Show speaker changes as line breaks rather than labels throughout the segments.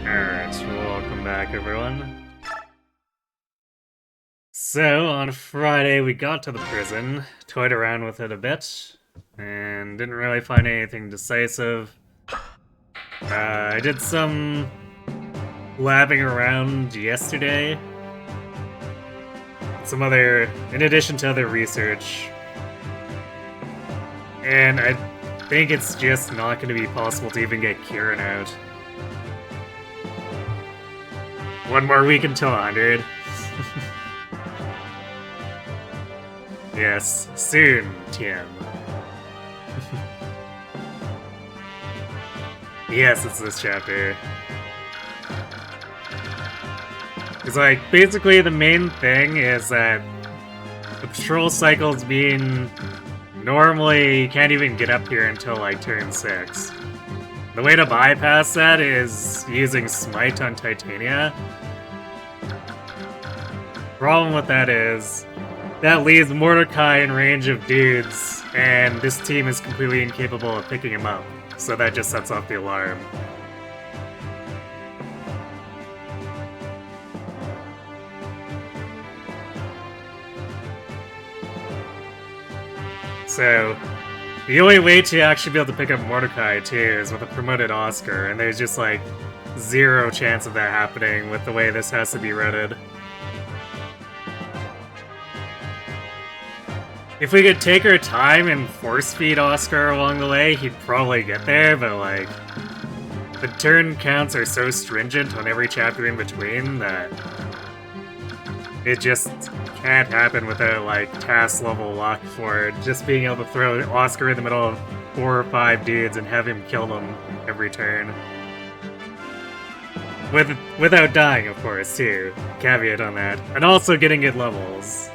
Alright, welcome back everyone. So, on Friday we got to the prison, toyed around with it a bit, and didn't really find anything decisive. I did some labbing around yesterday. In addition to other research. And I think it's just not going to be possible to even get Kieran out. One more week until 100. Yes, soon, Tim. Yes, it's this chapter. It's like, basically the main thing is that the patrol cycles being normally can't even get up here until like turn 6. The way to bypass that is using Smite on Titania. Problem with that is, that leaves Mordecai in range of dudes, and this team is completely incapable of picking him up, so that just sets off the alarm. So, the only way to actually be able to pick up Mordecai, too, is with a promoted Oscar, and there's just, like, zero chance of that happening with the way this has to be routed. If we could take our time and force feed Oscar along the way, he'd probably get there, but, like, the turn counts are so stringent on every chapter in between that it just can't happen without, like, task level luck for just being able to throw Oscar in the middle of 4 or 5 dudes and have him kill them every turn. Without dying, of course, too. Caveat on that. And also getting good levels.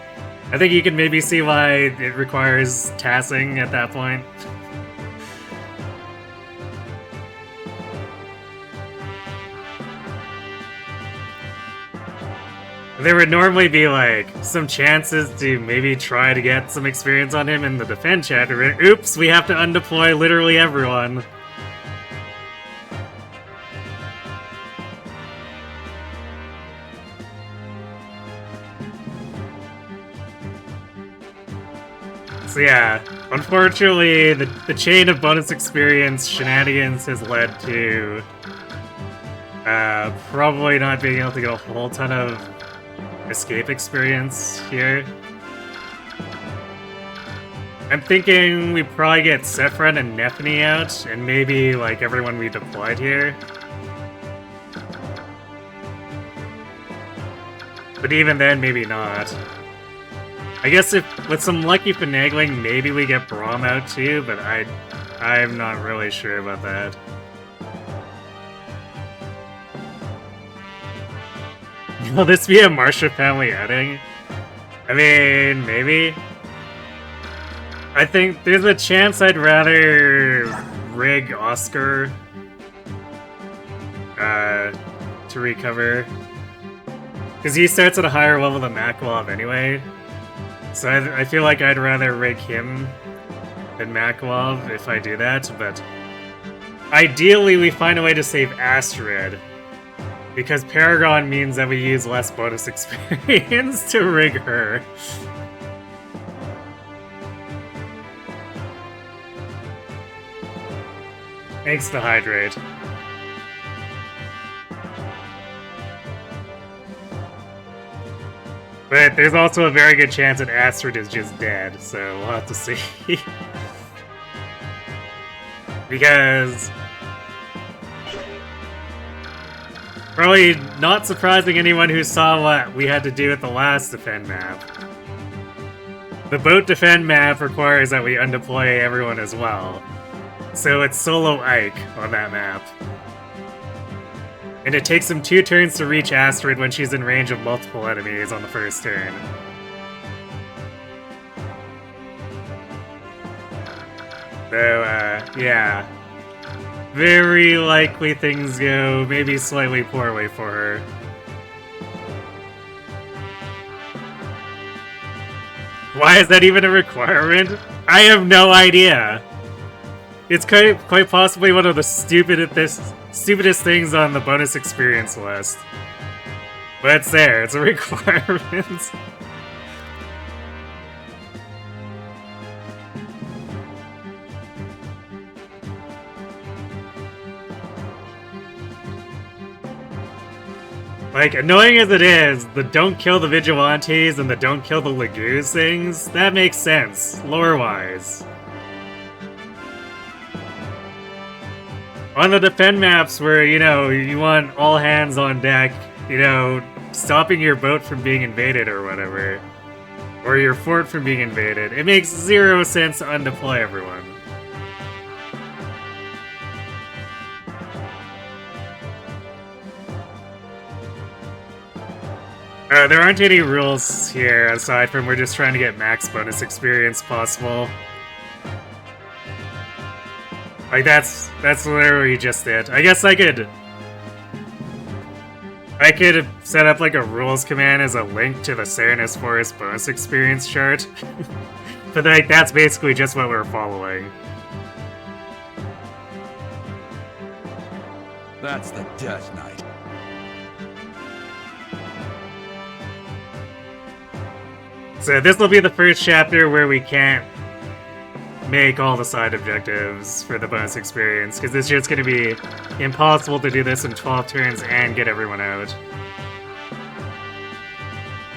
I think you can maybe see why it requires tasking at that point. There would normally be, like, some chances to maybe try to get some experience on him in the defend chapter. Oops, we have to undeploy literally everyone. So yeah, unfortunately, the chain of bonus experience shenanigans has led to probably not being able to get a whole ton of escape experience here. I'm thinking we probably get Sephron and Nephany out, and maybe like everyone we deployed here. But even then, maybe not. I guess if with some lucky finagling, maybe we get Braum out too, but I'm not really sure about that. Will this be a Marsha family outing? I mean, maybe. I think there's a chance I'd rather rig Oscar to recover. Because he starts at a higher level than Makalov anyway. So I feel like I'd rather rig him than Makalov if I do that, but ideally we find a way to save Astrid, because Paragon means that we use less bonus experience to rig her. Thanks to Hydrate. But there's also a very good chance that Astrid is just dead, so we'll have to see. Because probably not surprising anyone who saw what we had to do at the last defend map. The boat defend map requires that we undeploy everyone as well. So it's solo Ike on that map. And it takes him 2 turns to reach Astrid when she's in range of multiple enemies on the first turn. So, yeah. Very likely things go maybe slightly poorly for her. Why is that even a requirement? I have no idea. It's quite possibly one of the stupidest things on the bonus experience list. But it's there, it's a requirement. Like, annoying as it is, the don't kill the vigilantes and the don't kill the Lagoos things, that makes sense, lore-wise. On the defend maps where, you know, you want all hands on deck, you know, stopping your boat from being invaded or whatever, or your fort from being invaded, it makes 0 sense to undeploy everyone. There aren't any rules here, aside from we're just trying to get max bonus experience possible. Like, that's literally just it. I guess I could set up, like, a rules command as a link to the Serenus Forest bonus experience chart. But, like, that's basically just what we're following.
That's the Death Knight.
So this will be the first chapter where we can't make all the side objectives for the bonus experience, because it's just going to be impossible to do this in 12 turns and get everyone out.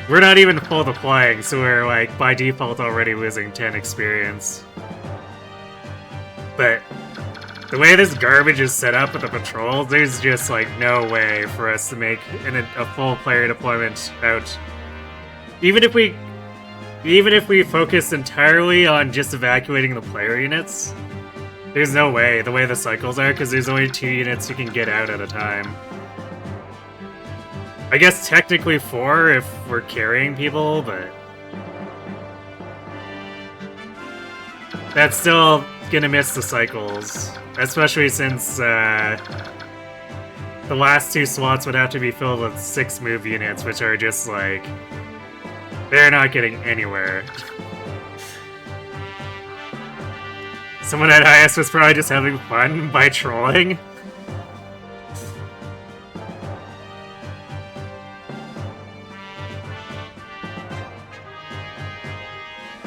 We're not even full deploying, so we're, like, by default already losing 10 experience. But the way this garbage is set up with the patrols, there's just, like, no way for us to make a full player deployment out. Even if we focus entirely on just evacuating the player units, there's no way, the way the cycles are, because there's only 2 units you can get out at a time. I guess technically 4 if we're carrying people, but that's still gonna miss the cycles, especially since the last 2 slots would have to be filled with 6 move units, which are just like, they're not getting anywhere. Someone at IS was probably just having fun by trolling.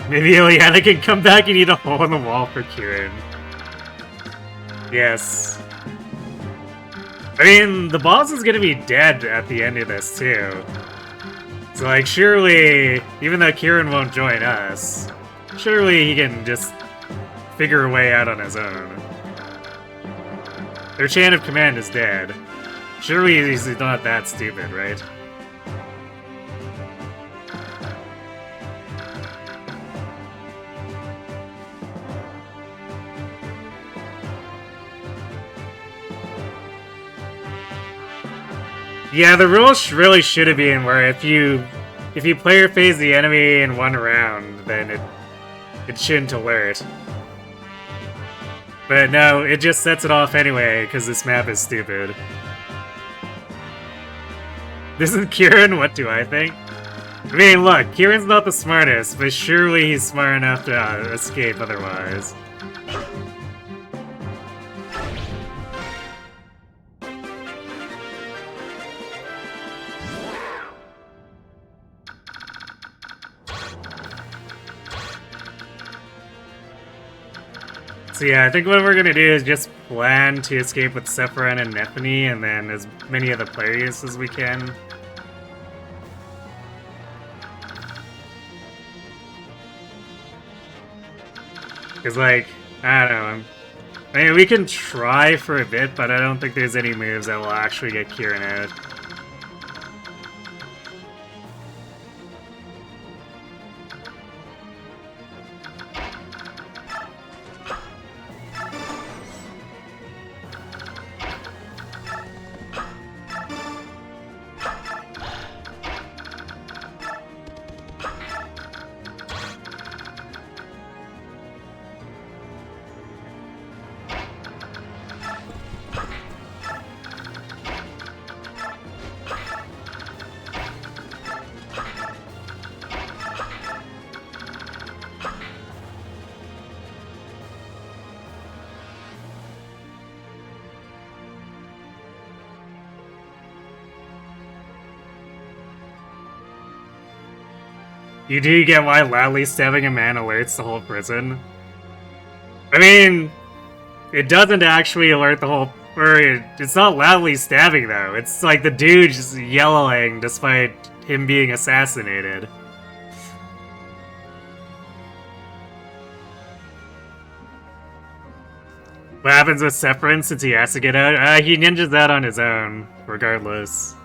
Maybe Ileana can come back and eat a hole in the wall for Kieran. Yes. I mean, the boss is gonna be dead at the end of this, too. So, like, surely, even though Kieran won't join us, surely he can just figure a way out on his own. Their chain of command is dead. Surely he's not that stupid, right? Yeah, the rules really should have been where if you player phase the enemy in 1 round, then it shouldn't alert. But no, it just sets it off anyway, because this map is stupid. This is Kieran, what do I think? I mean, look, Kieran's not the smartest, but surely he's smart enough to escape otherwise. So yeah, I think what we're gonna do is just plan to escape with Sephiroth and Nephany, and then as many of the player units as we can. Because, like, I don't know. I mean, we can try for a bit, but I don't think there's any moves that will actually get Kieran out. You do get why loudly stabbing a man alerts the whole prison? I mean, it doesn't actually alert the whole... It's not loudly stabbing, though. It's like the dude just yelling despite him being assassinated. What happens with Sephirin since he has to get out? He ninjas out on his own, regardless.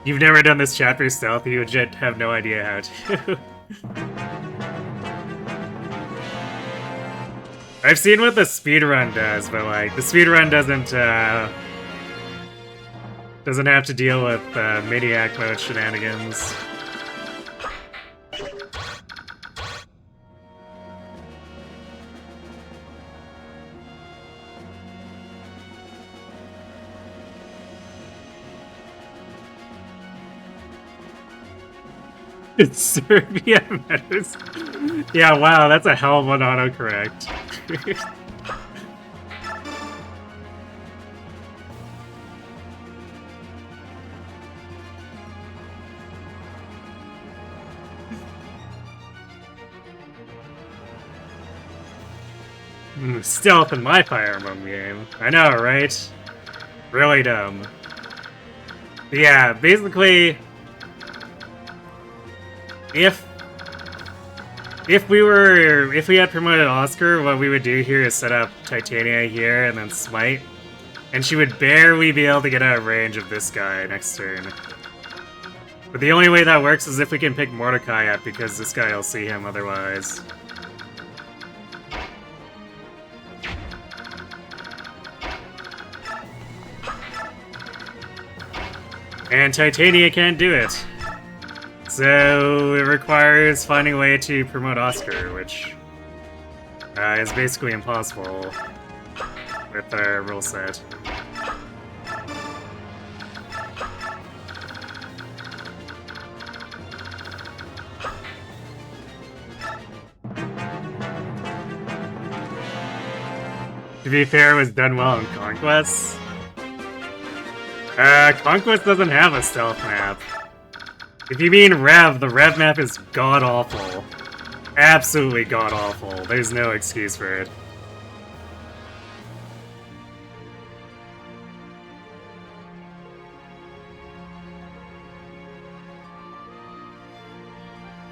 You've never done this chapter stealth, you would just have no idea how to. I've seen what the speedrun does, but like, the speedrun doesn't have to deal with Maniac mode shenanigans. It's Serbia matters. Yeah, wow, that's a hell of an autocorrect. Stealth in my Fire Emblem game. I know, right? Really dumb. But yeah, basically... If we had promoted Oscar, what we would do here is set up Titania here and then Smite, and she would barely be able to get out of range of this guy next turn. But the only way that works is if we can pick Mordecai up, because this guy will see him otherwise. And Titania can't do it. So it requires finding a way to promote Oscar, which is basically impossible with our rule set. To be fair, it was done well in Conquest. Conquest doesn't have a stealth map. If you mean Rev, the Rev map is god-awful. Absolutely god-awful. There's no excuse for it.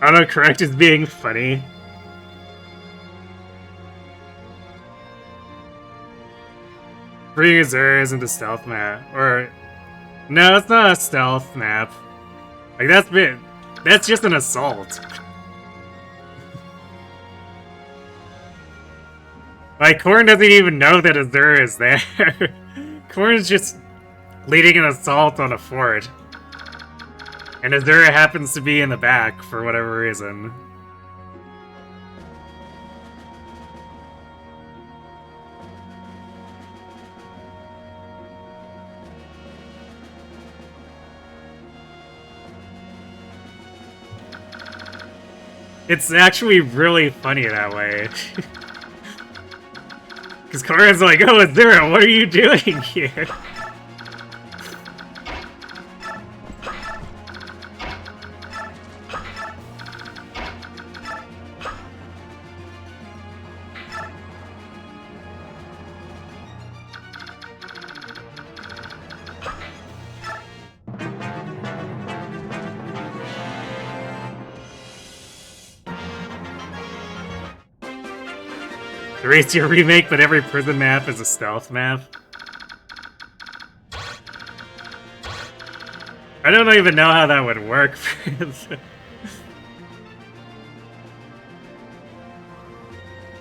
Autocorrect is being funny. Bringing Azura isn't a stealth map. Or... No, it's not a stealth map. Like, that's just an assault. Like, Korn doesn't even know that Azura is there. Korn's just leading an assault on a fort. And Azura happens to be in the back for whatever reason. It's actually really funny that way. Because Korn's like, oh, Azura, what are you doing here? Erase your remake, but every prison map is a stealth map. I don't even know how that would work.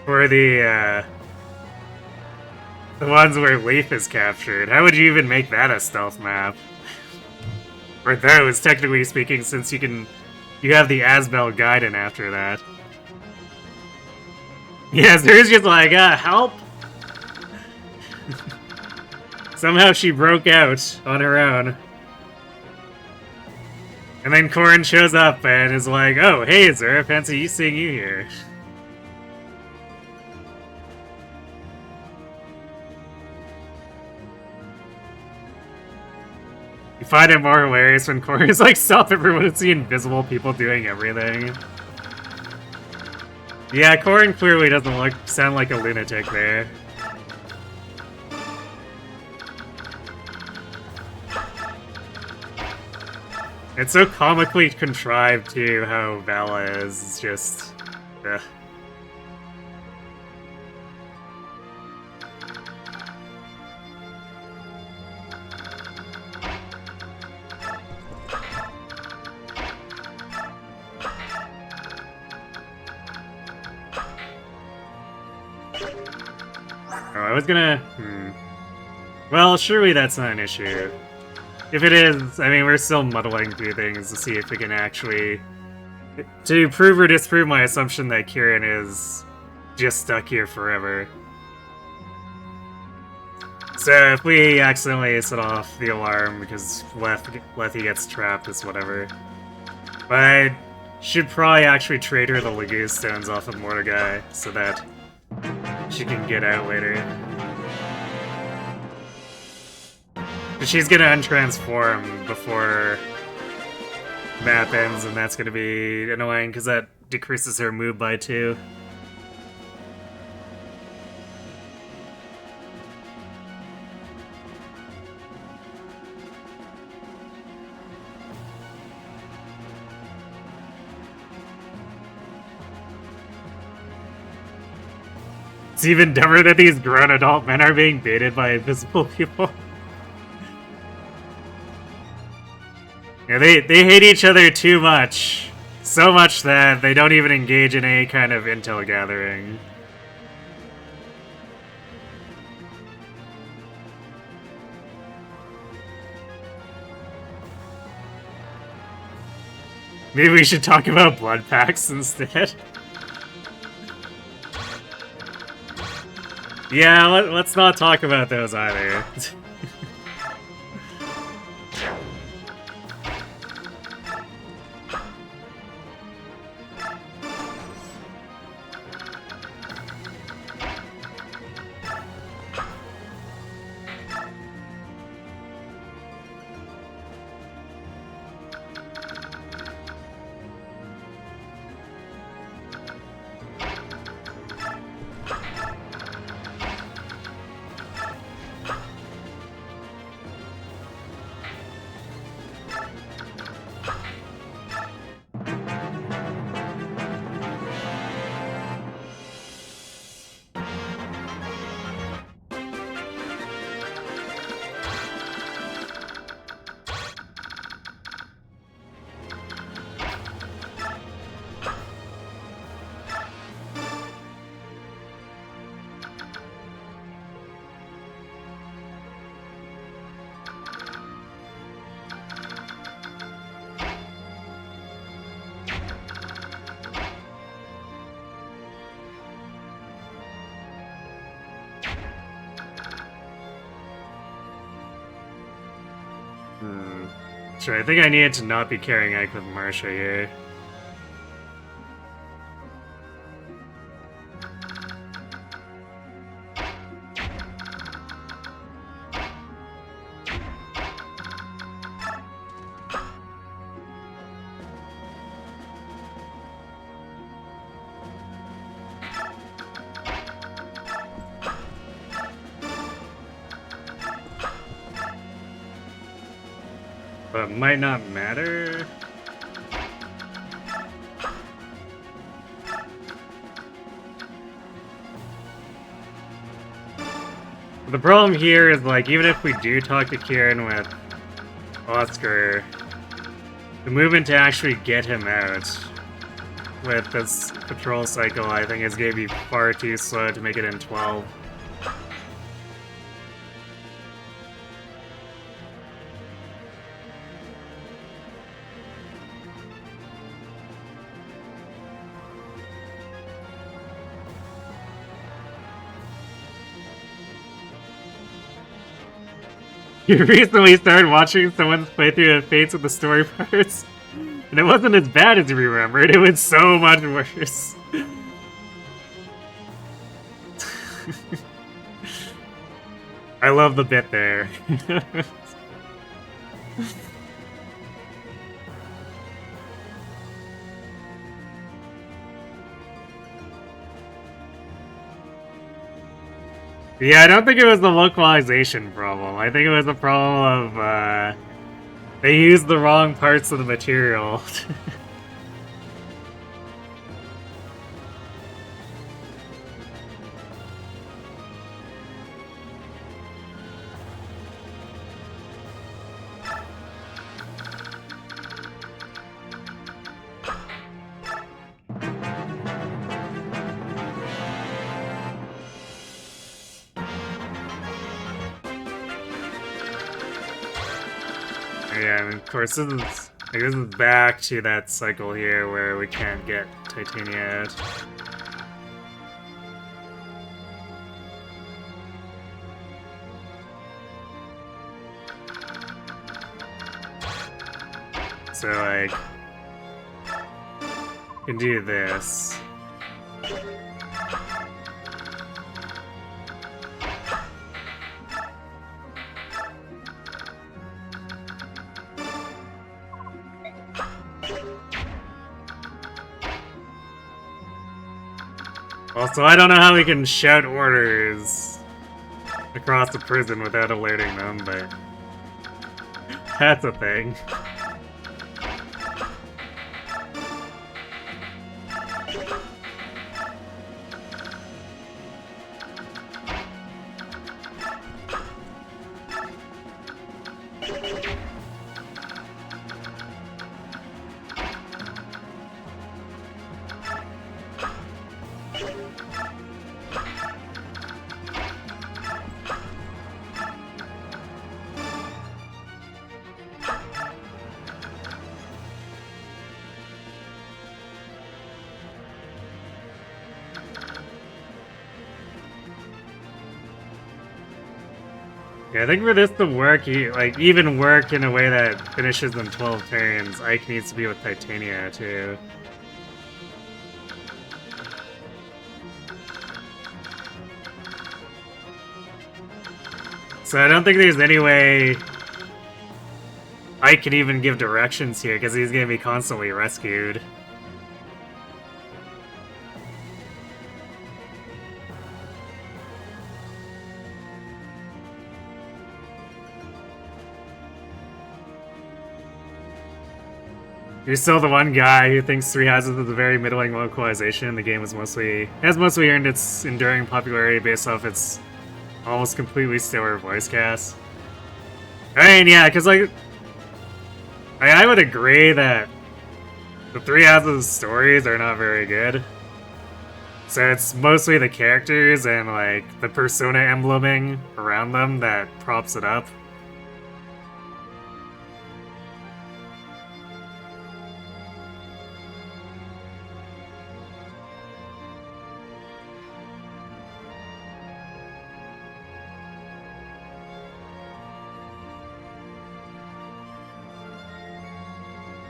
For the ones where Leaf is captured. How would you even make that a stealth map? For those, technically speaking, since you have the Asbel Gaiden after that. Yes, there's just like, help! Somehow she broke out on her own. And then Korn shows up and is like, oh, hey, Azura, fancy seeing you here. You find it more hilarious when Corey's like, stop everyone, it's the invisible people doing everything. Yeah, Kieran clearly doesn't sound like a lunatic there. It's so comically contrived too, how Vala is. It's just... ugh. Oh, I was gonna... Well, surely that's not an issue. If it is, I mean, we're still muddling through things to see if we can actually... to prove or disprove my assumption that Kieran is just stuck here forever. So if we accidentally set off the alarm because Lethe gets trapped, it's whatever. But I should probably actually trade her the Lagoon Stones off of Mordecai so that she can get out later. She's gonna untransform before map ends, and that's gonna be annoying because that decreases her move by 2. It's even dumber that these grown adult men are being baited by invisible people. Yeah, they hate each other too much. So much that they don't even engage in any kind of intel gathering. Maybe we should talk about blood packs instead. Yeah, let's not talk about those either. Sure, I think I needed to not be carrying Ike with Marsha here. But it might not matter. The problem here is, like, even if we do talk to Kieran with Oscar, the movement to actually get him out with this patrol cycle, I think, is going to be far too slow to make it in 12. You recently started watching someone's playthrough of Fates with the story parts, and it wasn't as bad as you remembered, it was so much worse. I love the bit there. Yeah, I don't think it was the localization problem. I think it was a problem of, they used the wrong parts of the material. Yeah, and of course this is back to that cycle here where we can't get Titania out. So like, you can do this. Also, I don't know how we can shout orders across the prison without alerting them, but that's a thing. Yeah, I think for this to work, even work in a way that finishes in 12 turns, Ike needs to be with Titania, too. So I don't think there's any way Ike can even give directions here, because he's gonna be constantly rescued. You're still the one guy who thinks Three Houses is a very middling localization. The game has mostly earned its enduring popularity based off its almost completely stellar voice cast. I mean, yeah, because like, I would agree that the Three Houses stories are not very good. So it's mostly the characters and like the persona embleming around them that props it up.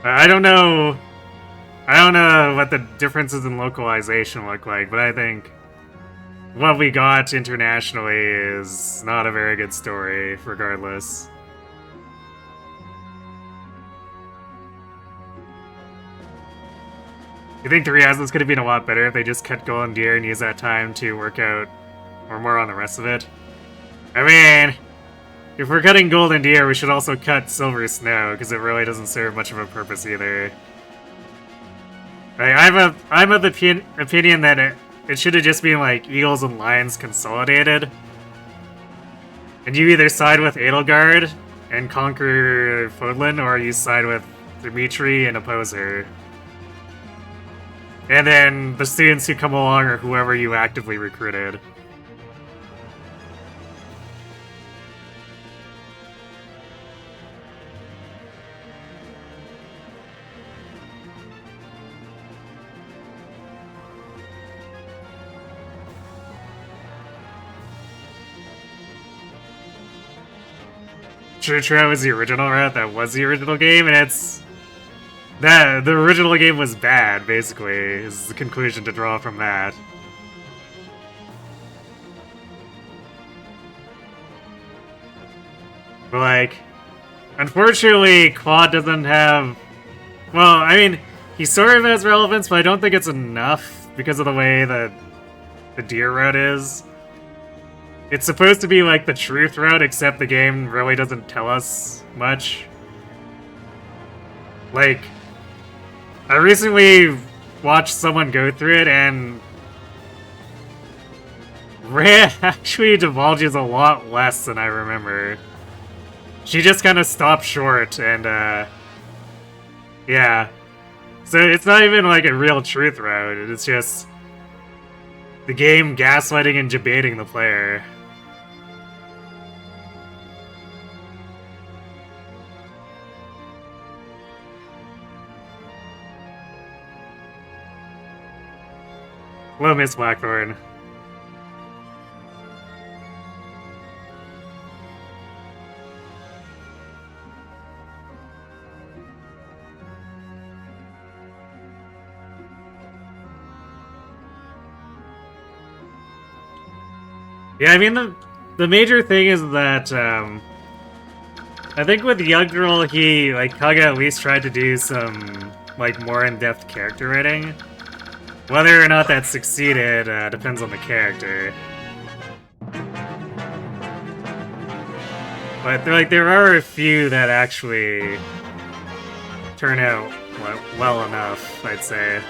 I don't know what the differences in localization look like, but I think what we got internationally is not a very good story, regardless. You think Three Houses could have been a lot better if they just cut Golden Deer and used that time to work out or more on the rest of it? I mean, if we're cutting Golden Deer, we should also cut Silver Snow, because it really doesn't serve much of a purpose either. Like, I'm of the opinion that it should have just been like Eagles and Lions consolidated. And you either side with Edelgard and conquer Fodlan, or you side with Dimitri and oppose her. And then the students who come along are whoever you actively recruited. True was the original route, that was the original game, and the original game was bad, basically, is the conclusion to draw from that. But like, Unfortunately, Quad doesn't have... Well, I mean, he sort of has relevance, but I don't think it's enough because of the way that the deer route is. It's supposed to be like the truth route, except the game really doesn't tell us much. Like, I recently watched someone go through it, and Rhea actually divulges a lot less than I remember. She just kind of stopped short, and yeah. So it's not even like a real truth route, it's just the game gaslighting and debating the player. Hello, Miss Blackthorn. Yeah, I mean, the major thing is that, I think with Young Girl, Kaga at least tried to do some, more in-depth character writing. Whether or not that succeeded, depends on the character. But, there are a few that actually turn out well enough, I'd say.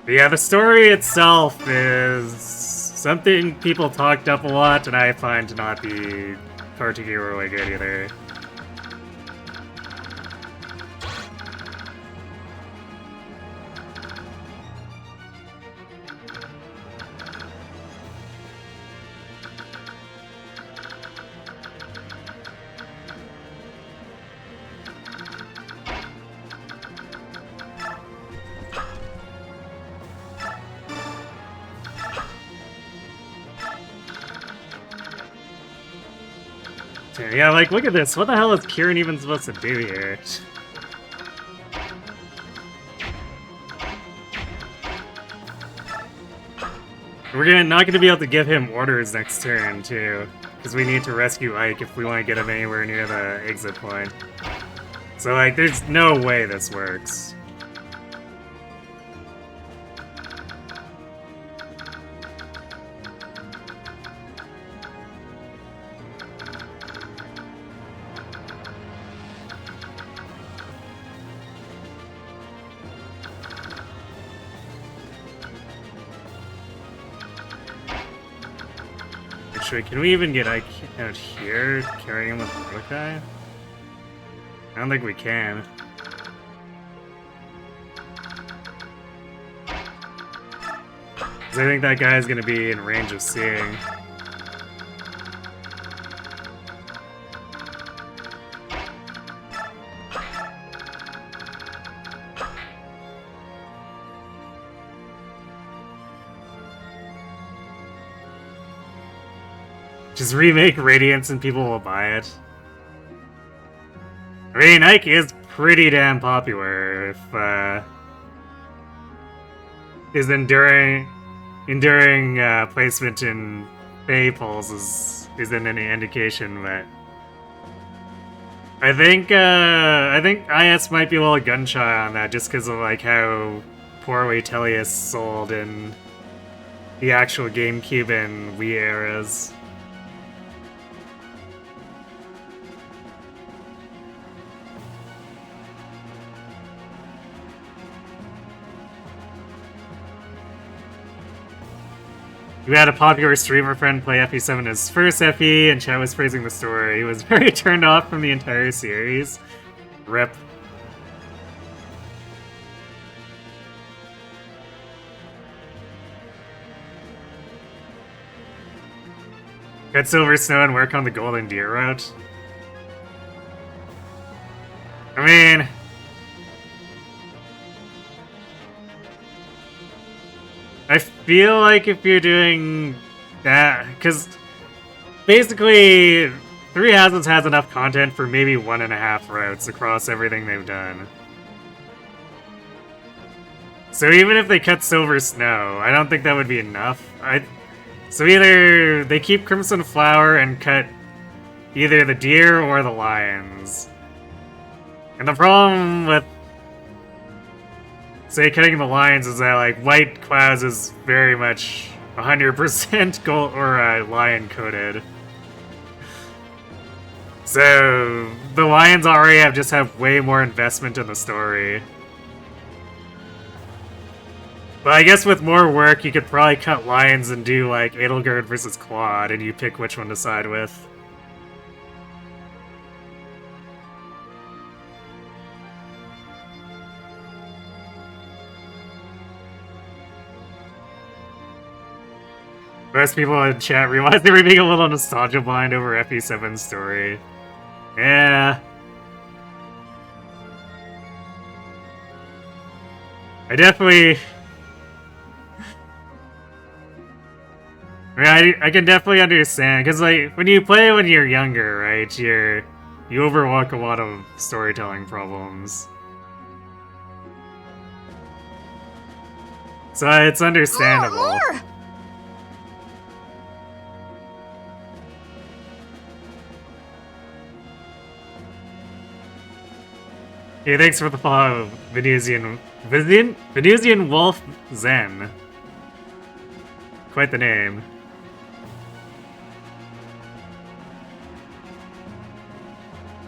But yeah, the story itself is something people talked up a lot, and I find to not be particularly good either. Yeah, look at this. What the hell is Kieran even supposed to do here? We're not gonna be able to give him orders next turn, too. Because we need to rescue Ike if we want to get him anywhere near the exit point. So, there's no way this works. Can we even get Ike out here, carrying him with Mordecai? I don't think we can. Because I think that guy's gonna be in range of seeing. Just remake Radiance and people will buy it. I mean, Ike is pretty damn popular if, his enduring placement in Fey polls isn't any indication, but I think IS might be a little gun-shy on that just because of how poorly Tellius sold in the actual GameCube and Wii eras. We had a popular streamer friend play FE7 as first FE, and chat was praising the story. He was very turned off from the entire series. RIP. Got Silver Snow and work on the Golden Deer route. I mean... I feel like if you're doing that, because basically 3 Houses has enough content for maybe 1.5 routes across everything they've done. So even if they cut Silver Snow, I don't think that would be enough. So either they keep Crimson Flower and cut either the deer or the lions. And the problem with, say, cutting the lions is that, like, White Clouds is very much 100% gold or lion coated. So the lions already have way more investment in the story. But I guess with more work, you could probably cut lions and do, like, Edelgard versus Claude, and you pick which one to side with. Most people in chat realize they were being a little nostalgia blind over FE7's story. Yeah. I definitely... I can definitely understand, because, like, when you play when you're younger, right, you overlook a lot of storytelling problems. So it's understandable.
More!
Hey, thanks for the follow, Venusian Wolf Zen. Quite the name.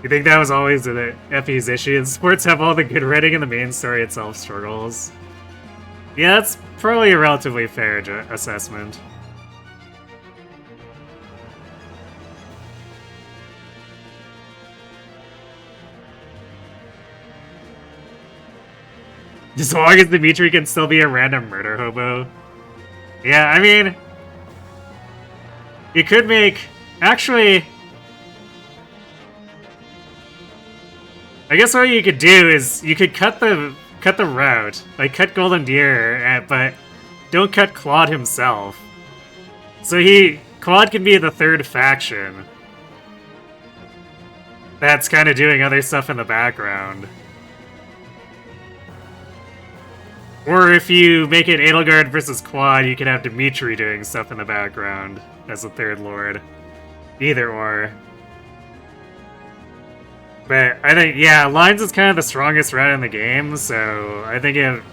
You think that was always the FE's issue? Sports have all the good writing and the main story itself struggles. Yeah, that's probably a relatively fair assessment. As long as Dimitri can still be a random murder hobo. Yeah, I mean... You could make... Actually... I guess what you could do is you could cut the route, like cut Golden Deer, but don't cut Claude himself. So Claude can be the third faction. That's kind of doing other stuff in the background. Or if you make it Edelgard versus Claude, you can have Dimitri doing stuff in the background as the third lord. Either or. But I think, yeah, Lines is kind of the strongest route in the game, so I think it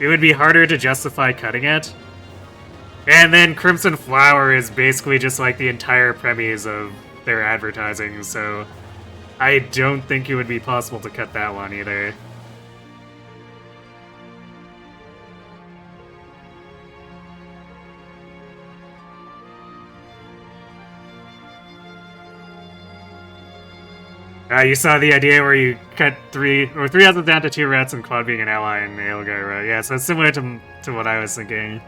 would be harder to justify cutting it. And then Crimson Flower is basically just like the entire premise of their advertising, so I don't think it would be possible to cut that one either. You saw the idea where you cut three houses down to 2 routes and Claude being an ally in Edelgard, right? Yeah, so it's similar to what I was thinking.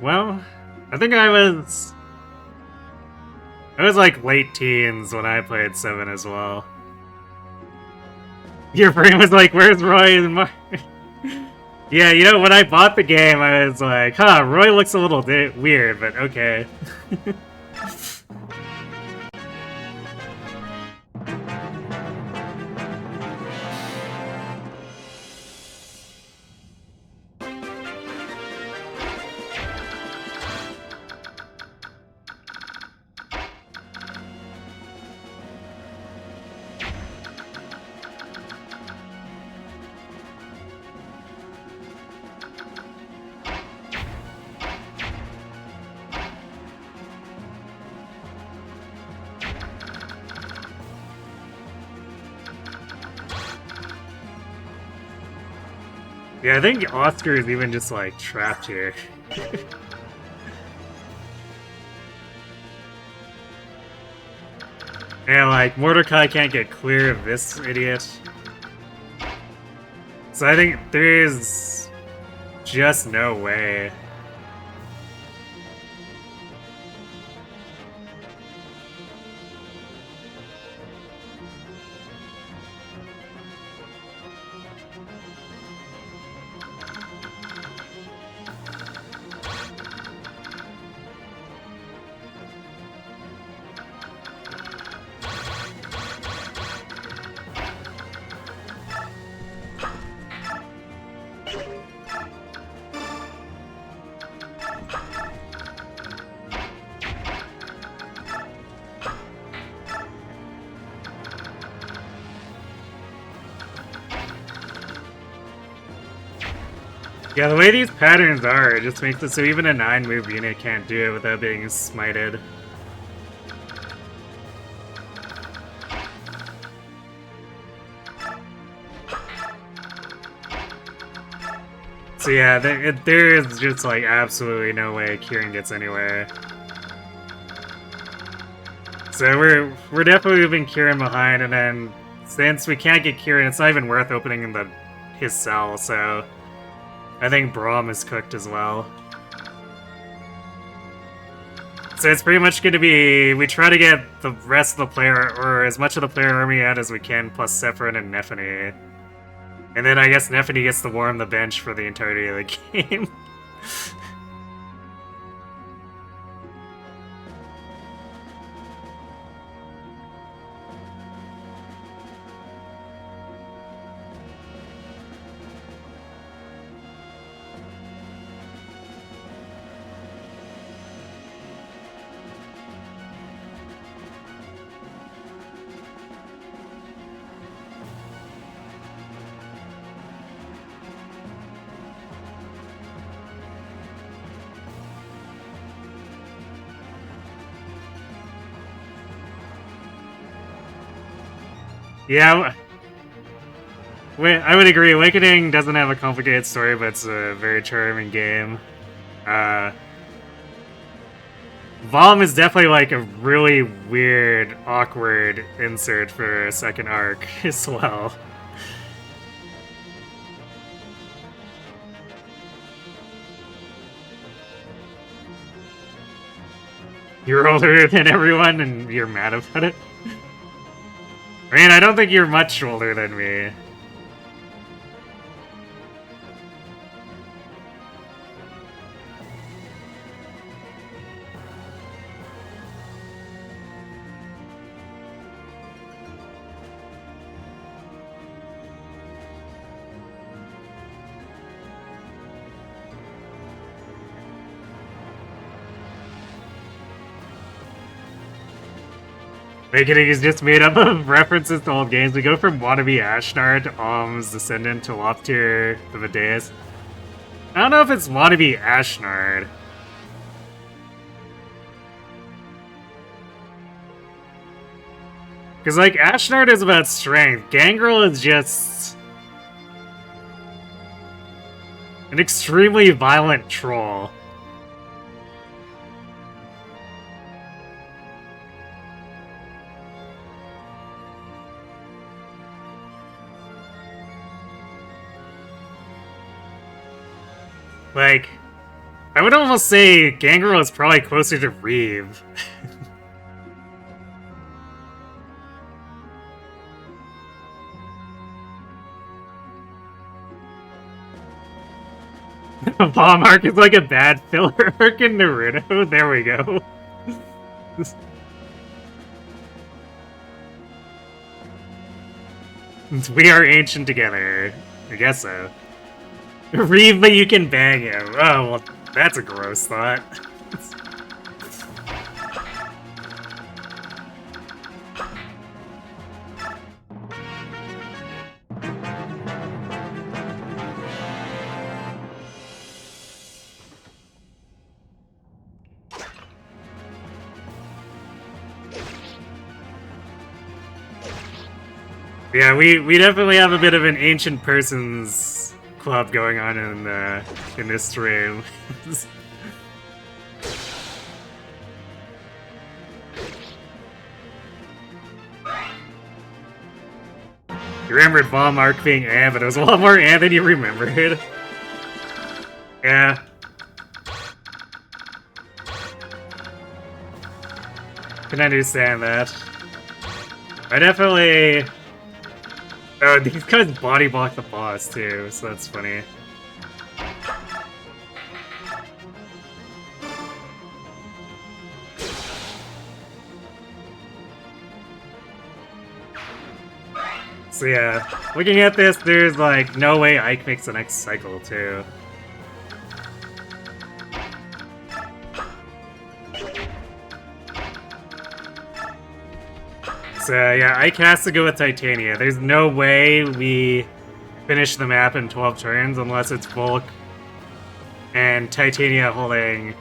Well, I think I was like late teens when I played 7 as well. Your brain was like, where's Roy and Mark? Yeah, you know, when I bought the game, I was like, huh, Roy looks a little weird, but okay. Yeah, I think Oscar is even just, like, trapped here. And, like, Mordecai can't get clear of this idiot. So I think there is just no way. Yeah, the way these patterns are, it just makes it so even a 9-move unit can't do it without being smited. So yeah, there is just like absolutely no way Kieran gets anywhere. So we're definitely leaving Kieran behind, and then since we can't get Kieran, it's not even worth opening his cell. So I think Braum is cooked as well. So it's pretty much going to be we try to get the rest of the player or as much of the player army out as we can, plus Sephiroth and Nephany. And then I guess Nephany gets to warm the bench for the entirety of the game. Yeah, I would agree. Awakening doesn't have a complicated story, but it's a very charming game. Vom is definitely like a really weird, awkward insert for a second arc as well. You're older than everyone and you're mad about it? I mean, I don't think you're much older than me. Awakening is just made up of references to old games. We go from wannabe Ashnard to Om's descendant to Loftier the Videus. I don't know if it's wannabe Ashnard. Because, like, Ashnard is about strength. Gangrel is just an extremely violent troll. Like, I would almost say Gangrel is probably closer to Reeve. Bomb arc is like a bad filler arc in Naruto. There we go. We are ancient together. I guess so. Reeve, but you can bang him. Oh, well, that's a gross thought. Yeah, we definitely have a bit of an ancient person's club going on in this stream. You remembered Bomb Arc being Ann, but it was a lot more Ann than you remembered. Yeah. Can understand that. I definitely... Oh, these guys body block the boss too, so that's funny. So yeah, looking at this, there's like no way Ike makes the next cycle too. So yeah, Ike has to go with Titania. There's no way we finish the map in 12 turns unless it's bulk and Titania holding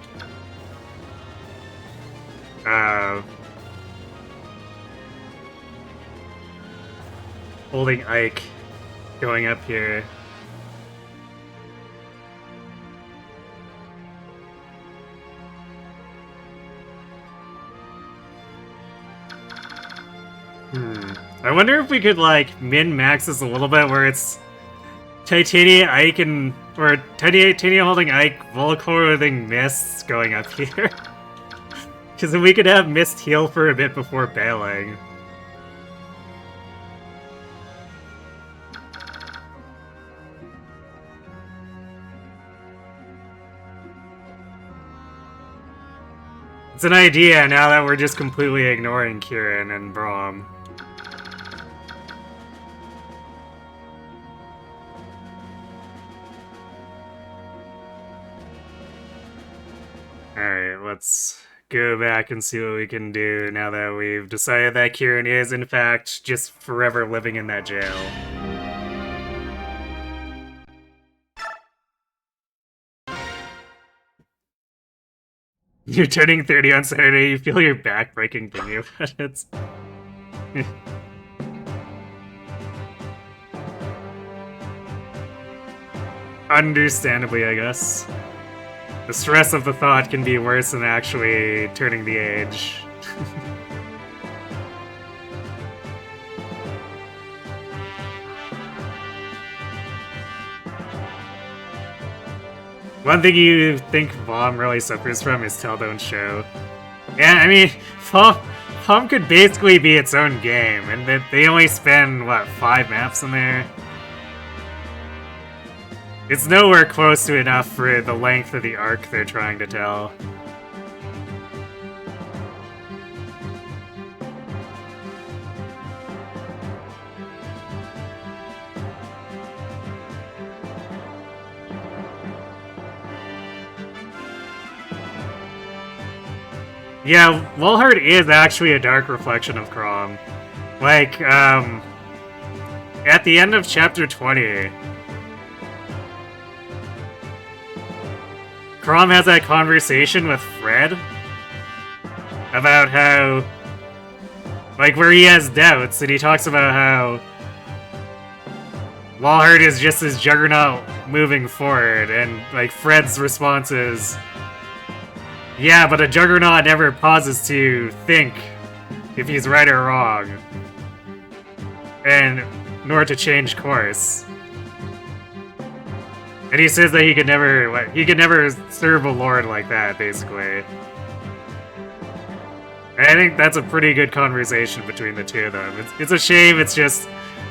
holding Ike going up here. I wonder if we could, like, min-max this a little bit where it's Titania, Ike, or Titania holding Ike, Volcor holding Mists going up here. Because then we could have Mist heal for a bit before bailing. It's an idea now that we're just completely ignoring Kieran and Braum. Alright, let's go back and see what we can do now that we've decided that Kieran is, in fact, just forever living in that jail. You're turning 30 on Saturday, you feel your back breaking thinking about it. Understandably, I guess. The stress of the thought can be worse than actually turning the age. One thing you think Vom really suffers from is Tell Don't Show. Yeah, I mean, Vom could basically be its own game, and that they only spend, what, 5 maps in there? It's nowhere close to enough for the length of the arc they're trying to tell. Yeah, Walhart is actually a dark reflection of Crom. Like, at the end of chapter 20, Crom has that conversation with Fred about how, like, where he has doubts, and he talks about how Walhart is just this juggernaut moving forward, and, like, Fred's response is, yeah, but a juggernaut never pauses to think if he's right or wrong, and nor to change course. And he says that he could never serve a lord like that, basically. And I think that's a pretty good conversation between the two of them. It's a shame it's just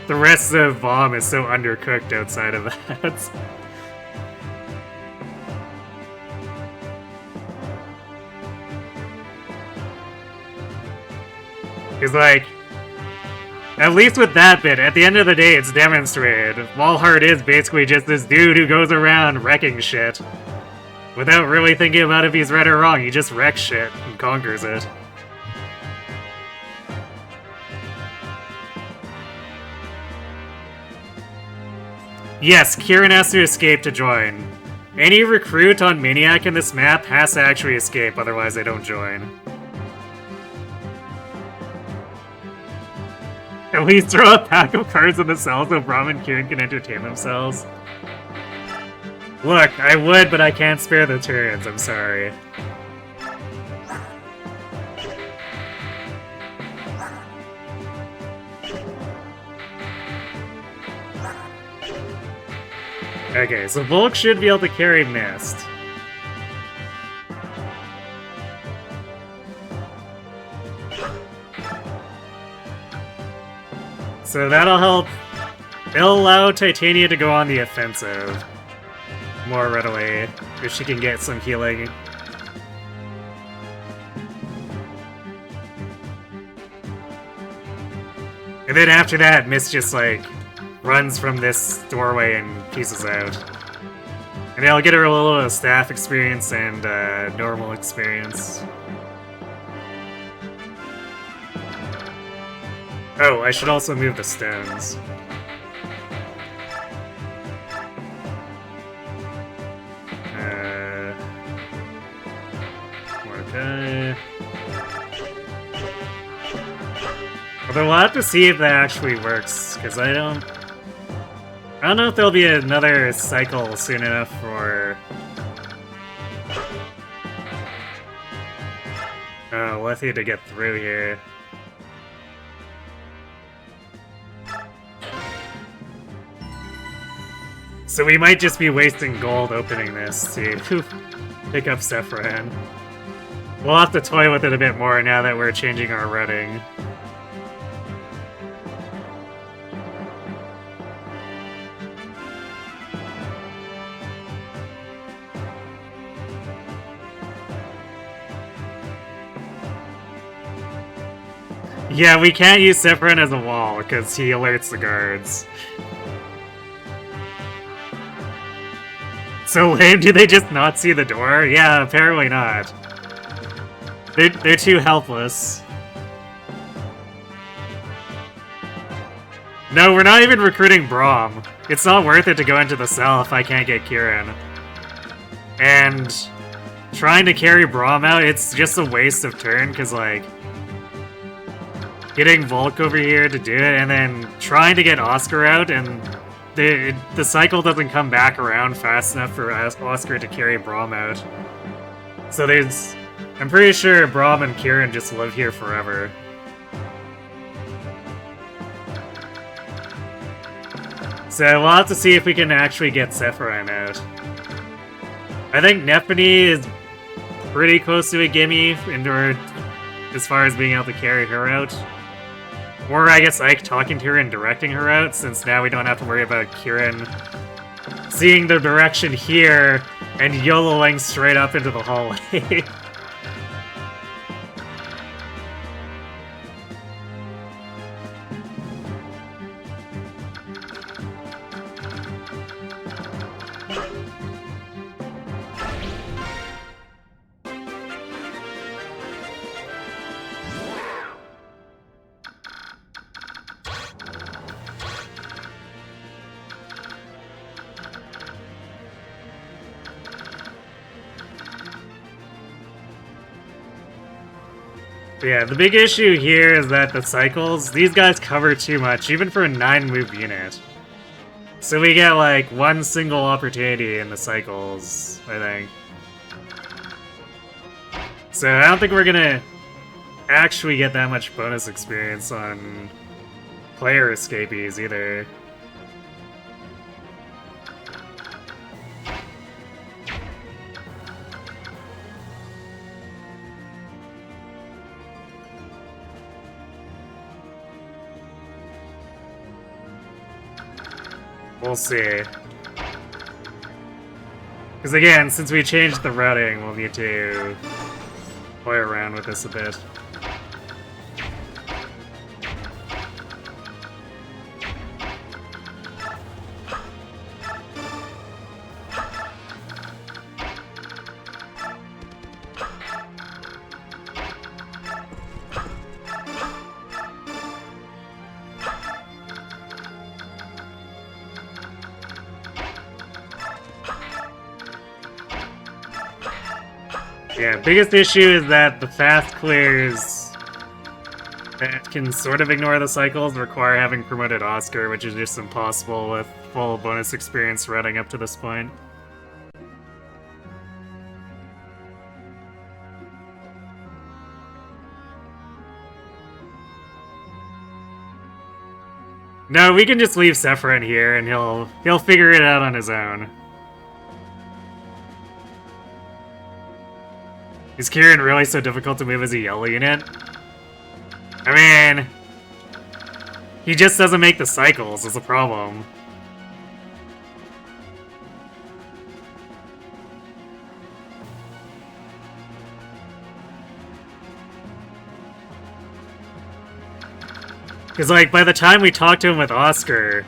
the rest of Vom is so undercooked outside of that. Because, like, at least with that bit, at the end of the day, it's demonstrated. Walhart is basically just this dude who goes around wrecking shit. Without really thinking about if he's right or wrong, he just wrecks shit and conquers it. Yes, Kieran has to escape to join. Any recruit on Maniac in this map has to actually escape, otherwise they don't join. At least throw a pack of cards in the cell so Braum and Kieran can entertain themselves. Look, I would, but I can't spare the turns, I'm sorry. Okay, so Volk should be able to carry Mist. So that'll help. It'll allow Titania to go on the offensive more readily, if she can get some healing. And then after that, Mist just, like, runs from this doorway and pieces out. And it'll get her a little bit of staff experience and normal experience. Oh, I should also move the stones. Although we'll have to see if that actually works, because I don't know if there'll be another cycle soon enough for Lethe to get through here. So we might just be wasting gold opening this to pick up Sephiroth. We'll have to toy with it a bit more now that we're changing our routing. Yeah, we can't use Sephiroth as a wall because he alerts the guards. So lame, do they just not see the door? Yeah, apparently not. They're too helpless. No, we're not even recruiting Braum. It's not worth it to go into the cell if I can't get Kieran. And trying to carry Braum out, it's just a waste of turn, because, like, getting Volk over here to do it, and then trying to get Oscar out, and the cycle doesn't come back around fast enough for Oscar to carry Braum out. So I'm pretty sure Braum and Kieran just live here forever. So we'll have to see if we can actually get Sephiroth out. I think Nephany is pretty close to a gimme as far as being able to carry her out. Or I guess Ike talking to her and directing her out, since now we don't have to worry about Kieran seeing the direction here and YOLOing straight up into the hallway. Yeah, the big issue here is that the cycles, these guys cover too much, even for a 9-move unit. So we get, like, one single opportunity in the cycles, I think. So I don't think we're gonna actually get that much bonus experience on player escapees either. We'll see. Because again, since we changed the routing, we'll need to play around with this a bit. Yeah, biggest issue is that the fast clears that can sort of ignore the cycles require having promoted Oscar, which is just impossible with full bonus experience running up to this point. No, we can just leave Sephiroth here and he'll figure it out on his own. Is Kieran really so difficult to move as a yellow unit? I mean, he just doesn't make the cycles is a problem. Because, like, by the time we talk to him with Oscar,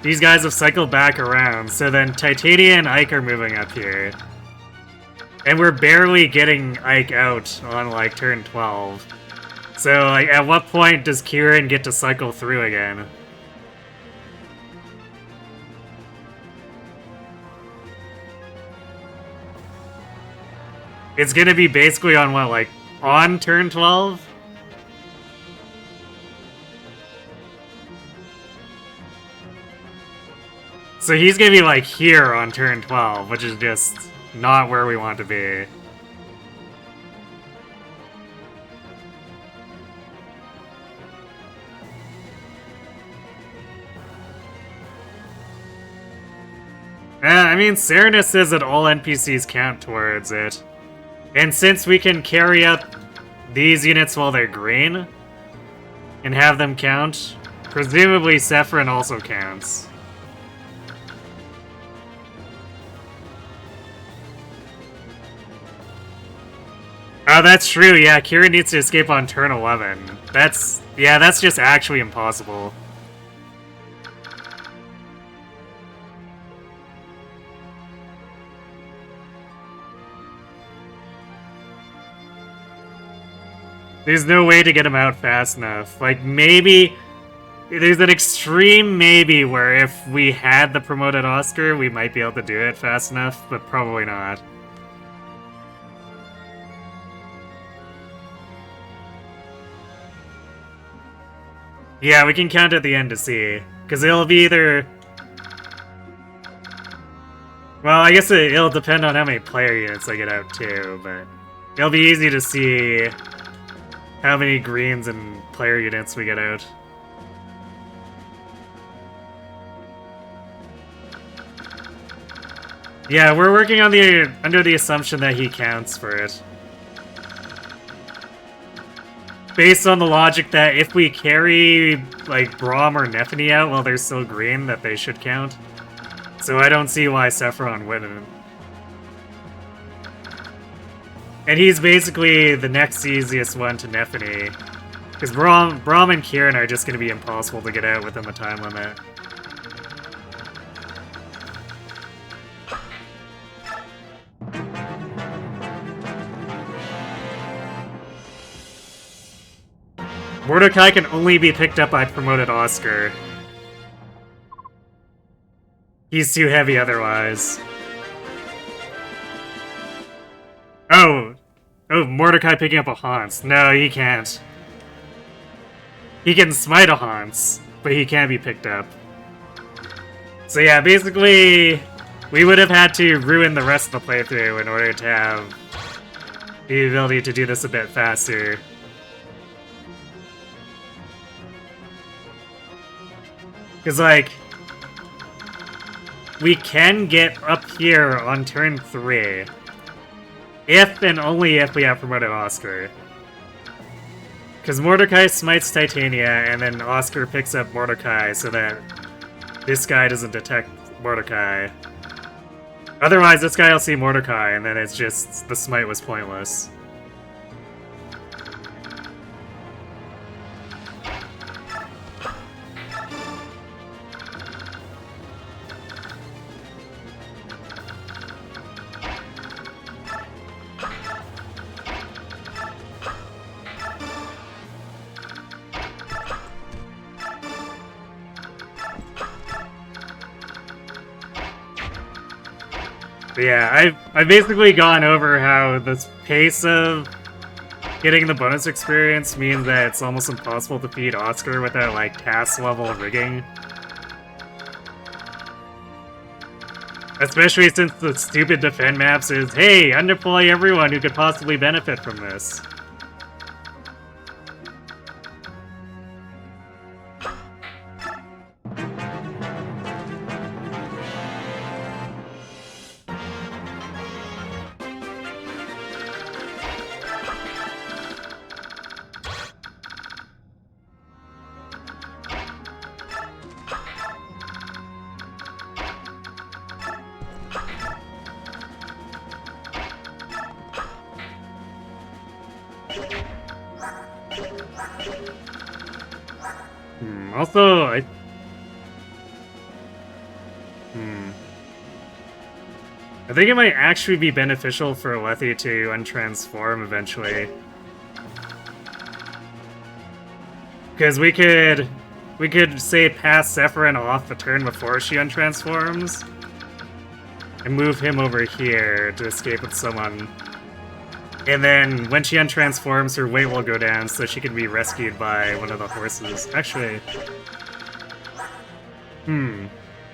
these guys have cycled back around, so then Titania and Ike are moving up here. And we're barely getting Ike out on, like, turn 12. So, like, at what point does Kieran get to cycle through again? It's gonna be basically on what, like, on turn 12? So he's gonna be like here on turn 12, which is just not where we want to be. I mean, Serenus says that all NPCs count towards it. And since we can carry up these units while they're green and have them count, presumably Sephiroth also counts. Oh, that's true, yeah, Kieran needs to escape on turn 11. That's just actually impossible. There's no way to get him out fast enough. Like, maybe... There's an extreme maybe where if we had the promoted Oscar, we might be able to do it fast enough, but probably not. Yeah, we can count at the end to see. Because it'll be either... Well, I guess it'll depend on how many player units I get out too, but... It'll be easy to see how many greens and player units we get out. Yeah, we're working on under the assumption that he counts for it. Based on the logic that if we carry, like, Braum or Nephany out while they're still green, that they should count. So I don't see why Sephiroth wouldn't. And he's basically the next easiest one to Nephany. Because Braum and Kieran are just going to be impossible to get out within the time limit. Mordecai can only be picked up by promoted Oscar. He's too heavy otherwise. Oh, Mordecai picking up a Hans. No, he can't. He can smite a Hans, but he can't be picked up. So yeah, basically, we would have had to ruin the rest of the playthrough in order to have the ability to do this a bit faster. Because, like, we can get up here on turn 3. If and only if we have promoted Oscar. Because Mordecai smites Titania, and then Oscar picks up Mordecai so that this guy doesn't detect Mordecai. Otherwise, this guy will see Mordecai, and then it's just, the smite was pointless. But yeah, I've basically gone over how the pace of getting the bonus experience means that it's almost impossible to feed Oscar without, like, task level rigging. Especially since the stupid defend maps is, hey, undeploy everyone who could possibly benefit from this. Also, I think it might actually be beneficial for Alethi to untransform eventually. Because we could say pass Sephiroth off the turn before she untransforms and move him over here to escape with someone. And then when she untransforms, her weight will go down so she can be rescued by one of the horses. Actually,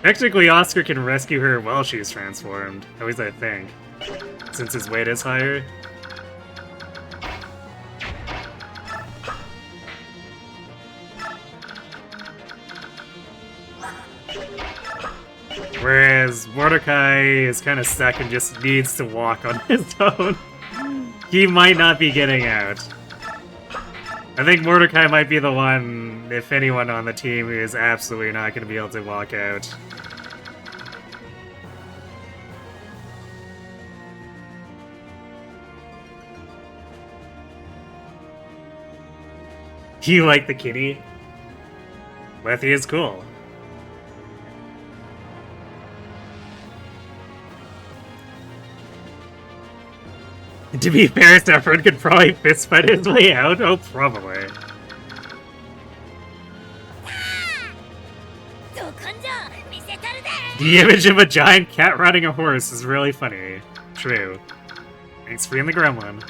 Technically, Oscar can rescue her while she's transformed. At least I think. Since his weight is higher. Whereas Mordecai is kind of stuck and just needs to walk on his own. He might not be getting out. I think Mordecai might be the one, if anyone on the team, who is absolutely not going to be able to walk out. You like the kitty? Lethy is cool. To be fair, Saffron could probably fist fight his way out. Oh, probably. The image of a giant cat riding a horse is really funny. True. Thanks for being the gremlin.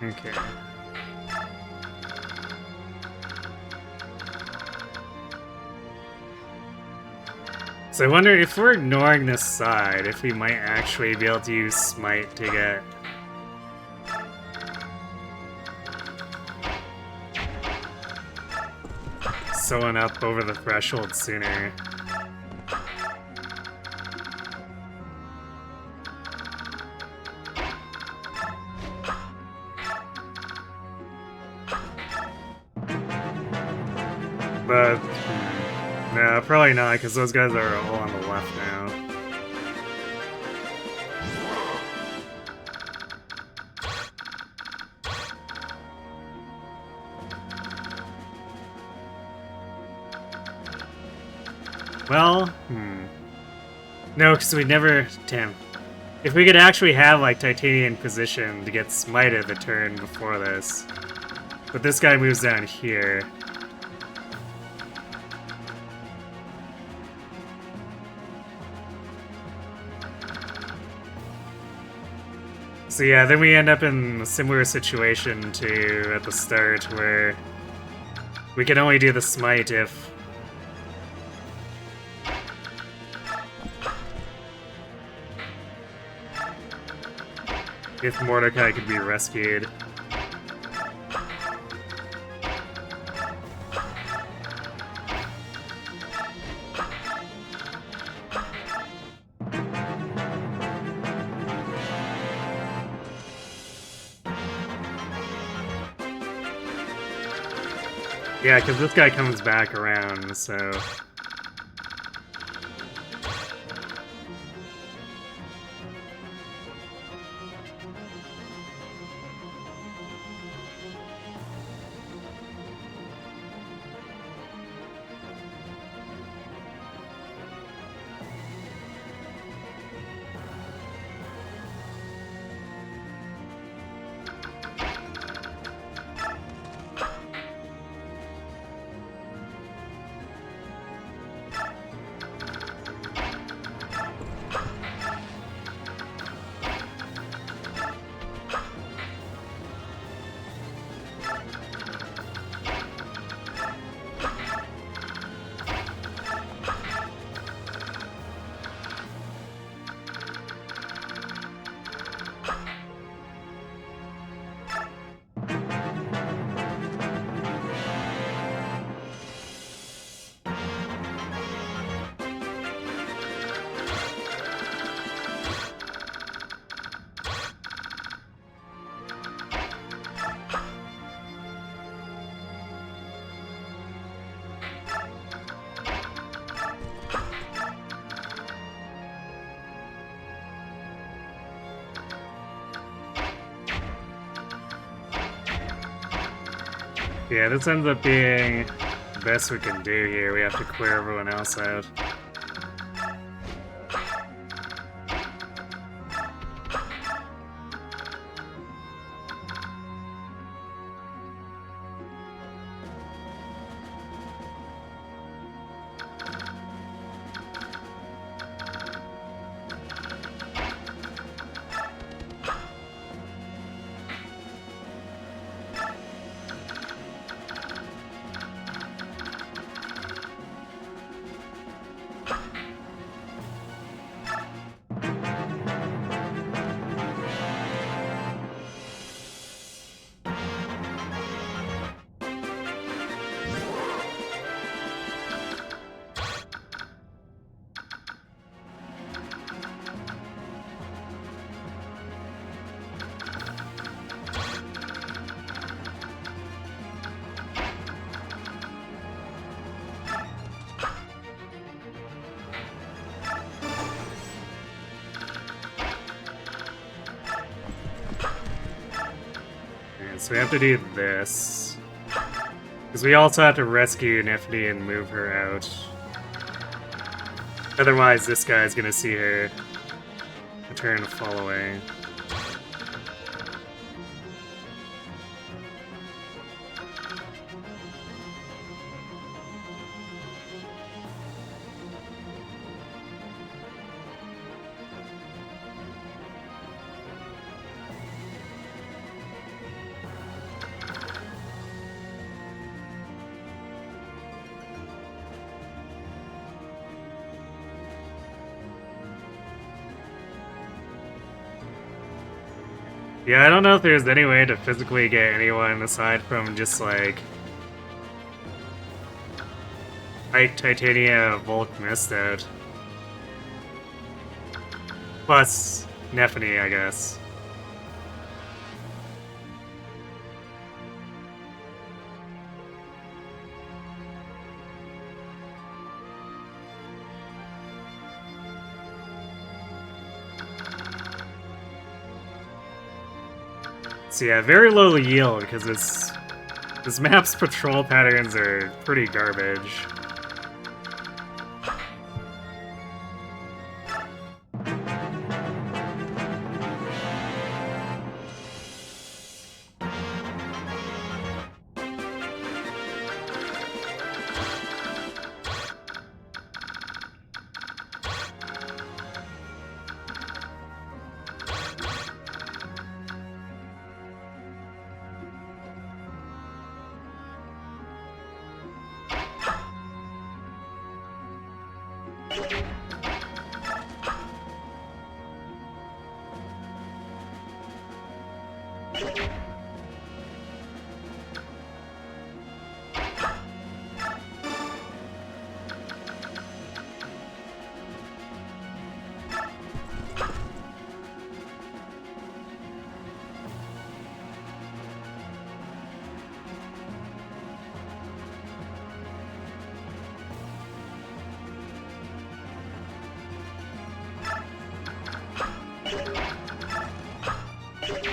Okay. So I wonder if we're ignoring this side, if we might actually be able to use Smite to get... someone up over the threshold sooner. But, no, probably not, because those guys are all on the left now. Well, no, because we never... Damn. If we could actually have, like, Titanium position to get smited the turn before this. But this guy moves down here. So yeah, then we end up in a similar situation to at the start, where we can only do the smite if... if Mordecai could be rescued. Yeah, because this guy comes back around, so... Yeah, this ends up being the best we can do here. We have to clear everyone else out. So we have to do this. Because we also have to rescue Nifty and move her out. Otherwise, this guy's gonna see her return to following. Yeah, I don't know if there's any way to physically get anyone aside from just like Ike, Titania, Volk missed out. Plus Nephany, I guess. So yeah, very low yield because this map's patrol patterns are pretty garbage.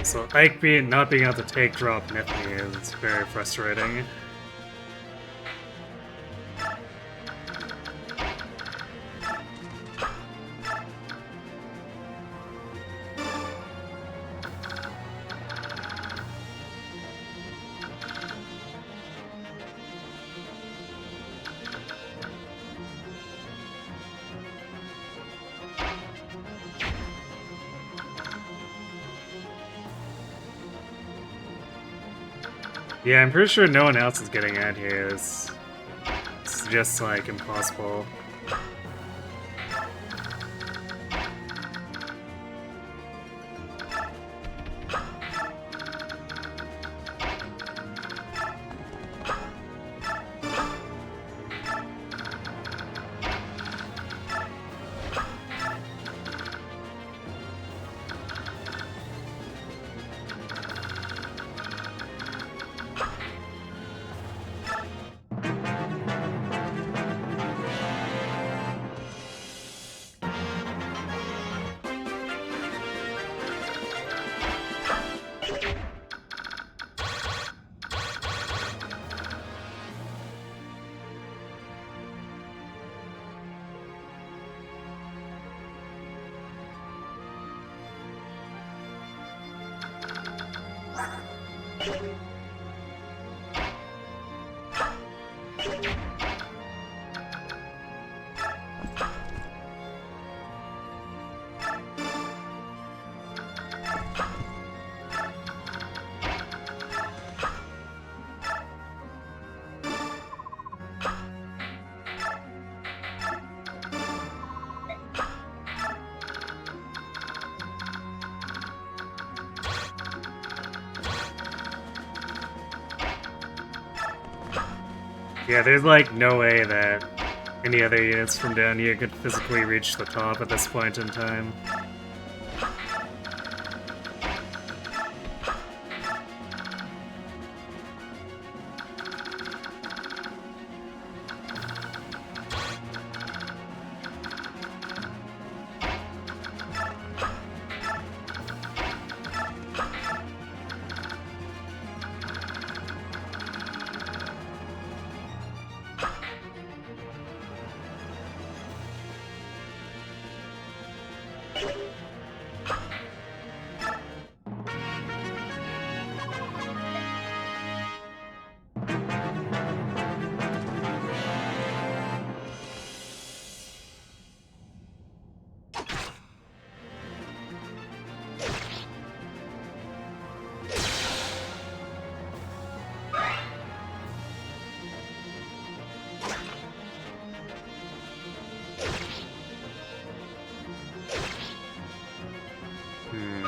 So Ike not being able to take drop Nifty is very frustrating. Yeah, I'm pretty sure no one else is getting out here. It's just like impossible. Yeah, there's like no way that any other units from down here could physically reach the top at this point in time.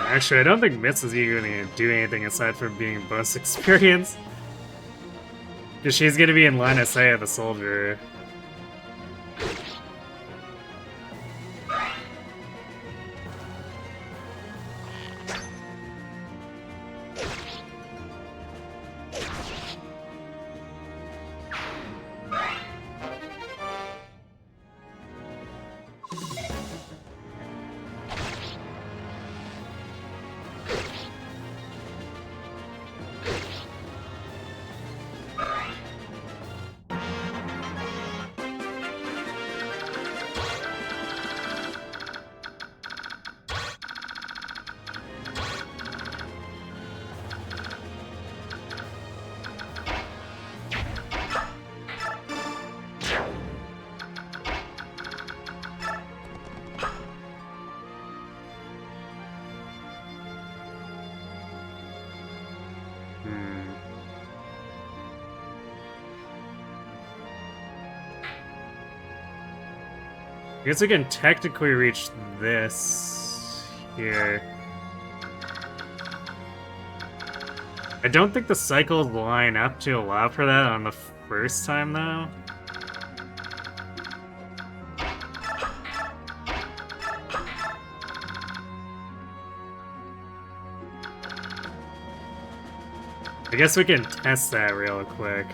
Actually, I don't think Mitz is even going to do anything aside from being bonus experience. Because she's going to be in line of sight of the soldier. I guess we can technically reach this here. I don't think the cycles line up to allow for that on the first time, though. I guess we can test that real quick.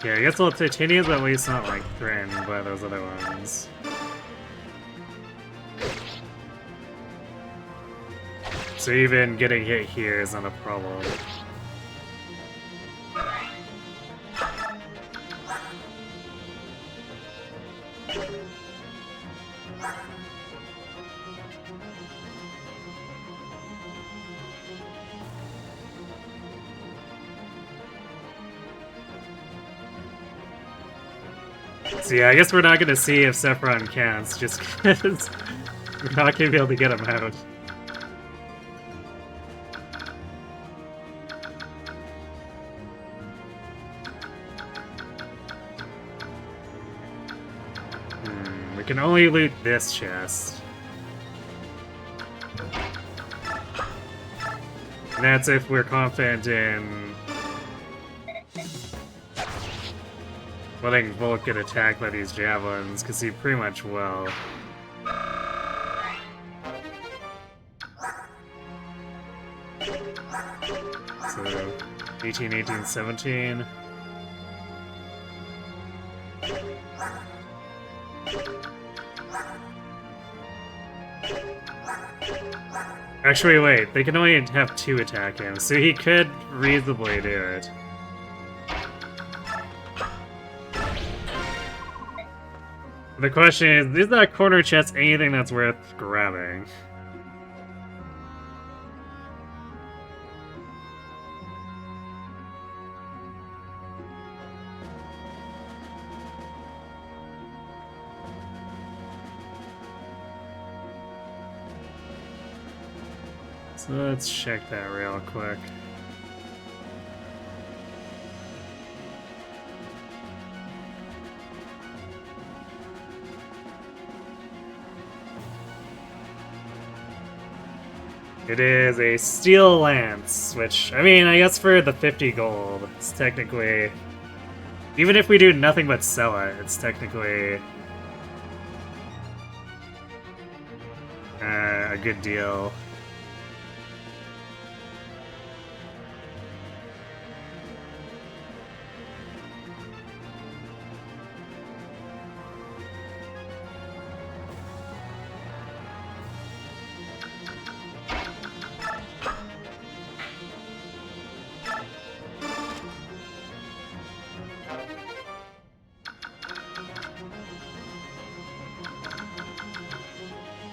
Yeah, I guess well, Titanium's at least not like threatened by those other ones. So even getting hit here is not a problem. So yeah, I guess we're not gonna see if Sephiron counts, just because we're not gonna be able to get him out. We can only loot this chest. And that's if we're confident in letting Volk get attacked by these javelins, because he pretty much will. So, 18, 18, 17. Actually, wait, they can only have 2 attack him, so he could reasonably do it. The question is that corner chest anything that's worth grabbing? So let's check that real quick. It is a steel lance, which, I mean, I guess for the 50 gold, it's technically Even if we do nothing but sell it, it's technically a good deal.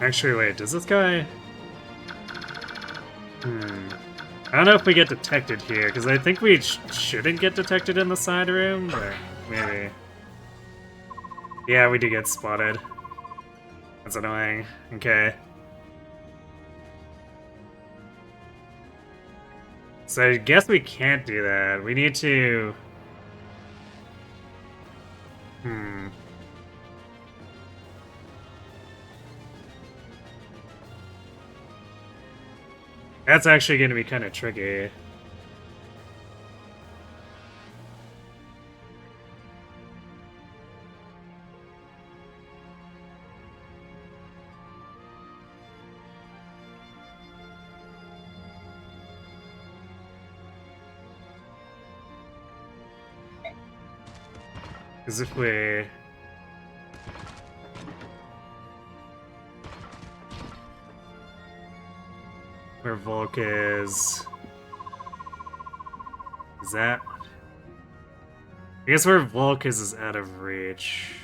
Actually, wait, does this guy... I don't know if we get detected here, because I think we shouldn't get detected in the side room, but maybe. Yeah, we do get spotted. That's annoying. Okay. So I guess we can't do that. We need to... That's actually going to be kind of tricky. Because if we... Where Volk is... Is that... I guess where Volk is out of reach.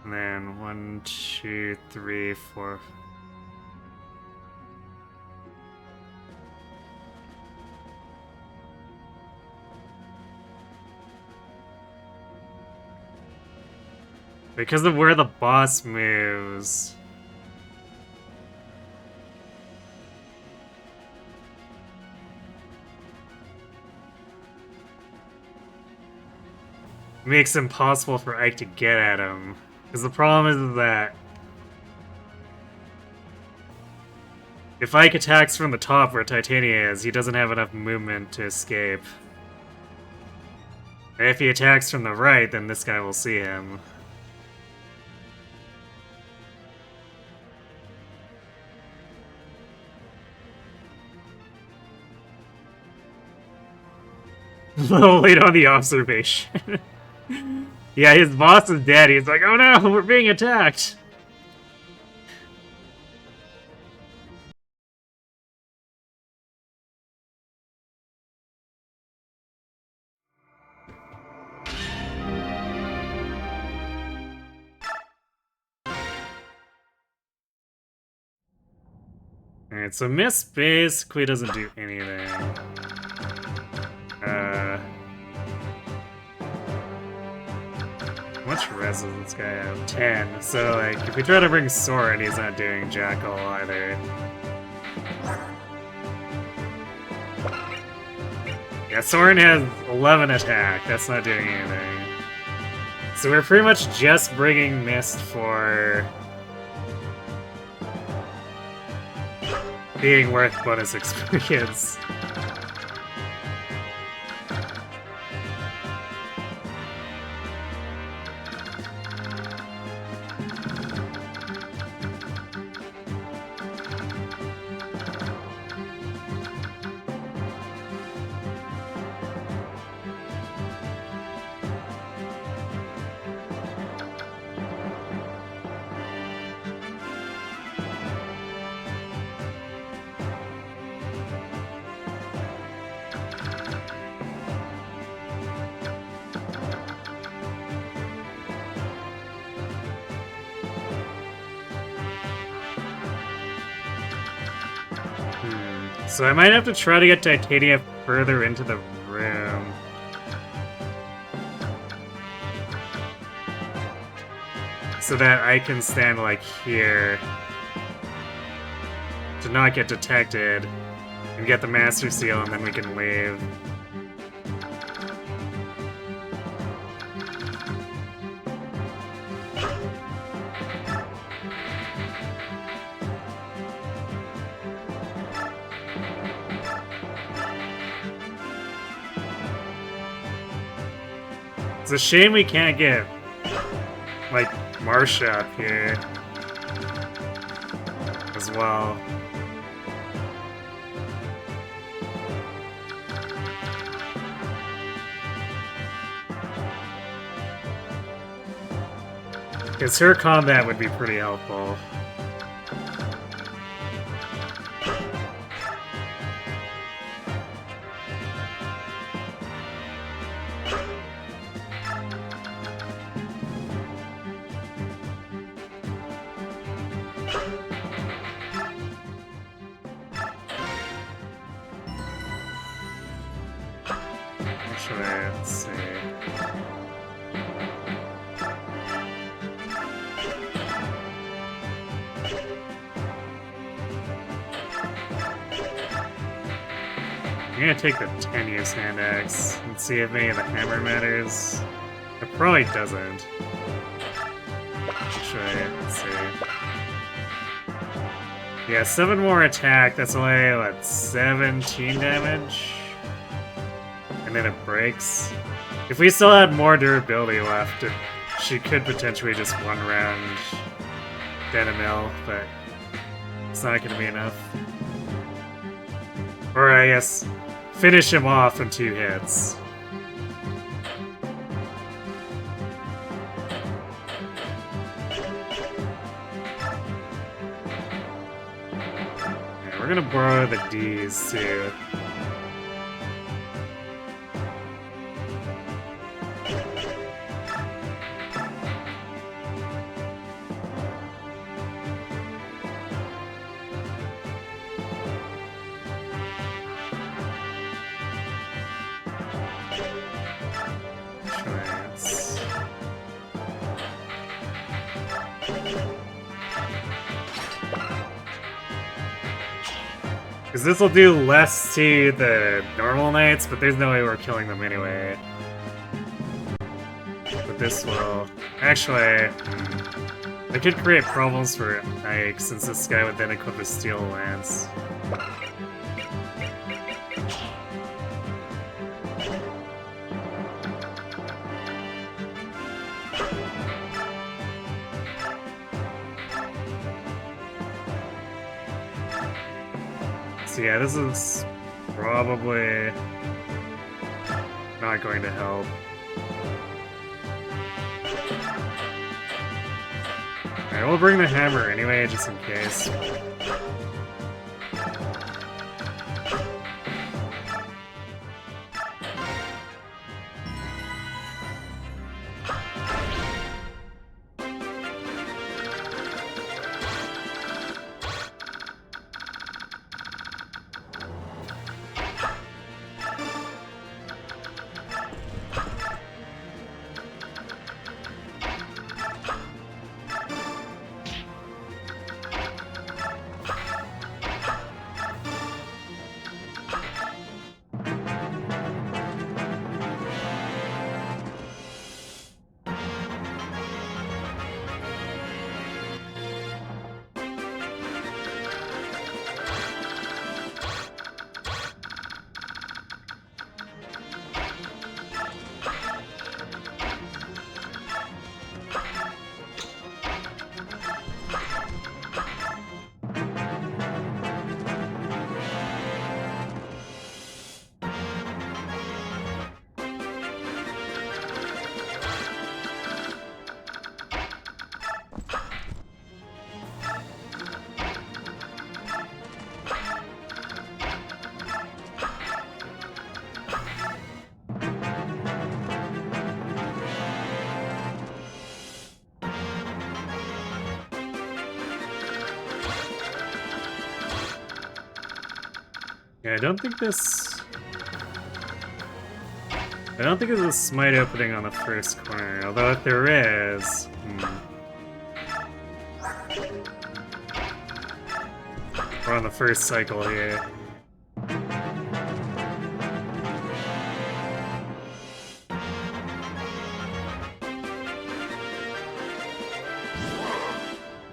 And then 1, 2, 3, 4... Because of where the boss moves... Makes it impossible for Ike to get at him. Because the problem is that if Ike attacks from the top where Titania is, he doesn't have enough movement to escape. And if he attacks from the right, then this guy will see him. A little late on the observation. Yeah, his boss is dead. He's like, oh no, we're being attacked. Alright, so Miss basically doesn't do anything. How much res does this guy have? 10. So, like, if we try to bring Soren, he's not doing Jackal either. Yeah, Soren has 11 attack. That's not doing anything. So we're pretty much just bringing Mist for being worth bonus experience. So I might have to try to get Titania further into the room. So that I can stand, like, here to not get detected and get the Master Seal, and then we can leave. It's a shame we can't get, like, Marsha up here as well. Because her combat would be pretty helpful. Let's see. I'm gonna take the 10-use hand axe and see if any of the hammer matters. It probably doesn't. Actually, let's see. Yeah, 7 more attack, that's only, what, 17 damage? And then it breaks. If we still had more durability left, she could potentially just one round Denimil, but it's not gonna be enough. Or I guess, finish him off in 2 hits. Yeah, we're gonna borrow the Ds too. Because this will do less to the normal knights, but there's no way we're killing them anyway. But this will... Actually, I could create problems for Ike, since this guy would then equip a steel lance. So yeah, this is probably not going to help. Alright, we'll bring the hammer anyway, just in case. Yeah, I don't think there's a smite opening on the first corner, although if there is... We're on the first cycle here.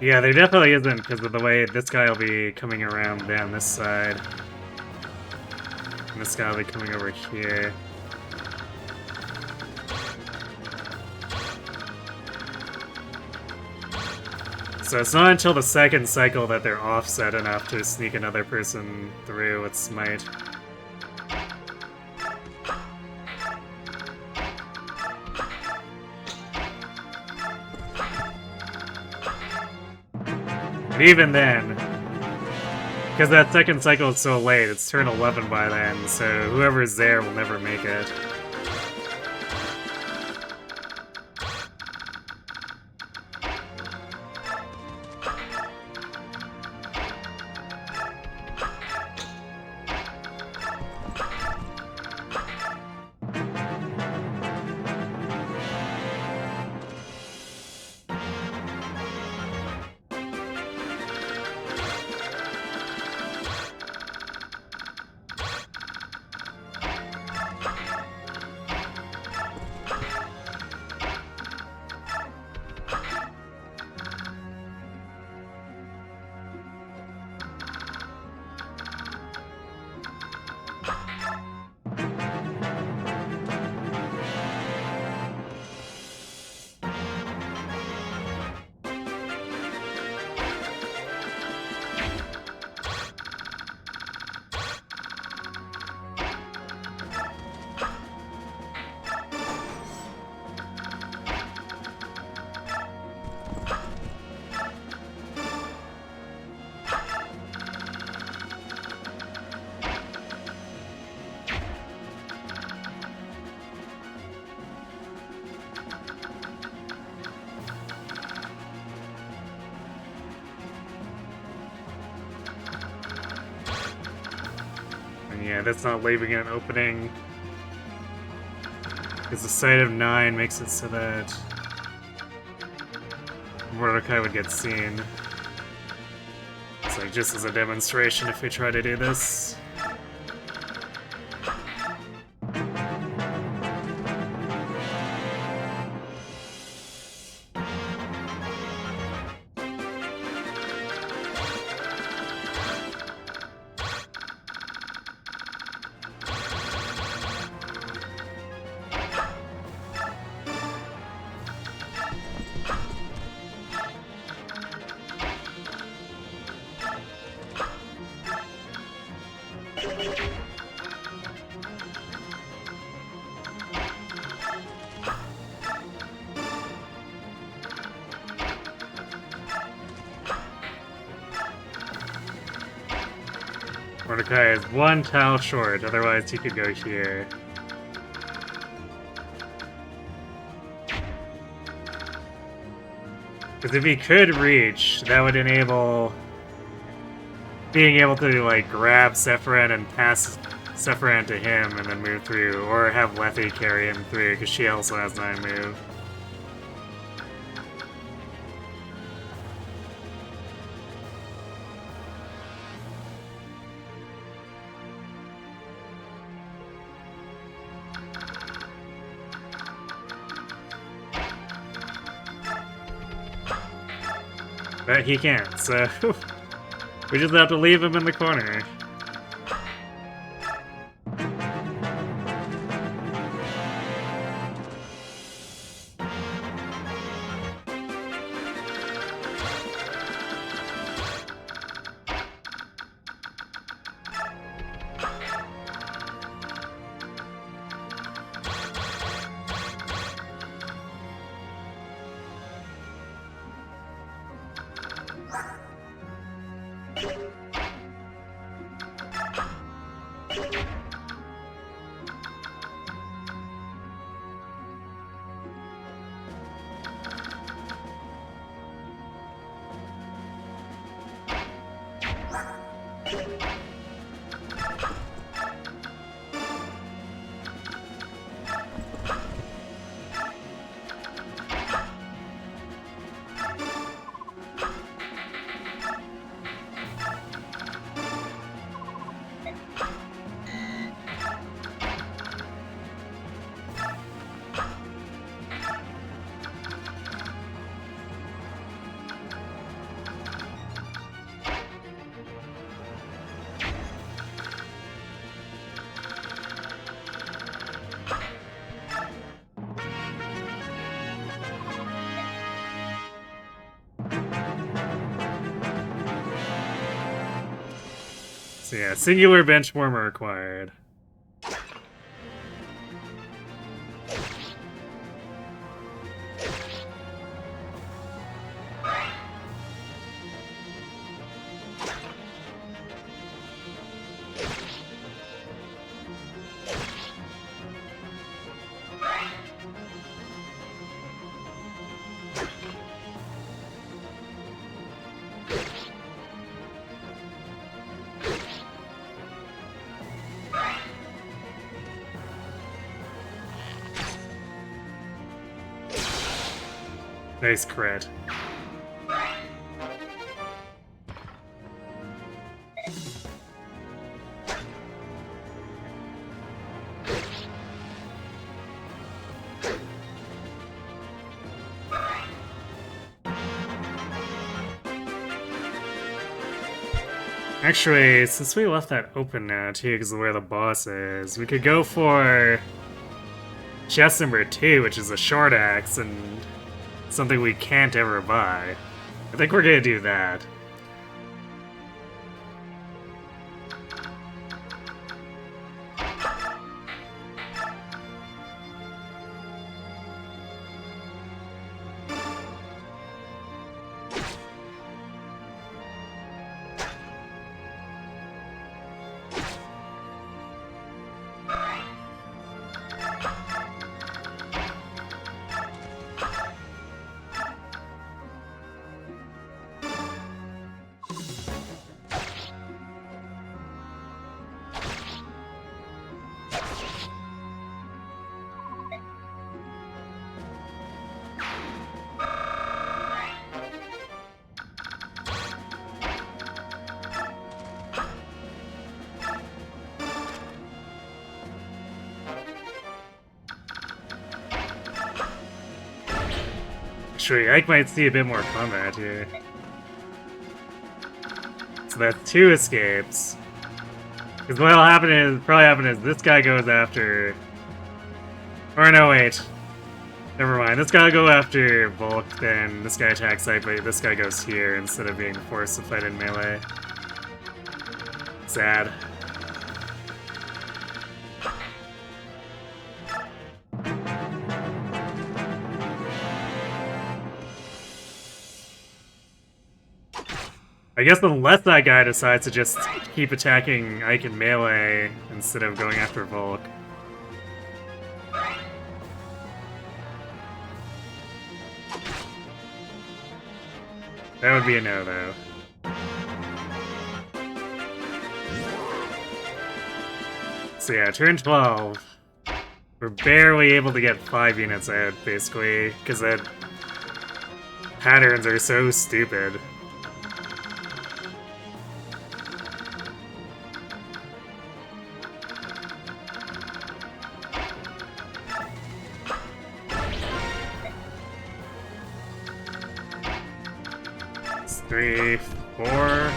Yeah, there definitely isn't, because of the way this guy will be coming around down this side. And this guy will be coming over here. So it's not until the second cycle that they're offset enough to sneak another person through with Smite. But even then, because that second cycle is so late, it's turn 11 by then, so whoever's there will never make it. Yeah, that's not leaving an opening. Because the sight of 9 makes it so that Mordecai would get seen. It's like just as a demonstration if we try to do this. Mordecai is one tile short, otherwise he could go here. Because if he could reach, that would enable being able to like grab Sephiroth and pass Sephiroth to him and then move through, or have Lethe carry him through, because she also has 9 move. But he can't, so we just have to leave him in the corner. So yeah, singular bench warmer required. Nice crit. Actually, since we left that open now too, because of where the boss is, we could go for chest number 2, which is a short axe, and something we can't ever buy. I think we're gonna do that. Actually, Ike might see a bit more combat here. So that's 2 escapes. Because what'll happen is, probably happen is this guy goes after... Or no, wait. Never mind. This guy will go after Volk, then this guy attacks Ike, but this guy goes here instead of being forced to fight in melee. Sad. I guess unless that guy decides to just keep attacking Ike in melee instead of going after Volk. That would be a no, though. So yeah, turn 12. We're barely able to get 5 units out, basically, because the patterns are so stupid. It's 3, 4,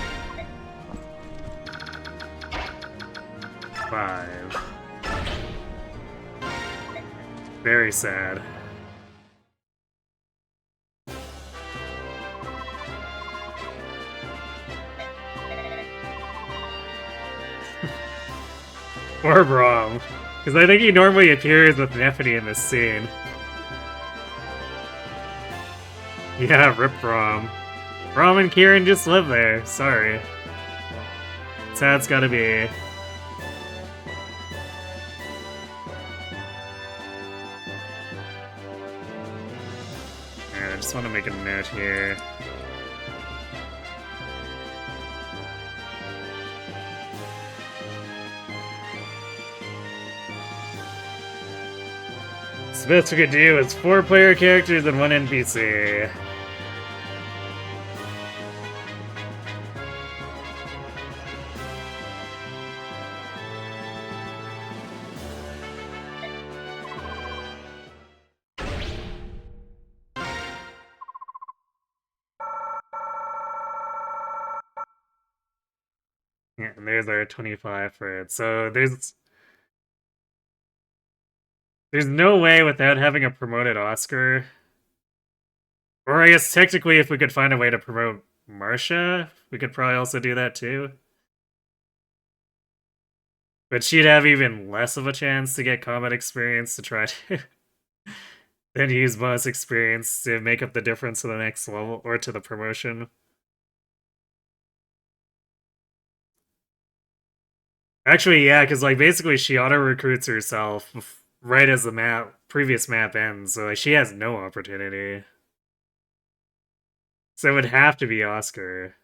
5. Very sad. Or Braum. Because I think he normally appears with Nephany in this scene. Yeah, rip Braum. Braum and Kieran just live there. Sorry. That's how it's gotta be. I just want to make a note here. So the best we could do is 4 player characters and 1 NPC. Yeah, and there's our 25 for it. So there's no way without having a promoted Oscar. Or I guess technically if we could find a way to promote Marcia, we could probably also do that too. But she'd have even less of a chance to get combat experience to try to then use bonus experience to make up the difference to the next level or to the promotion. Actually, yeah, because like basically she auto recruits herself right as the previous map ends, so like she has no opportunity. So it would have to be Oscar.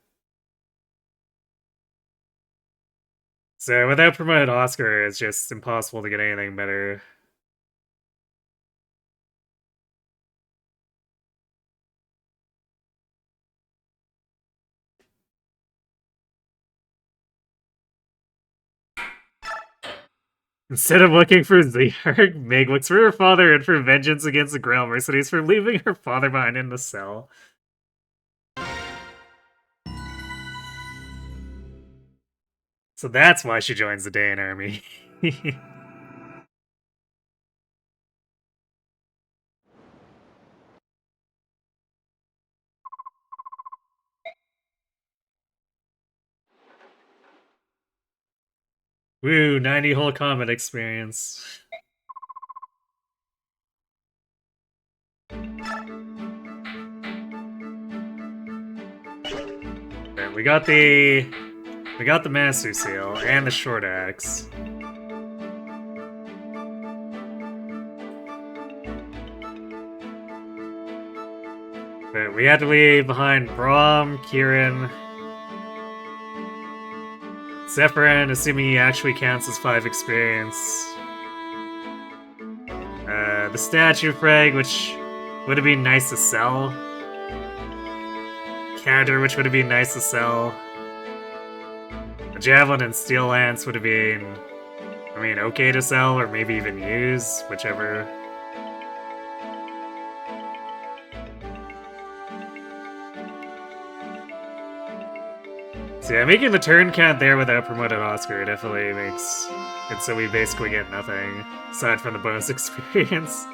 So without promoted Oscar, it's just impossible to get anything better. Instead of looking for Ziyark, Meg looks for her father and for vengeance against the Grail mercenaries for leaving her father behind in the cell. So that's why she joins the Daein army. Woo, 90 whole combat experience. Okay, we got the Master Seal and the Short Axe. But we had to leave behind Braum, Kieran, Zephyrin, assuming he actually counts as 5 experience. The Statue Frag, which would have been nice to sell. Counter, which would have been nice to sell. A Javelin and Steel Lance would have been, I mean, okay to sell, or maybe even use, whichever. So yeah, making the turn count there without promoted Oscar definitely makes it so we basically get nothing, aside from the bonus experience.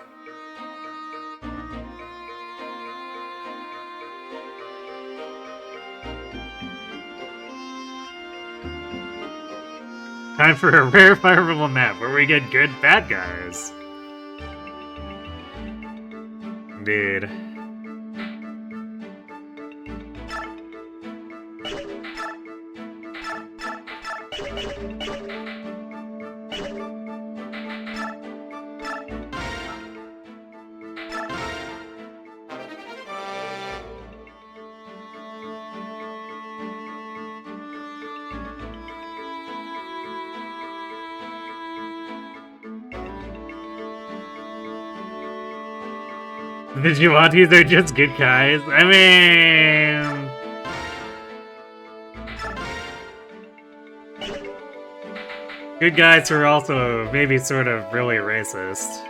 Time for a rare Fire Emblem map where we get good bad guys. Indeed. The Vigilantes are just good guys. I mean... good guys who are also maybe sort of really racist.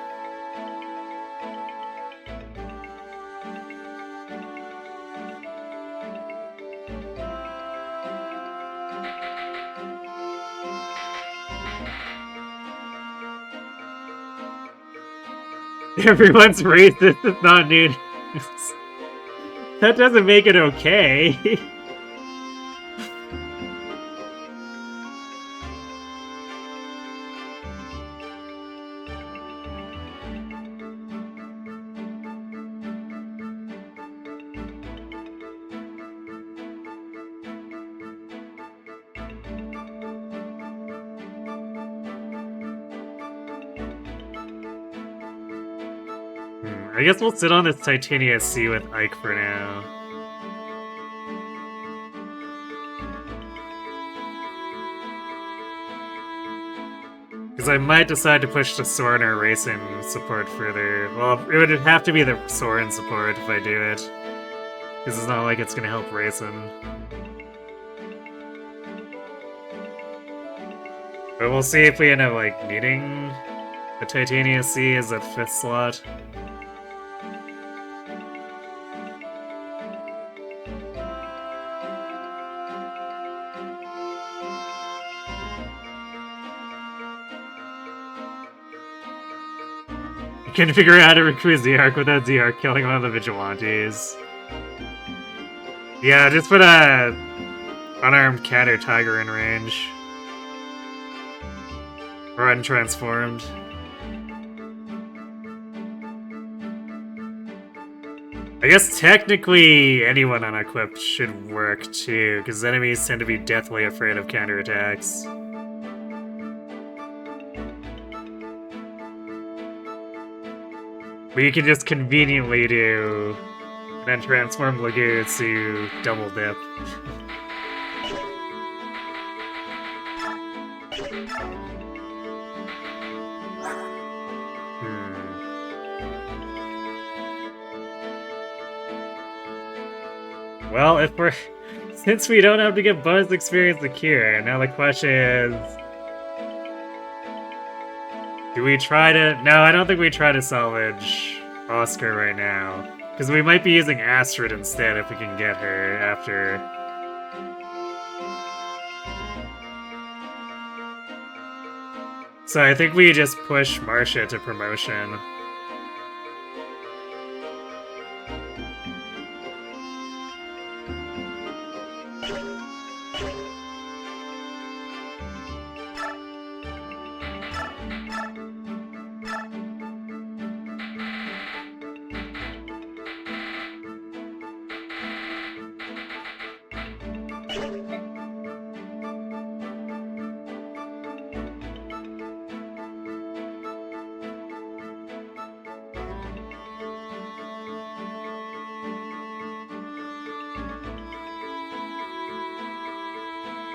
Everyone's racist, it's not news. That doesn't make it okay. I guess we'll sit on this Titania C with Ike for now. Because I might decide to push the Soren or Racing support further. Well, it would have to be the Soren support if I do it. Because it's not like it's going to help Racing. But we'll see if we end up, like, needing the Titania C as a 5th slot. Can figure out how to recruit Ziyark without Ziyark killing one of the Vigilantes. Yeah, just put a unarmed cat or tiger in range. Or untransformed. I guess technically anyone unequipped should work too, because enemies tend to be deathly afraid of counterattacks. But you can just conveniently do an untransformed Lagoon to double dip. Well, since we don't have to get bonus experience to Kieran, now the question is, do we try to? No, I don't think we try to salvage Oscar right now, because we might be using Astrid instead if we can get her after. So I think we just push Marcia to promotion.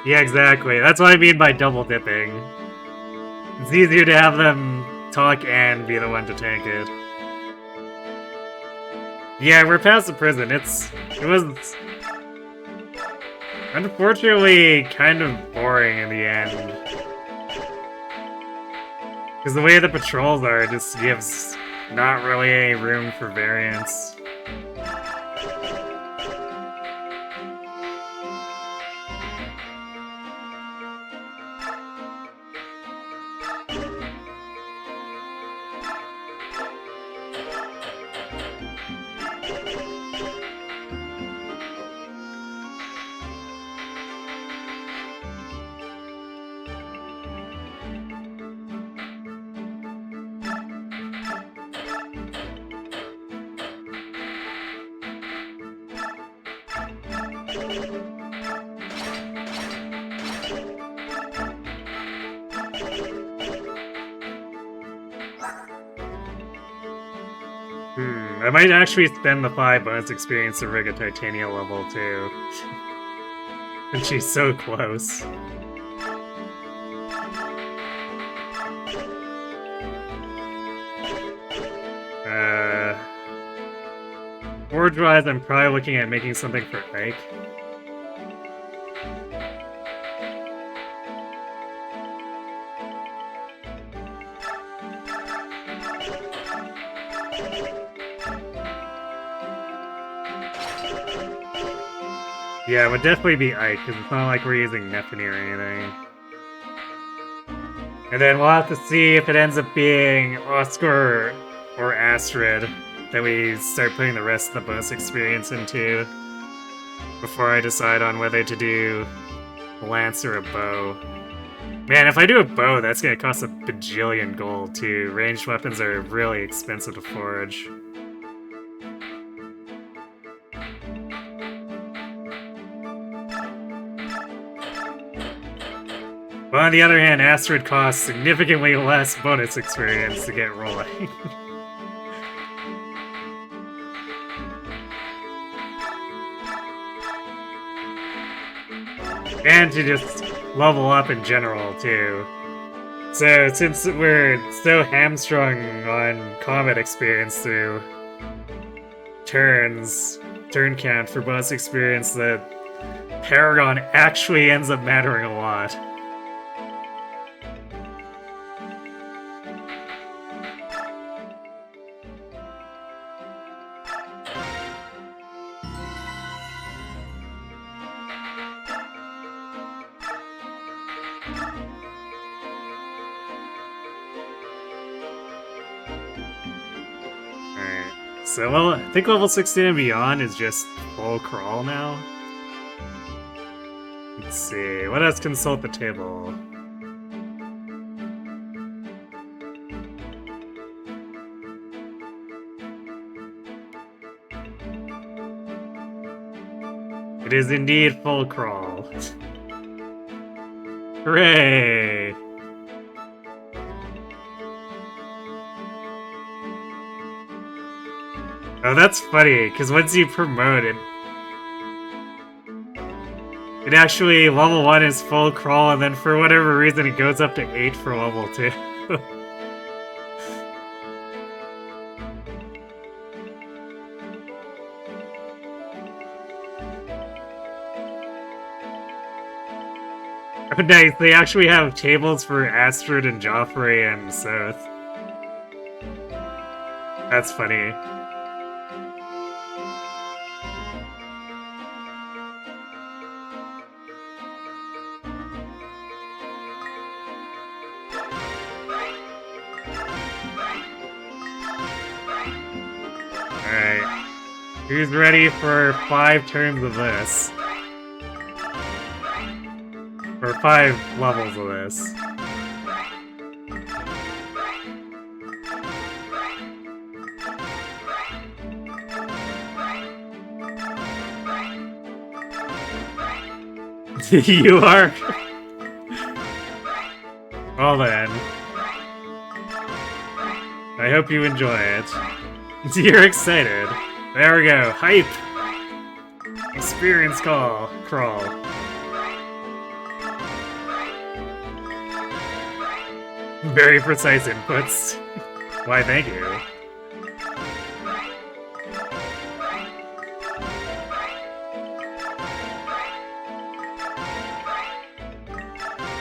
Yeah, exactly. That's what I mean by double dipping. It's easier to have them talk and be the one to tank it. Yeah, we're past the prison. It was unfortunately kind of boring in the end. Because the way the patrols are just gives not really any room for variance. I might actually spend the 5 bonus experience to rig a Titania level too. And she's so close. Forge-wise, I'm probably looking at making something for Ike. Yeah, it would definitely be Ike, because it's not like we're using Nephany or anything. And then we'll have to see if it ends up being Oscar or Astrid that we start putting the rest of the bonus experience into before I decide on whether to do a lance or a bow. Man, if I do a bow, that's gonna cost a bajillion gold too. Ranged weapons are really expensive to forge. But on the other hand, Astrid costs significantly less bonus experience to get rolling. And to just level up in general, too. So, since we're so hamstrung on combat experience through turn count for bonus experience, that Paragon actually ends up mattering a lot. So, I think level 16 and beyond is just full crawl now. Let's see, what else? Consult the table. It is indeed full crawl. Hooray! Oh, that's funny, because once you promote it, it actually, level 1 is full crawl, and then for whatever reason it goes up to 8 for level 2. Oh, nice, they actually have tables for Astrid and Joffrey and Soth. That's funny. Alright. Who's ready for 5 turns of this? Or 5 levels of this. You are? Well then. I hope you enjoy it. You're excited. There we go. Hype! Experience crawl. Very precise inputs. Why, thank you.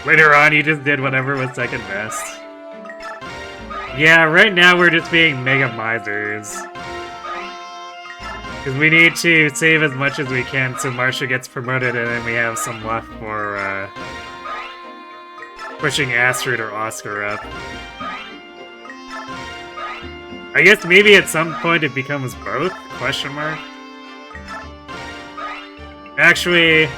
Later on, you just did whatever was second best. Yeah, right now we're just being mega misers. Because we need to save as much as we can so Marcia gets promoted and then we have some left for, pushing Astrid or Oscar up. I guess maybe at some point it becomes both? Question mark? Actually,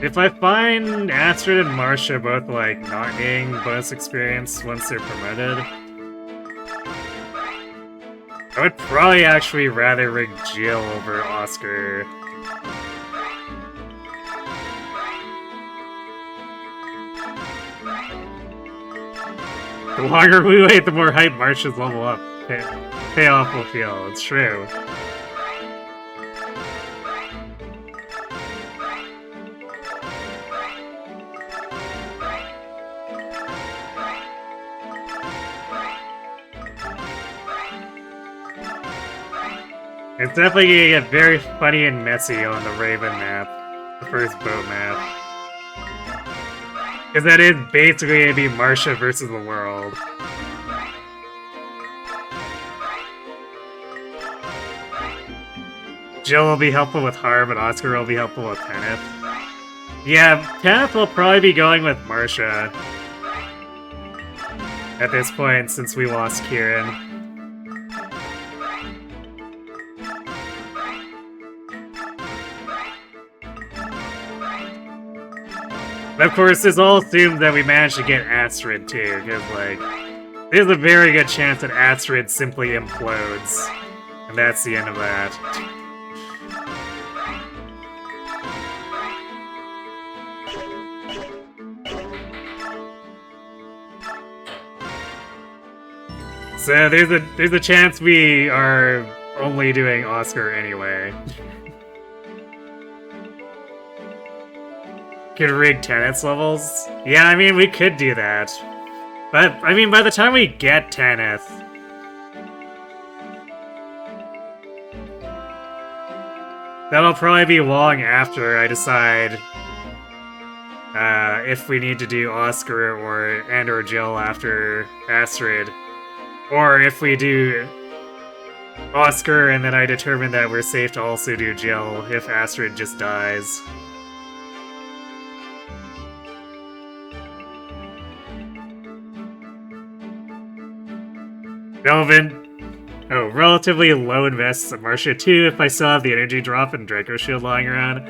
if I find Astrid and Marcia both, like, not getting bonus experience once they're promoted, I would probably actually rather rig Jill over Oscar. The longer we wait, the more hype Marcia's level up. Payoff will feel, it's true. It's definitely gonna get very funny and messy on the Raven map, the first boat map. Because that is basically gonna be Marcia versus the world. Jill will be helpful with Harm, and Oscar will be helpful with Tanith. Yeah, Tanith will probably be going with Marcia at this point, since we lost Kieran. But of course, this all assumes that we managed to get Astrid too, because, like, there's a very good chance that Astrid simply implodes. And that's the end of that. So there's a chance we are only doing Oscar anyway. Could rig Tanith's levels? Yeah, I mean, we could do that. But, I mean, by the time we get Tanith... that'll probably be long after I decide if we need to do Oscar or Jill after Astrid. Or if we do Oscar and then I determine that we're safe to also do Jill if Astrid just dies. Relatively low invests at Marcia 2 if I still have the energy drop and Draco Shield lying around.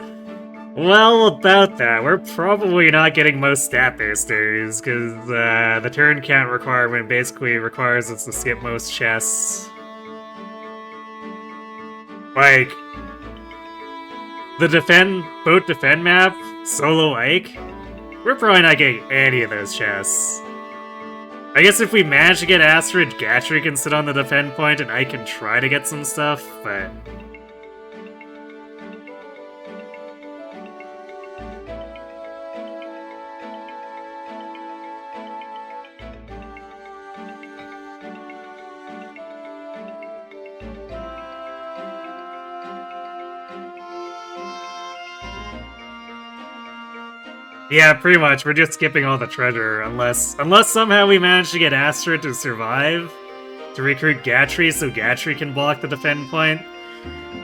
Well, about that, we're probably not getting most stat boosters, because the turn count requirement basically requires us to skip most chests. Like, the boat defend map, solo Ike, we're probably not getting any of those chests. I guess if we manage to get Astrid, Gatry can sit on the defend point and I can try to get some stuff, but... yeah, pretty much. We're just skipping all the treasure, unless somehow we manage to get Astrid to survive, to recruit Gatry so Gatry can block the defend point.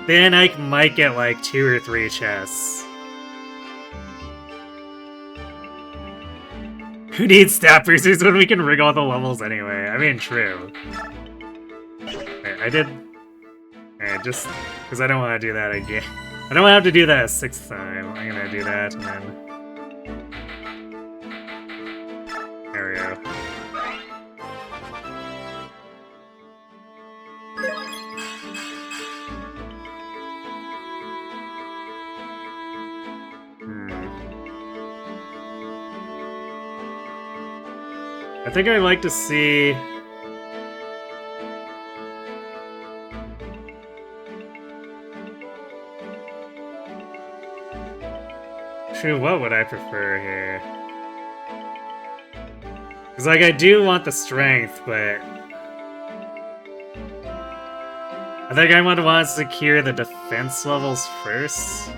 Then I might get like 2 or 3 chests. Who needs stat boosters when we can rig all the levels anyway? I mean, true. Okay, I did... Alright, just because I don't want to do that again. I don't want to have to do that a 6th time. I'm gonna do that, and then... There we go. I think I'd like to see... True, what would I prefer here? Because, like, I do want the strength, but... I think I would want to secure the defense levels first.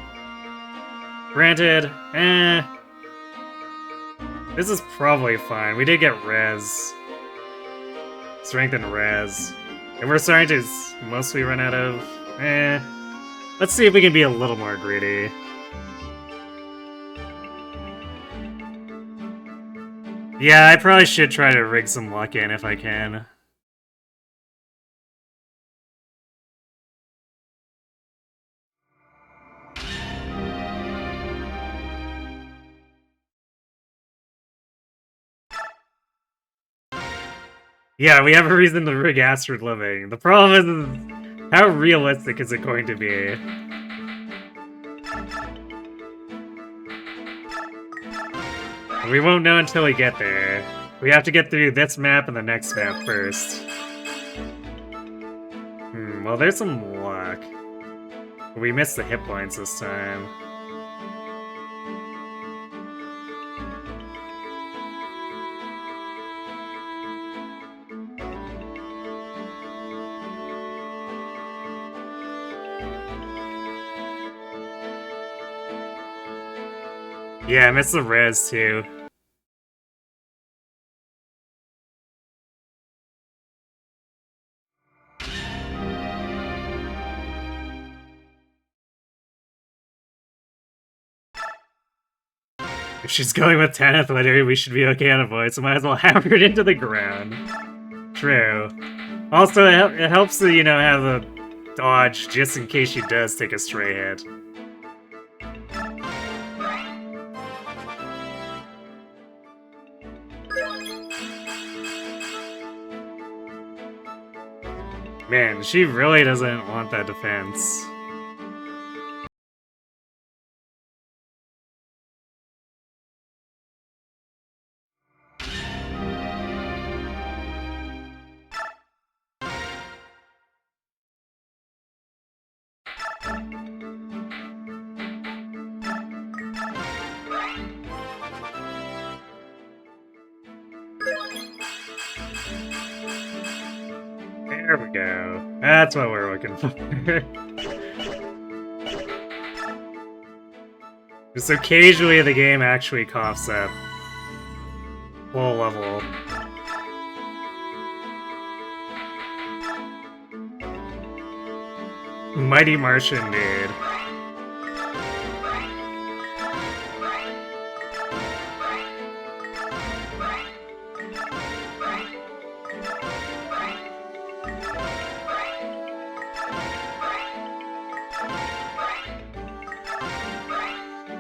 Granted, this is probably fine. We did get res. Strength and res. And we're starting to mostly run out of... Let's see if we can be a little more greedy. Yeah, I probably should try to rig some luck in if I can. Yeah, we have a reason to rig Astrid Living. The problem is, how realistic is it going to be? We won't know until we get there. We have to get through this map and the next map first. Well, there's some luck. We missed the hit points this time. Yeah, I missed the res too. If she's going with 10 athletic, we should be okay on a void, so might as well hammer it into the ground. True. Also, it helps to, you know, have a dodge just in case she does take a stray hit. Man, she really doesn't want that defense. There we go. That's what we're looking for. Just occasionally the game actually coughs up full level. Mighty Martian, dude.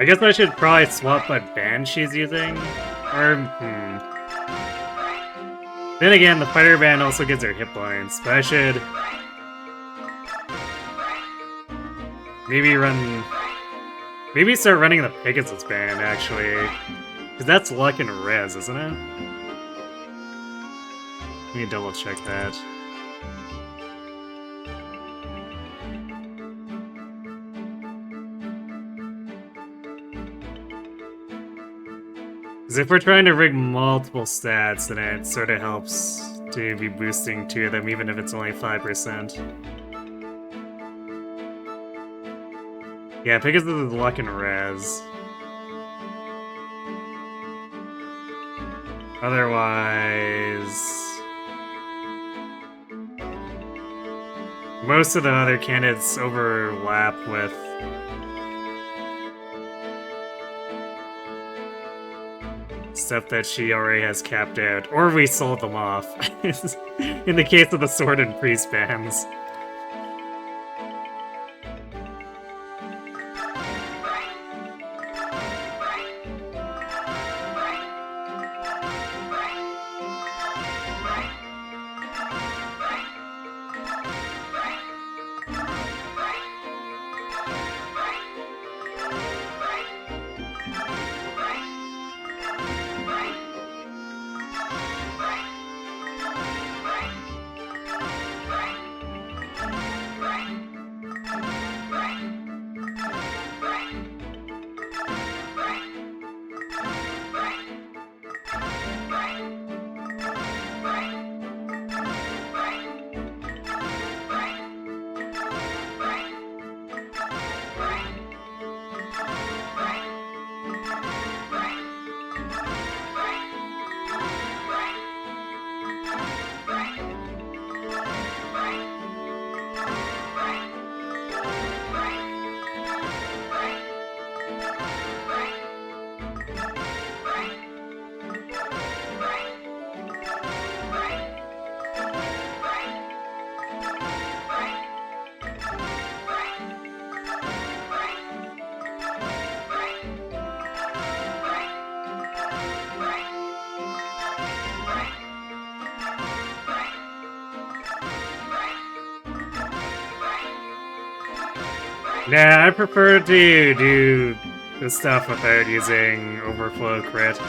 I guess I should probably swap what band she's using. Or, Then again, the fighter band also gives her hit points, but I should maybe start running the Pegasus band, actually. Because that's luck and res, isn't it? Let me double check that. Because if we're trying to rig multiple stats, then it sort of helps to be boosting two of them, even if it's only 5%. Yeah, Pegasus is luck and res. Otherwise, most of the other candidates overlap with stuff that she already has capped out, or we sold them off. In the case of the sword and priest bands. Nah, I prefer to do this stuff without using overflow crit.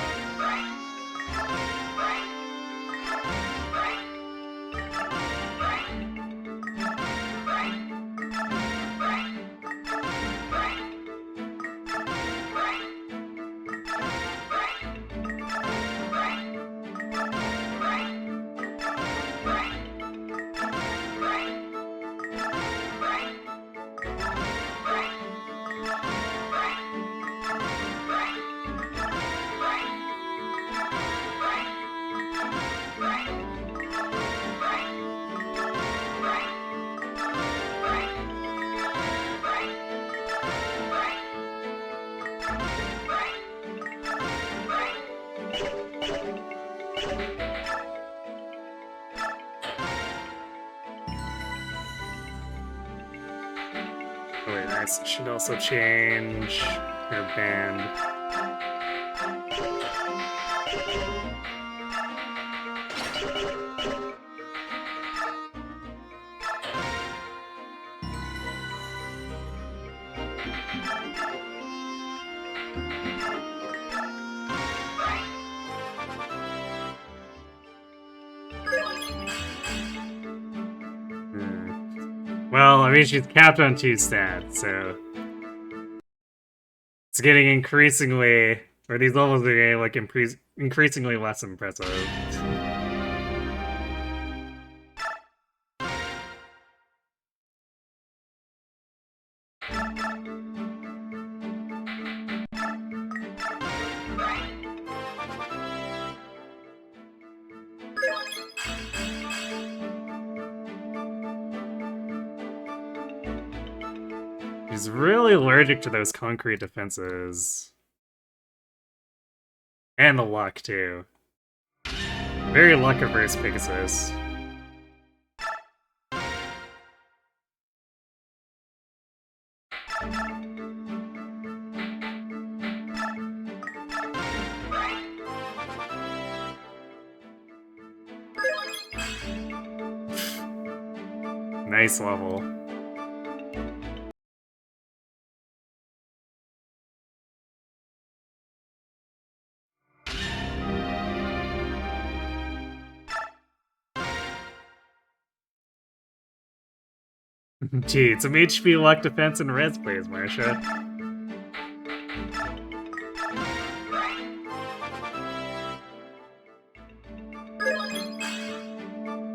Oh wait, I should also change her band. Well, I mean, she's capped on 2 stats, so it's getting increasingly, or these levels are getting like increasingly less impressive. She's really allergic to those concrete defenses. And the luck, too. Very luck-averse Pegasus. nice level. Gee, some HP luck defense and res plays, Marsha.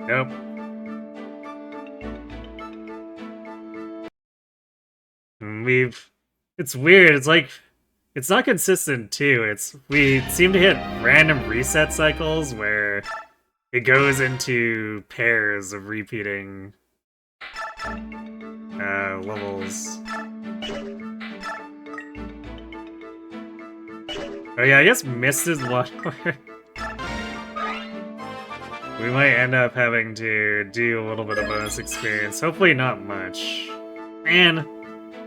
Nope. It's weird, it's like, it's not consistent too, we seem to hit random reset cycles where it goes into pairs of repeating levels. Oh yeah, I guess Mist is one where we might end up having to do a little bit of bonus experience. Hopefully not much. Man,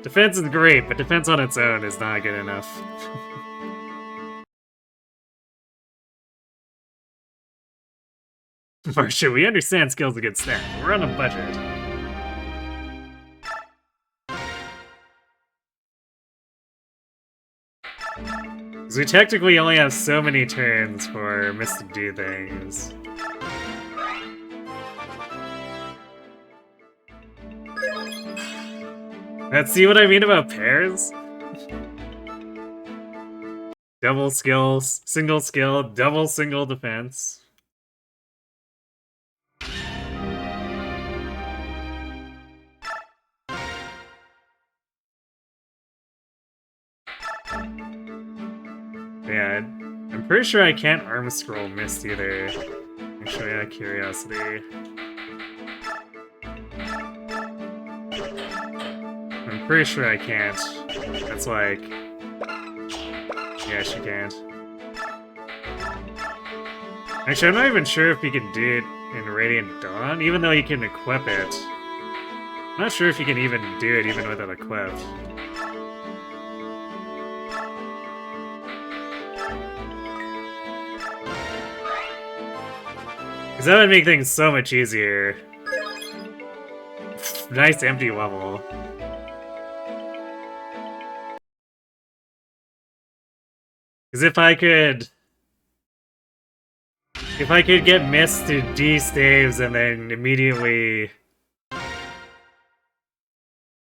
defense is great, but defense on its own is not good enough. Marsha, we understand skill's a good stat, but we're on a budget. Because we technically only have so many turns for Mist to do things. Let's see what I mean about pairs? Double skills, single skill, double single defense. Yeah, I'm pretty sure I can't arm scroll Mist either. Actually, out of curiosity. I'm pretty sure I can't. That's like... Yeah, she can't. Actually, I'm not even sure if you can do it in Radiant Dawn, even though you can equip it. I'm not sure if you can even do it even with it equipped. Because that would make things so much easier. Nice empty level. Because if I could get Mist to D-staves and then immediately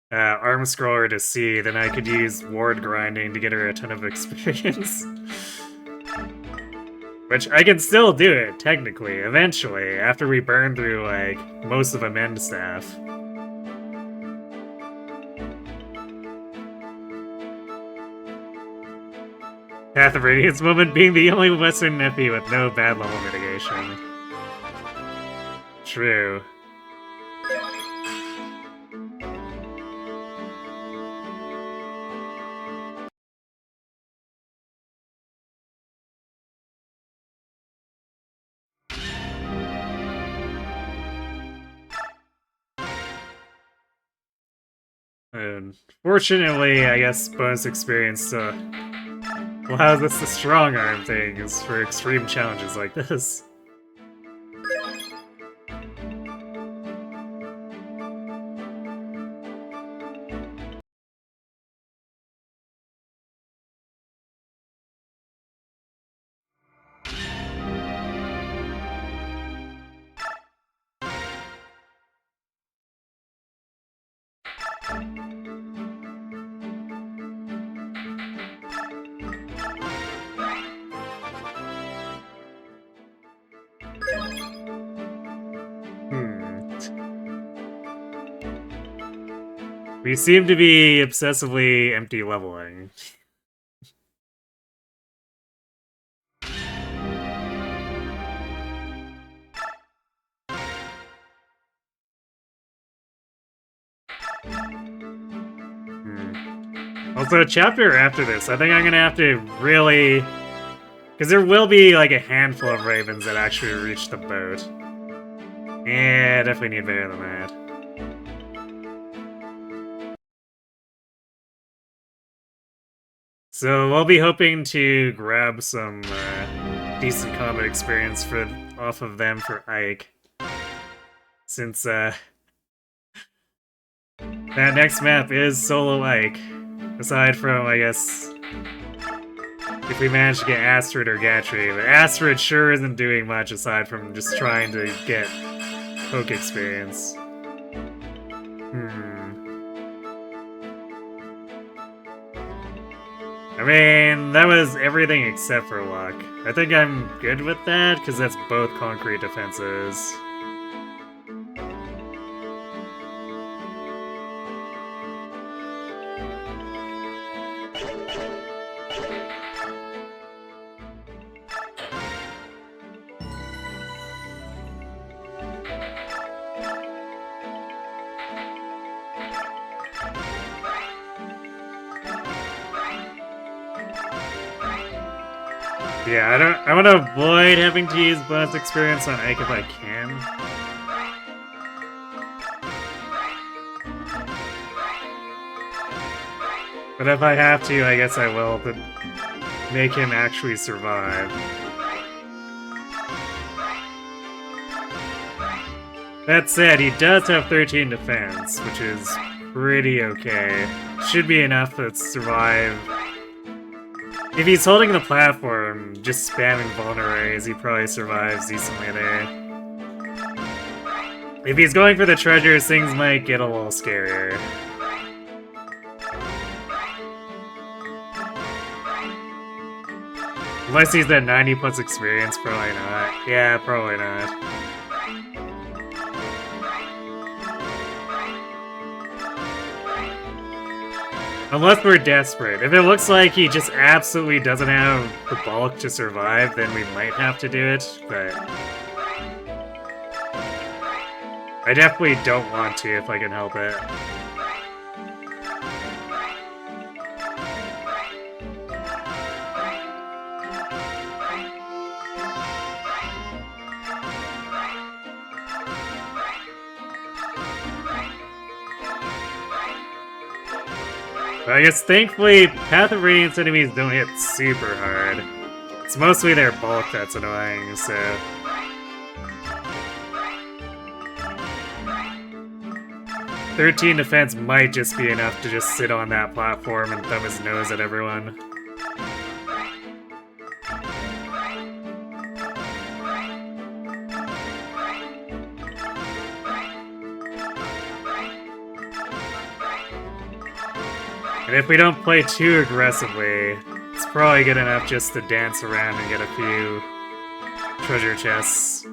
arm scroll her to C, then I could use ward grinding to get her a ton of experience. Which I can still do it, technically, eventually, after we burn through, like, most of Amend staff. Path of Radiance moment being the only Western Nippy with no bad level mitigation. True. Fortunately, I guess bonus experience allows us to strong arm things for extreme challenges like this. We seem to be obsessively empty leveling. Also, a chapter after this, I think I'm gonna have to really... Because there will be, like, a handful of ravens that actually reach the boat. Yeah, definitely need better than that. So we'll be hoping to grab some decent combat experience off of them for Ike. Since That next map is solo-like. Aside from, I guess, if we manage to get Astrid or Gatry. But Astrid sure isn't doing much aside from just trying to get poke experience. I mean, that was everything except for luck. I think I'm good with that, because that's both concrete defenses. Yeah, I want to avoid having to use bonus experience on Ike if I can. But if I have to, I guess I will, to make him actually survive. That said, he does have 13 defense, which is pretty okay. Should be enough to survive. If he's holding the platform, just spamming vulneraries, he probably survives decently there. If he's going for the treasures, things might get a little scarier. Unless he's at 90 plus experience, probably not. Yeah, probably not. Unless we're desperate. If it looks like he just absolutely doesn't have the bulk to survive, then we might have to do it, but I definitely don't want to if I can help it. I guess thankfully, Path of Radiance enemies don't hit super hard. It's mostly their bulk that's annoying, so... "13 defense might just be enough to just sit on that platform and thumb his nose at everyone. And if we don't play too aggressively, it's probably good enough just to dance around and get a few treasure chests.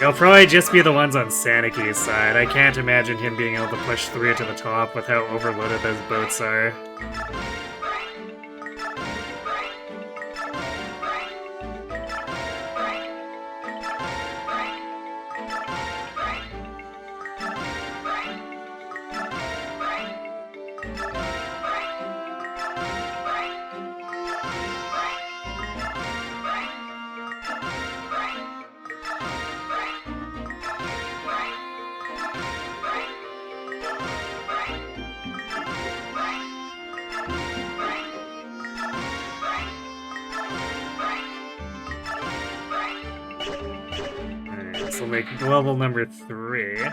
They'll probably just be the ones on Saniki's side. I can't imagine him being able to push 3 to the top with how overloaded those boats are. Alright, so make level number 3.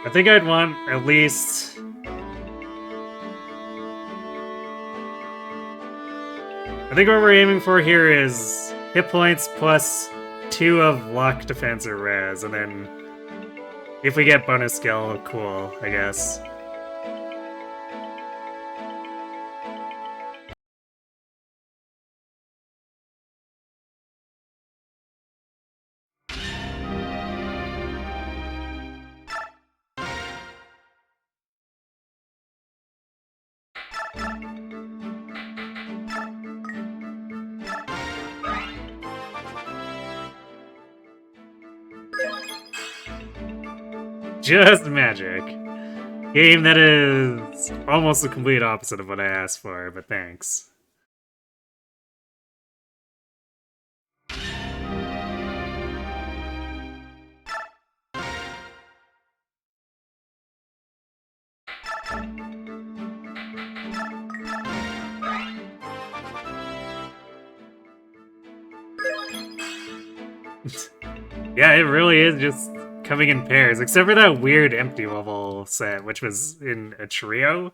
I think I'd want at least... I think what we're aiming for here is hit points plus 2 of luck, defense, or res, and then if we get bonus skill, cool, I guess. Just magic. Game that is almost the complete opposite of what I asked for, but thanks. Yeah, it really is just coming in pairs, except for that weird empty level set, which was in a trio.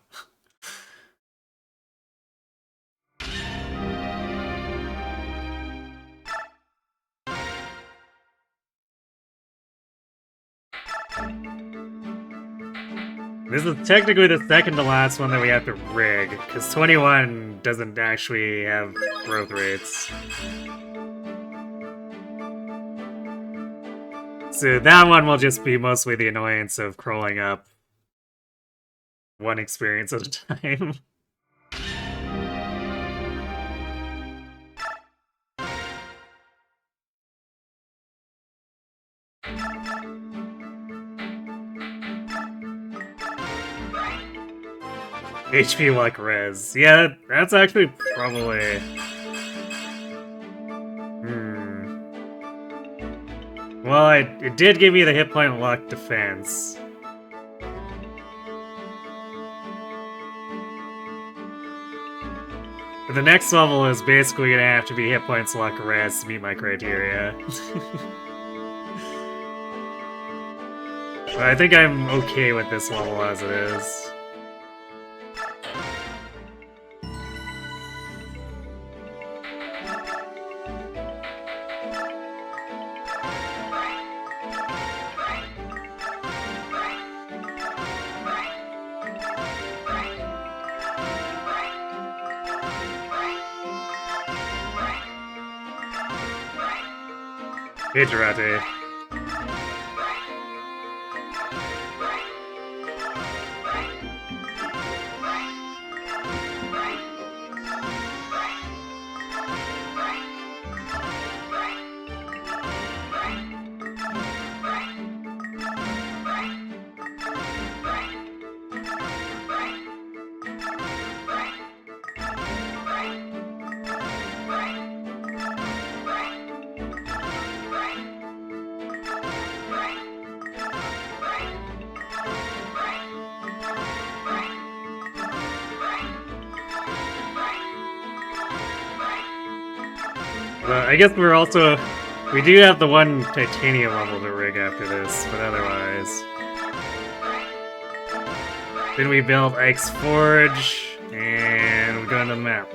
This is technically the second to last one that we have to rig, because 21 doesn't actually have growth rates. So that one will just be mostly the annoyance of crawling up one experience at a time. HP luck res. Yeah, that's actually probably... Well, it did give me the hit point luck defense. But the next level is basically gonna have to be hit points luck res to meet my criteria. But I think I'm okay with this level as it is. Hey, Jirate. I guess we do have the one titanium level to rig after this, but otherwise. Then we build Ike's Forge, and we go into the map.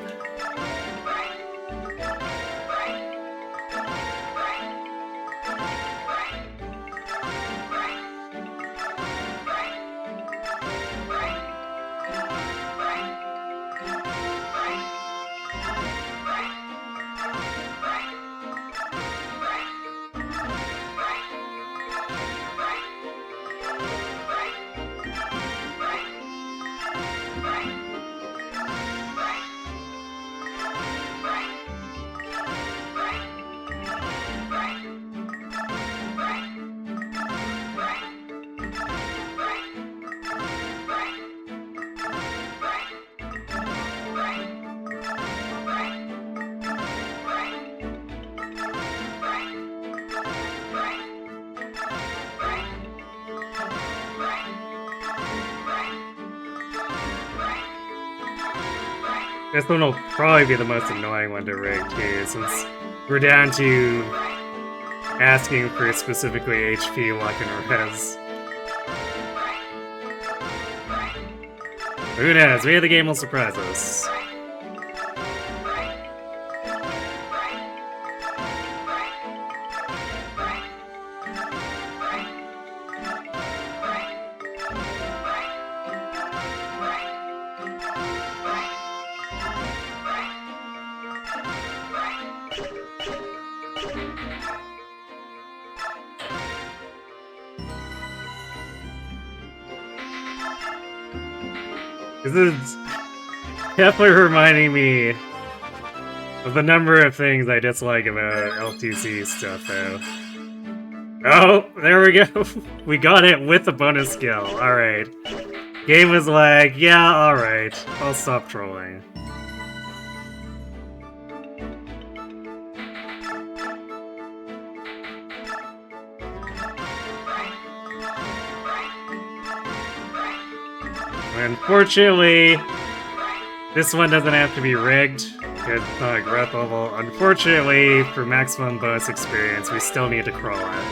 This one will probably be the most annoying one to rig too, since we're down to asking for specifically HP, luck, and res. Who knows? Maybe the game will surprise us. This is definitely reminding me of the number of things I dislike about LTC stuff, though. Oh, there we go. We got it with the bonus skill. Alright. Game was like, yeah, alright. I'll stop trolling. Unfortunately, this one doesn't have to be rigged. Good growth level. Unfortunately, for maximum bonus experience, we still need to crawl it.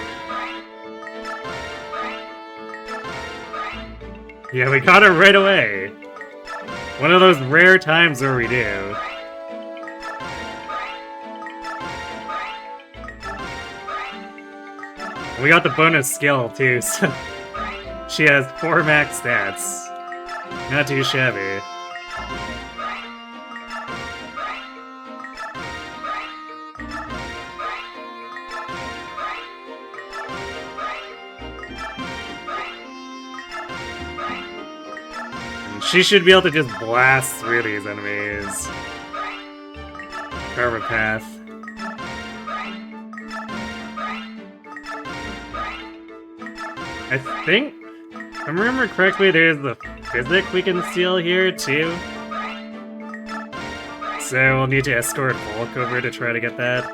Yeah, we got it right away. One of those rare times where we do. We got the bonus skill too, so she has 4 max stats. Not too shabby. She should be able to just blast through these enemies. Carve a path. I think, if I remember correctly, there's the physic we can steal here, too. So we'll need to escort Volk over to try to get that.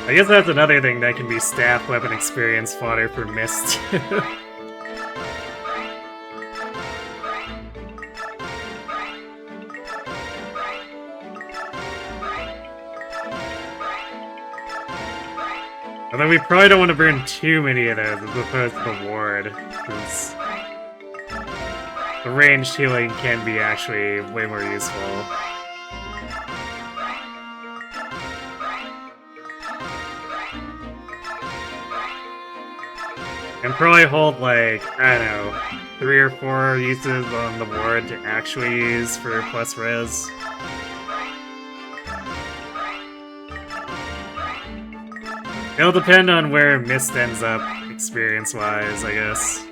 I guess that's another thing that can be staff weapon experience fodder for Mist. Although we probably don't want to burn too many of those as opposed to the ward, because the ranged healing can be actually way more useful. And probably hold, like, I don't know, 3 or 4 uses on the ward to actually use for plus res. It'll depend on where Mist ends up, experience-wise, I guess.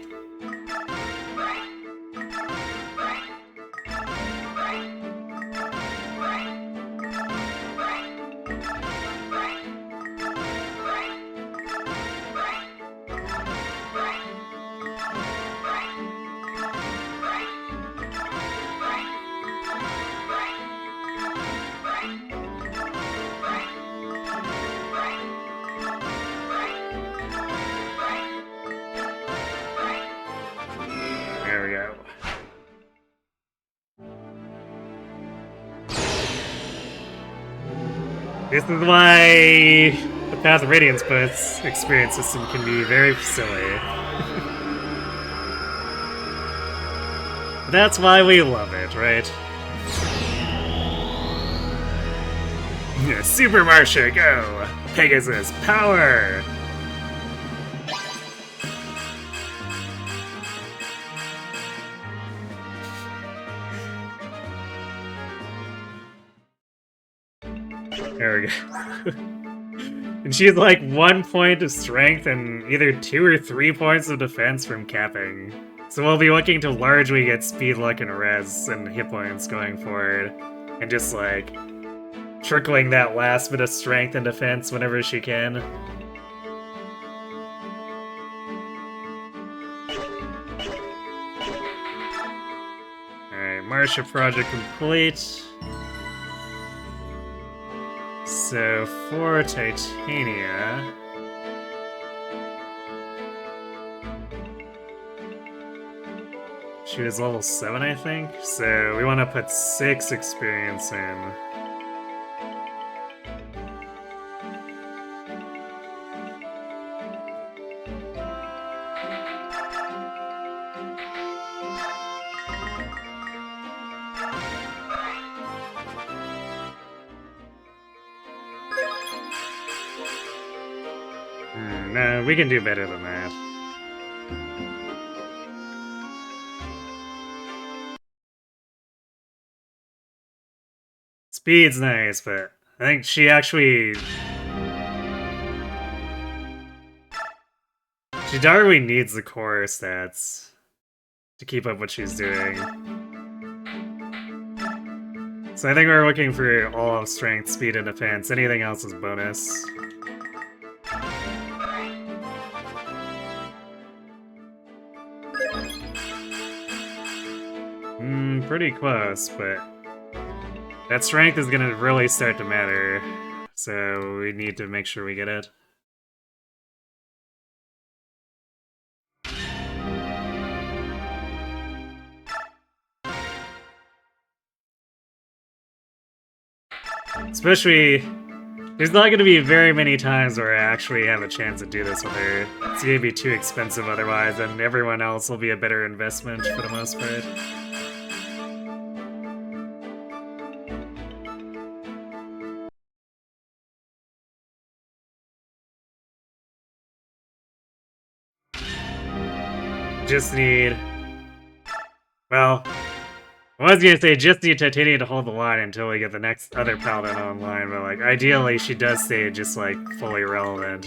There we go. This is why the Path of Radiance boost experience system can be very silly. That's why we love it, right? Super Martia, go! Pegasus, power! There we go. And she's like 1 point of strength and either 2 or 3 points of defense from capping. So we'll be looking to largely get speed, luck, and res and hit points going forward. And just like trickling that last bit of strength and defense whenever she can. Alright, Martia project complete. So, for Titania... She was level 7, I think? So, we want to put 6 experience in. No, we can do better than that. Speed's nice, but I think she actually... She darkly needs the core stats to keep up what she's doing. So I think we're looking for all of strength, speed, and defense. Anything else is bonus. Pretty close, but that strength is gonna really start to matter so we need to make sure we get it. Especially, there's not going to be very many times where I actually have a chance to do this with her. It's going to be too expensive otherwise, and everyone else will be a better investment for the most part. Just need... Well, I was gonna say just need Titania to hold the line until we get the next other paladin online, but like ideally she does stay just like fully relevant.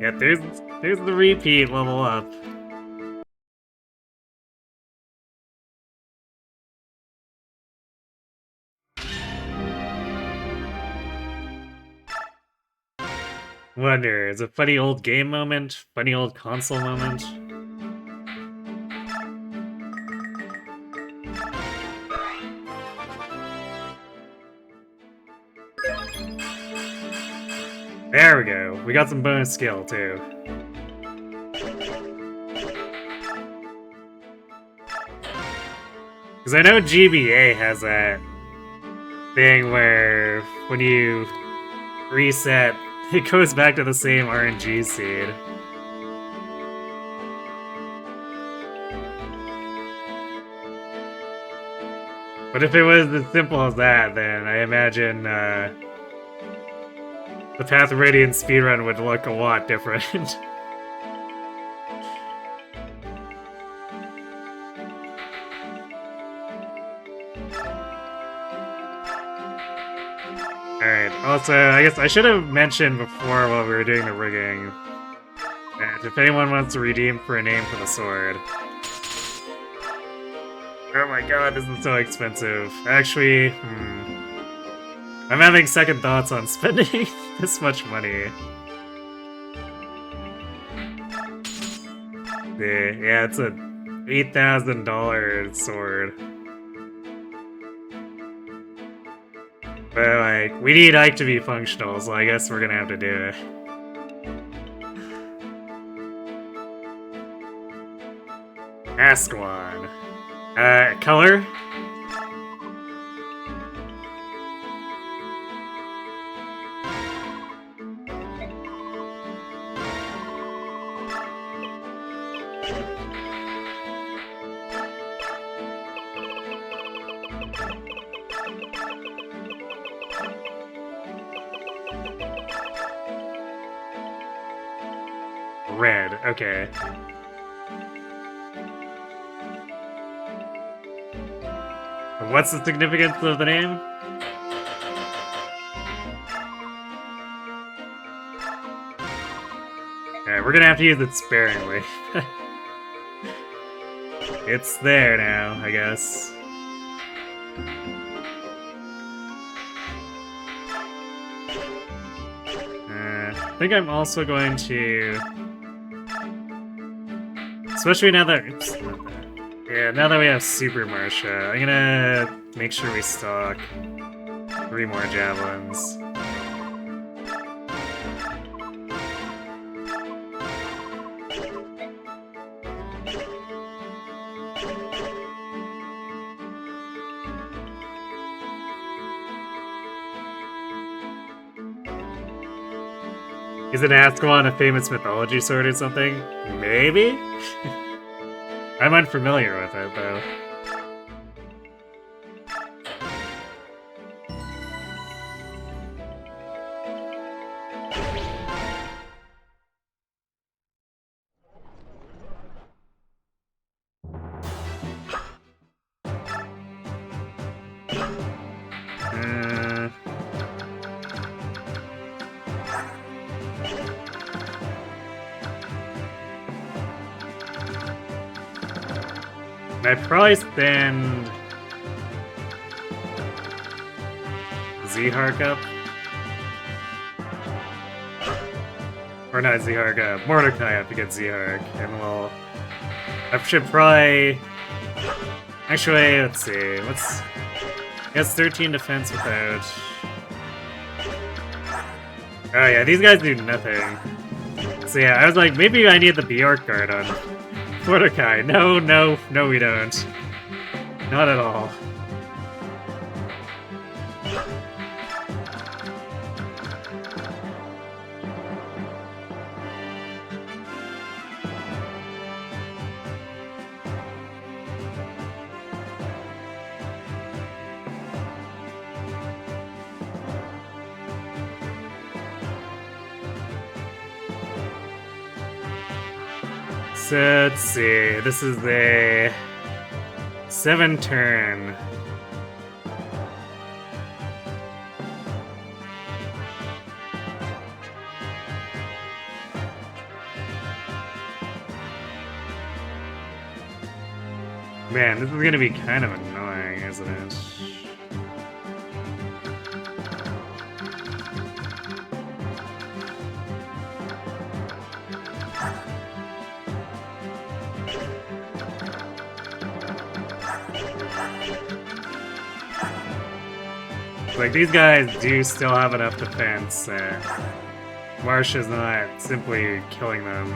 Yeah, there's the repeat level up. Wonder, is a funny old game moment? Funny old console moment? There we go. We got some bonus skill too. Because I know GBA has that thing where when you reset, it goes back to the same RNG seed. But if it was as simple as that, then I imagine the Path of Radiance speedrun would look a lot different. Alright, also, I guess I should have mentioned before while we were doing the rigging that if anyone wants to redeem for a name for the sword... Oh my god, this is so expensive. Actually, I'm having second thoughts on spending this much money. Yeah, it's a $8,000 sword. But, like, we need Ike to be functional, so I guess we're gonna have to do it. Ask one. Color? Red, okay. What's the significance of the name? Alright, we're gonna have to use it sparingly. It's there now, I guess. I think I'm also going to... Especially now that... Oops, not that. Yeah, now that we have Super Marsha, I'm gonna make sure we stock 3 more javelins. Is an Ascalon a famous mythology sword or something? Maybe? I'm unfamiliar with it, though. I'd probably spend Zhark up. Or not Zhark, Mordecai up to get Zhark. And we'll... I should probably Actually, let's see. What's... He has 13 defense without... Oh yeah, these guys do nothing. So yeah, I was like, maybe I need the Bjork guard on Mordecai. No, no, no we don't. Not at all. So let's see, this is the 7 turn. Man, this is gonna be kind of annoying, isn't it? Like, these guys do still have enough defense. Marsh is not simply killing them.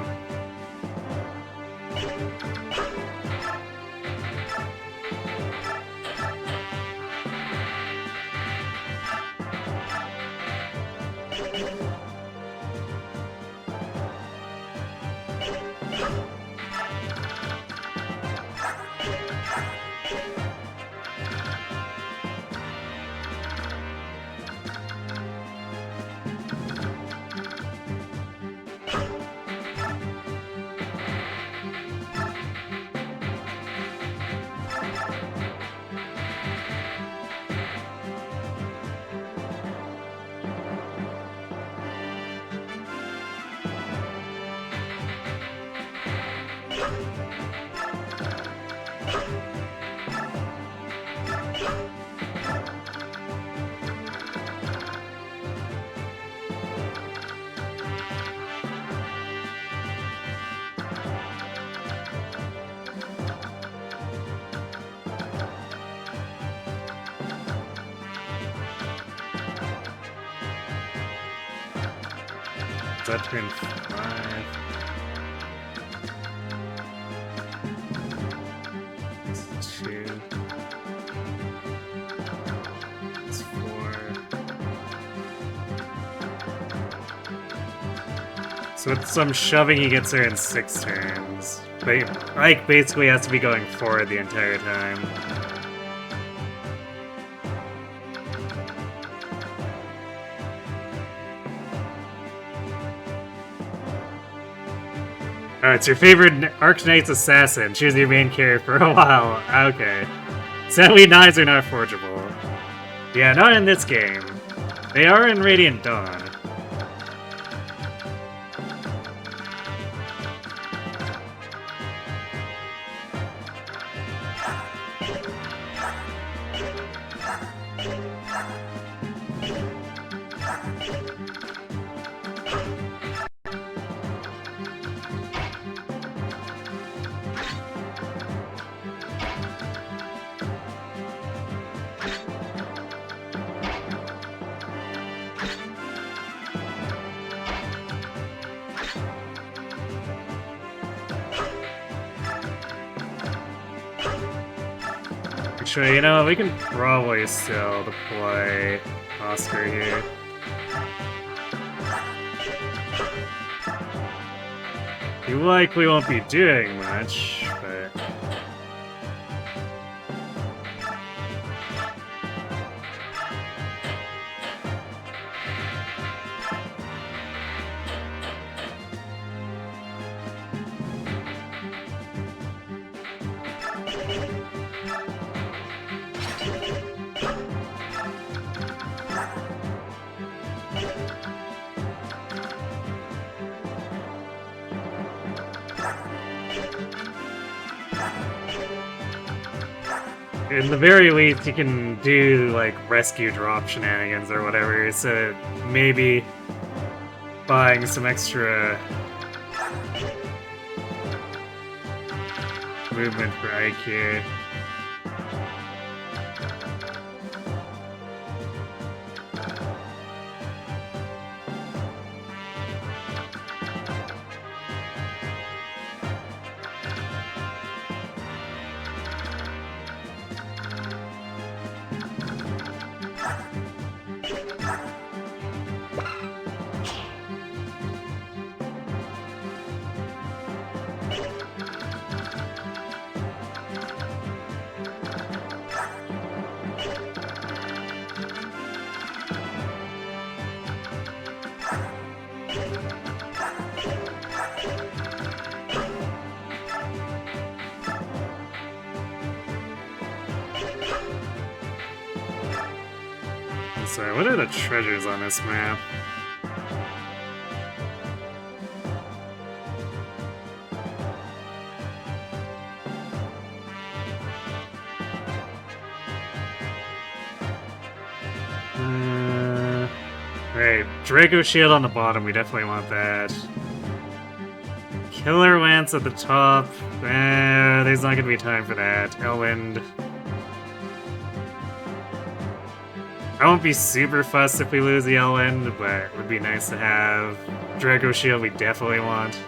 That turn 5. It's 2. It's 4. So with some shoving, he gets there in 6 turns. But Ike basically has to be going forward the entire time. Oh, it's your favorite Arknight's Assassin. Choose your main character for a while. Okay. Sadly, knives are not forgeable. Yeah, not in this game. They are in Radiant Dawn. Actually, you know, we can probably still deploy Oscar here. He likely won't be doing much, but... In the very least, you can do, like, rescue drop shenanigans or whatever, so maybe buying some extra movement for Ike here. So, what are the treasures on this map? Right, Draco Shield on the bottom, we definitely want that. Killer Lance at the top. There's not gonna be time for that. Elwind. I won't be super fussed if we lose the Elwind, but it would be nice to have. Draco Shield we definitely want.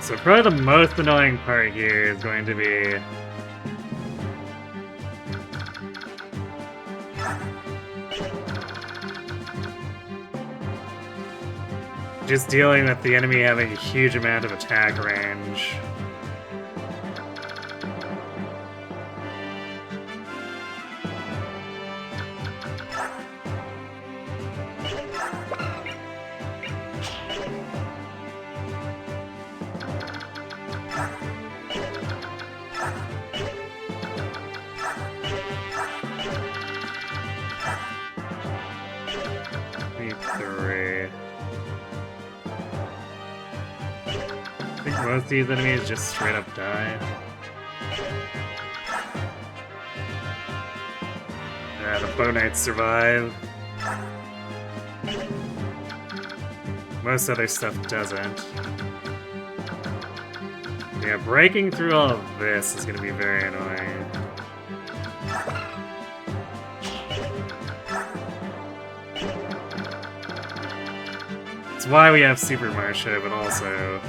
So probably the most annoying part here is going to be just dealing with the enemy having a huge amount of attack range. Most of these enemies just straight up die. Yeah, the Bow Knights survive. Most other stuff doesn't. Yeah, breaking through all of this is gonna be very annoying. It's why we have Super Marsha, but also...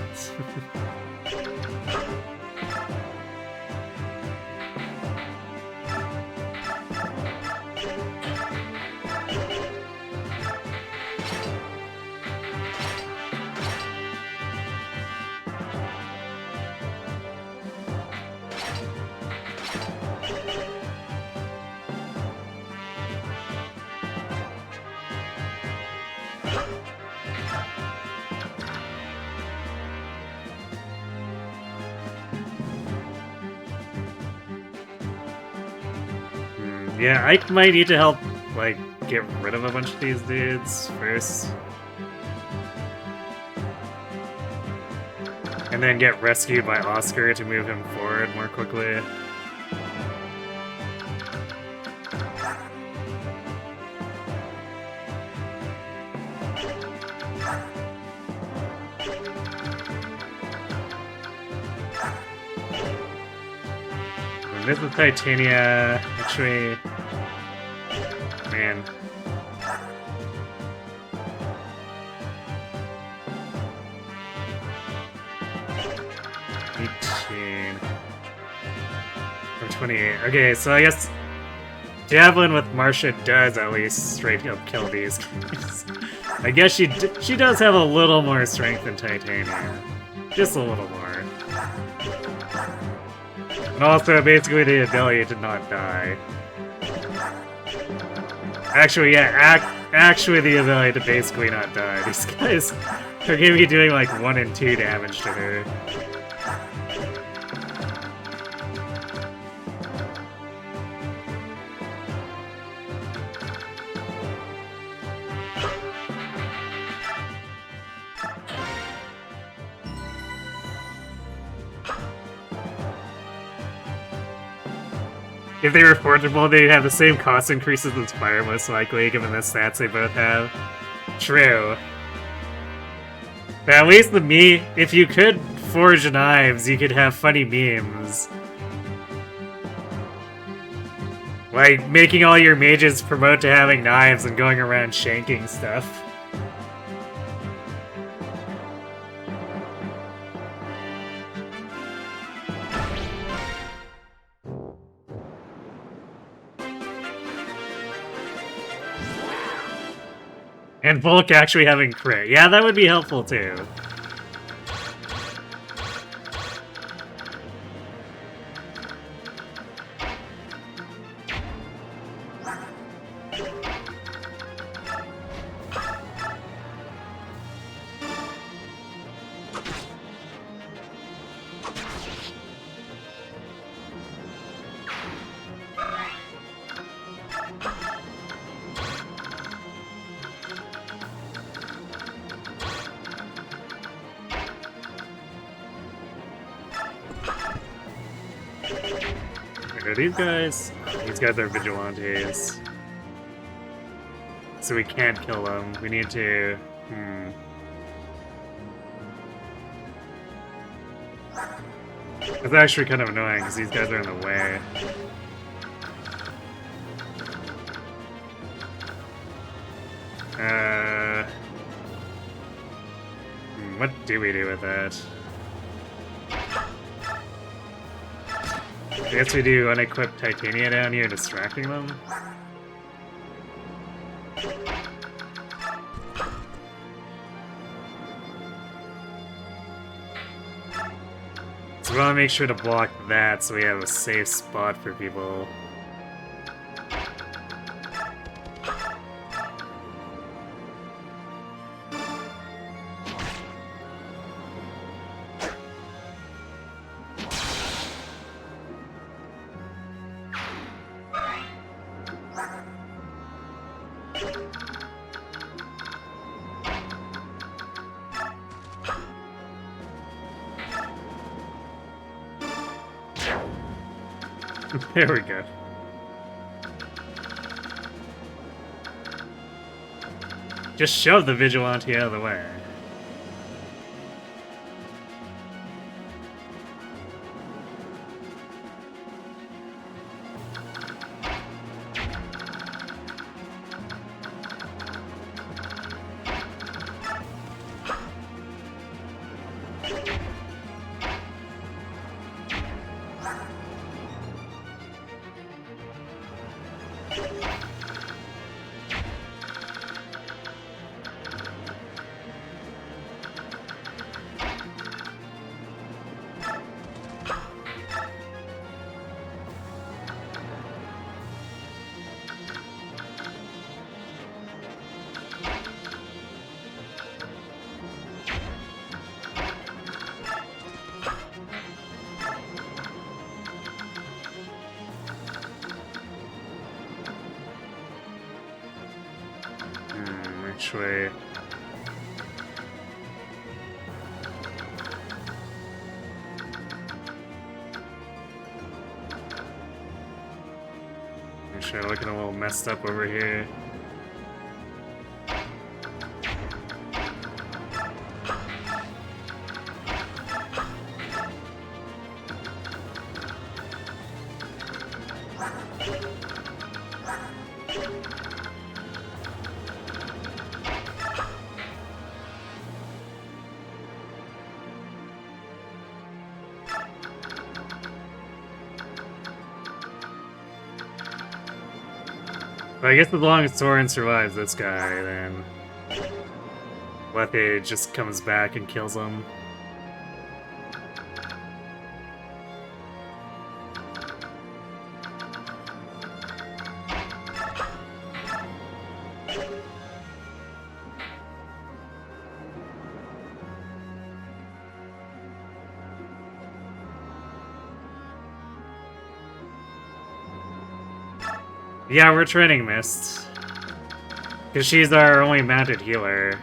Yeah, Ike might need to help, like, get rid of a bunch of these dudes first. And then get rescued by Oscar to move him forward more quickly. And this is Titania, actually... Man. Or 28. Okay, so I guess Javelin with Marsha does at least straight up kill these guys. I guess she does have a little more strength than Titania. Just a little more. And also basically the ability to not die. Actually, yeah, actually the ability to basically not die. These guys are gonna be doing like 1 and 2 damage to her. If they were forgeable, they'd have the same cost increases as Fire, most likely, given the stats they both have. True. But at least if you could forge knives, you could have funny memes. Like, making all your mages promote to having knives and going around shanking stuff. And Volk actually having crit. Yeah, that would be helpful too. Are these guys? These guys are vigilantes. So we can't kill them. We need to... That's actually kind of annoying, because these guys are in the way. What do we do with that? I guess we do unequipped Titania down here, distracting them. So we want to make sure to block that so we have a safe spot for people. There we go. Just shove the vigilante out of the way. Actually... Actually, looking a little messed up over here. But I guess as long as Soren survives this guy, then Lethe just comes back and kills him. Yeah, we're training Mist. Because she's our only mounted healer.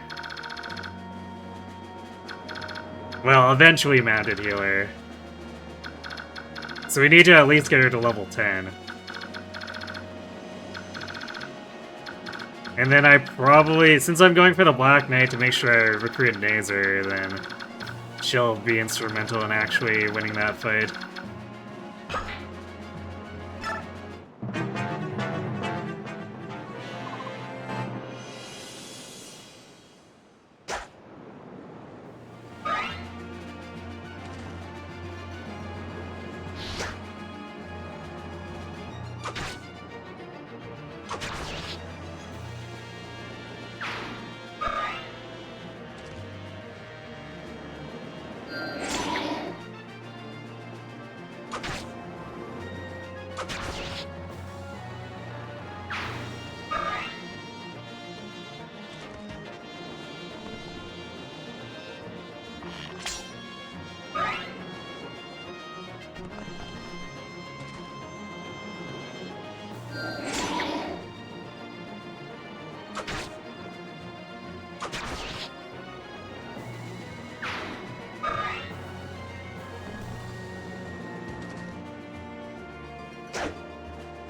Well, eventually mounted healer. So we need to at least get her to level 10. And then I probably, since I'm going for the Black Knight to make sure I recruit Nazer, then she'll be instrumental in actually winning that fight.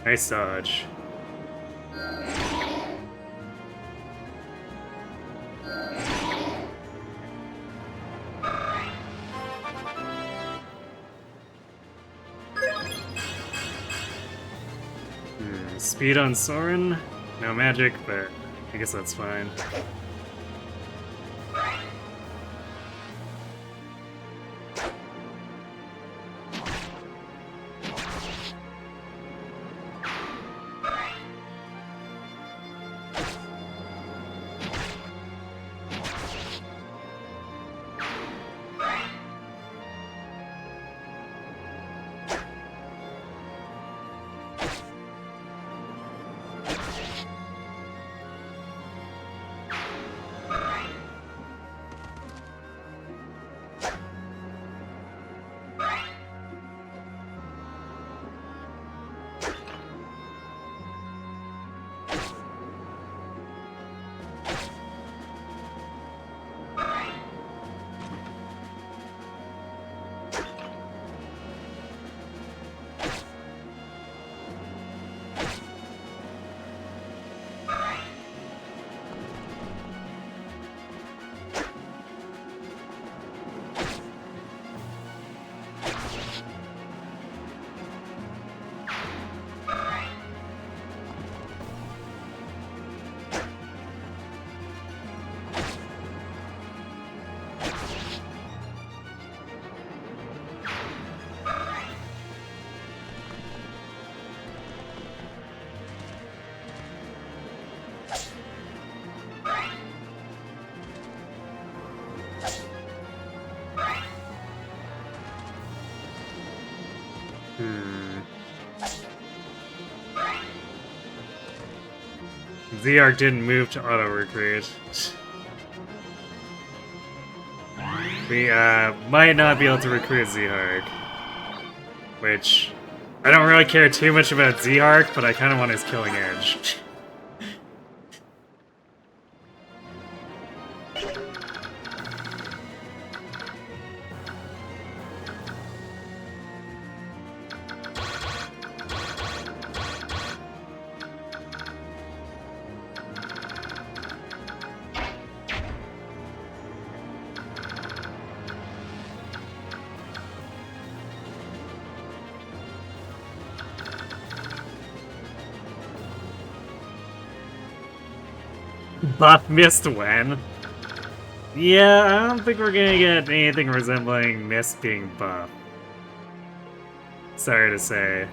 Nice dodge. Speed on Soren? No magic, but I guess that's fine. Z-Arc didn't move to auto-recruit. We might not be able to recruit Z-Arc. Which, I don't really care too much about Z-Arc, but I kind of want his killing edge. Buff missed when? Yeah, I don't think we're gonna get anything resembling Mist being buff. Sorry to say.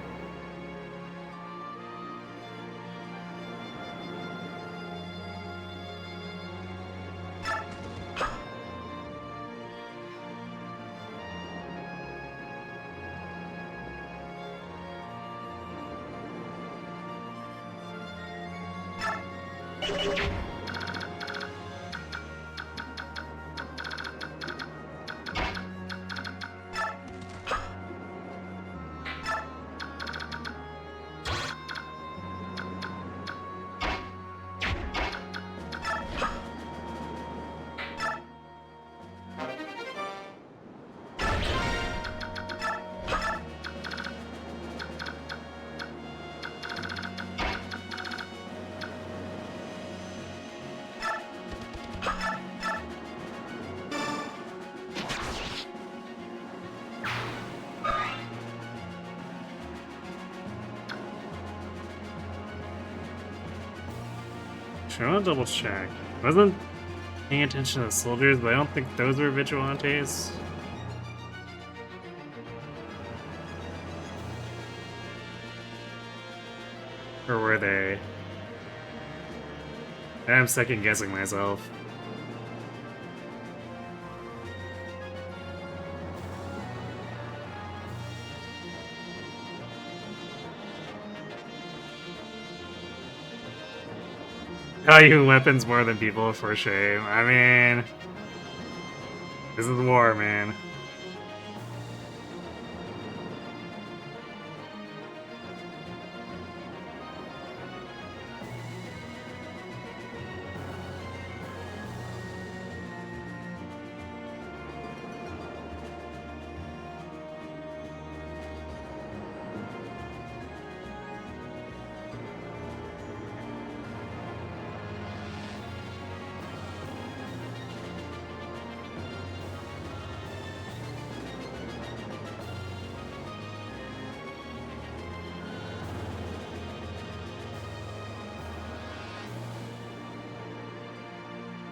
Actually, I want to double check. I wasn't paying attention to the soldiers, but I don't think those were vigilantes. Or were they? I'm second guessing myself. Value weapons more than people, for shame. I mean, this is war, man.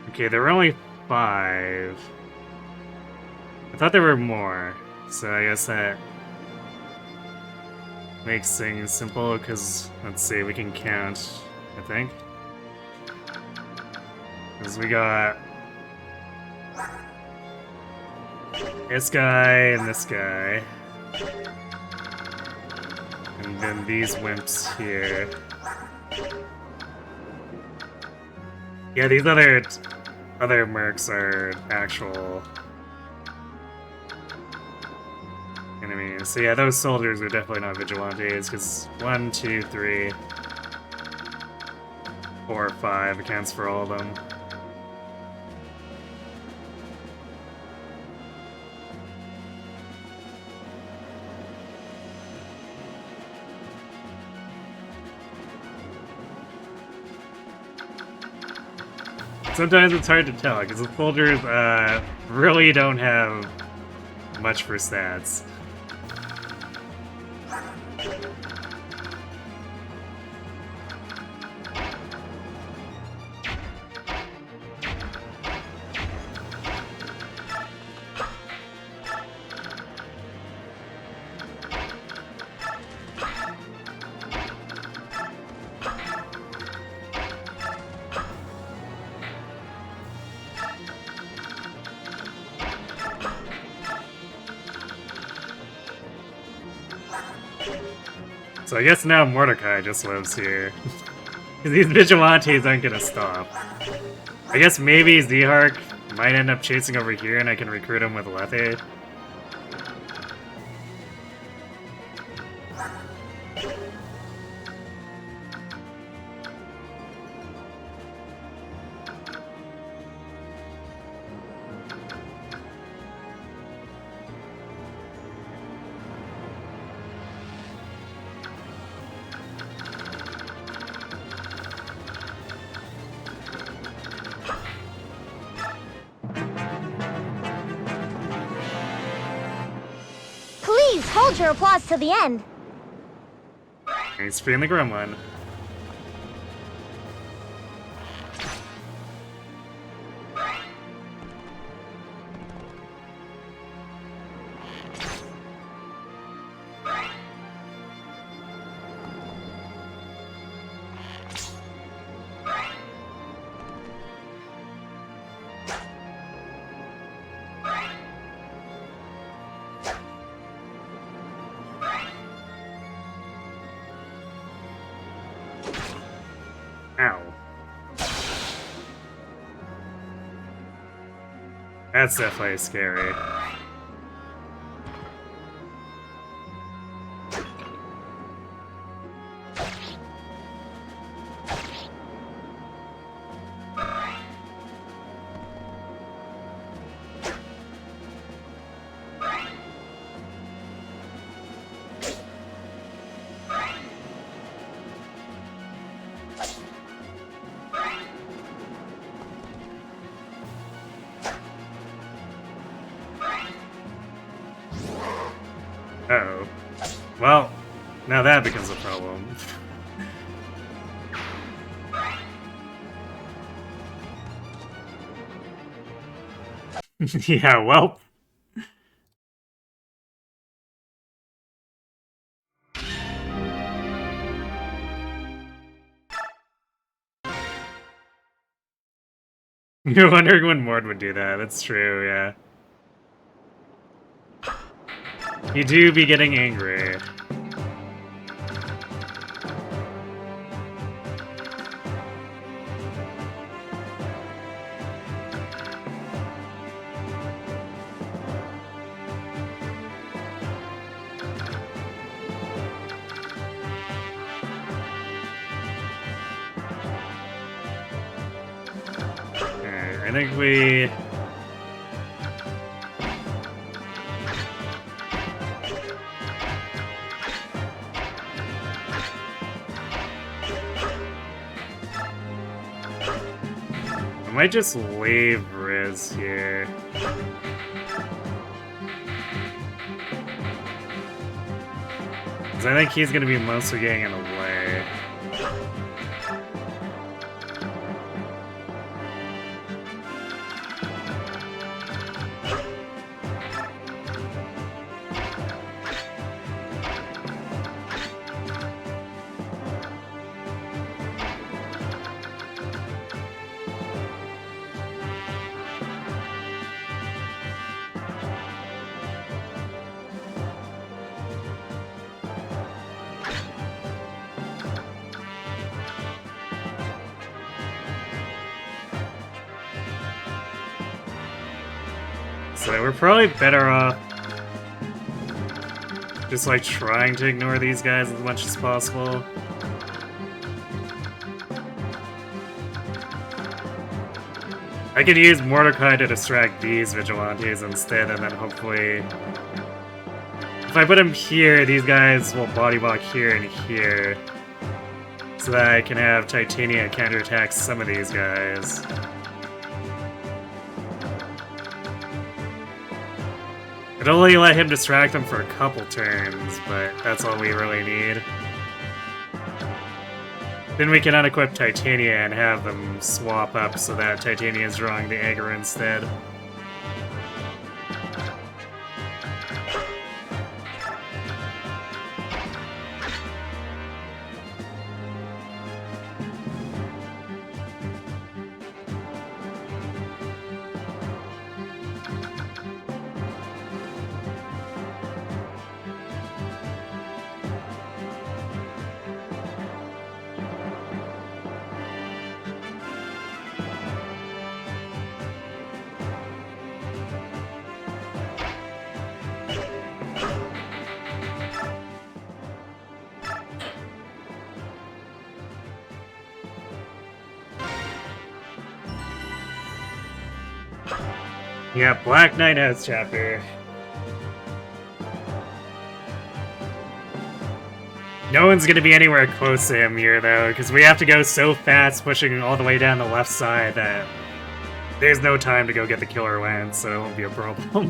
Okay, there were only 5. I thought there were more, so I guess that makes things simple, because, let's see, we can count, I think. Because we got this guy and this guy. And then these wimps here. Yeah, these other mercs are actual enemies. So yeah, those soldiers are definitely not vigilantes, because 1, 2, 3, 4, 5 accounts for all of them. Sometimes it's hard to tell, because the soldiers really don't have much for stats. So I guess now Mordecai just lives here. Because these vigilantes aren't gonna stop. I guess maybe Zehark might end up chasing over here and I can recruit him with Lethe.
Please hold your applause to the end.
He's freeing the gremlin. Ow. That's definitely scary. Uh-oh. Well, now that becomes a problem. Yeah, well. You're wondering when Mord would do that. That's true, yeah. You do be getting angry. Alright, I think we... I might just leave Riz here. Because I think he's going to be mostly getting in the way. So we're probably better off just like trying to ignore these guys as much as possible. I could use Mordecai to distract these vigilantes instead, and then hopefully... If I put him here, these guys will body block here and here. So that I can have Titania counterattack some of these guys. I'd only let him distract them for a couple turns, but that's all we really need. Then we can unequip Titania and have them swap up so that Titania is drawing the aggro instead. Yeah, Black Knight House chapter. No one's gonna be anywhere close to him here, though, because we have to go so fast pushing all the way down the left side that there's no time to go get the killer lance, so it won't be a problem.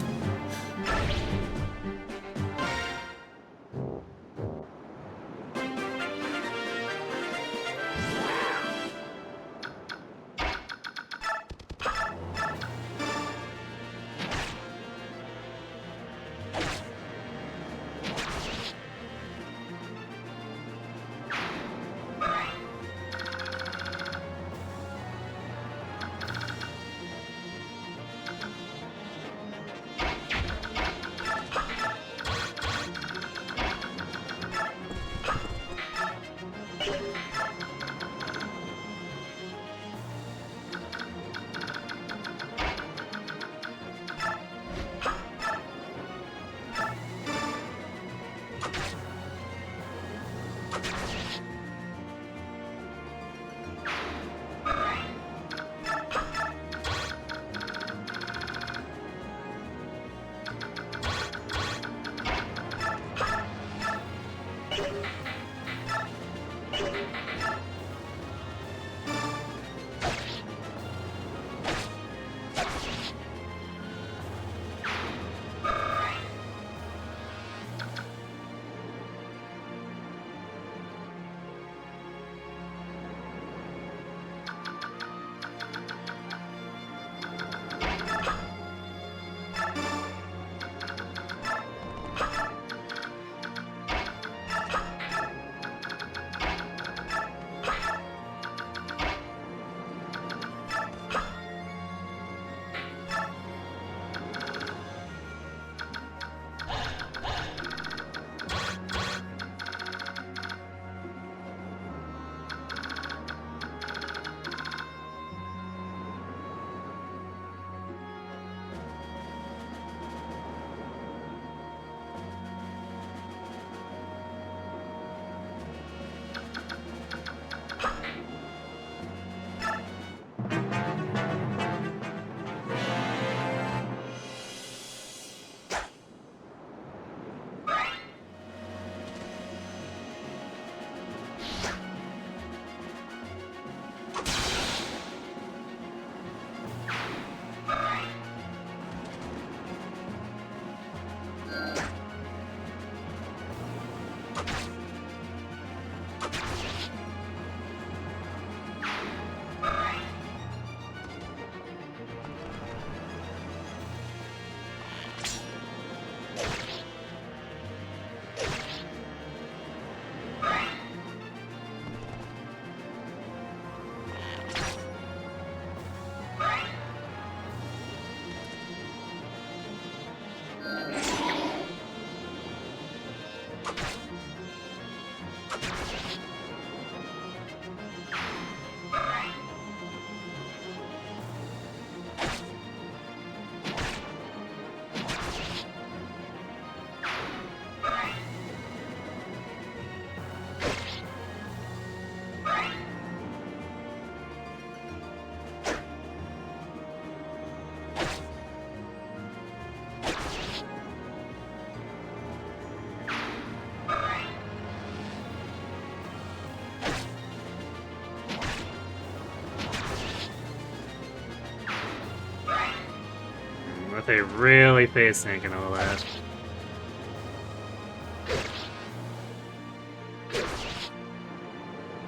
they really face tank and all that.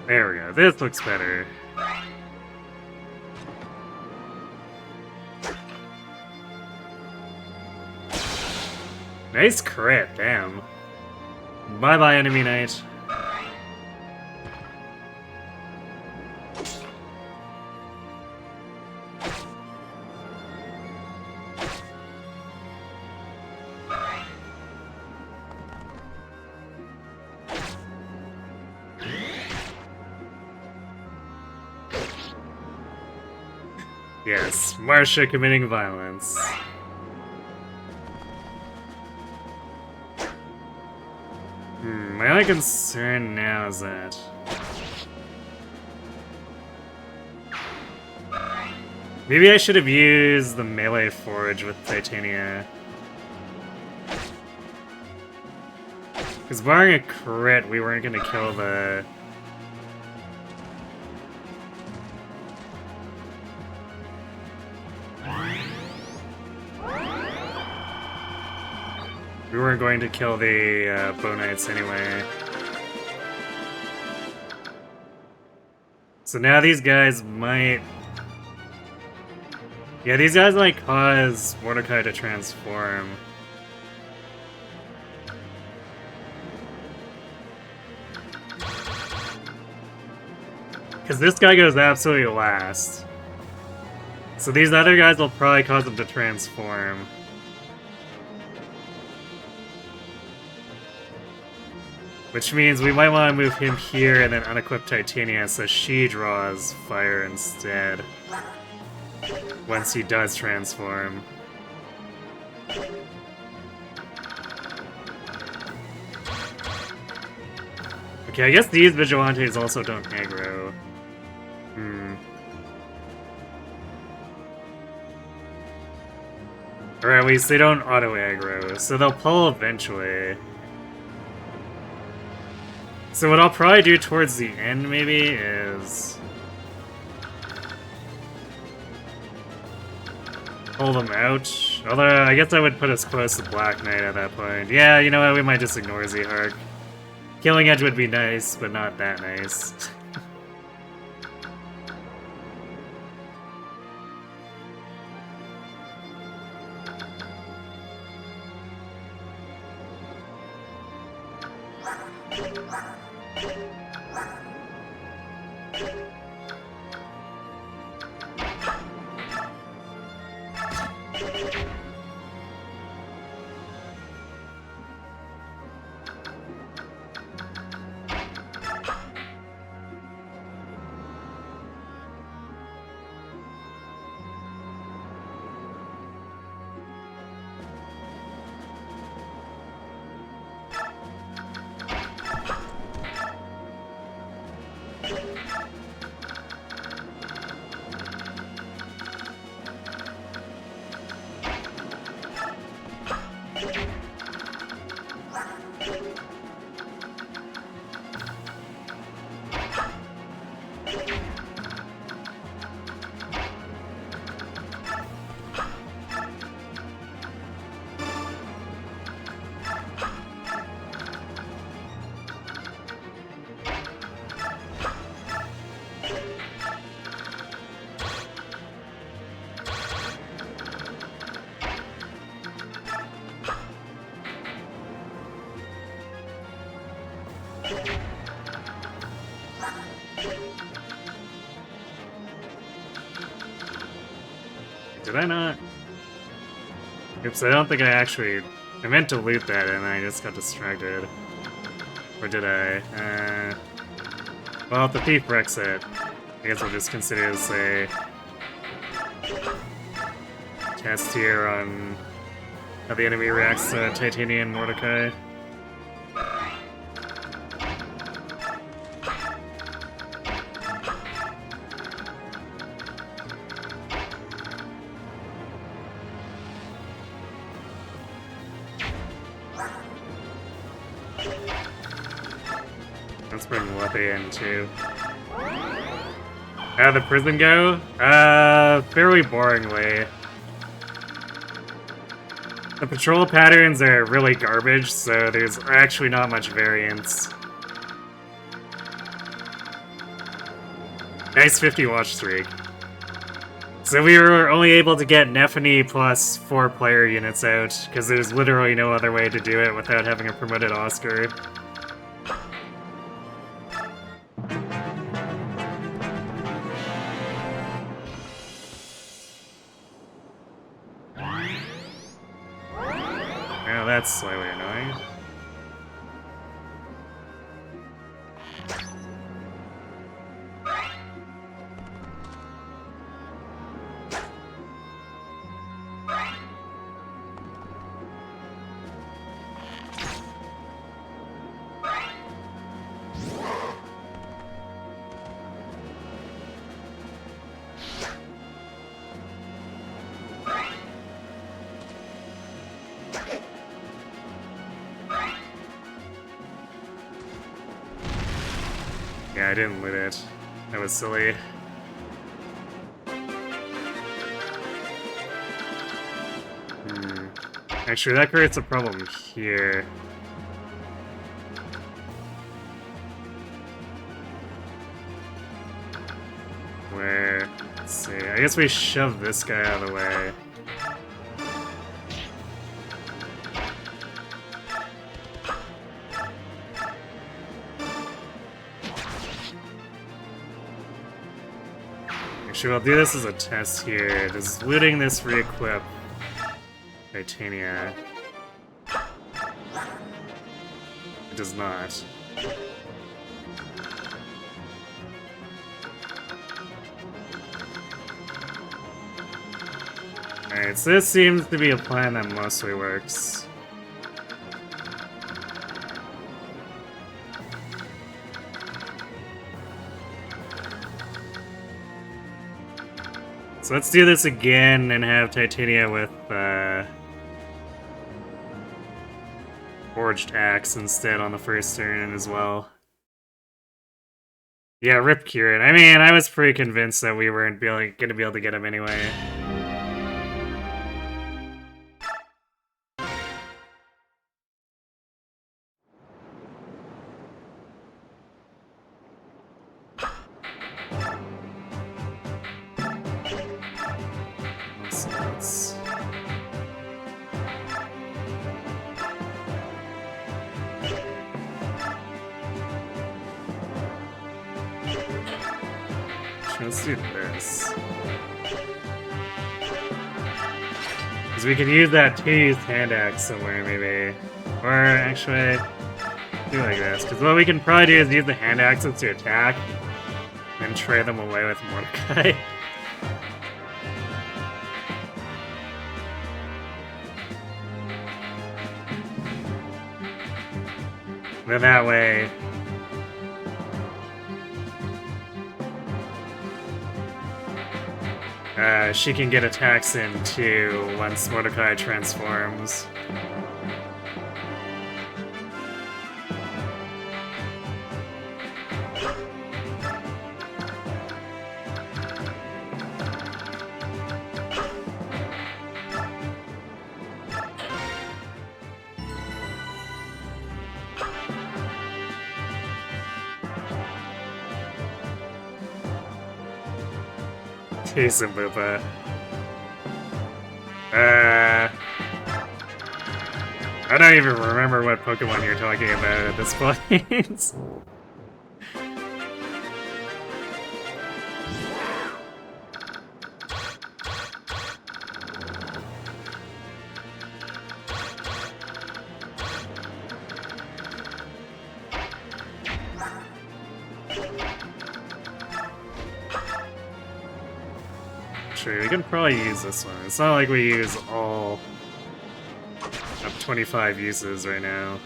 There we go, this looks better. Nice crit, damn. Bye-bye, enemy knight. Yes, Marcia committing violence. My only concern now is that... maybe I should have used the melee forge with Titania. Because barring a crit, we weren't going to kill the... we weren't going to kill the Bow Knights anyway. So now these guys might... yeah, these guys might cause Mordecai to transform. Because this guy goes absolutely last. So these other guys will probably cause him to transform. Which means we might want to move him here and then unequip Titania so she draws fire instead. Once he does transform. Okay, I guess these Vigilantes also don't aggro. Or at least they don't auto-aggro, so they'll pull eventually. So what I'll probably do towards the end, maybe, is... pull them out. Although, I guess I would put us close to Black Knight at that point. Yeah, you know what, we might just ignore Z-Hark. Killing Edge would be nice, but not that nice. Did I not? Oops, I don't think I actually... I meant to loot that and I just got distracted. Or did I? Well, if the thief wrecks it, I guess we'll just consider this a... test here on how the enemy reacts to Titania and Mordecai. Let's bring Leppy in too. How'd the prison go? Fairly boringly. The patrol patterns are really garbage, so there's actually not much variance. Nice 50 watch streak. So we were only able to get Nephany plus 4 player units out, because there's literally no other way to do it without having a promoted Oscar. Well, that's slightly annoying. Yeah, I didn't loot it. That was silly. Actually, that creates a problem here. Where... let's see, I guess we shove this guy out of the way. Actually, I'll do this as a test here. Does looting this re-equip Titania? It does not. Alright, so this seems to be a plan that mostly works. So let's do this again and have Titania with Forged Axe instead on the first turn as well. Yeah, rip Kieran. I mean, I was pretty convinced that we weren't gonna be able to get him anyway. Let's do this. Because we can use that two-use hand axe somewhere, maybe. Or, actually, do like this. Because what we can probably do is use the hand axes to attack, and trade them away with Mordecai. Then that way... she can get attacks in too once Mordecai transforms. Jason Boopa. I don't even remember what Pokemon you're talking about at this point. Sure, we can probably use this one. It's not like we use all of 25 uses right now.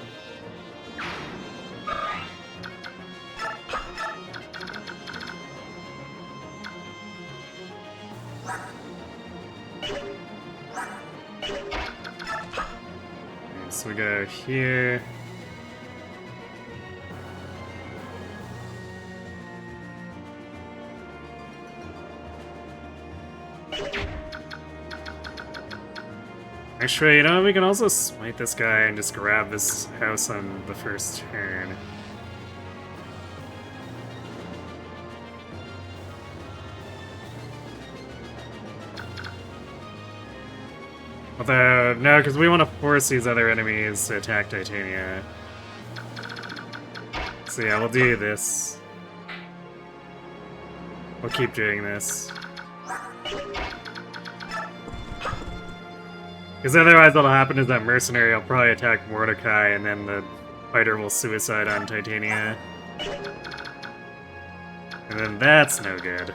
Okay, so we go here. Actually, you know, we can also smite this guy and just grab this house on the first turn. Although, no, because we want to force these other enemies to attack Titania. So yeah, we'll do this. We'll keep doing this. Because otherwise what'll happen is that mercenary will probably attack Mordecai and then the fighter will suicide on Titania. And then that's no good.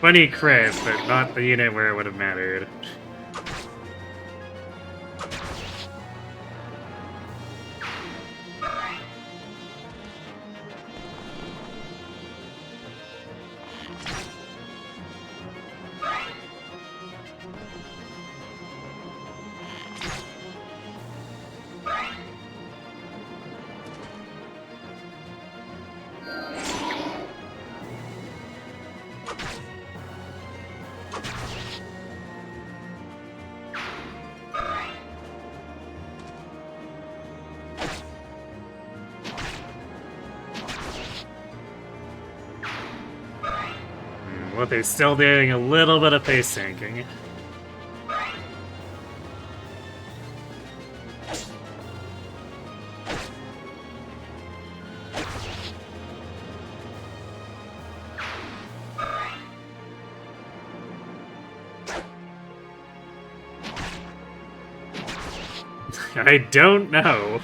Funny crit, but not the unit where it would have mattered. Well, they're still doing a little bit of face tanking. I don't know.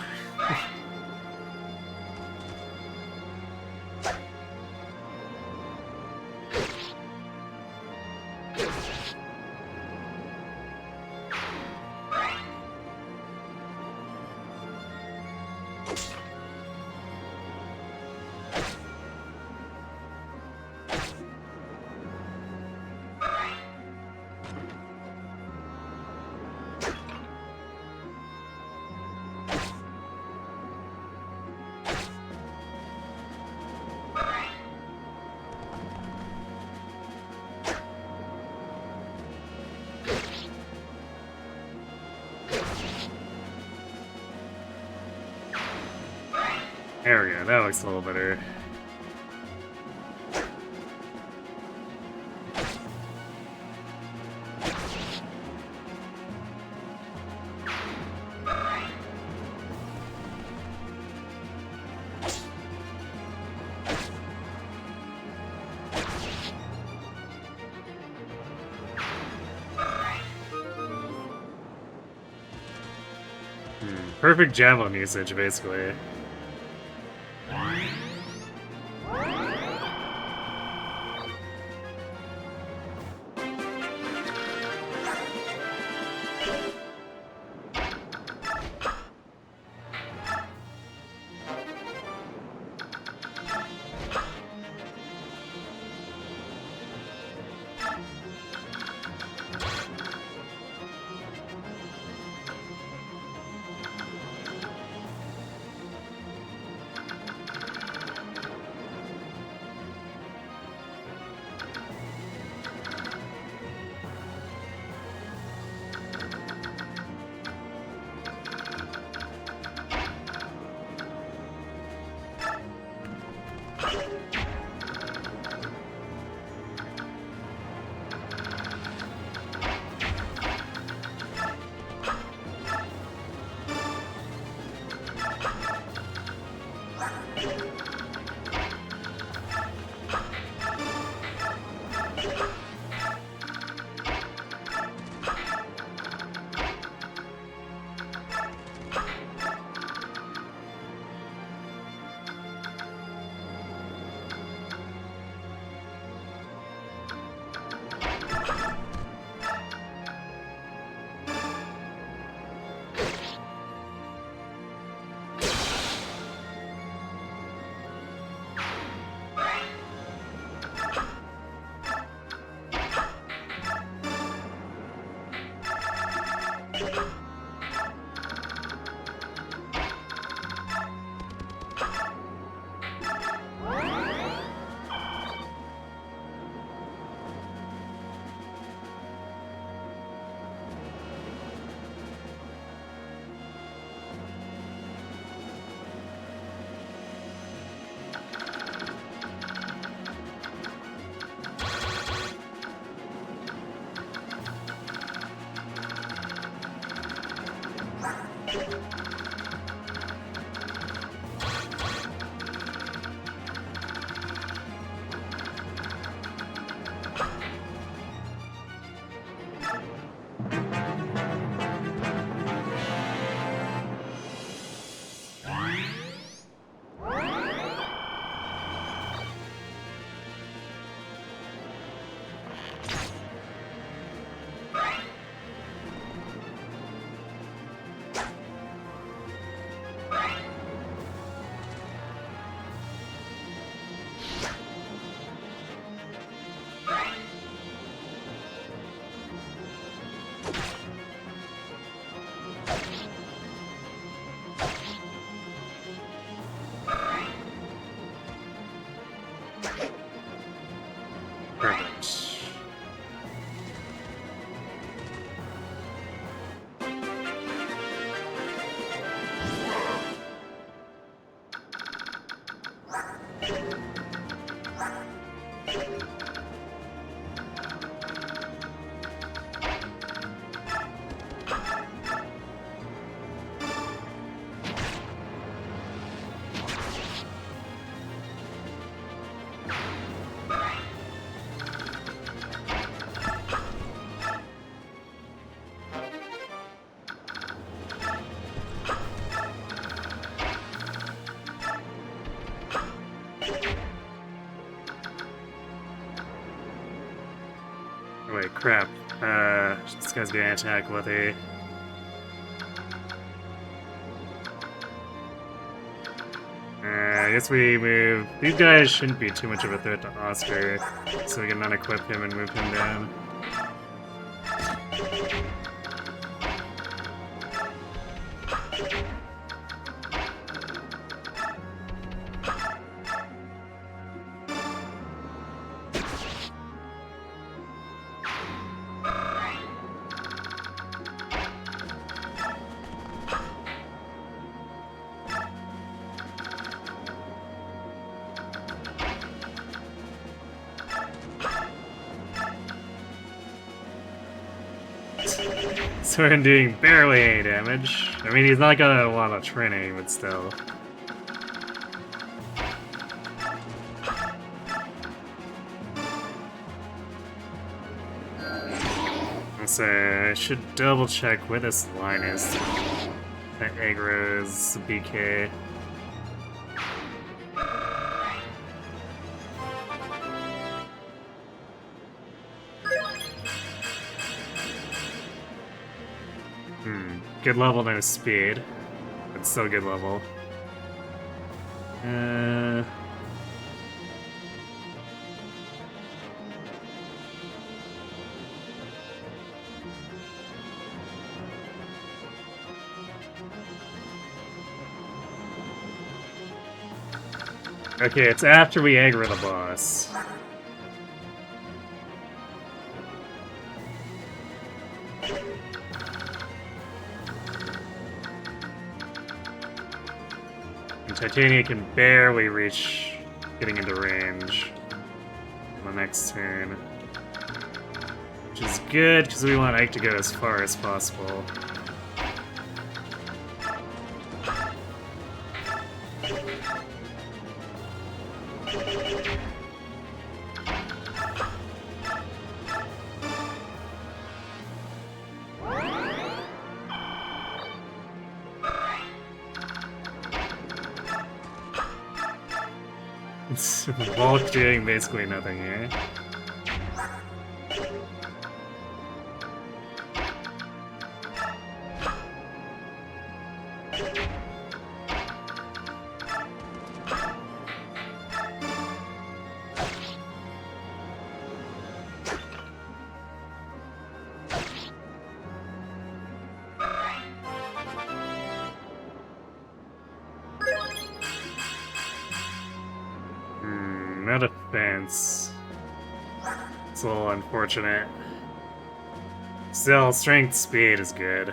There we go, that looks a little better. Perfect javelin usage, basically. Wait, crap. This guy's gonna attack with a... I guess we move... These guys shouldn't be too much of a threat to Oscar, so we can unequip him and move him down. So we're doing barely any damage. I mean, he's not got a lot of training, but still. So I should double check where this line is. That aggro's BK. Good level, no speed. But still good level. Okay, it's after we aggro the boss. And Titania can barely reach getting into range on the next turn. Which is good, because we want Ike to go as far as possible. Bulk doing basically nothing here. No defense. It's a little unfortunate. Still, strength speed is good.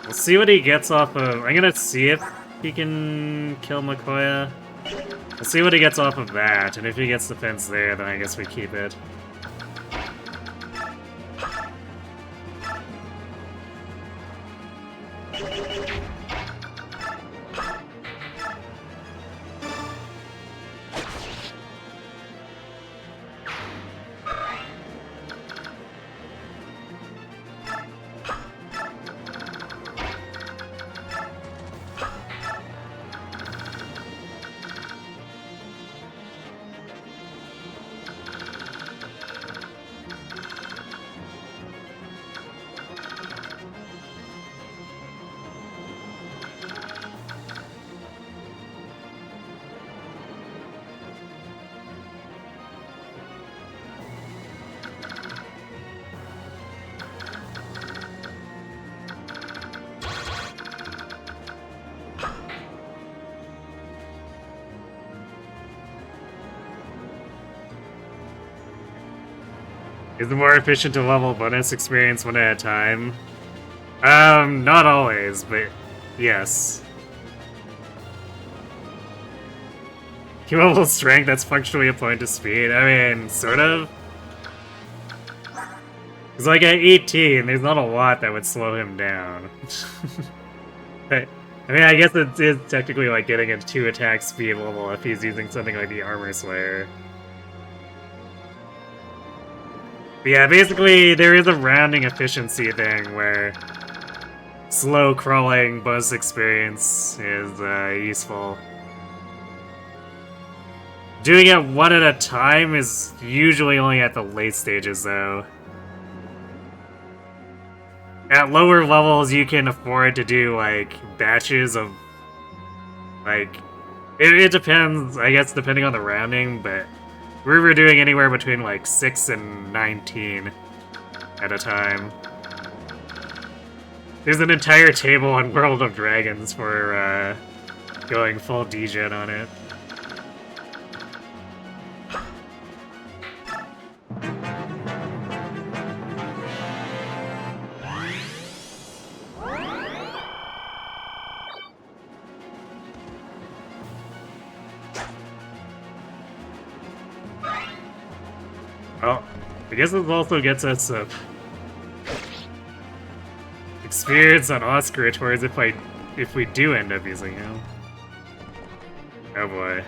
We'll see what he gets off of. I'm gonna see if he can kill Makoya. We'll see what he gets off of that, and if he gets defense there, then I guess we keep it. Is it more efficient to level bonus experience one at a time? Not always, but yes. Cumulative strength, that's functionally a point to speed. I mean, sort of. Because like at 18, there's not a lot that would slow him down. But, I mean, I guess it is technically like getting a 2 attack speed level if he's using something like the Armor Slayer. But yeah, basically, there is a rounding efficiency thing where slow crawling bonus experience is useful. Doing it one at a time is usually only at the late stages, though. At lower levels, you can afford to do, like, batches of, like... It depends, I guess, depending on the rounding, but... We were doing anywhere between, like, 6 and 19 at a time. There's an entire table on World of Dragons for, going full degen on it. Well, I guess this also gets us experience on Oscar towards if we do end up using him. Oh boy.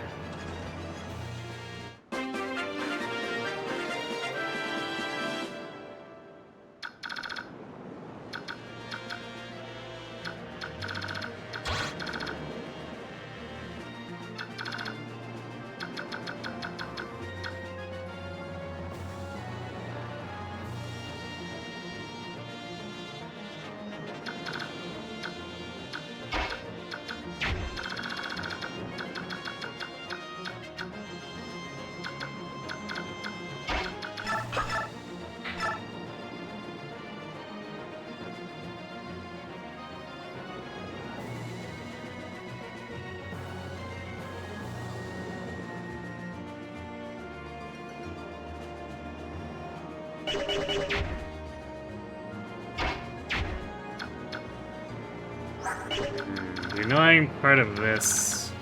The annoying part of this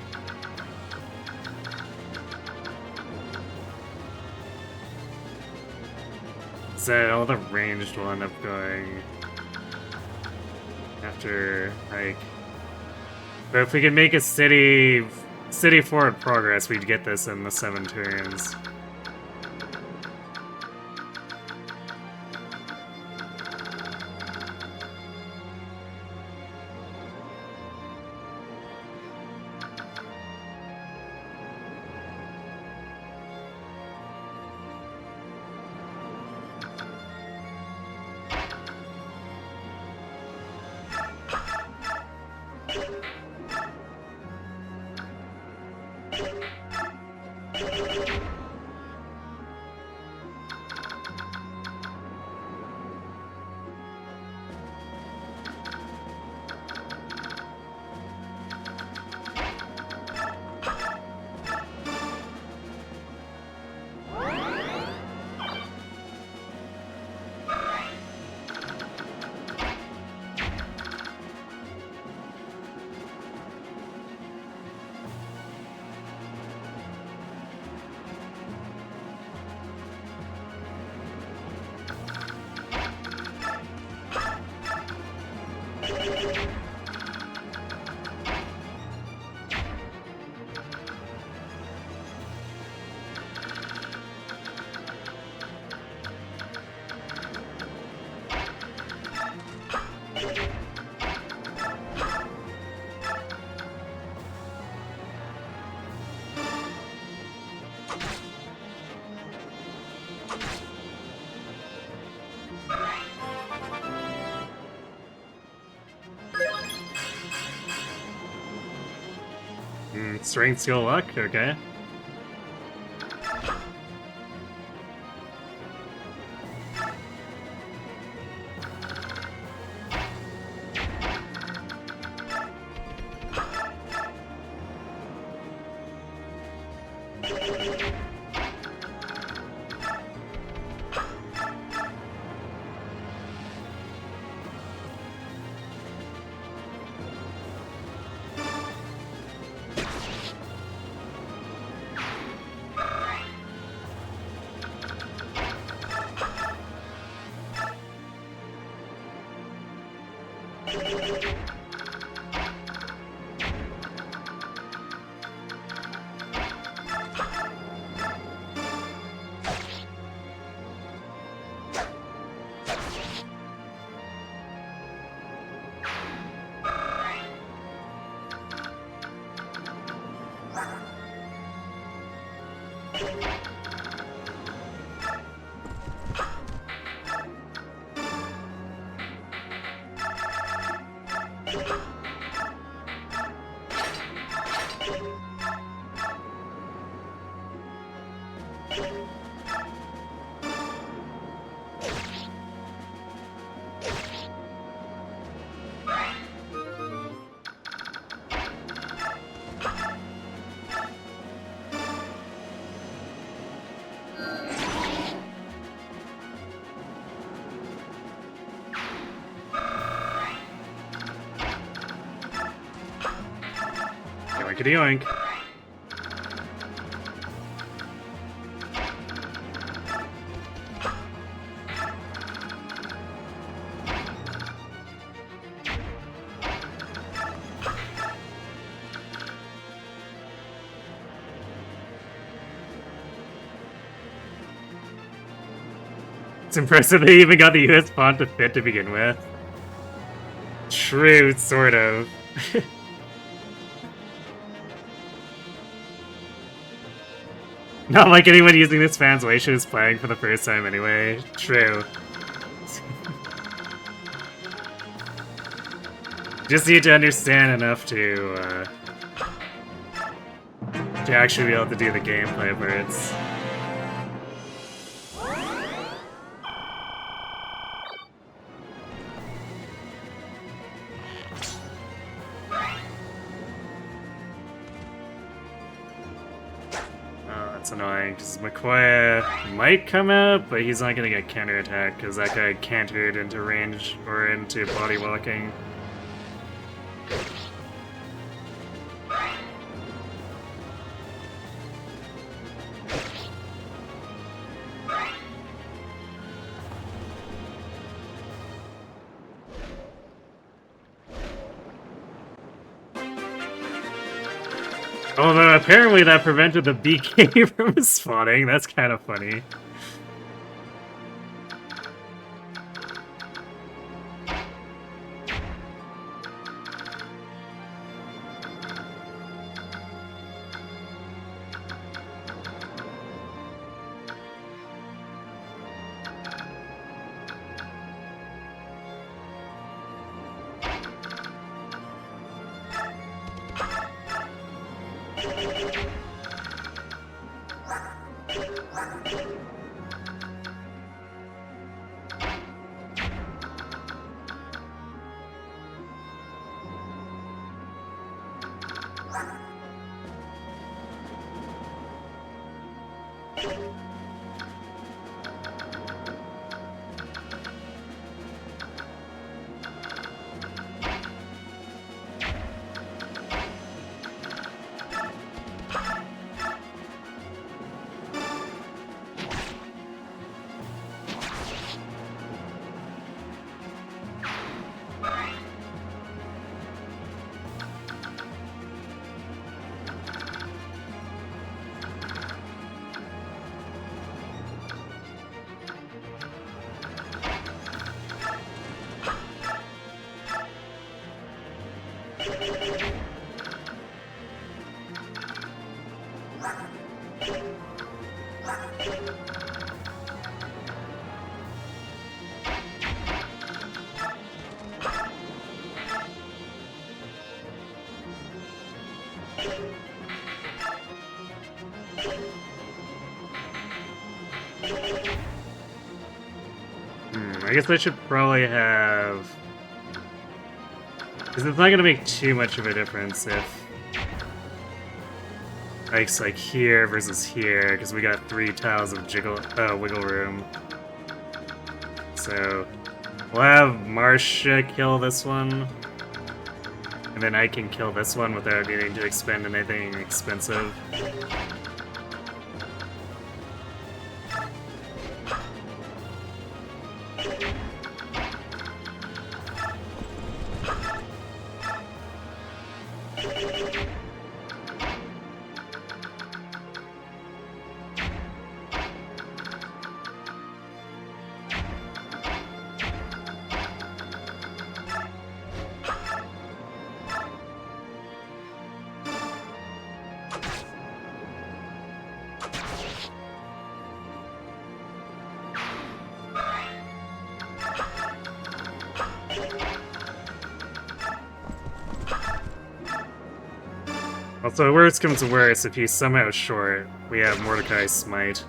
is that all the ranged will end up going after, like... But if we could make a city forward progress, we'd get this in the 7 turns. Strength, skill, luck, okay. Yoinkity yoink. It's impressive they even got the US font to fit to begin with. True, sort of. Not like anyone using this translation is playing for the first time anyway. True. Just need to understand enough to actually be able to do the gameplay parts. It's annoying, because Makoya might come out, but he's not gonna get counterattack, because that guy cantered into range or into body walking. Although apparently that prevented the BK from spawning, that's kind of funny. I guess I should probably have... Because it's not going to make too much of a difference if... Ike's like here versus here, because we got 3 tiles of wiggle room. So, we'll have Marsha kill this one. And then I can kill this one without needing to expend anything expensive. Also, worst comes to worst, if he's somehow short, we have Mordecai's Smite.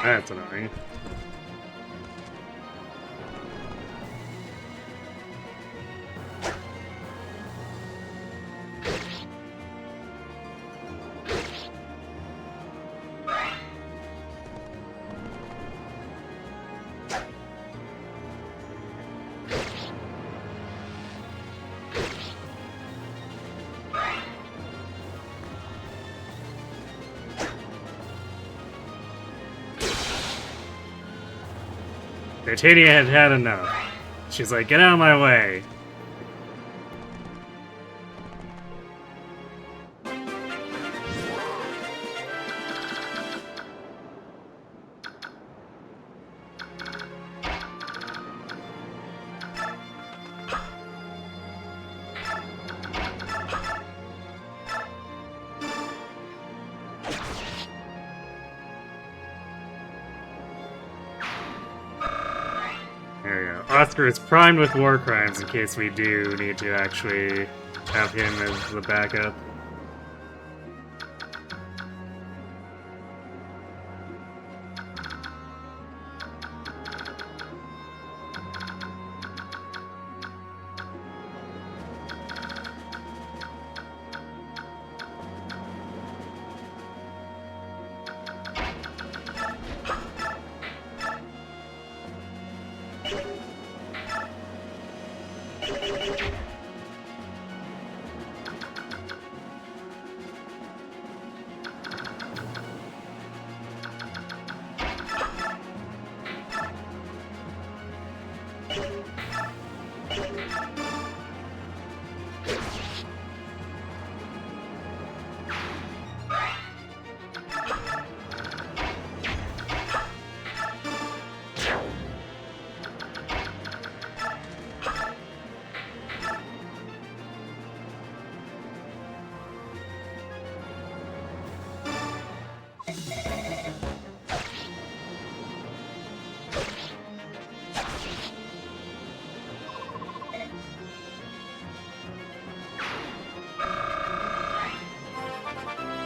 That's annoying. Titania had had enough. She's like, get out of my way. There we go. Oscar is primed with war crimes in case we do need to actually have him as the backup.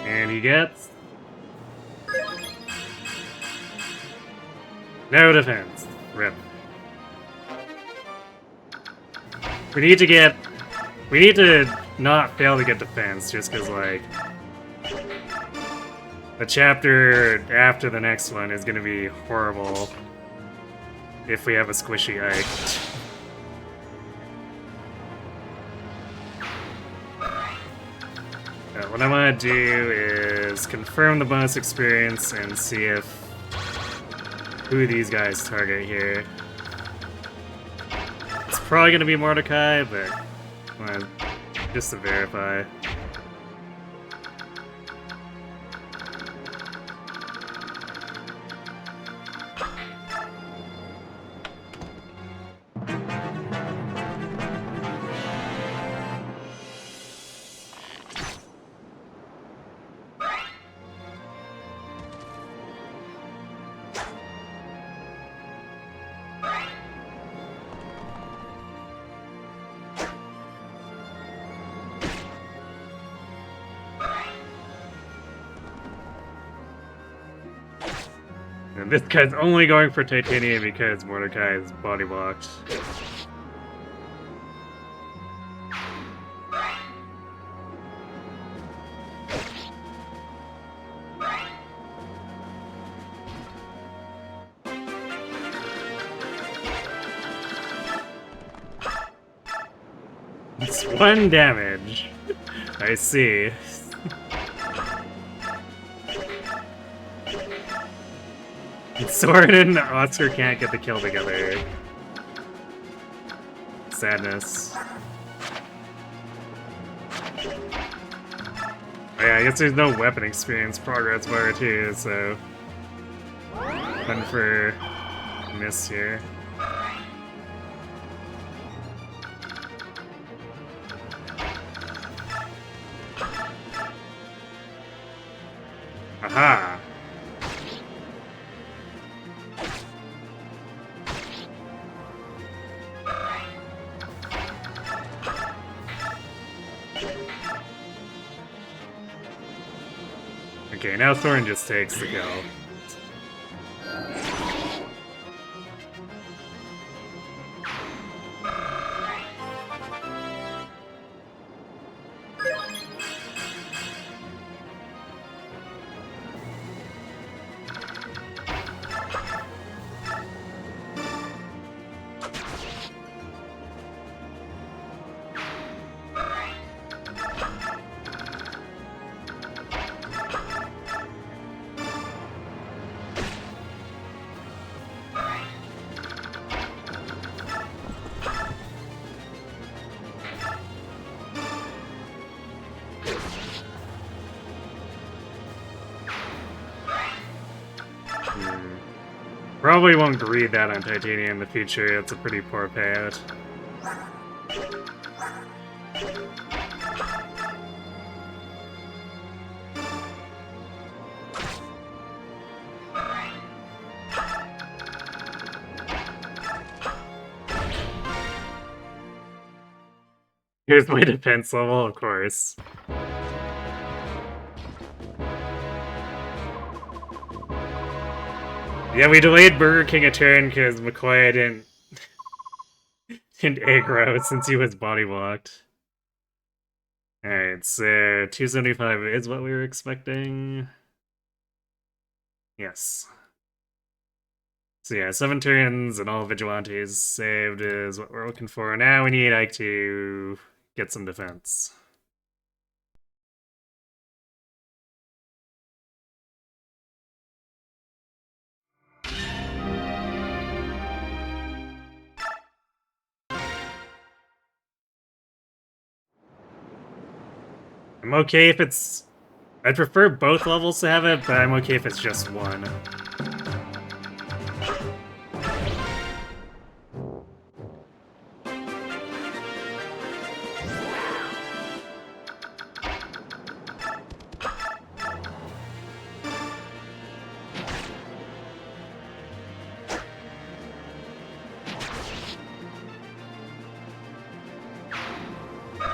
And he gets... no defense. Rip. We need to not fail to get defense, just because, like, the chapter after the next one is gonna be horrible if we have a squishy Ike. What I want to do is confirm the bonus experience and see who these guys target here. It's probably going to be Mordecai, but I want just to verify. And this guy's only going for Titania because Mordecai is body blocked. It's 1 damage. I see. Soren and Oscar can't get the kill together. Sadness. Oh yeah, I guess there's no weapon experience progress bar too, so... fun for miss here. Aha! Okay, now Thorin just takes the kill. Probably won't greed that on Titania in the future, it's a pretty poor payout. Here's my defense level, of course. Yeah, we delayed Burger King a turn because McCoy didn't aggro since he was body blocked. Alright, so 275 is what we were expecting. Yes. So yeah, 7 turns and all Vigilantes saved is what we're looking for. Now we need Ike to get some defense. I'm okay if it's... I'd prefer both levels to have it, but I'm okay if it's just one.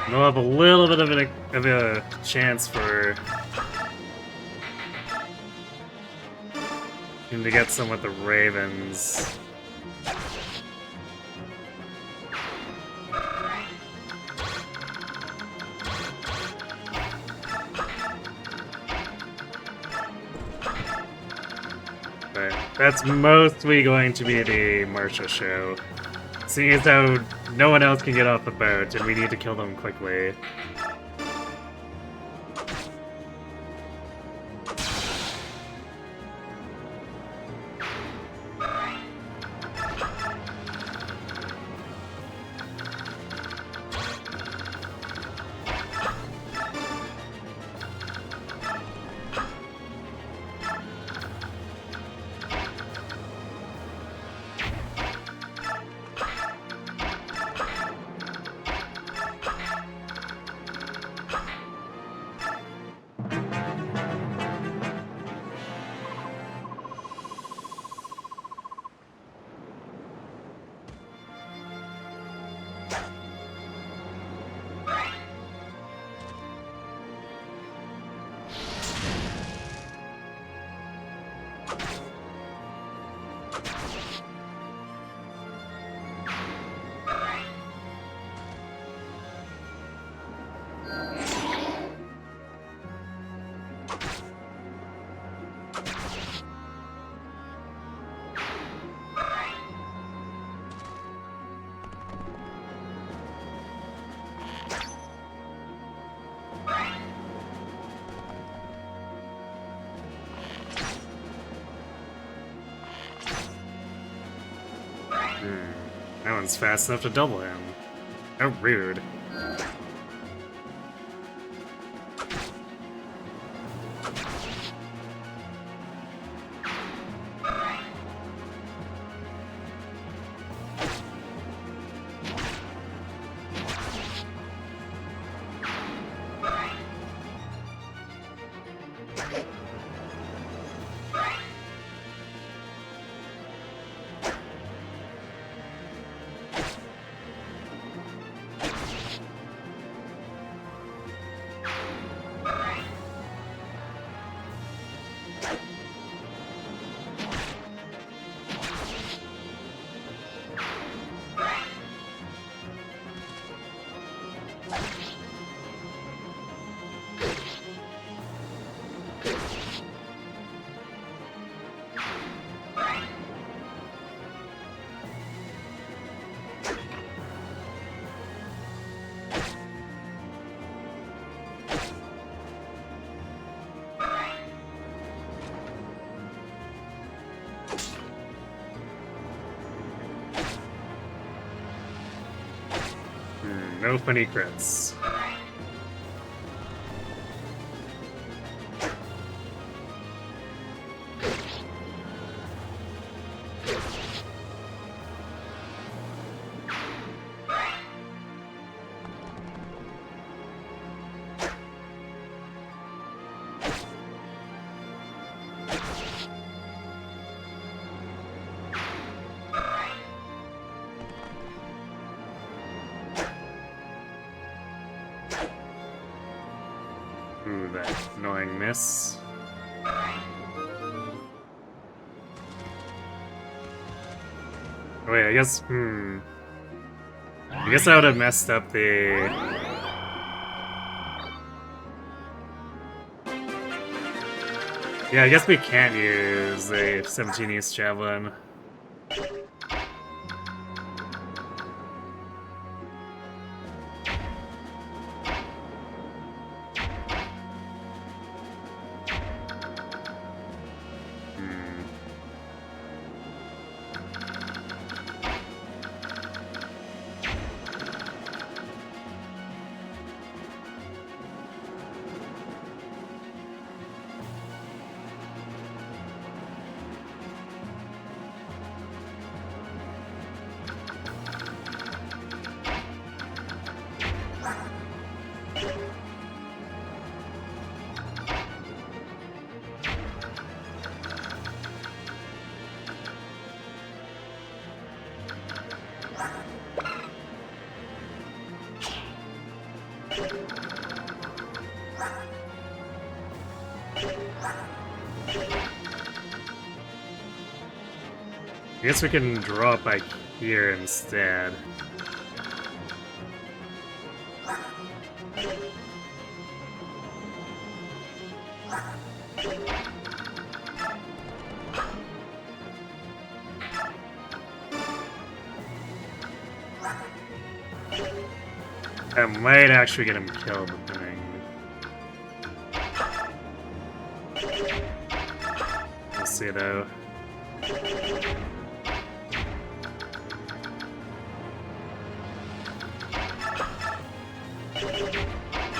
We'll have a little bit of a chance for him to get some with the Ravens. But that's mostly going to be the Marsha show. Seeing as how no one else can get off the boat, and we need to kill them quickly. That one's fast enough to double him. How rude. No funny crits. Ooh, that annoying miss. Oh, wait, I guess, I guess I would have messed up the... Yeah, I guess we can't use the 17 East Javelin. I guess we can draw it by here instead. That might actually get him killed, depending. We'll see though.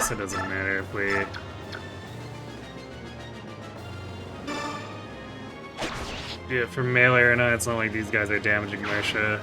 So it doesn't matter if we... do it for melee or not, it's not like these guys are damaging Marsha.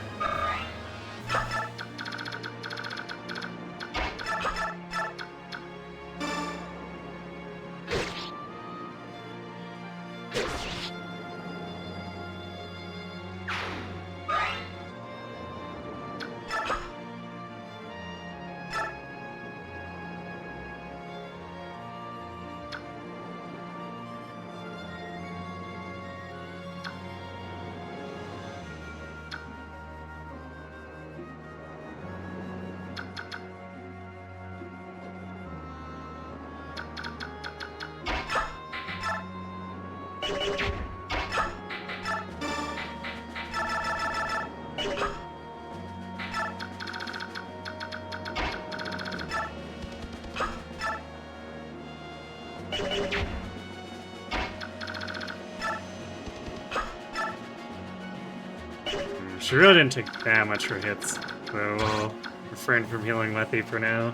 She really didn't take that much for hits, so we'll refrain from healing Lethe for now.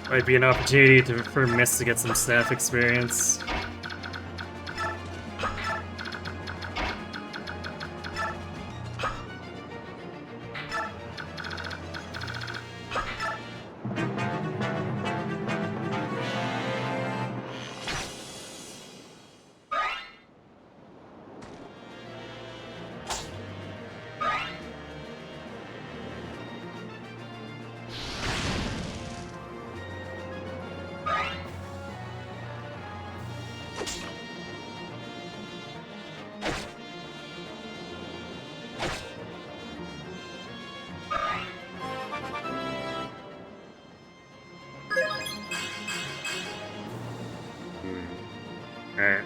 Might be an opportunity for Mist to get some staff experience. Alright.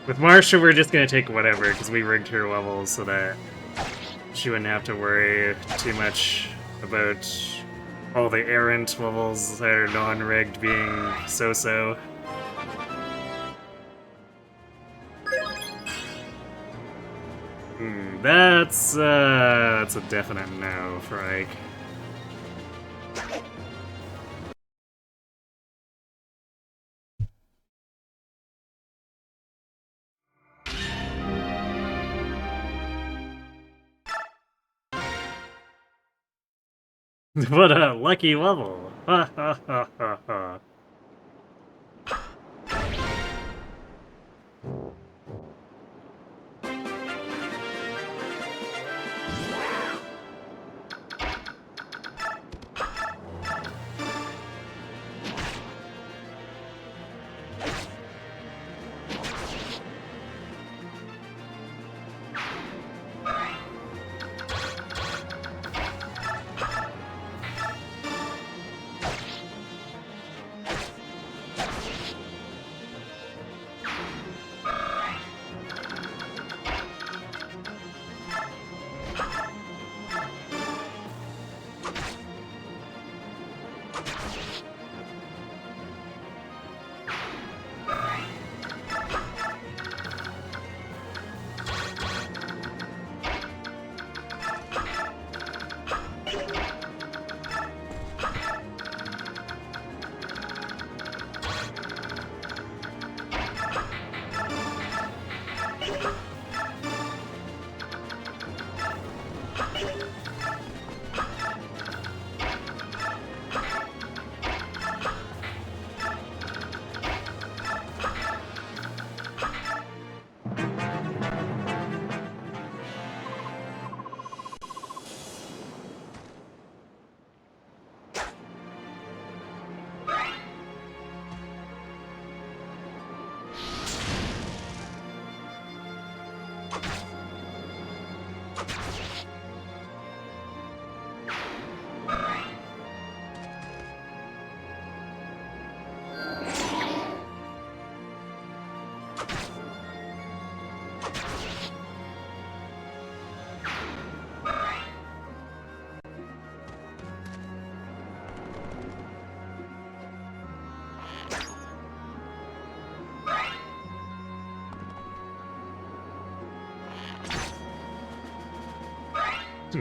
With Marsha, we're just gonna take whatever, because we rigged her levels so that she wouldn't have to worry too much about all the errant levels that are non-rigged being so-so. That's a definite no for Ike. What a lucky level. Ha ha ha ha ha.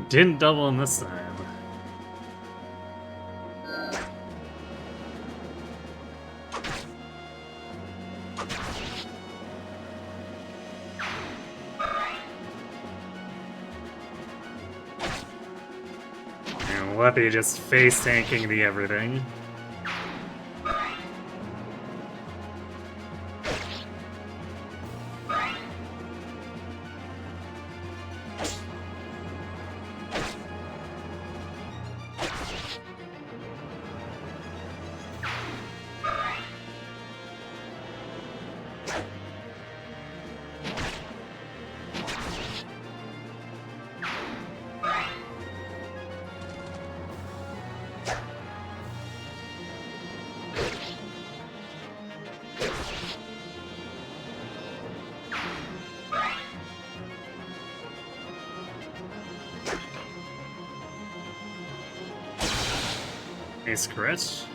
Didn't double him this time. And Leppy just face tanking the everything. Nice crit.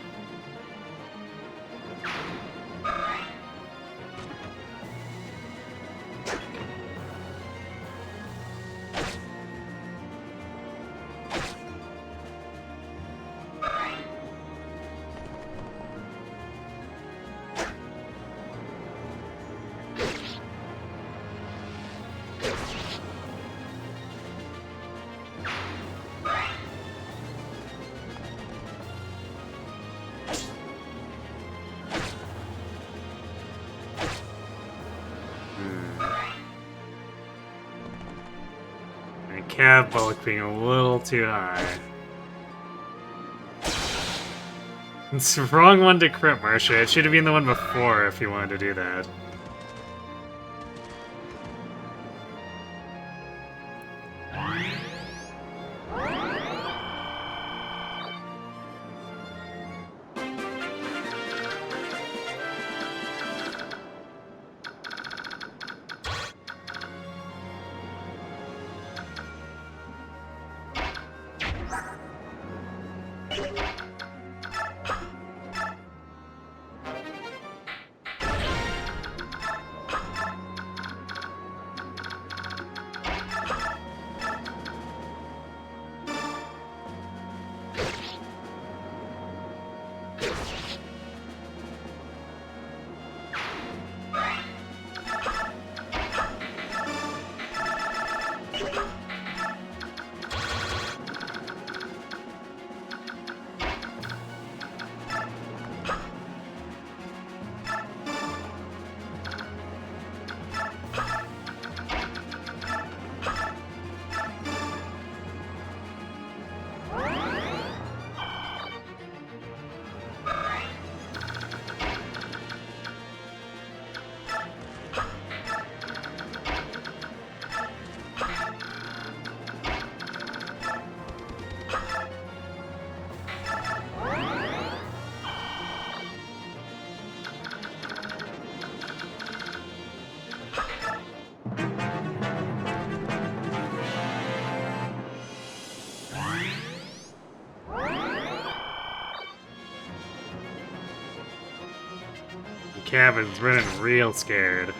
Cav bulk being a little too high. It's the wrong one to crit, Marcia. It should have been the one before if you wanted to do that. cabin's running real scared.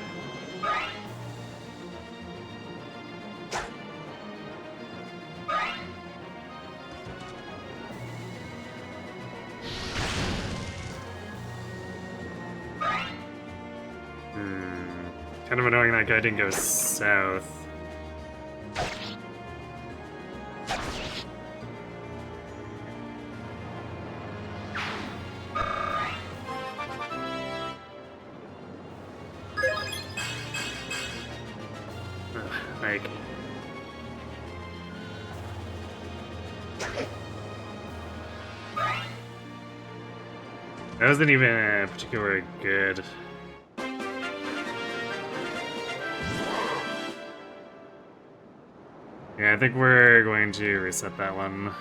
Kind of annoying that guy didn't go south. Like... That wasn't even particularly good. Yeah, I think we're going to reset that one.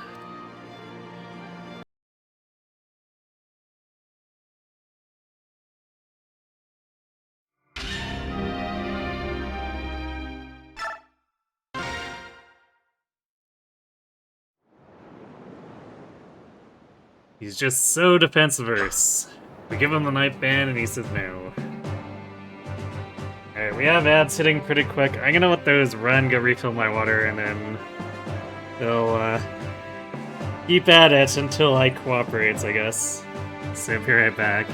He's just so defense-averse. We give him the night ban and he says no. Alright, we have ads hitting pretty quick. I'm gonna let those run, go refill my water, and then they'll keep at it until I cooperates, I guess. So I'll be right back.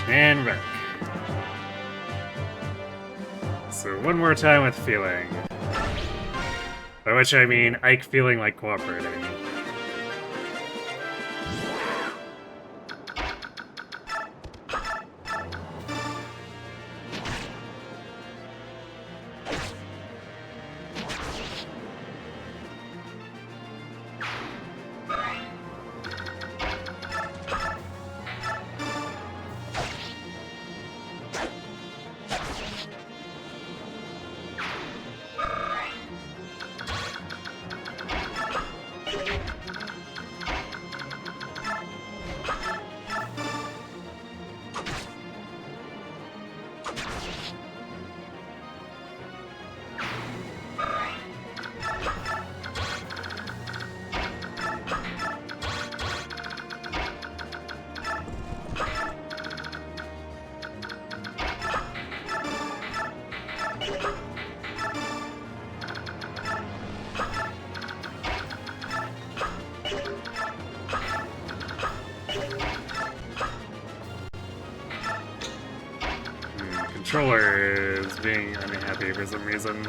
And back. So one more time with feeling. By which I mean Ike feeling like cooperating. Controller is being unhappy for some reason.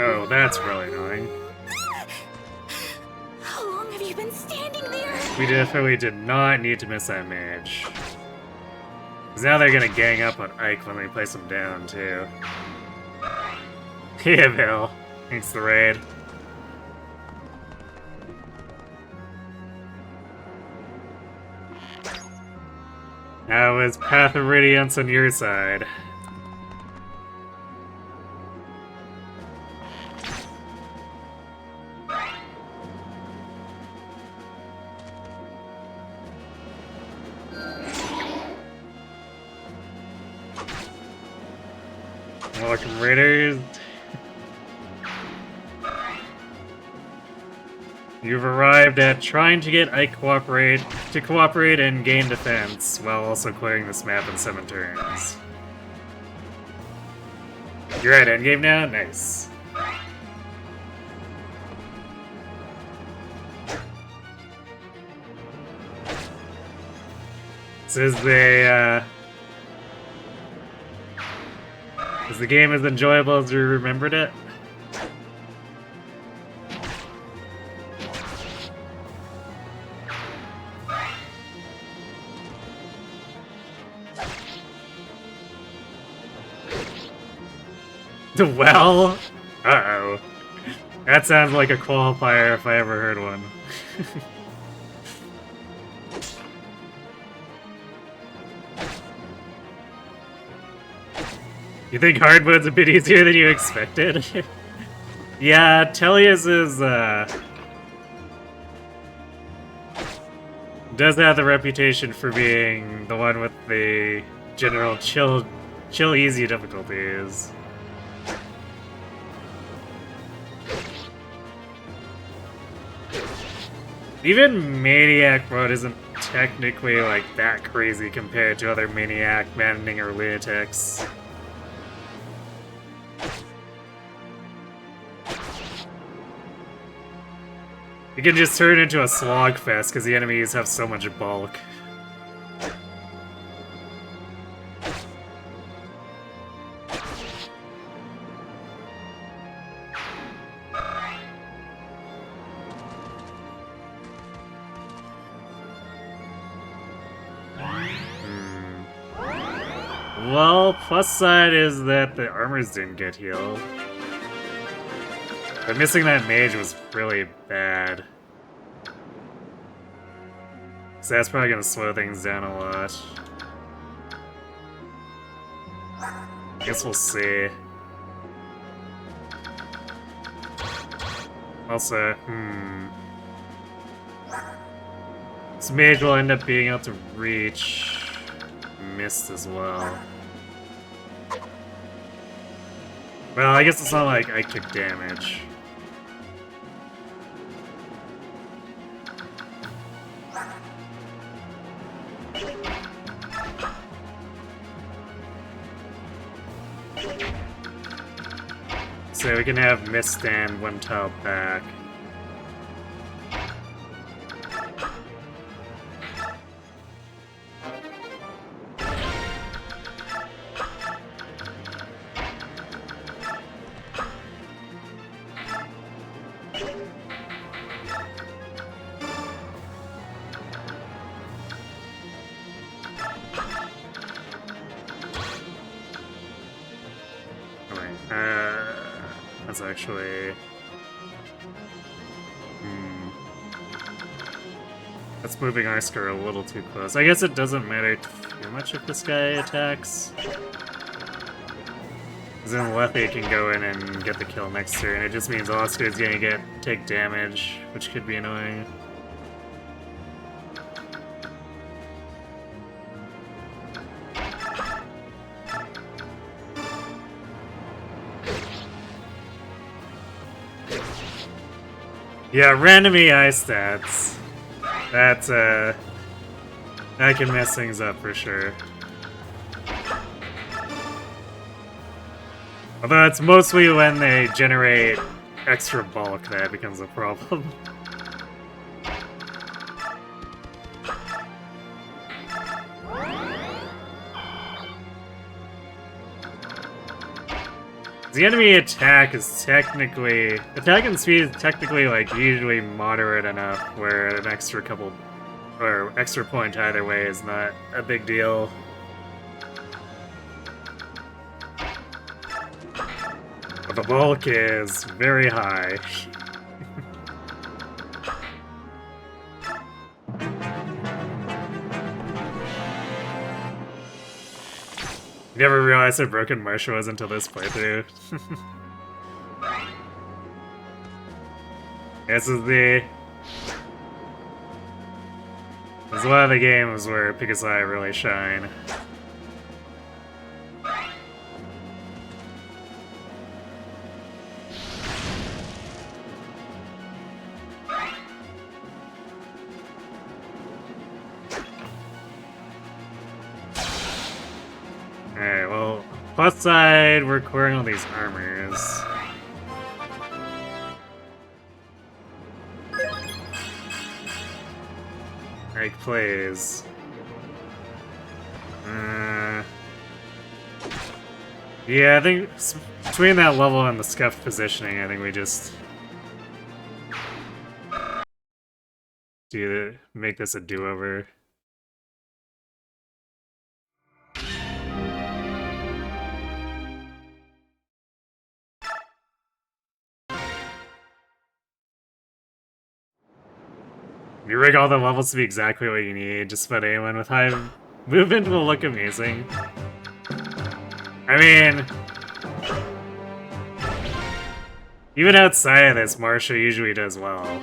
Oh, that's really annoying.
How long have you been standing there?
We definitely did not need to miss that mage. Because now they're gonna gang up on Ike when they place him down, too. Yeah, Bill. Thanks for the raid. How is Path of Radiance on your side? Welcome, Raiders. You've arrived at trying to get Ike to cooperate and gain defense, while also clearing this map in 7 turns. You're at endgame now? Nice. Says they, is the game as enjoyable as you remembered it? Well, uh-oh. That sounds like a qualifier if I ever heard one. You think hardwood's a bit easier than you expected? Yeah, Tellius is, does have the reputation for being the one with the general chill easy difficulties. Even Maniac mode isn't technically like that crazy compared to other Maniac, Maddening, or Lunatics. You can just turn into a slogfest because the enemies have so much bulk. Well, plus side is that the armors didn't get healed. But missing that mage was really bad. So that's probably gonna slow things down a lot. Guess we'll see. Also, this mage will end up being able to reach Mist as well. Well, I guess it's not like I took damage. so we can have Mist stand one tile back. That's actually... That's moving Oscar a little too close. I guess it doesn't matter too much if this guy attacks. Because then Lethe can go in and get the kill next turn. It just means Oscar's gonna take damage, which could be annoying. Yeah, random AI stats. That can mess things up for sure. Although it's mostly when they generate extra bulk that becomes a problem. The enemy attack and speed is technically like usually moderate enough where an extra couple or extra point either way is not a big deal. But the bulk is very high. Never realized how broken Marsha was until this playthrough. This is one of the games where Picasai really shine. Alright, well, plus side, we're clearing all these armors. Alright, plays. Yeah, I think between that level and the scuffed positioning, I think we just make this a do-over. You rig all the levels to be exactly what you need, just about anyone with high movement will look amazing. I mean, even outside of this, Marsha usually does well.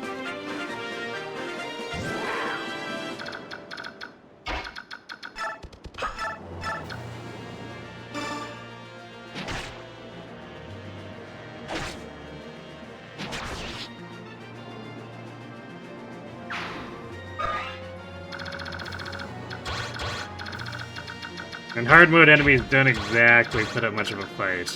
And hard mode enemies don't exactly put up much of a fight.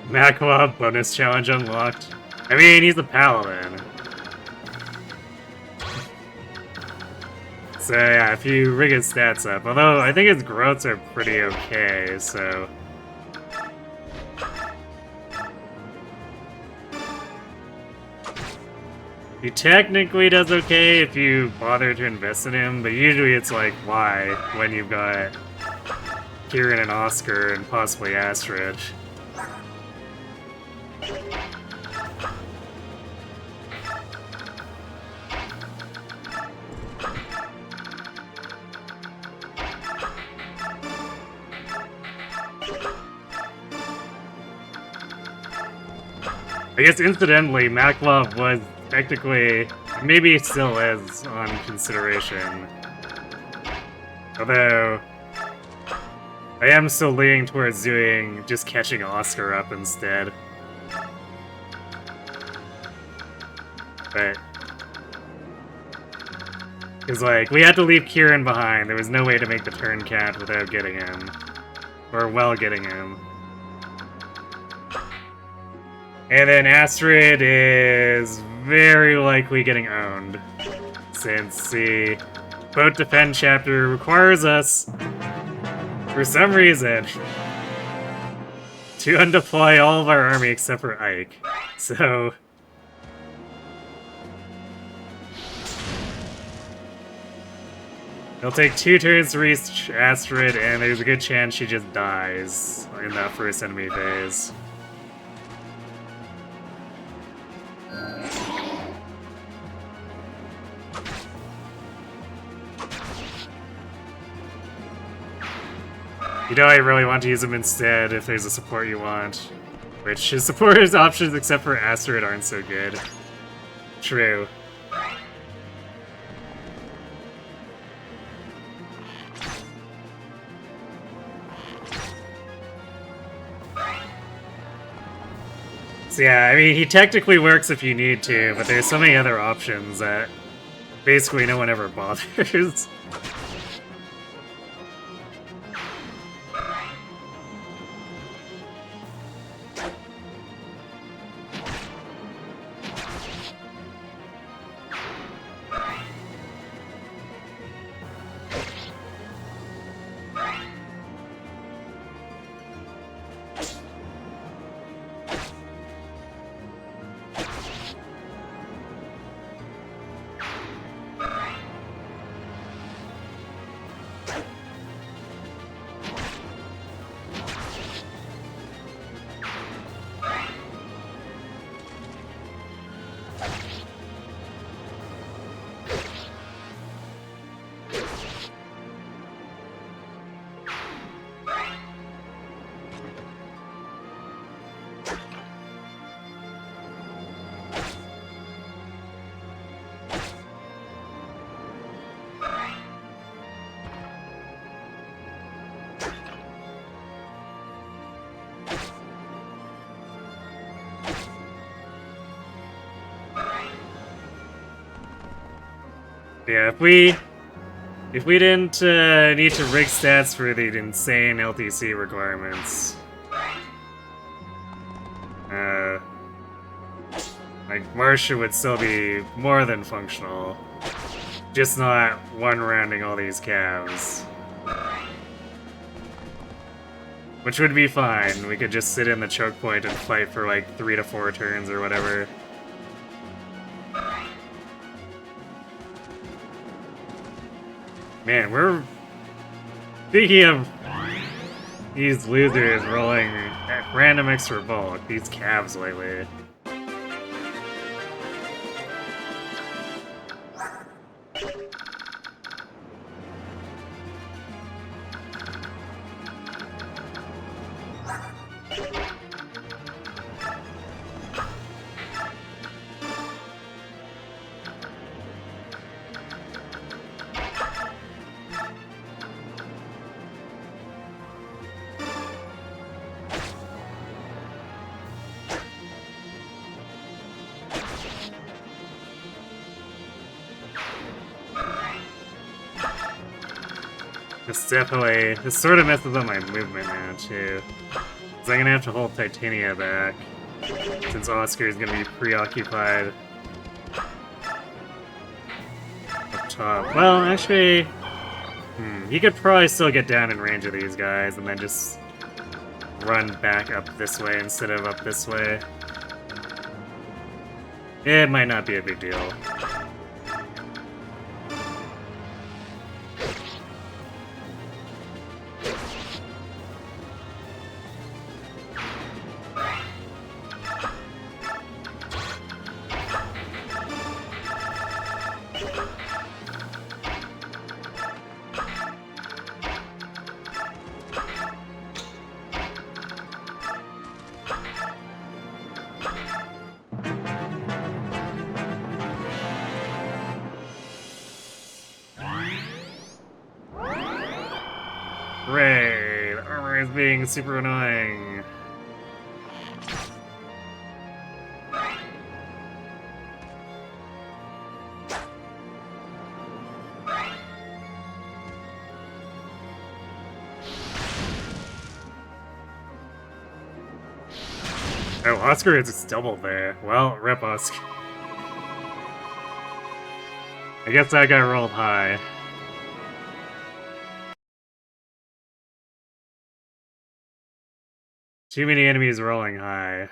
Makwa bonus challenge unlocked. I mean, he's a paladin. So yeah, if you rig his stats up, although I think his growths are pretty okay, so... He technically does okay if you bother to invest in him, but usually it's like, why, when you've got Kieran and Oscar and possibly Astrid. I guess incidentally, Maklov was technically, maybe it still is on consideration. Although, I am still leaning towards just catching Oscar up instead. But Because, like, we had to leave Kieran behind. There was no way to make the turn count without getting him. Or well getting him. And then Astrid is very likely getting owned. Since the Boat Defend chapter requires us, for some reason, to undeploy all of our army except for Ike. So... it'll take 2 turns to reach Astrid, and there's a good chance she just dies in that first enemy phase. You know, I really want to use him instead if there's a support you want. Which his supporters' options except for Astrid aren't so good. True. So yeah, I mean, he technically works if you need to, but there's so many other options that basically no one ever bothers. Yeah, if we didn't need to rig stats for the insane LTC requirements, like Marcia would still be more than functional, just not one-rounding all these calves. Which would be fine. We could just sit in the choke point and fight for like 3 to 4 turns or whatever. Man, we're... Speaking of these losers rolling random extra bulk, these calves lately. This sort of messes up my movement now, too. Because I'm gonna have to hold Titania back, since Oscar is gonna be preoccupied up top. Well, actually, he could probably still get down in range of these guys, and then just run back up this way instead of up this way. It might not be a big deal. Great! Armor is being super annoying. Oh, Oscar is double there. Well, rip Oscar. I guess that guy rolled high. Too many enemies rolling high.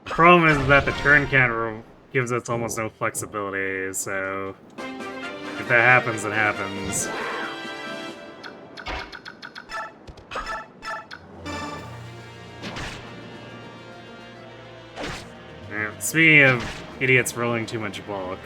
The problem is that the turn count gives us almost no flexibility, so if that happens, it happens. Speaking of idiots rolling too much bulk.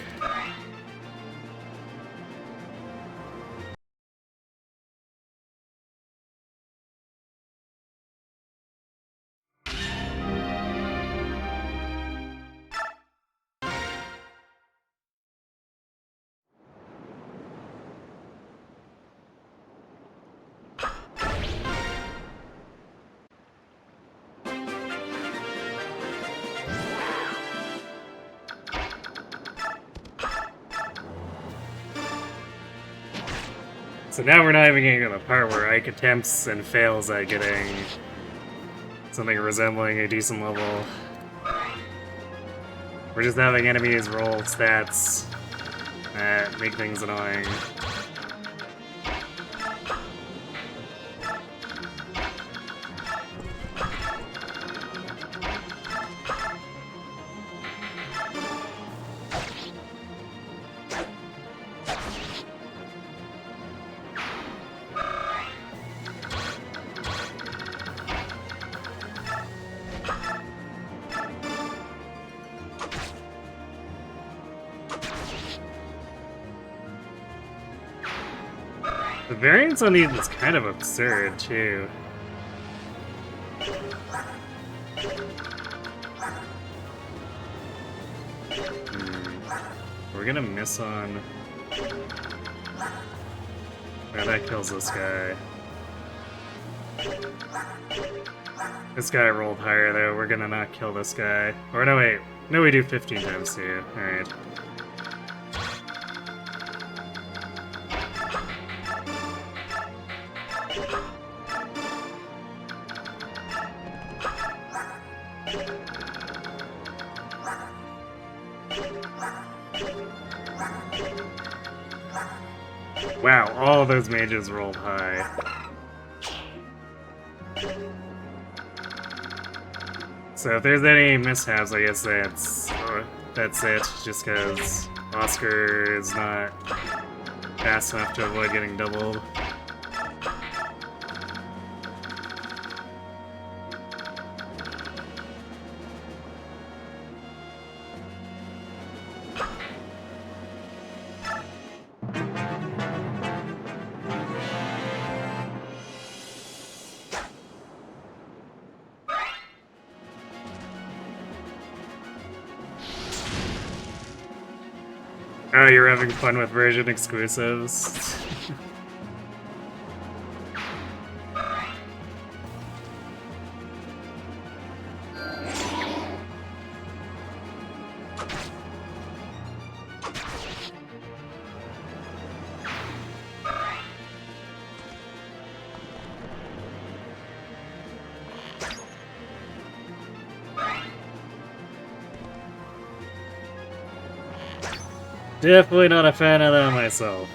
So now we're not even getting to the part where Ike attempts and fails at getting something resembling a decent level. We're just having enemies roll stats that make things annoying. The variance on these is kind of absurd, too. We're gonna miss on... Oh, that kills this guy. This guy rolled higher, though. We're gonna not kill this guy. Or no, wait. No, we do 15 times, too. Alright. Wow, all those mages rolled high. So if there's any mishaps, I guess that's it, just because Oscar is not fast enough to avoid getting doubled. Oh, you're having fun with version exclusives? Definitely not a fan of that myself.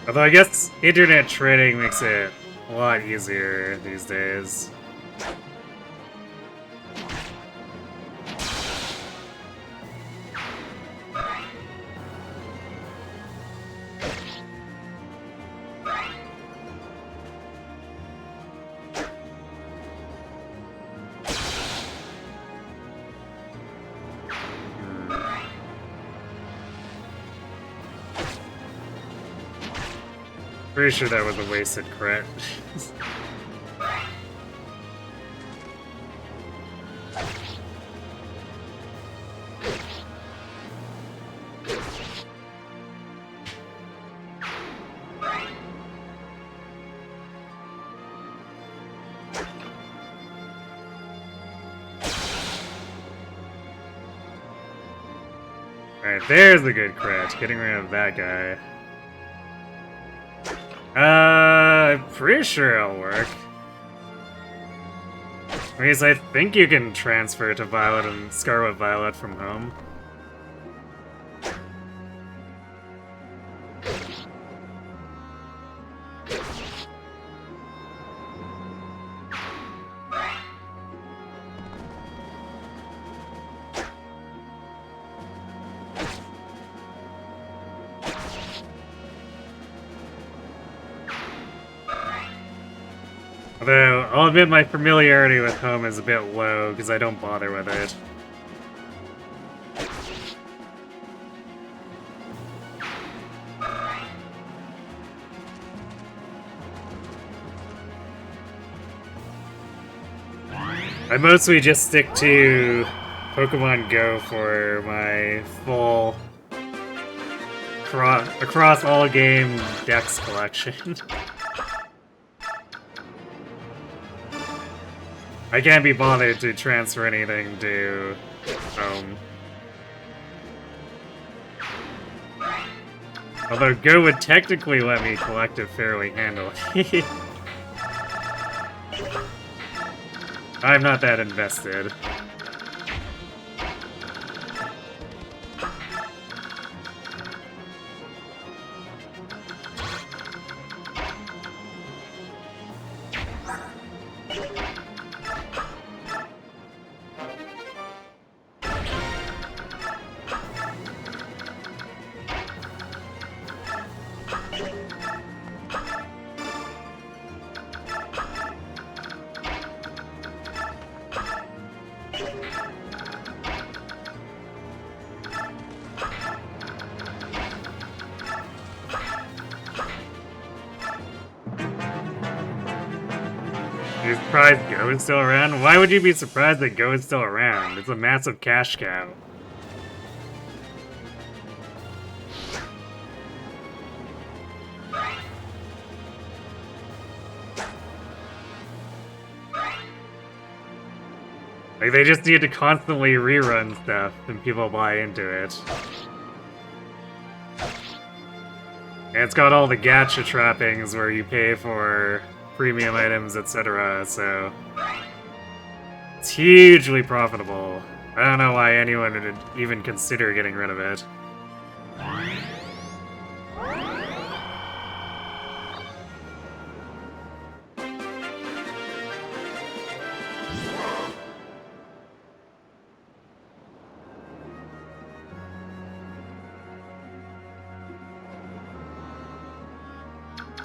Although I guess internet trading makes it a lot easier these days. Pretty sure that was a wasted crit. Alright, there's the good crit. Getting rid of that guy. I'm pretty sure it'll work. Because I think you can transfer to Violet and Scarlet Violet from home. Although, I'll admit my familiarity with home is a bit low, because I don't bother with it. I mostly just stick to Pokemon Go for my full across all game Dex collection. I can't be bothered to transfer anything to home. Although Go would technically let me collect it fairly handily. I'm not that invested. You're surprised Go is still around? Why would you be surprised that Go is still around? It's a massive cash cow. Like, they just need to constantly rerun stuff and people buy into it. And it's got all the gacha trappings where you pay for premium items, etc., so it's hugely profitable. I don't know why anyone would even consider getting rid of it.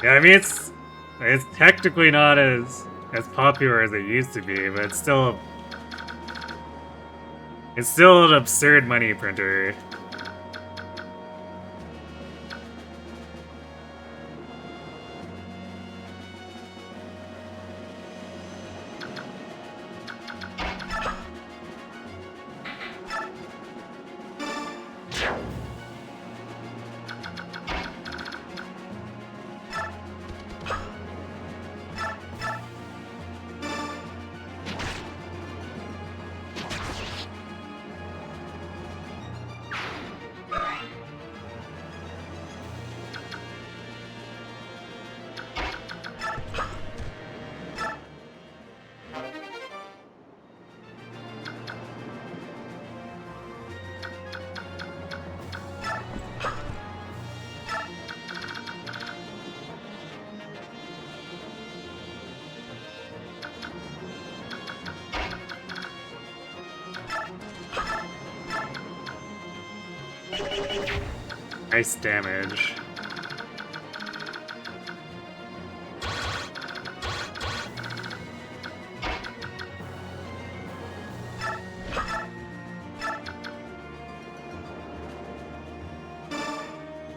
Yeah, I mean, it's technically not as popular as it used to be, but it's still an absurd money printer. Nice damage.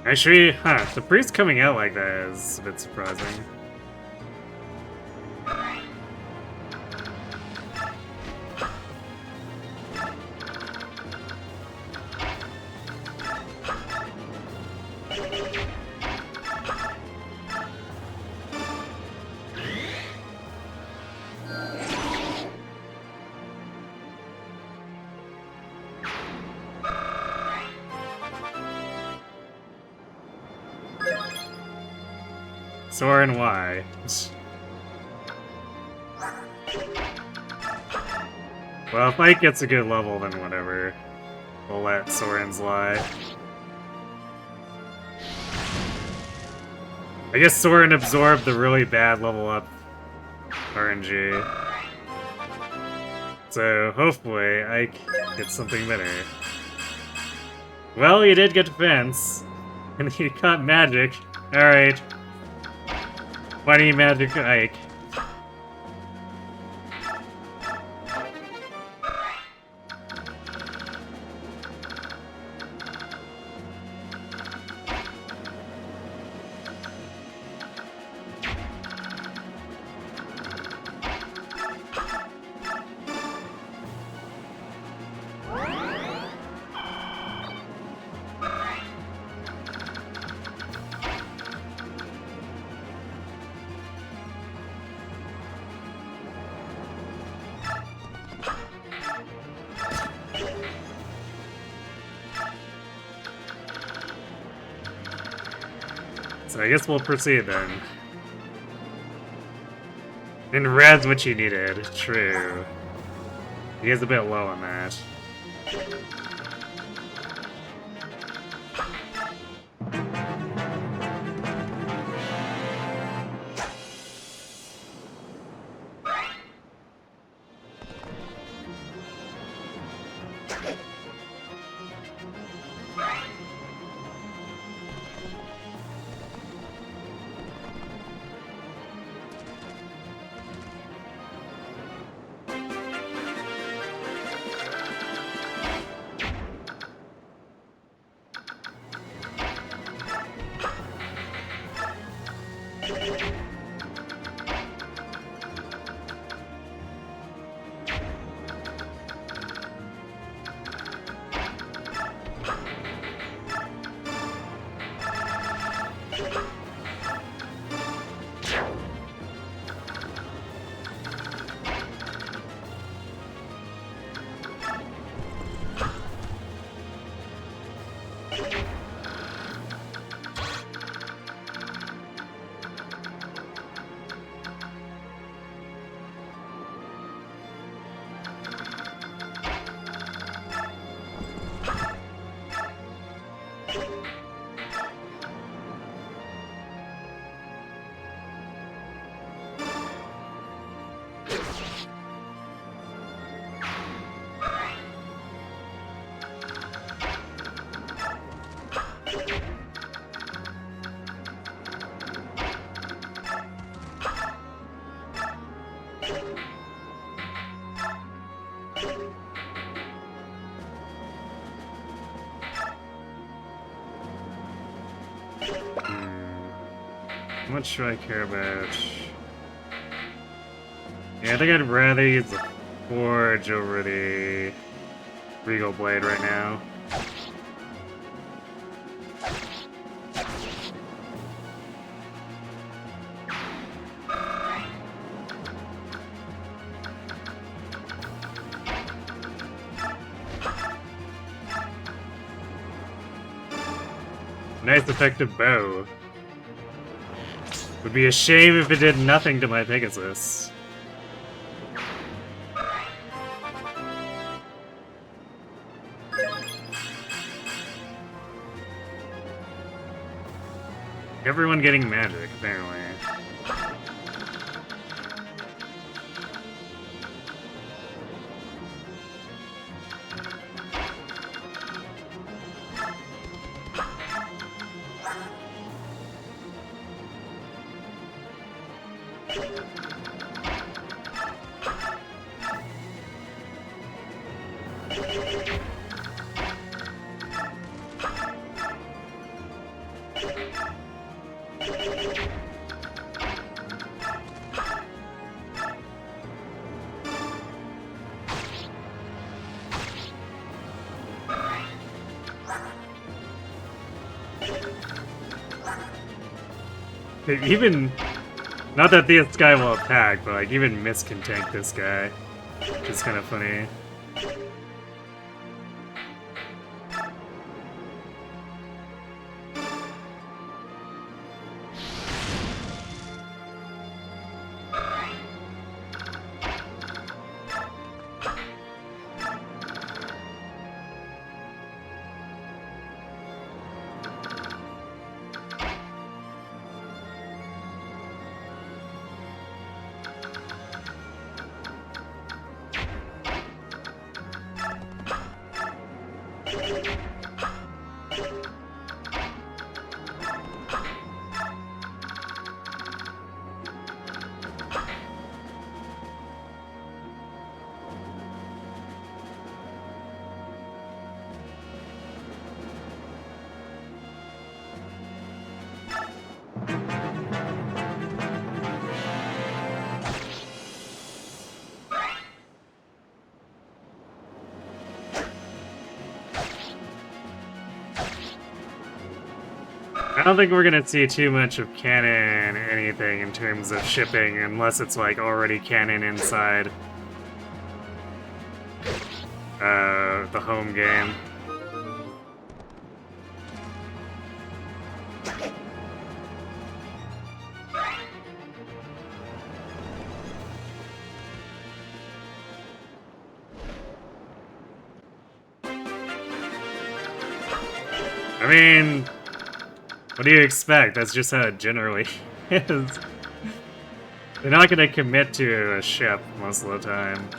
Actually, the priest coming out like that is a bit surprising. Soren, why? Well, if Ike gets a good level, then whatever. We'll let Soren's lie. I guess Soren absorbed the really bad level up RNG. So hopefully Ike gets something better. Well, he did get defense. And he caught magic. Alright. Why do you magic Ike? So I guess we'll proceed then. And red's what you needed. True. He is a bit low on that. How much do I care about? Yeah, I think I'd rather use the Forge over the Regal Blade right now. Nice effective bow. Would be a shame if it did nothing to my Pegasus. Everyone getting magic, apparently. Even, not that this guy will attack, but like even Mist can tank this guy, which is kind of funny. I don't think we're gonna see too much of canon anything in terms of shipping unless it's like already canon inside the home game. I mean, what do you expect? That's just how it generally is. They're not gonna commit to a ship most of the time.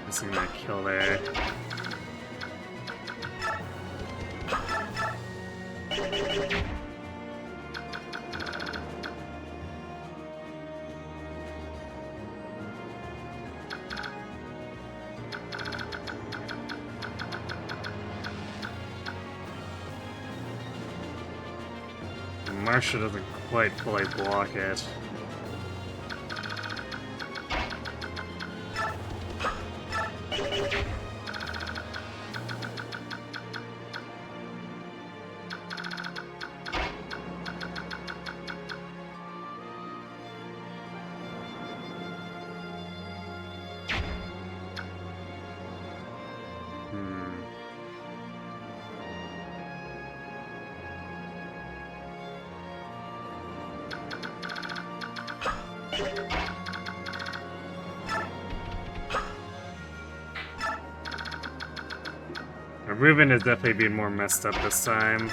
Missing that kill there. Marsha doesn't quite fully block it. Ruben has definitely been more messed up this time.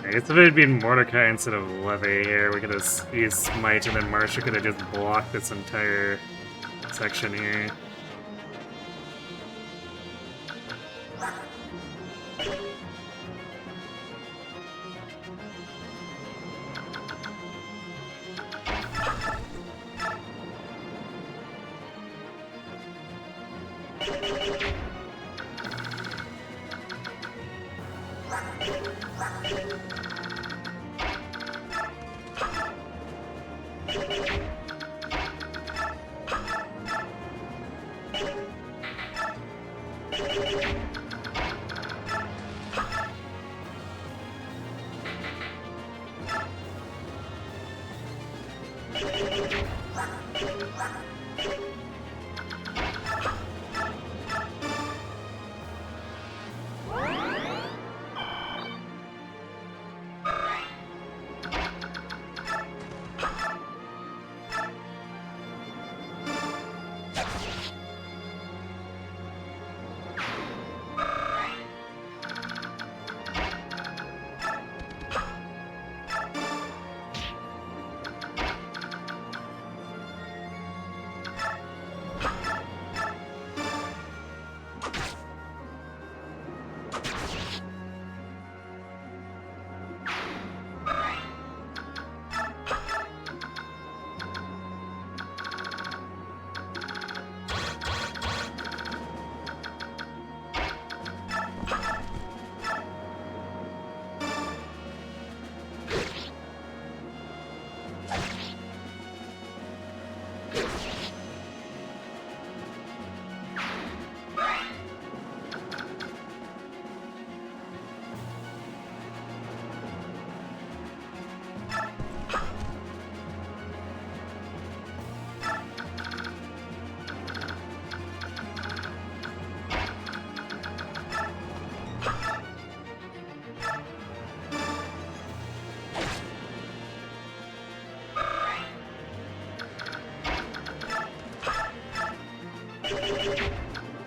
I guess if it had been Mordecai instead of Levy here, we could have used Smite and then Marsha could have just blocked this entire section here.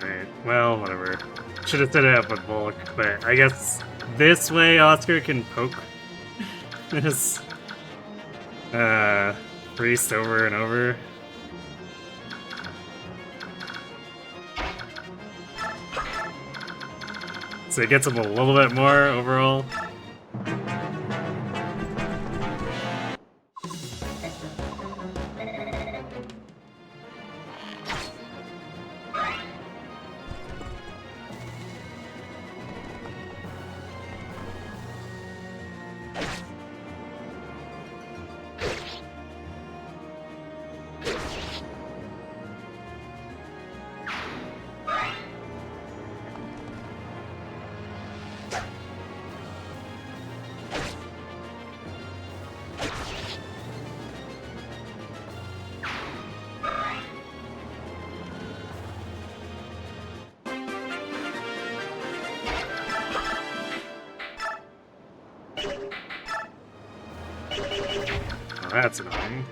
Right, well, whatever. Should have set it up with Volk, but I guess this way Oscar can poke this priest over and over. So it gets him a little bit more overall. Oh, that's annoying.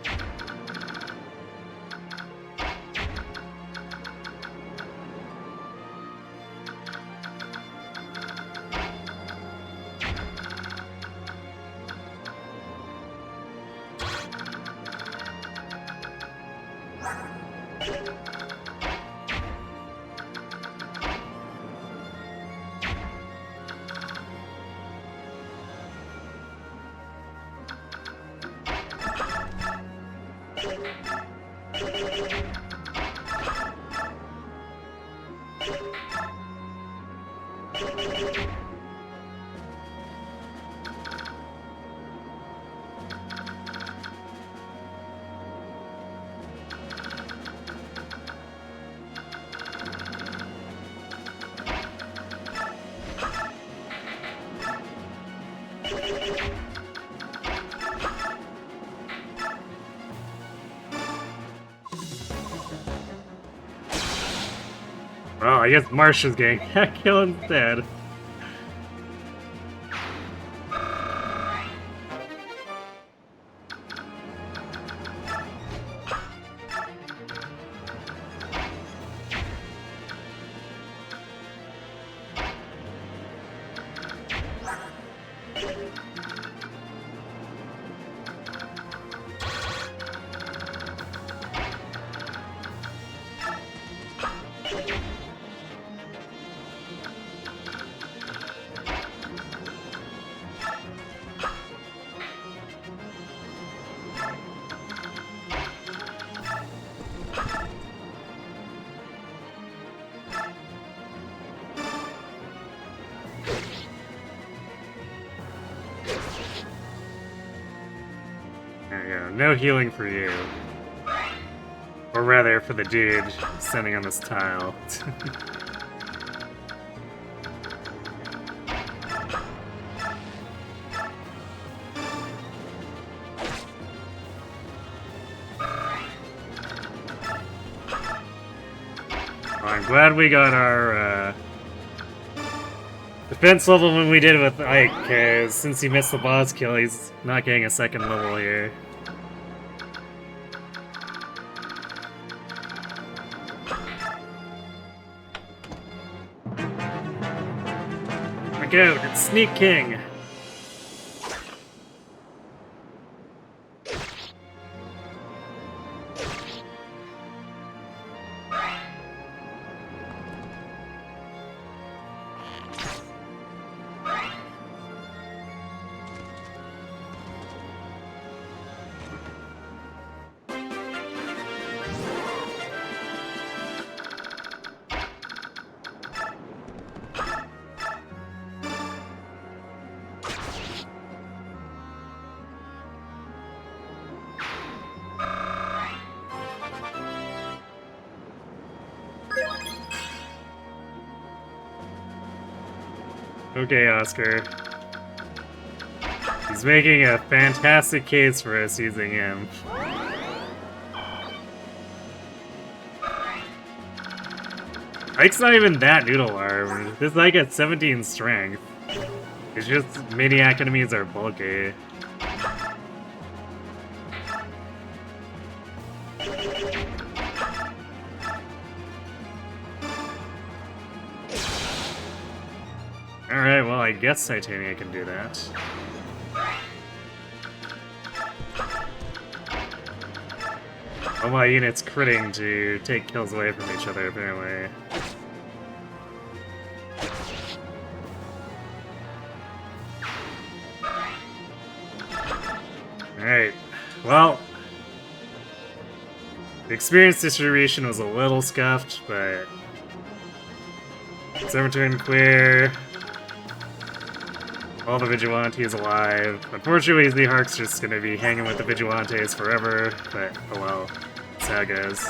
Well, I guess Marsha's getting killed instead. There you go. No healing for you. Or rather, for the dude standing on this tile. Well, I'm glad we got our defense level when we did it with Ike, because since he missed the boss kill, he's not getting a second level here. Look out, it's Sneak King! Okay, Oscar. He's making a fantastic case for us using him. Ike's not even that noodle armed. This Ike at 17 strength. It's just Maniac enemies are bulky. Alright, well, I guess Titania can do that. All my units critting to take kills away from each other, apparently. Alright, well... the experience distribution was a little scuffed, but... it's overturned clear. All the Vigilantes alive. Unfortunately, the Hark's just gonna be hanging with the Vigilantes forever, but oh well. That's how it goes.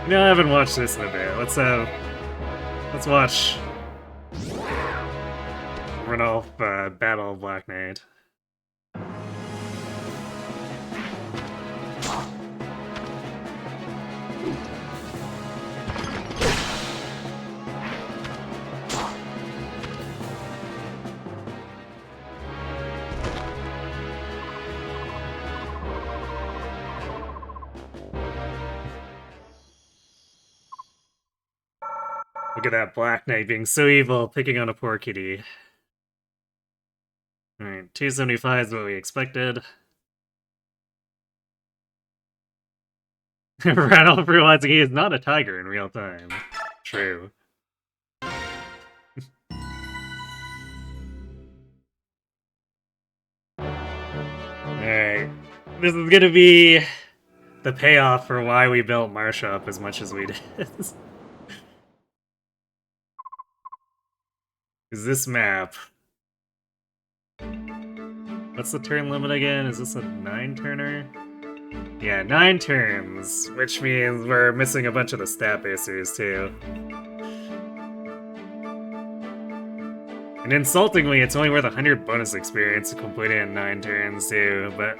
You know, I haven't watched this in a bit. Let's watch Ranulf Battle of Black Knight. Look at that Black Knight being so evil, picking on a poor kitty. Alright, 275 is what we expected. Ranulf realizing he is not a tiger in real time. True. Alright. This is gonna be the payoff for why we built Marsha up as much as we did. Is this map... what's the turn limit again? Is this a 9-turner? Yeah, 9 turns, which means we're missing a bunch of the stat basers too. And insultingly, it's only worth 100 bonus experience to complete it in 9 turns too, but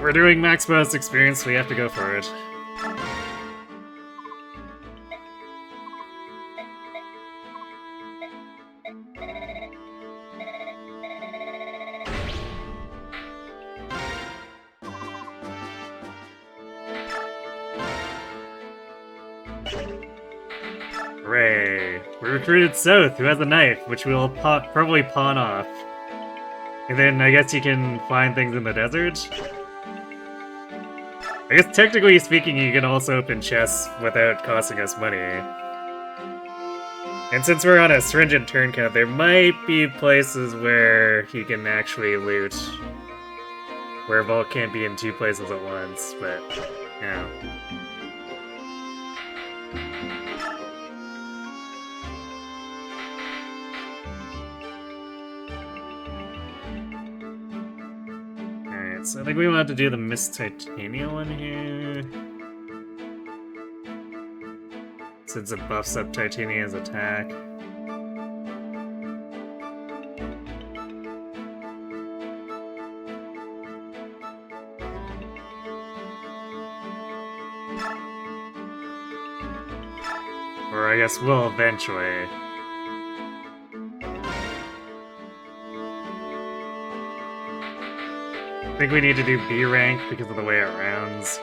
we're doing max bonus experience, so we have to go for it. Hooray! We recruited South, who has a knife, which we'll probably pawn off. And then I guess you can find things in the desert? I guess technically speaking, you can also open chests without costing us money. And since we're on a stringent turn count, there might be places where he can actually loot. Where Vault can't be in 2 places at once, but, you know. Alright, so I think we want to do the Miss Titania one here. Since it buffs up Titania's attack. Or I guess we'll eventually. I think we need to do B rank because of the way it rounds.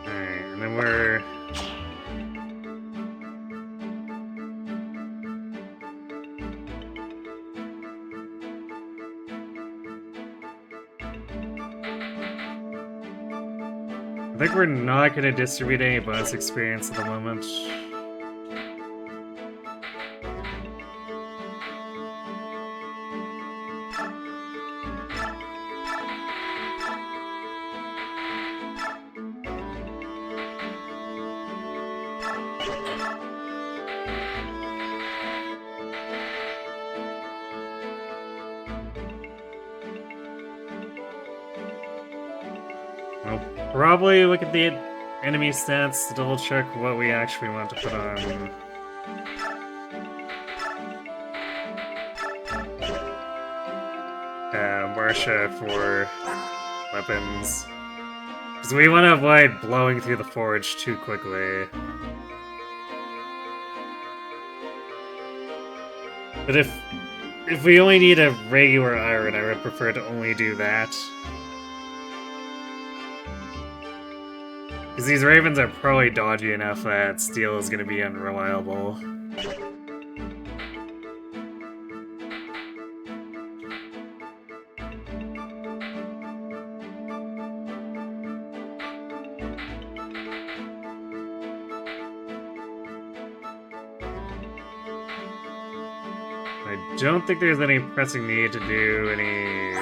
Alright, and then we're think we're not going to distribute any bonus experience at the moment. Probably look at the enemy stats to double check what we actually want to put on. Marsha for weapons. Because we want to avoid blowing through the forge too quickly. But if we only need a regular iron, I would prefer to only do that. Because these ravens are probably dodgy enough that steel is going to be unreliable. I don't think there's any pressing need to do any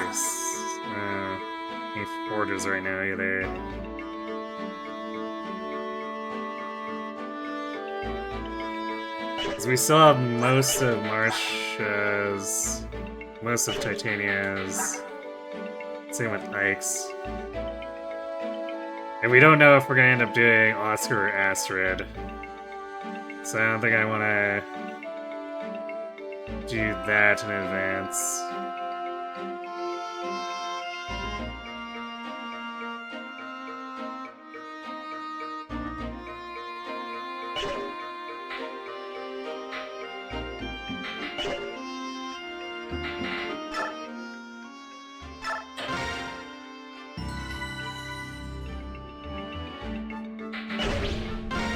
forges right now either. Because we still have most of Marsha's, most of Titania's, same with Ike's. And we don't know if we're going to end up doing Oscar or Astrid. So I don't think I want to do that in advance.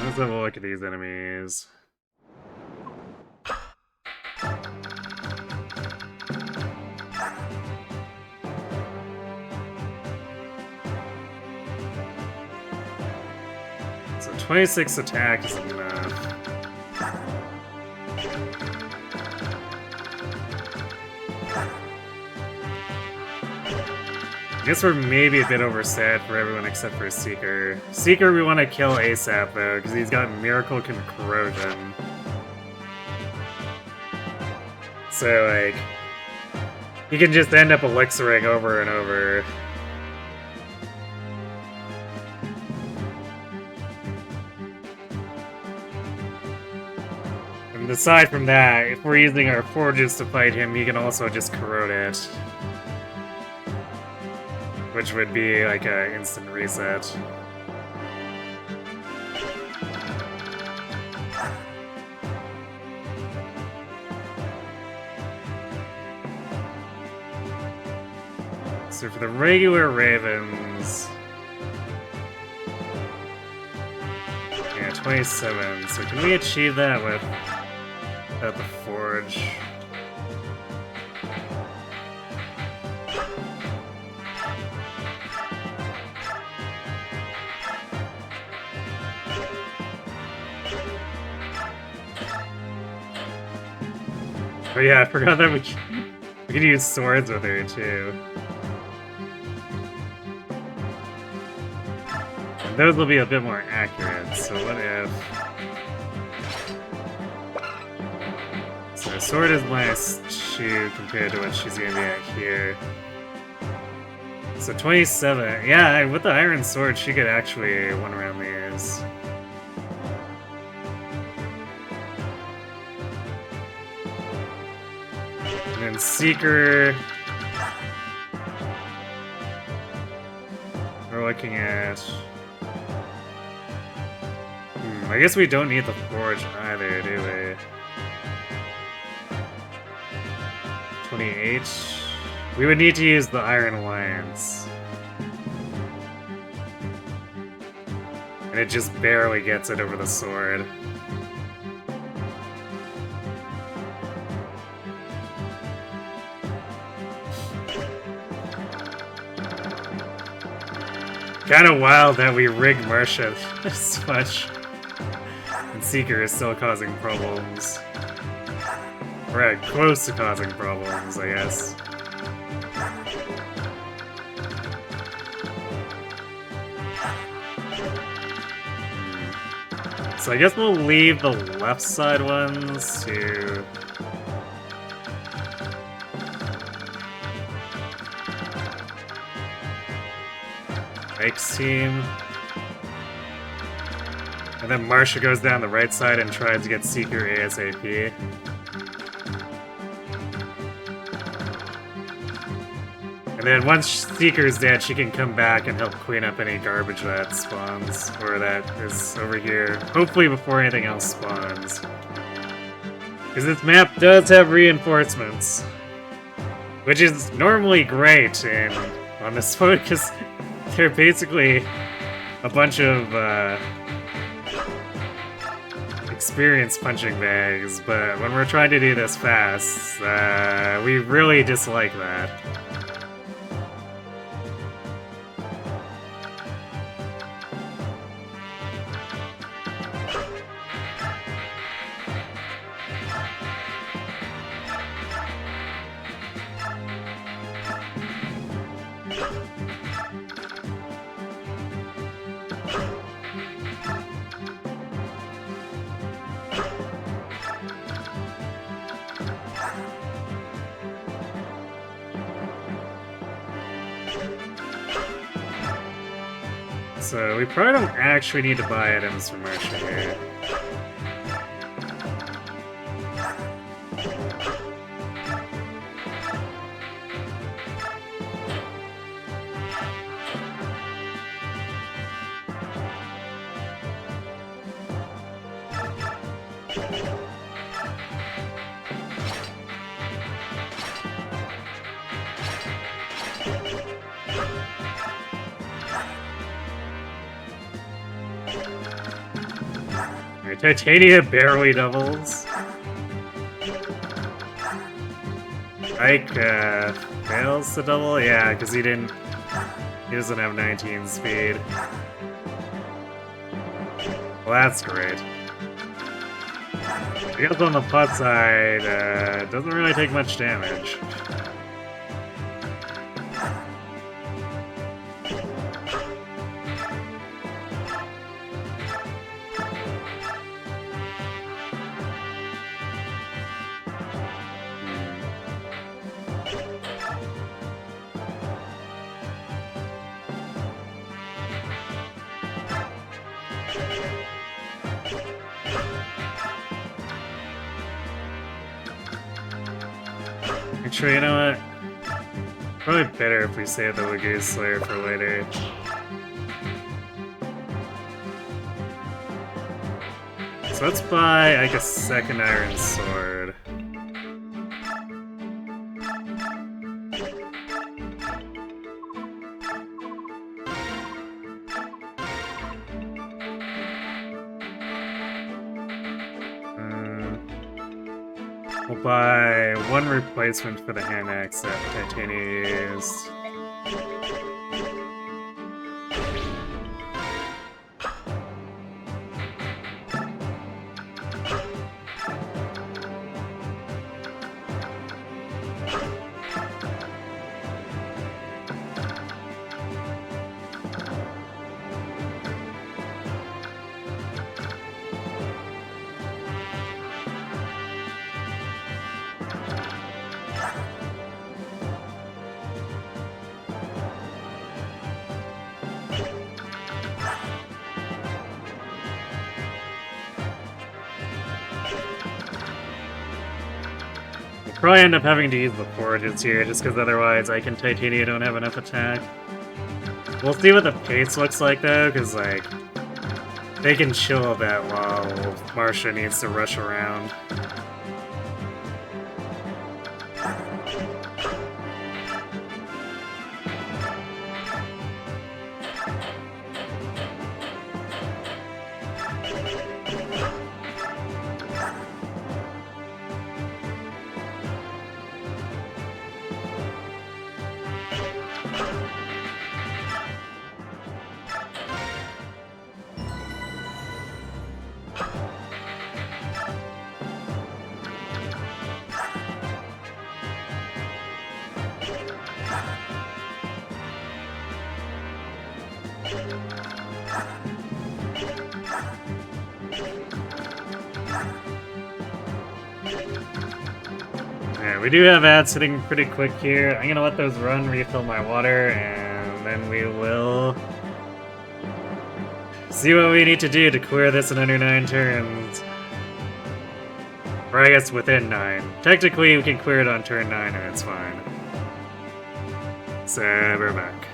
Let's have a look at these enemies. So 26 attack is enough. I guess we're maybe a bit overset for everyone except for Seeker. Seeker we want to kill ASAP though, because he's got Miracle Corrosion. So like, he can just end up elixiring over and over. And aside from that, if we're using our forges to fight him, he can also just corrode it. Which would be like an instant reset. So for the regular ravens... Yeah, 27. So can we achieve that without the forge? Oh yeah, I forgot that we can use swords with her too. And those will be a bit more accurate, so what if... So the sword is -2 compared to what she's gonna be at here. So 27, yeah, with the iron sword she could actually one around these. And Seeker, we're looking at... I guess we don't need the forge either, do we? 28. We would need to use the Iron Alliance. And it just barely gets it over the sword. Kind of wild that we rigged Marsha this much. And Seeker is still causing problems. Right, close to causing problems, I guess. So I guess we'll leave the left side ones to... Mike's team. And then Marsha goes down the right side and tries to get Seeker ASAP. And then once Seeker's dead, she can come back and help clean up any garbage that spawns, or that is over here, hopefully before anything else spawns. Because this map does have reinforcements, which is normally great on this one, because they're basically a bunch of experience punching bags, but when we're trying to do this fast, we really dislike that. So we probably don't actually need to buy items from Marsha here. Titania barely doubles. Ike fails to double? Yeah, because he doesn't have 19 speed. Well, that's great. I guess on the plus side, doesn't really take much damage. Actually, you know what? Probably better if we save the Lagoon Slayer for later. So let's buy, like, a second Iron Sword. We'll buy one replacement for the hand axe that Titania used. Probably end up having to use the forges here, just because otherwise Ike and Titania don't have enough attack. We'll see what the pace looks like though, because like they can chill a bit while Marsha needs to rush around. Alright, we do have ads sitting pretty quick here. I'm gonna let those run, refill my water, and then we will see what we need to do to clear this in under 9 turns. Or I guess within 9. Technically, we can clear it on turn 9 and it's fine. So, we're back.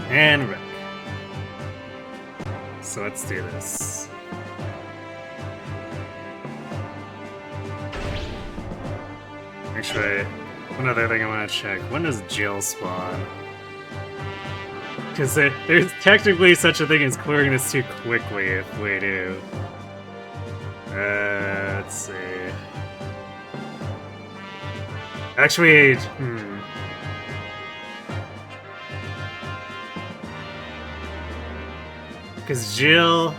And Rick. So let's do this. Actually, one other thing I want to check. When does Jill spawn? Because there's technically such a thing as clearing this too quickly if we do. Let's see. Actually, Because Jill...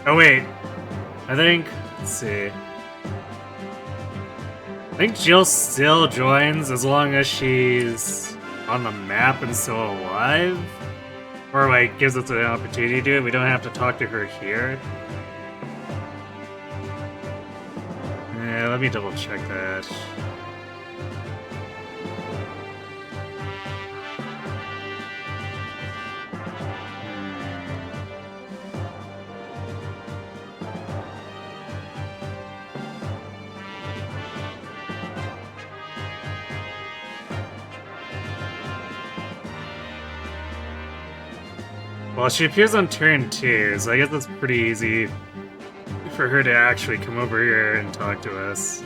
Oh wait, I think, let's see. I think Jill still joins as long as she's on the map and still alive. Or like gives us an opportunity to do it. We don't have to talk to her here. Yeah, let me double check that. Well, she appears on turn 2, so I guess it's pretty easy for her to actually come over here and talk to us.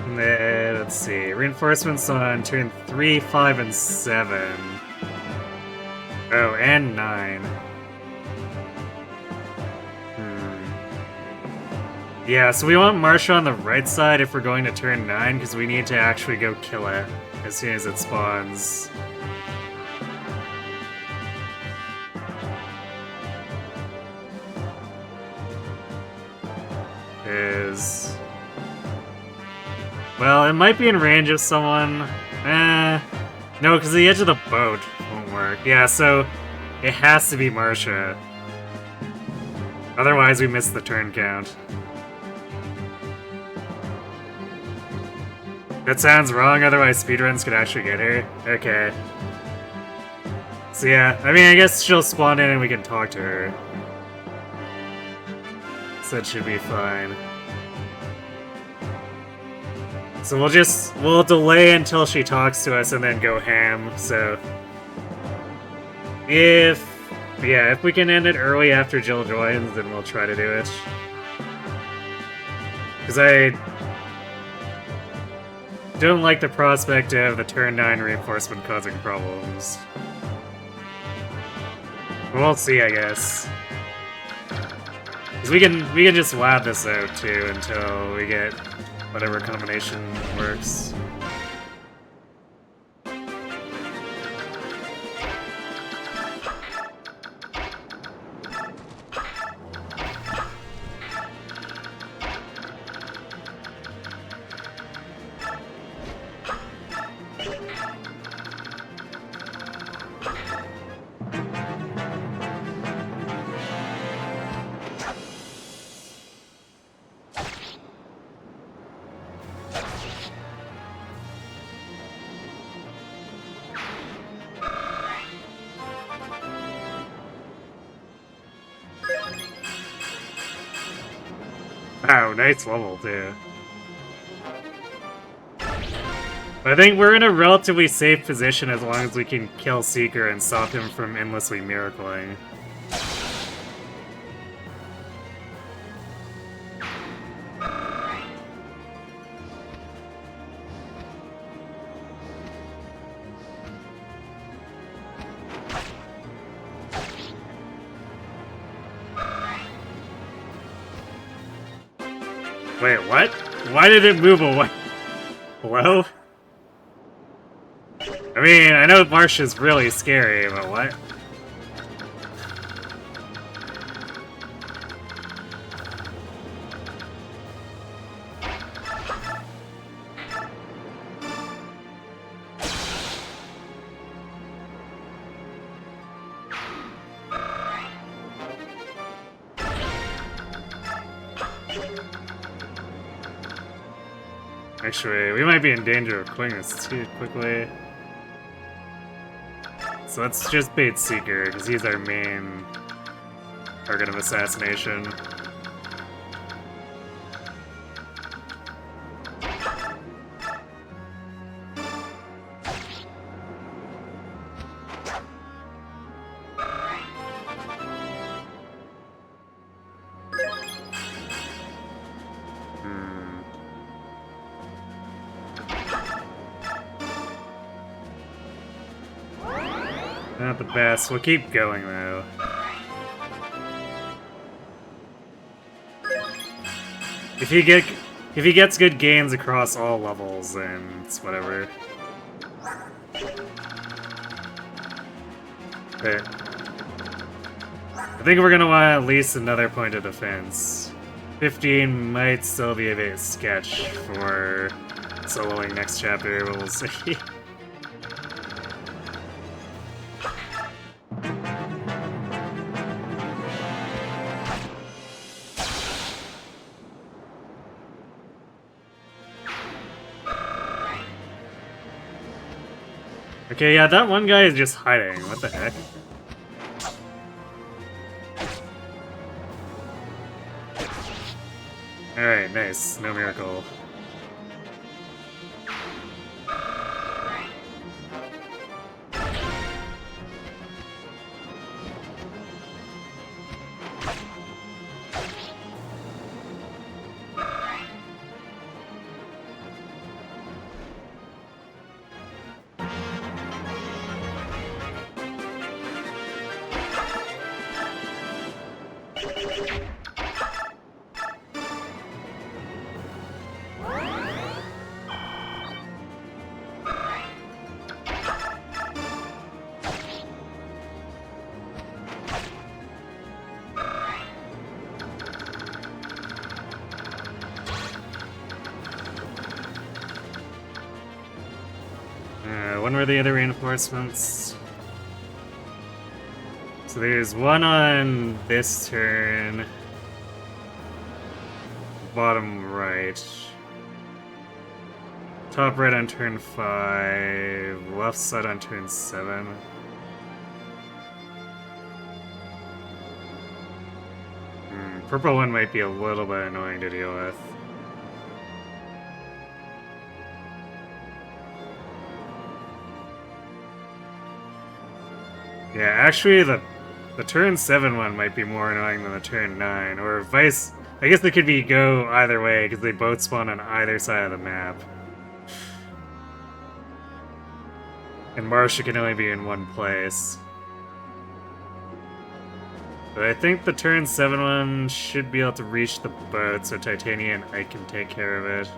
And then, let's see, reinforcements on turn 3, 5, and 7. Oh, and 9. Yeah, so we want Marsha on the right side if we're going to turn 9, because we need to actually go kill it as soon as it spawns. Well, it might be in range of someone. No, because the edge of the boat won't work. Yeah, so it has to be Marsha. Otherwise, we miss the turn count. That sounds wrong, otherwise speedruns could actually get her. Okay. So yeah, I mean, I guess she'll spawn in and we can talk to her. So it should be fine. So we'll delay until she talks to us and then go ham, so... If we can end it early after Jill joins, then we'll try to do it. Because I don't like the prospect of the turn 9 reinforcement causing problems. We'll see, I guess. Because we can just lab this out too until we get whatever combination works. Wow, nice level, too. I think we're in a relatively safe position as long as we can kill Seeker and stop him from endlessly miracling. Wait, what? Why did it move away? Hello? I mean, I know Marsha's really scary, but what? Actually, we might be in danger of killing this too quickly. So let's just bait Seeker, because he's our main target of assassination. Not the best. We'll keep going though. If he gets good gains across all levels, then it's whatever. But I think we're gonna want at least another point of defense. 15 might still be a bit sketch for soloing next chapter, but we'll see. Okay, yeah, that one guy is just hiding. What the heck? Alright, nice. No miracle. When were the other reinforcements? So there's one on this turn. Bottom right. Top right on turn 5. Left side on turn 7. Purple one might be a little bit annoying to deal with. Yeah, actually the turn 7 one might be more annoying than the turn 9, or vice. I guess they could go either way, because they both spawn on either side of the map. And Marsha can only be in one place. But I think the turn 7 one should be able to reach the boat, so Titania and Ike can take care of it.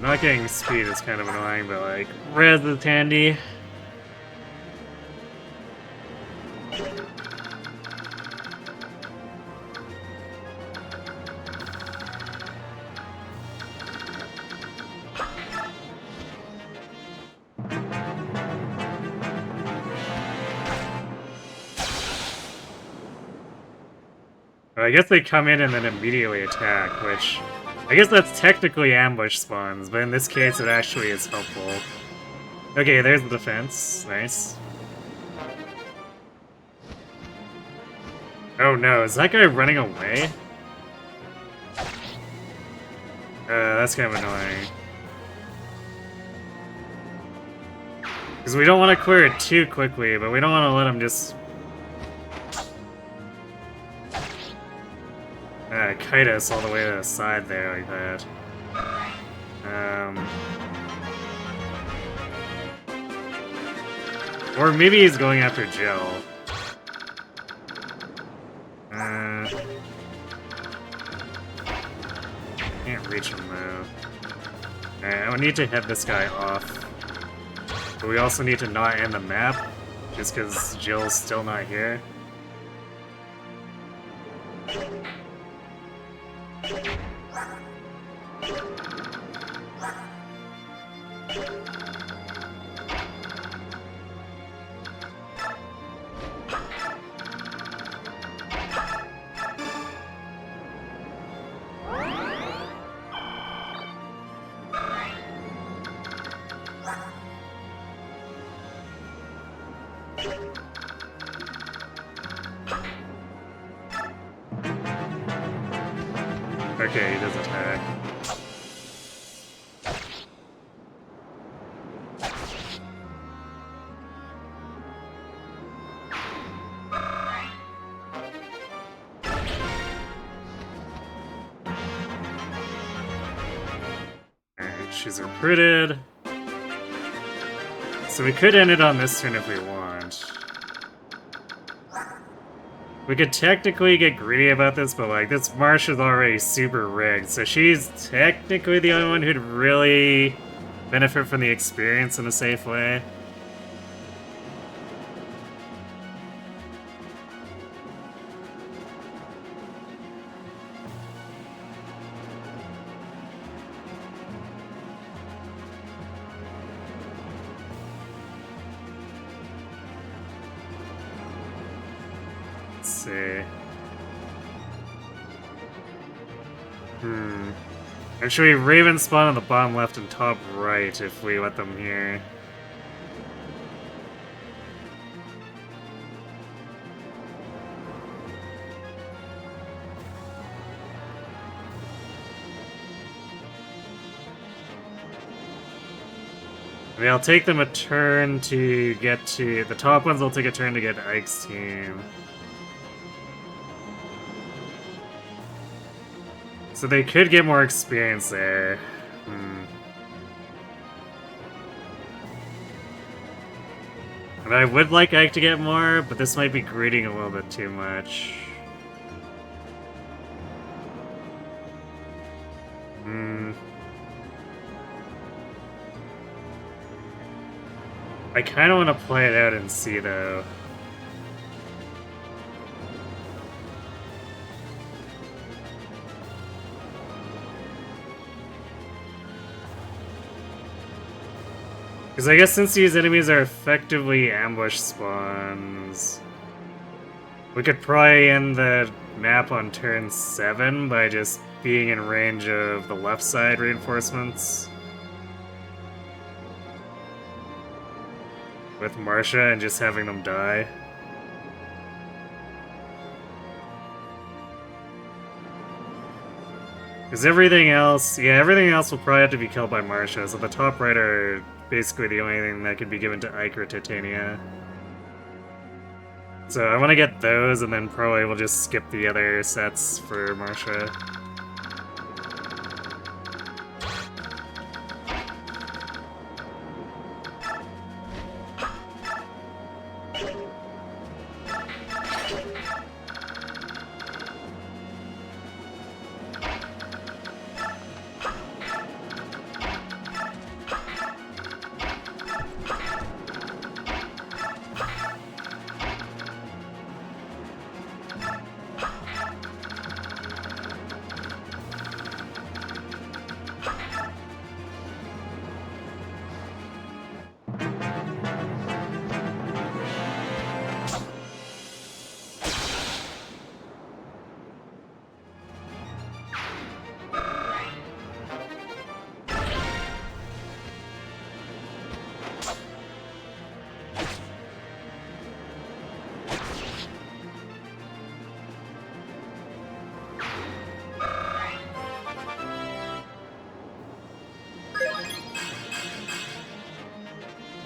Not getting speed is kind of annoying, but like, res is handy. I guess they come in and then immediately attack, which I guess that's technically ambush spawns, but in this case it actually is helpful. Okay, there's the defense. Nice. Oh no, is that guy running away? That's kind of annoying. Because we don't want to clear it too quickly, but we don't want to let him just kite us all the way to the side there like that. Or maybe he's going after Jill. Can't reach him though. I would need to head this guy off. But we also need to not end the map, just because Jill's still not here. Okay, he does attack. Alright, she's recruited. So we could end it on this turn if we want. We could technically get greedy about this, but like, this marsh is already super rigged, so she's technically the only one who'd really benefit from the experience in a safe way. See. Actually, Raven spawn on the bottom left and top right if we let them here. I mean, I'll take them a turn to get to... The top ones will take a turn to get Ike's team. So they could get more experience there. And I would like Ike to get more, but this might be greeting a little bit too much. I kind of want to play it out and see, though. Because I guess since these enemies are effectively ambush spawns, we could probably end the map on turn 7 by just being in range of the left side reinforcements with Marsha and just having them die. Because everything else will probably have to be killed by Marsha, so the top right are basically the only thing that could be given to Ike or Titania. So I want to get those, and then probably we'll just skip the other sets for Marsha.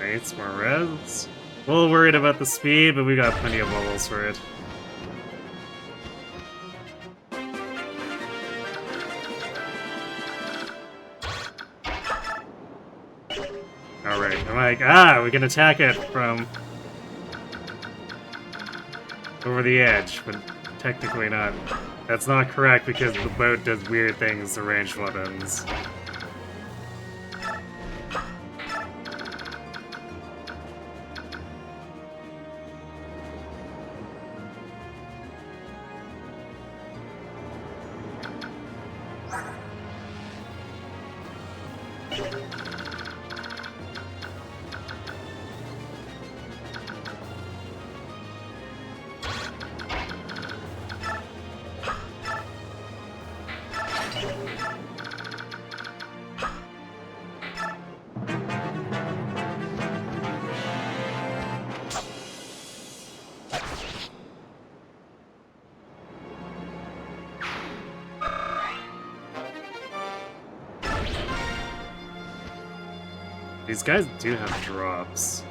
It's more res. A little worried about the speed, but we got plenty of levels for it. Alright, I'm like, we can attack it from over the edge, but technically not. That's not correct because the boat does weird things to ranged weapons. These guys do have drops.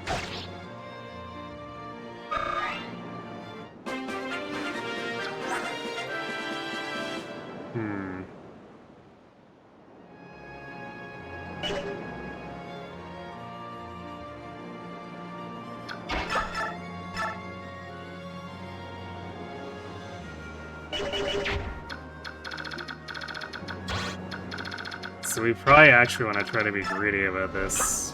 So we probably actually want to try to be greedy about this.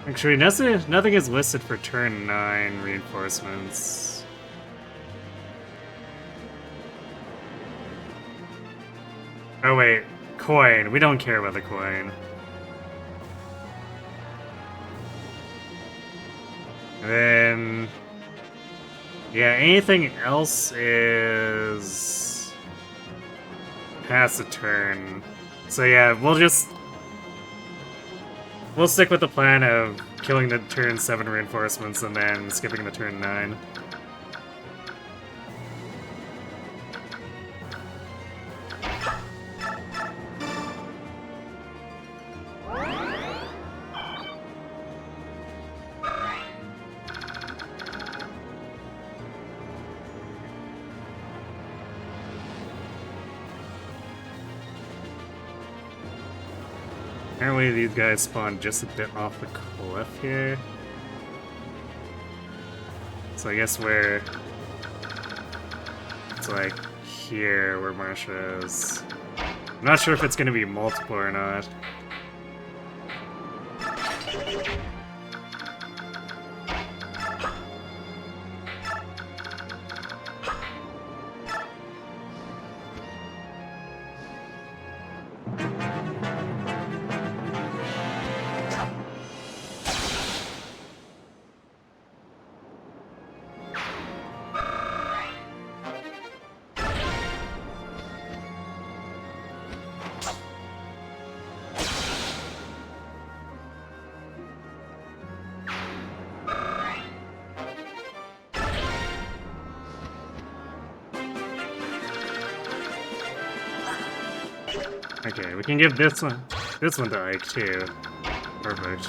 Actually, nothing is listed for turn 9 reinforcements. Oh wait, coin. We don't care about the coin. And then... yeah, anything else is... past a turn. So yeah, we'll stick with the plan of killing the turn 7 reinforcements and then skipping the turn 9. Apparently these guys spawn just a bit off the cliff here. So I guess it's like here where Marsha is. I'm not sure if it's going to be multiple or not. Okay, we can give this one to Ike too. Perfect.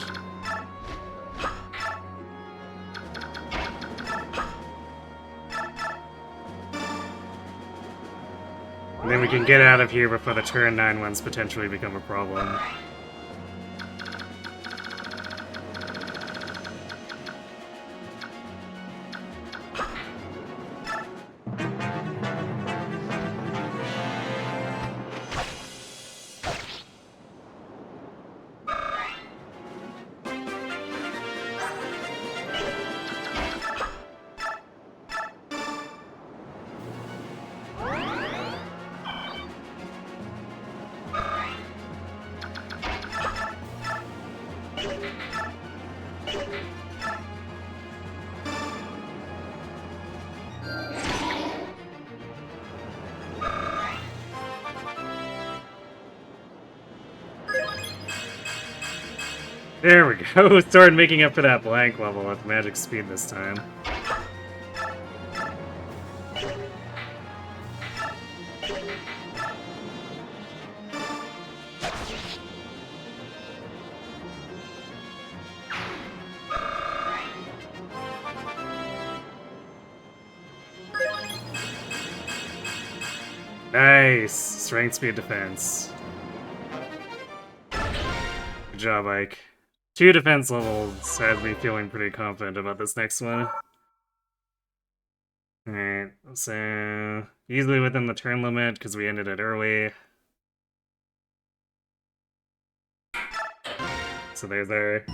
And then we can get out of here before the turn 9 ones potentially become a problem. There we go, started making up for that blank level with magic speed this time. Nice! Strength, speed, defense. Good job, Ike. 2 defense levels has me feeling pretty confident about this next one. Alright, so easily within the turn limit because we ended it early. So there's our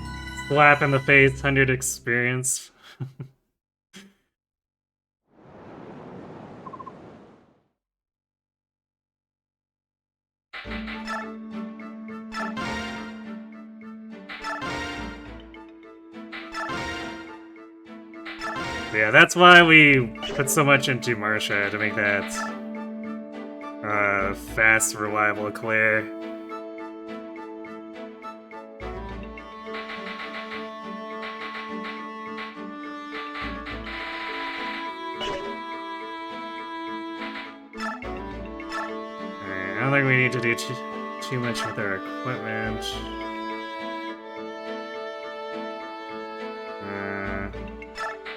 slap in the face, 100 experience. Yeah, that's why we put so much into Marsha, to make that fast, reliable, clear. Alright, I don't think we need to do too much with our equipment.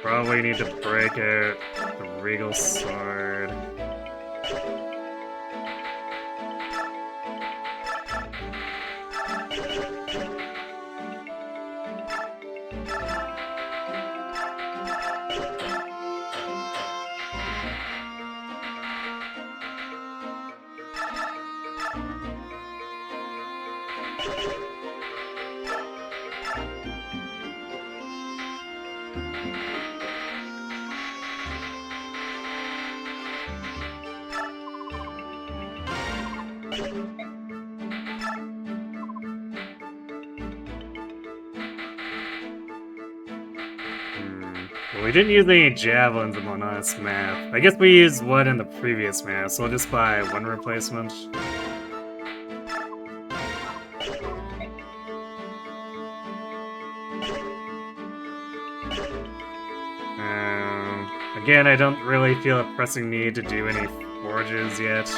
Probably need to break out the Regal Sword. We didn't use any javelins in the last map. I guess we used one in the previous map, so I'll just buy one replacement. Again, I don't really feel a pressing need to do any forges yet.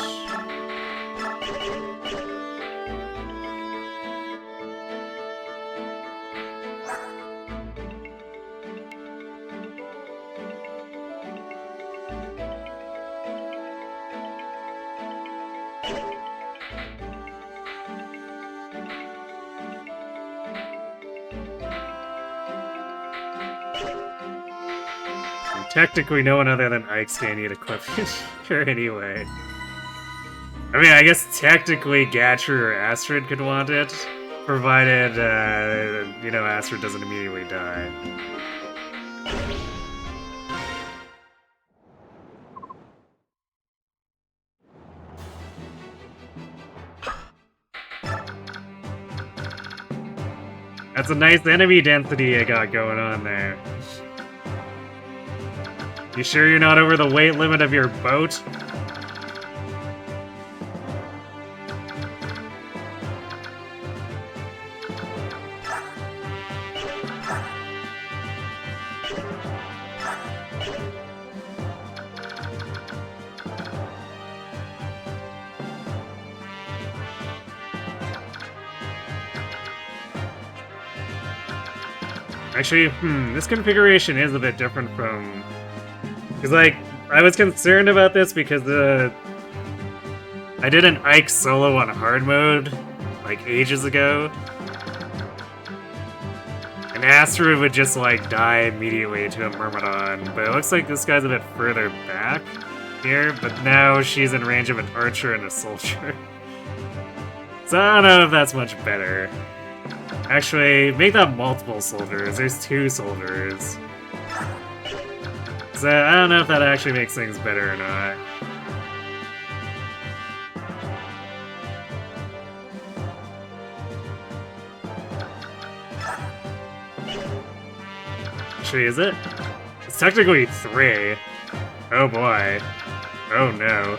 Technically, no one other than Ike's can need equipment here anyway. I mean, I guess technically Gatcher or Astrid could want it, provided, you know, Astrid doesn't immediately die. That's a nice enemy density I got going on there. You sure you're not over the weight limit of your boat? Actually, this configuration is a bit different from... Because, like, I was concerned about this because I did an Ike solo on hard mode, like, ages ago. And Astrid would just, like, die immediately to a Myrmidon, but it looks like this guy's a bit further back here, but now she's in range of an archer and a soldier. So I don't know if that's much better. Actually, make that multiple soldiers. There's 2 soldiers. So I don't know if that actually makes things better or not. Actually, is it? It's technically 3. Oh boy. Oh no.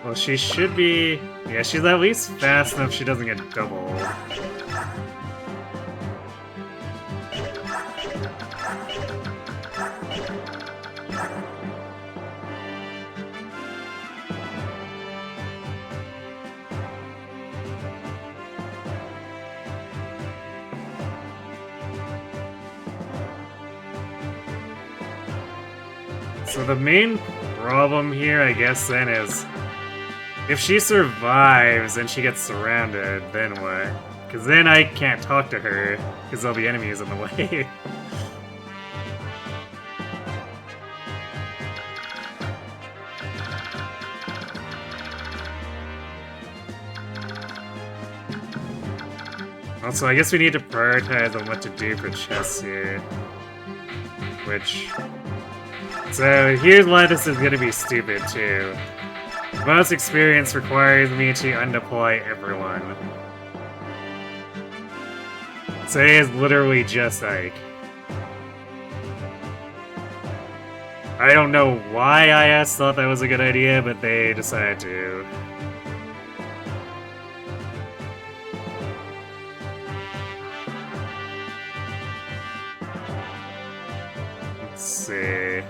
Well, she should be... Yeah, she's at least fast enough she doesn't get doubled. So the main problem here, I guess, then is if she survives and she gets surrounded, then what? Because then I can't talk to her, because there'll be enemies in the way. Also, I guess we need to prioritize on what to do for chests here. Which... So, here's why this is gonna be stupid, too. Most experience requires me to undeploy everyone. So it is literally just Ike. I don't know why IS thought that was a good idea, but they decided to. Let's see.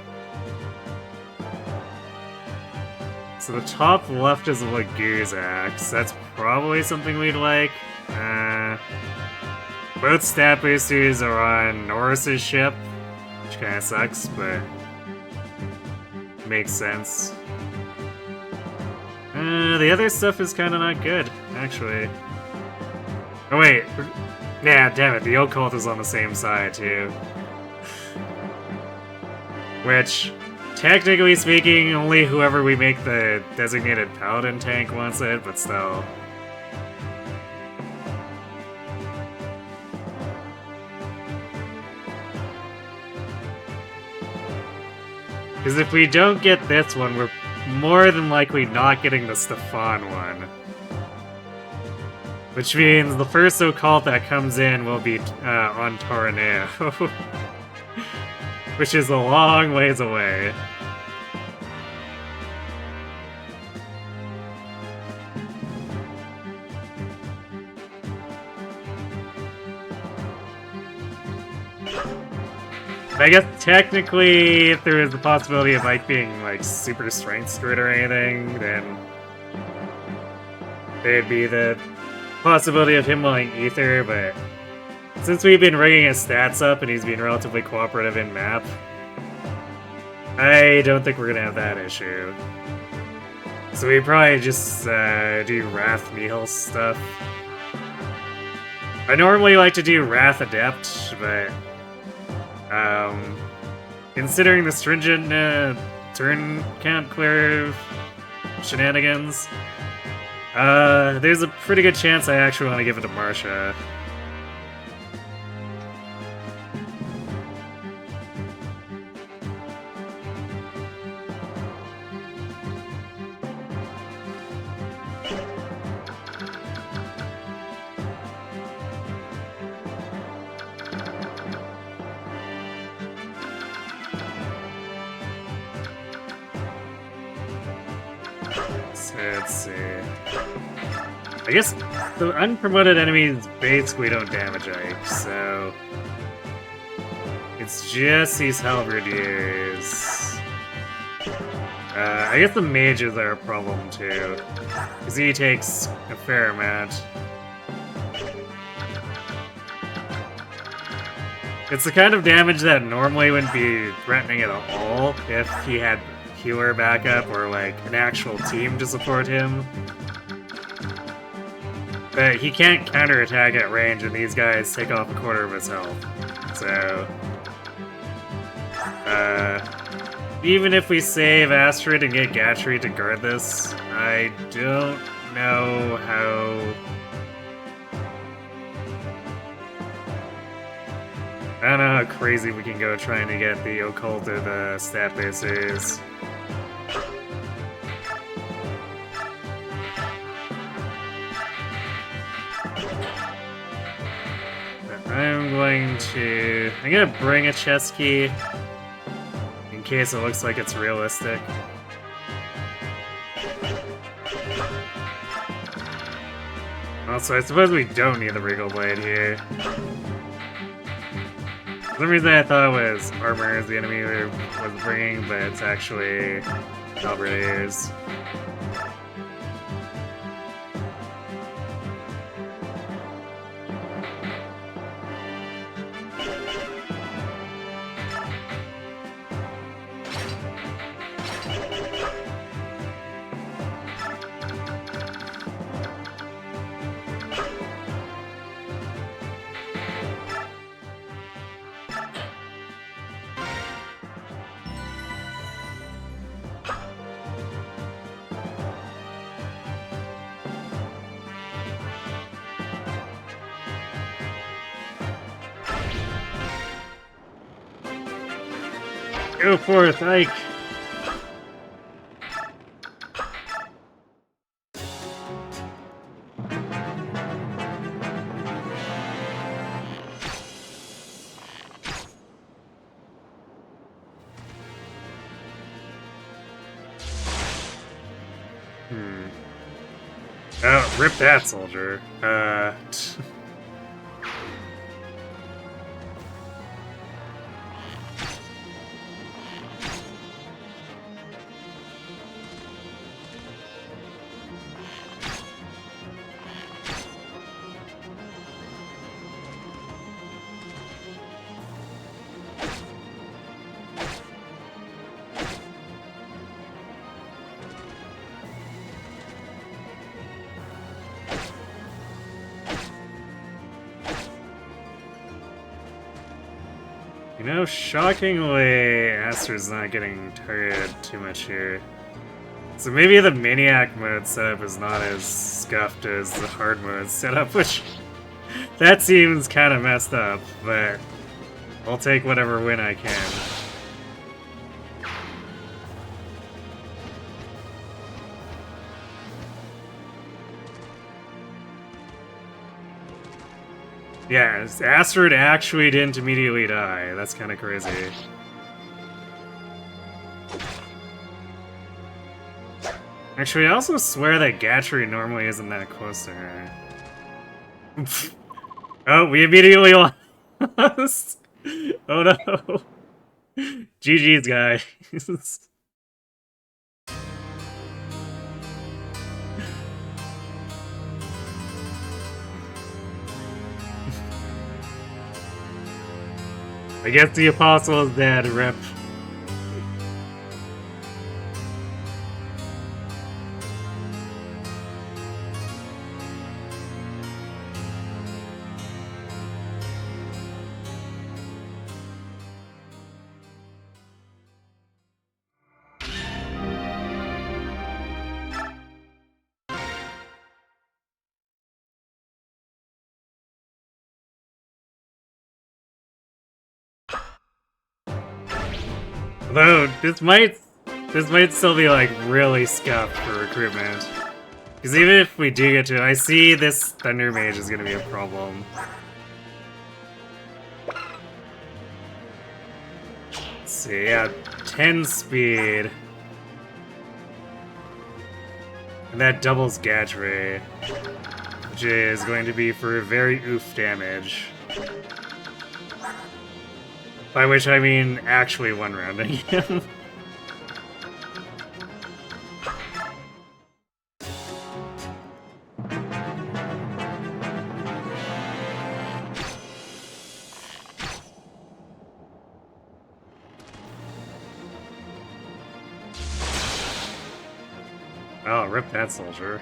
So the top left is a Lagoo's axe. That's probably something we'd like. Both stat boosters are on Norris's ship, which kinda sucks, but makes sense. The other stuff is kinda not good, actually. Oh wait, yeah, damn it, the occult is on the same side too. Which... Technically speaking, only whoever we make the designated paladin tank wants it, but still. Because if we don't get this one, we're more than likely not getting the Stefan one. Which means the first occult that comes in will be on Torneo. Which is a long ways away. I guess technically, if there is the possibility of Mike being like super strength screwed or anything, then there'd be the possibility of him wanting Ether, but since we've been rigging his stats up and he's been relatively cooperative in map, I don't think we're gonna have that issue. So we probably just do Wrath Nihil stuff. I normally like to do Wrath Adept, but considering the stringent turn count clear shenanigans, there's a pretty good chance I actually want to give it to Marsha. Let's see. I guess the unpromoted enemies basically don't damage Ike, so it's just these halberdiers. I guess the mages are a problem too, because he takes a fair amount. It's the kind of damage that normally wouldn't be threatening at all if he had healer backup or like an actual team to support him. But he can't counterattack at range, and these guys take off a quarter of his health. So even if we save Astrid and get Gatry to guard this, I don't know how. I don't know how crazy we can go trying to get the occulted stat bases. I'm gonna bring a chest key in case it looks like it's realistic. Also, I suppose we don't need the Regal Blade here. For some reason I thought it was armor as the enemy was bringing, but it's actually halberdiers. Go forth, Ike! Oh, rip that soldier. You know, shockingly, Aster's not getting targeted too much here. So maybe the Maniac mode setup is not as scuffed as the hard mode setup, which that seems kind of messed up, but I'll take whatever win I can. Yeah, Astrid actually didn't immediately die. That's kind of crazy. Actually, I also swear that Gatry normally isn't that close to her. Oh, we immediately lost. Oh no. GG's, guys. I guess the apostle is dead, rip. Though this might still be like really scuffed for recruitment. Because even if we do get to it, I see this Thunder Mage is gonna be a problem. Let's see, yeah, 10 speed. And that doubles Gatry, which is going to be for very oof damage. By which I mean actually one-rounding him. Oh, rip that soldier.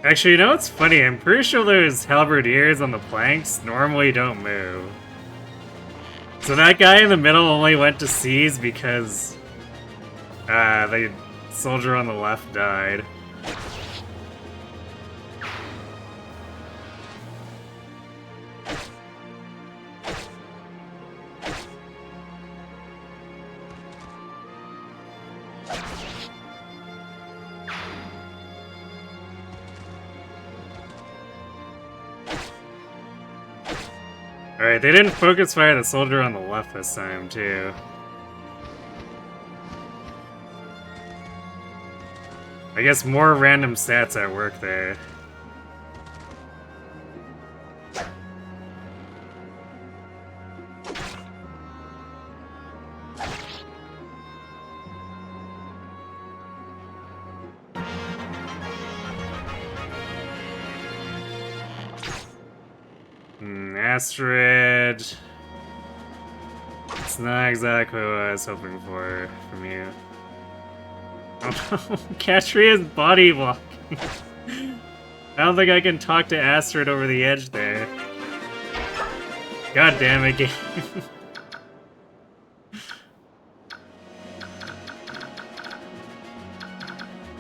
Actually, you know what's funny? I'm pretty sure those halberdiers on the planks normally don't move. So that guy in the middle only went to seize because the soldier on the left died. Alright, they didn't focus fire the soldier on the left this time, too. I guess more random stats at work there. Astrid. It's not exactly what I was hoping for from you. Oh no, Gatry is body blocking. I don't think I can talk to Astrid over the edge there. God damn it, game.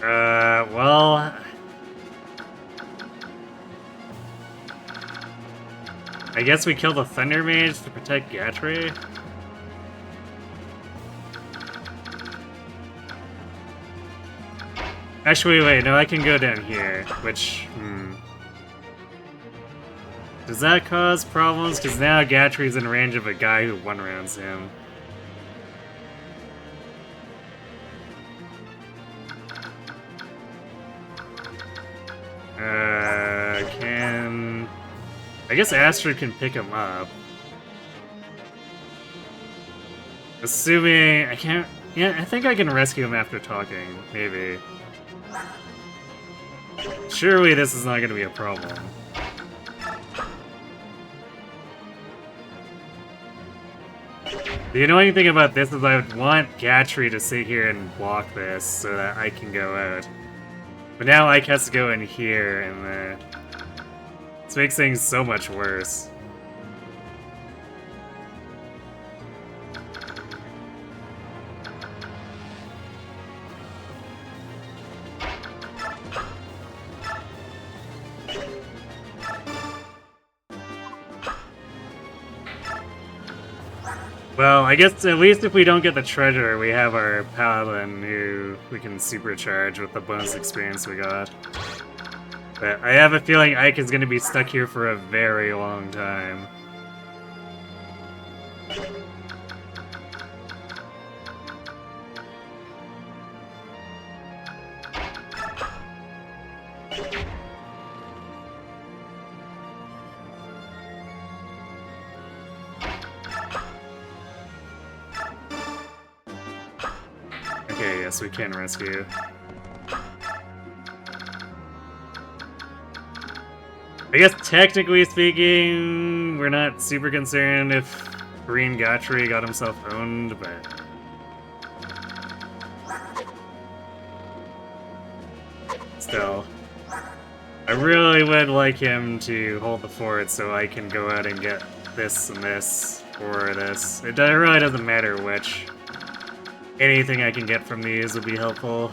Well... I guess we kill the Thunder Mage to protect Gatry? Actually, wait, no, I can go down here, which, Does that cause problems? Because now Gatry's in range of a guy who one-rounds him. I guess Astrid can pick him up. Assuming I can't... Yeah, I think I can rescue him after talking. Maybe. Surely this is not going to be a problem. The annoying thing about this is I would want Gatry to sit here and block this so that I can go out. But now Ike has to go in here, and this makes things so much worse. Well, I guess at least if we don't get the treasure, we have our paladin who we can supercharge with the bonus experience we got. But I have a feeling Ike is going to be stuck here for a very long time. Okay, yes, we can rescue. I guess technically speaking, we're not super concerned if Green Gotri got himself owned, but... Still. I really would like him to hold the fort so I can go out and get this and this, or this. It really doesn't matter which. Anything I can get from these would be helpful.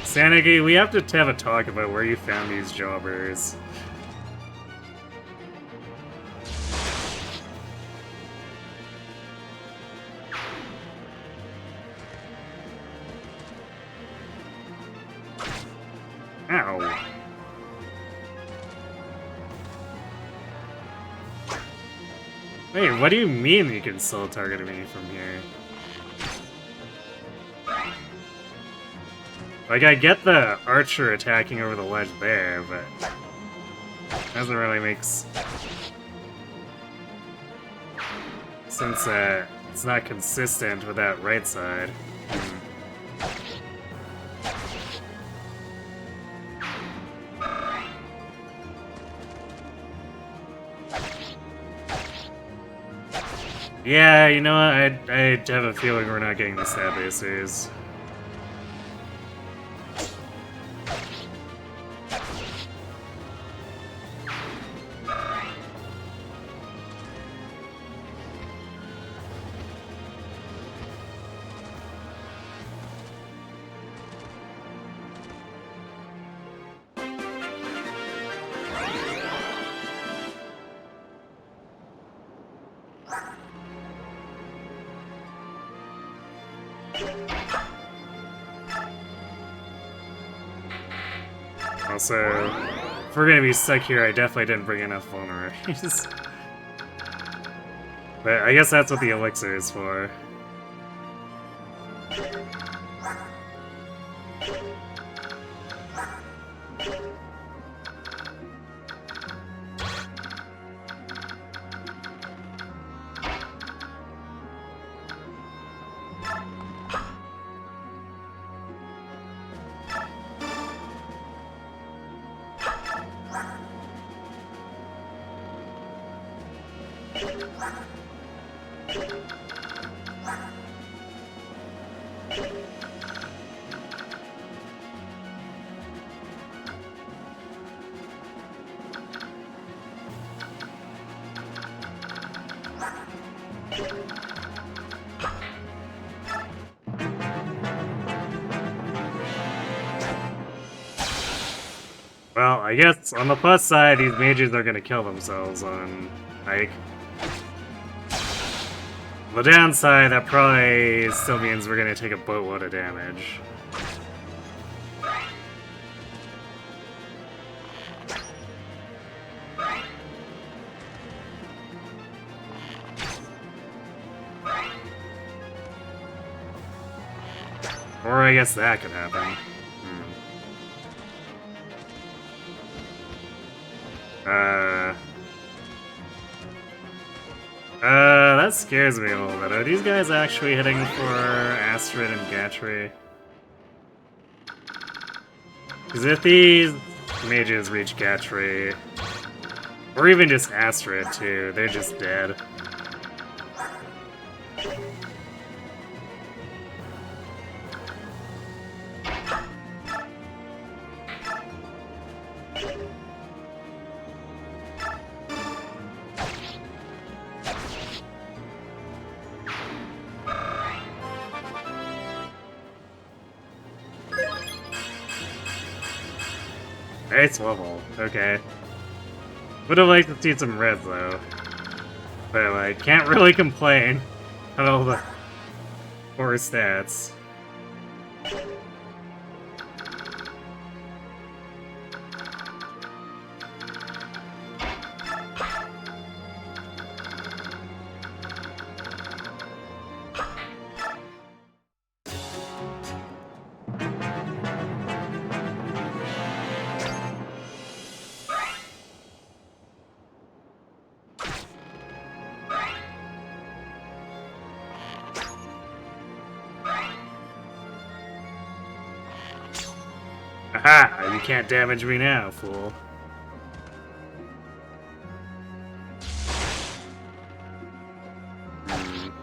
Sanagi, we have to have a talk about where you found these jobbers. Ow. Wait, what do you mean you can still target me from here? Like, I get the archer attacking over the ledge there, but... doesn't really make since it's not consistent with that right side. Yeah, you know what? I have a feeling we're not getting the stab aces. Also, if we're gonna be stuck here, I definitely didn't bring enough vulneraries. But I guess that's what the elixir is for. Well, I guess on the plus side, these mages are gonna kill themselves on Ike. The downside, that probably still means we're gonna take a boatload of damage. Or I guess that could happen. That scares me a little bit. Are these guys actually heading for Astrid and Gatry? Because if these mages reach Gatry, or even just Astrid too, they're just dead. Ice level. Okay. Would have liked to see some red though. But like, can't really complain about all the poor stats. Aha! You can't damage me now, fool.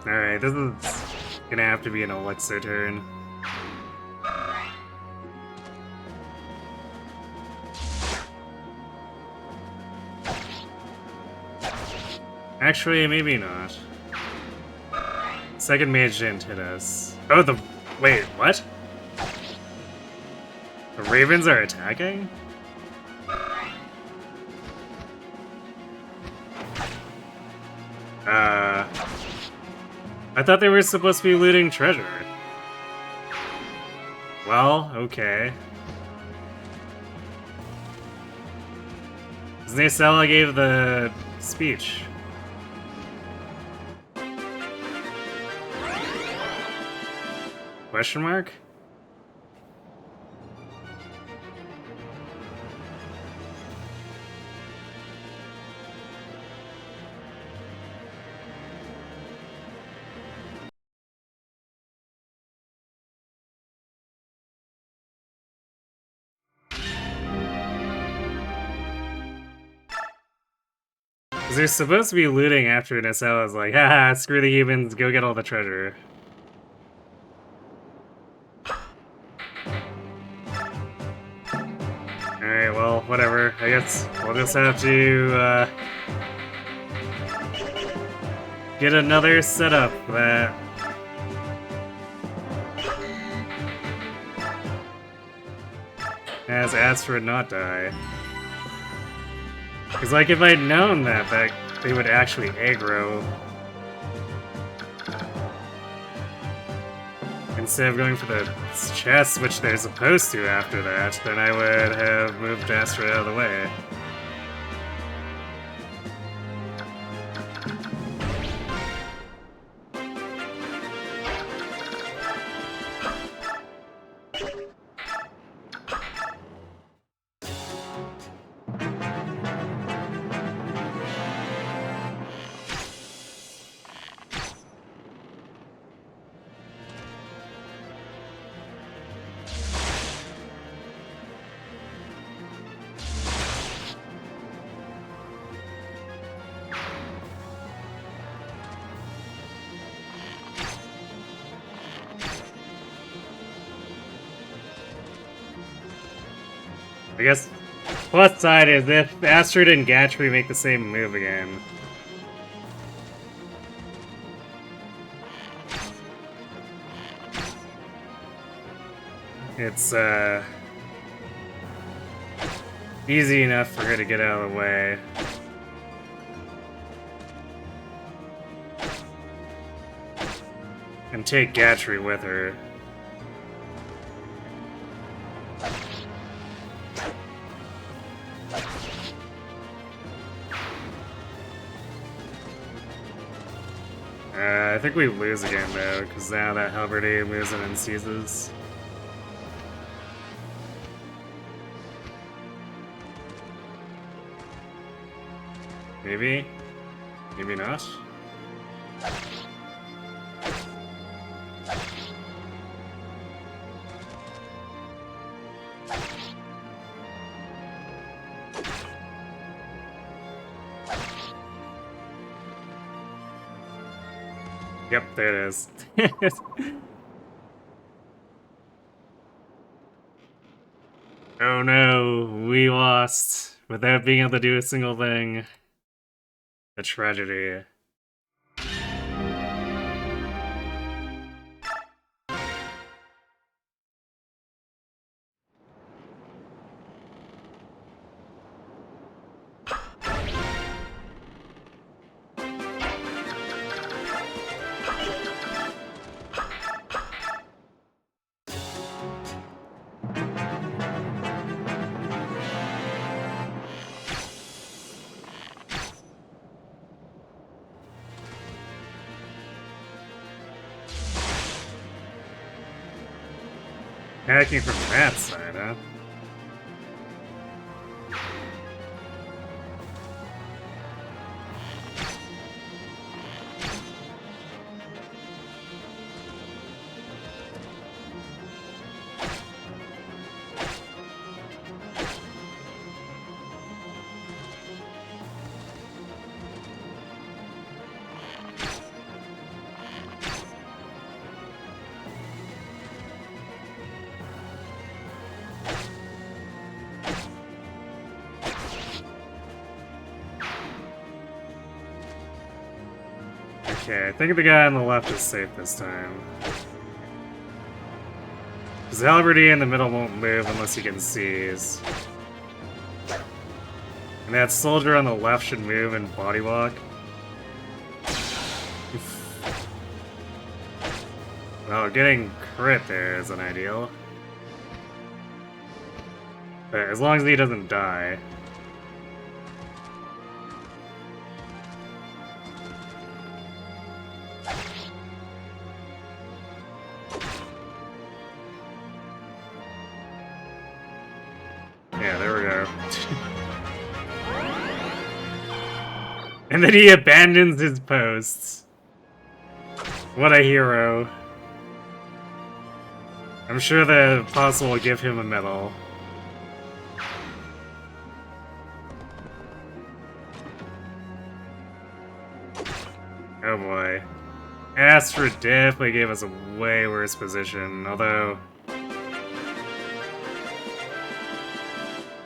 Alright, this is gonna have to be an Elixir turn. Actually, maybe not. Second mage didn't hit us. Oh, wait, what? The ravens are attacking? I thought they were supposed to be looting treasure. Well, okay. Znacella gave the speech. Question mark? Because they're supposed to be looting after Nacella's like, haha, screw the humans, go get all the treasure. Alright, well, whatever. I guess we'll just have to, get another setup that... has Astrid not die. Because, like, if I'd known that they would actually aggro instead of going for the chest, which they're supposed to after that, then I would have moved Astrid out of the way. I guess plus side is if Astrid and Gatry make the same move again. It's easy enough for her to get out of the way. And take Gatry with her. I think we lose again though, because now that Halberdy moves in and seizes. Maybe? Maybe not? Yep, there it is. Oh no, we lost without being able to do a single thing. A tragedy. attacking from that side, huh? Okay, I think the guy on the left is safe this time. Because the halberdier in the middle won't move unless he can seize. And that soldier on the left should move and body walk. Well, getting crit there isn't ideal. But as long as he doesn't die. Yeah, there we go. And then he abandons his posts. What a hero. I'm sure the apostle will give him a medal. Oh boy. Astra definitely gave us a way worse position, although...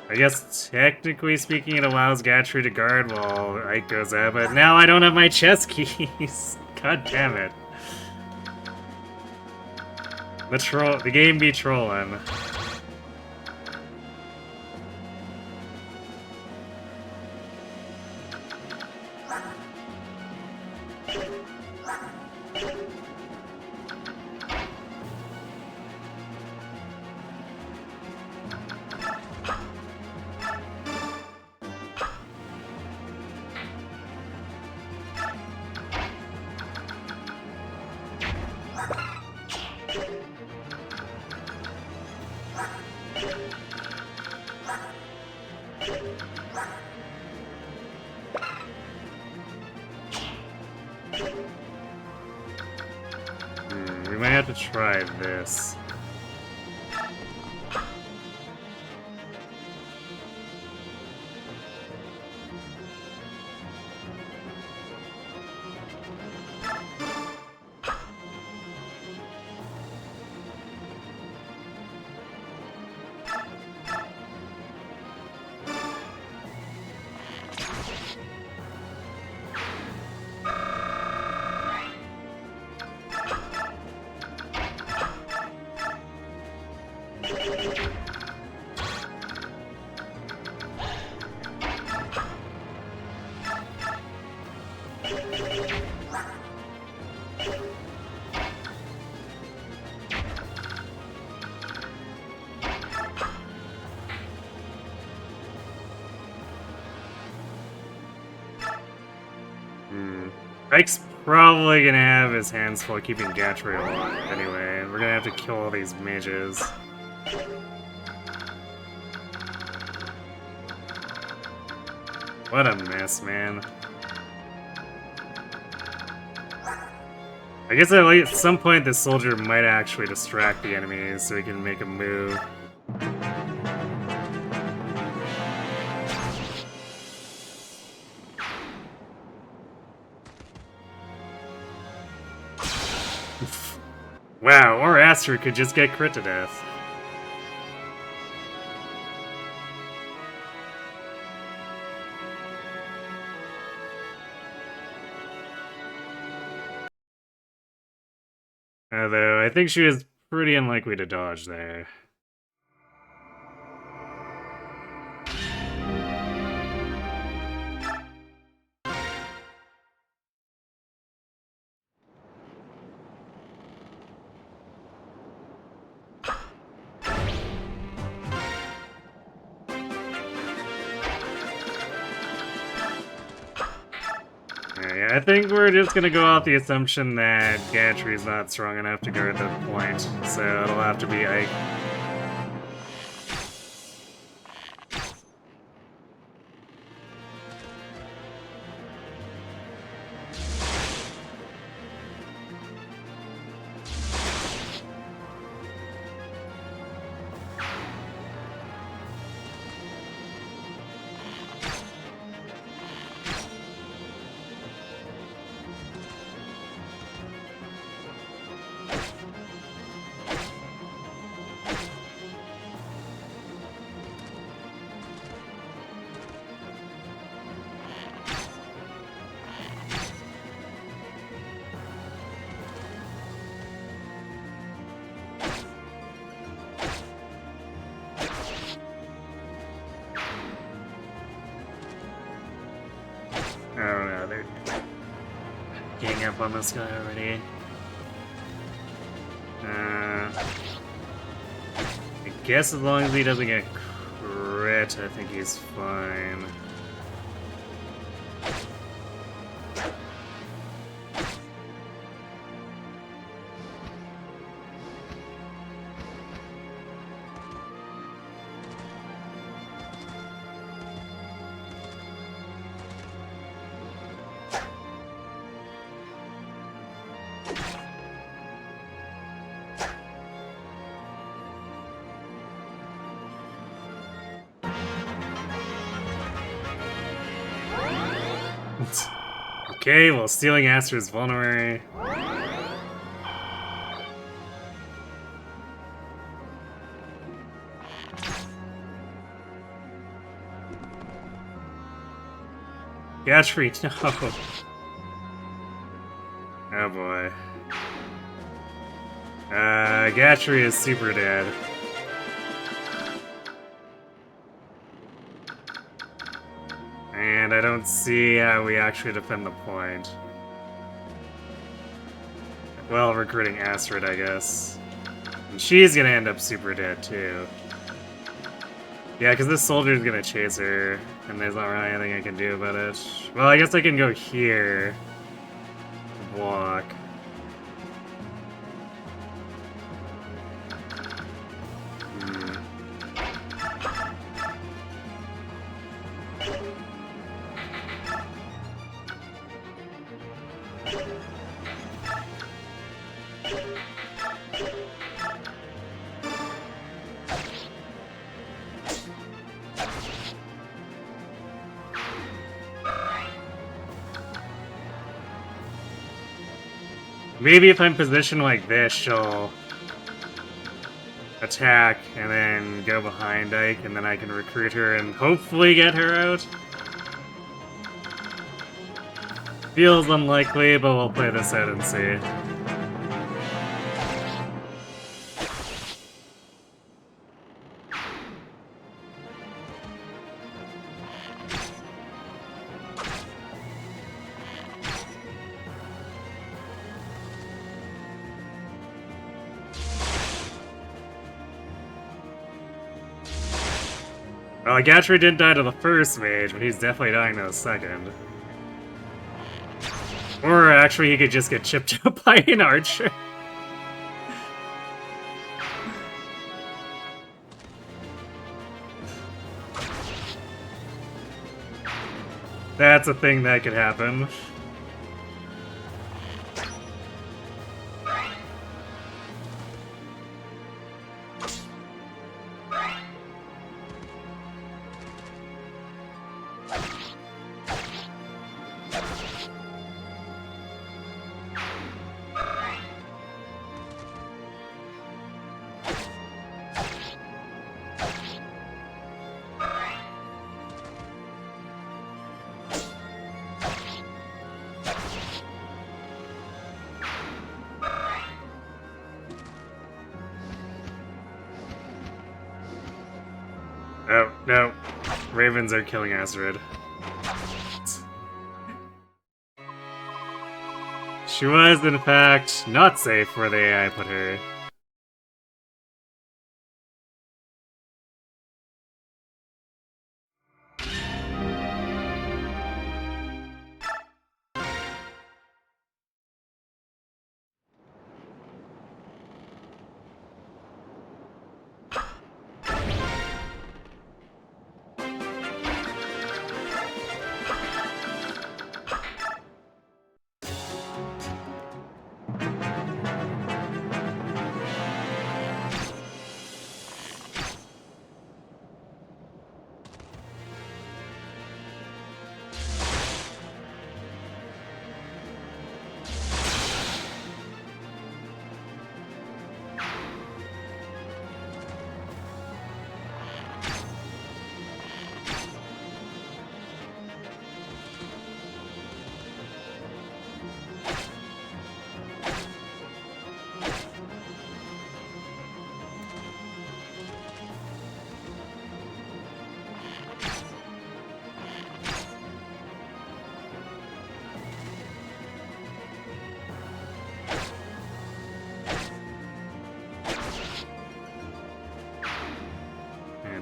I guess, technically speaking, it allows Gatry to guard while Ike goes out, but now I don't have my chess keys! God damn it. The game be trolling. We might have to try this. Ike's probably gonna have his hands full keeping Gatry alive anyway. We're gonna have to kill all these mages. What a mess, man. I guess at some point this soldier might actually distract the enemies so he can make a move. Wow, or Astra could just get crit to death. Although, I think she was pretty unlikely to dodge there. Yeah, I think we're just gonna go off the assumption that Gatry's not strong enough to guard the point, so it'll have to be Ike. gang up on this guy already. I guess as long as he doesn't get crit, I think he's fine. Okay, well, stealing Aster is vulnerary. Gatry, no. Oh boy. Gatry is super dead. And I don't see how we actually defend the point. Well, recruiting Astrid, I guess. And she's gonna end up super dead, too. Yeah, because this soldier's gonna chase her, and there's not really anything I can do about it. Well, I guess I can go here. Block. Maybe if I'm positioned like this, she'll attack and then go behind Ike, and then I can recruit her and hopefully get her out. Feels unlikely, but we'll play this out and see. Well, Gatry didn't die to the first mage, but he's definitely dying to the second. Or actually, he could just get chipped up by an archer. That's a thing that could happen. Oh, no. Ravens are killing Astrid. She was, in fact, not safe where the AI put her.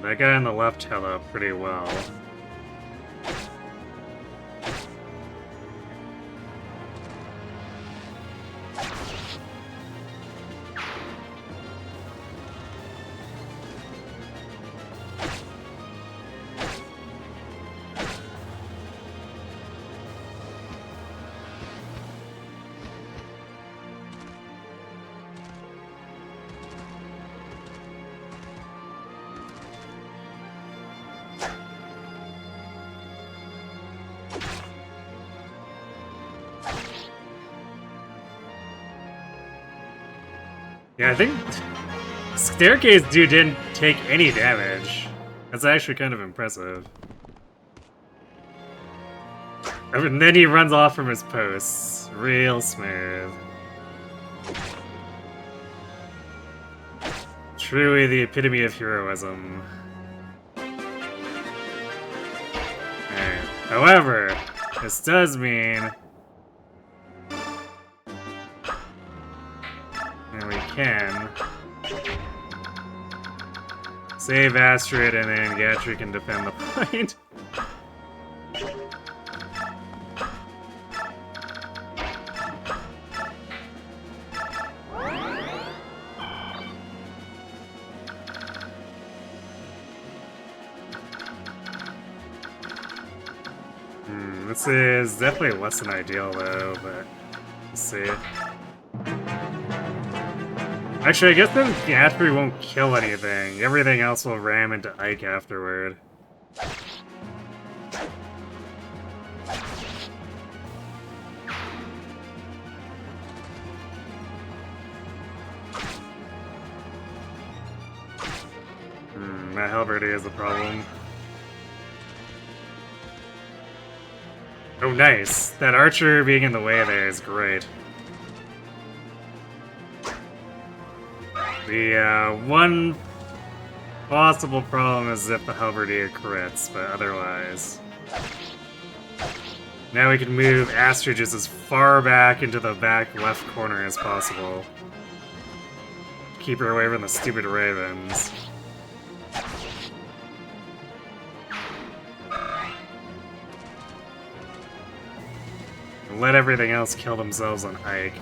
that guy on the left held up pretty well. Yeah, I think Staircase dude didn't take any damage. That's actually kind of impressive. And then he runs off from his posts. Real smooth. Truly the epitome of heroism. Alright. However, this does mean and we can save Astrid and then Gatry can defend the point. This is definitely less than ideal though, but let's see. Actually, I guess then Gatry won't kill anything. Everything else will ram into Ike afterward. That halberd is a problem. Oh, nice. That archer being in the way there is great. The one possible problem is if the halberdier crits, but otherwise. Now we can move Astrid just as far back into the back left corner as possible. Keep her away from the stupid ravens. And let everything else kill themselves on Ike.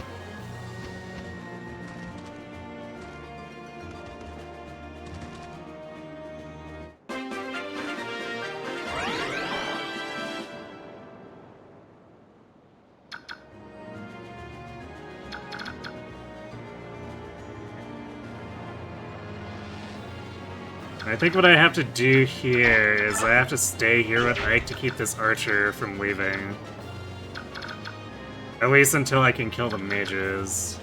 I think what I have to do here is I have to stay here with Ike to keep this archer from leaving. At least until I can kill the mages.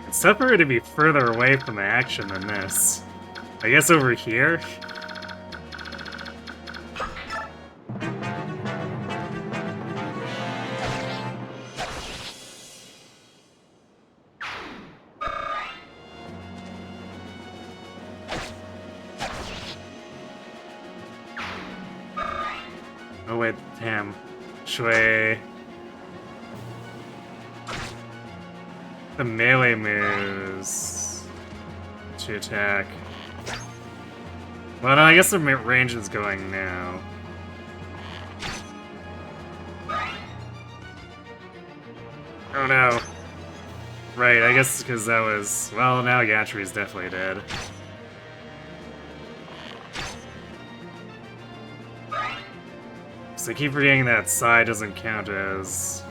It's tougher to be further away from the action than this. I guess over here? Oh wait, damn. Shui. The melee moves to attack. Well, no, I guess the range is going now. Oh no. Right, I guess because that was... Well, now Gatry's definitely dead. So I keep forgetting that Psy doesn't count as...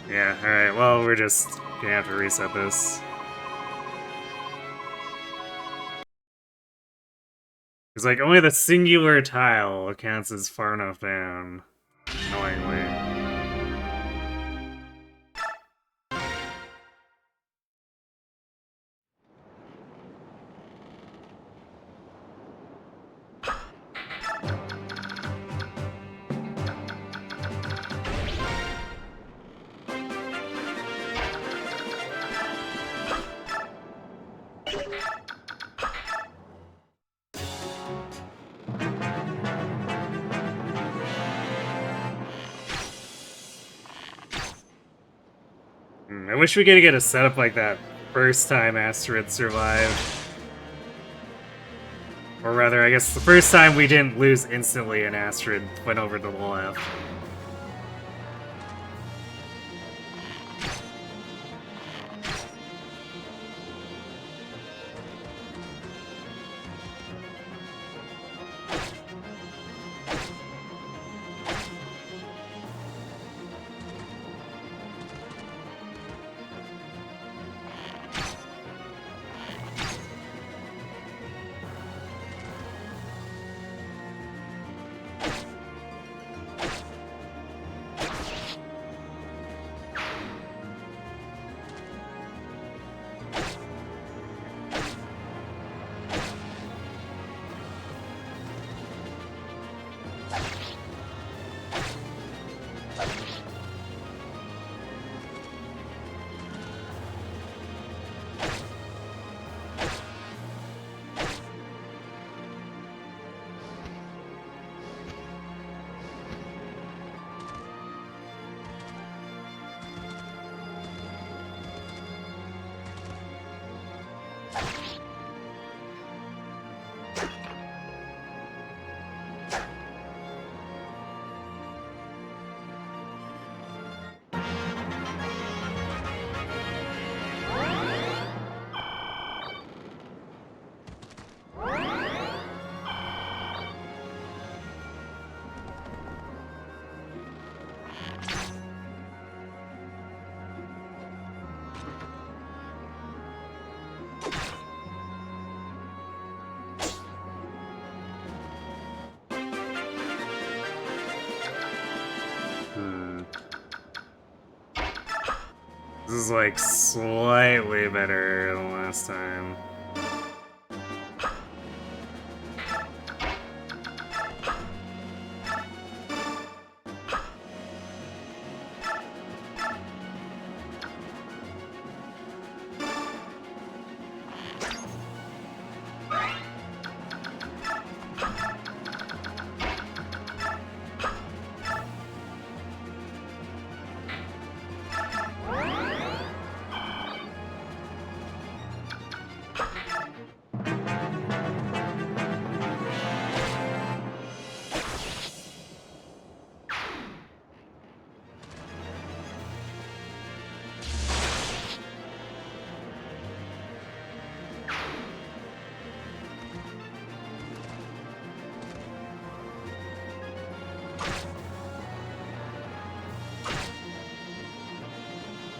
Yeah, alright, well, we're just gonna have to reset this. It's like, only the singular tile counts as far enough down. Annoyingly. I wish we could get a setup like that first time Asteroid survived. Or rather, I guess the first time we didn't lose instantly and Asteroid went over to the left. This is like slightly better than last time.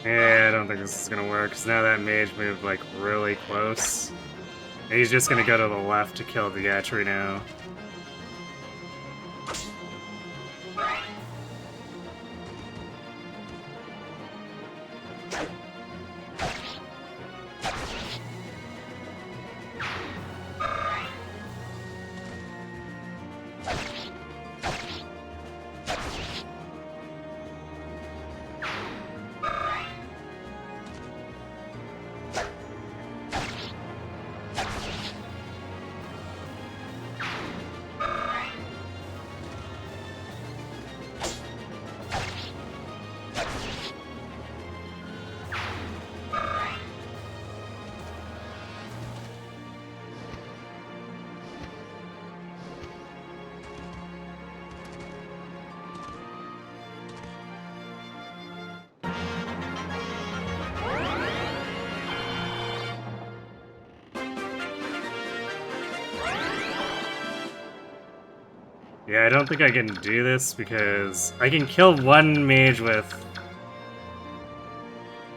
Yeah, I don't think this is gonna work, because now that mage moved, like, really close. And he's just gonna go to the left to kill the Gatry now. Yeah, I don't think I can do this because I can kill one mage with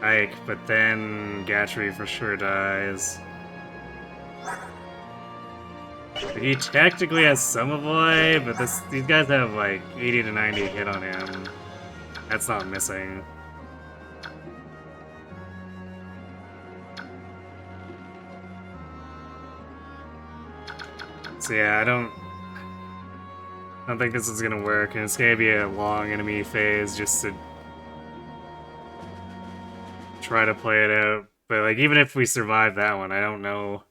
Ike, but then Gatchery for sure dies. He technically has some avoid, but these guys have like 80 to 90 hit on him. That's not missing. So yeah, I don't think this is gonna work, and it's gonna be a long enemy phase just to try to play it out. But like, even if we survive that one, I don't know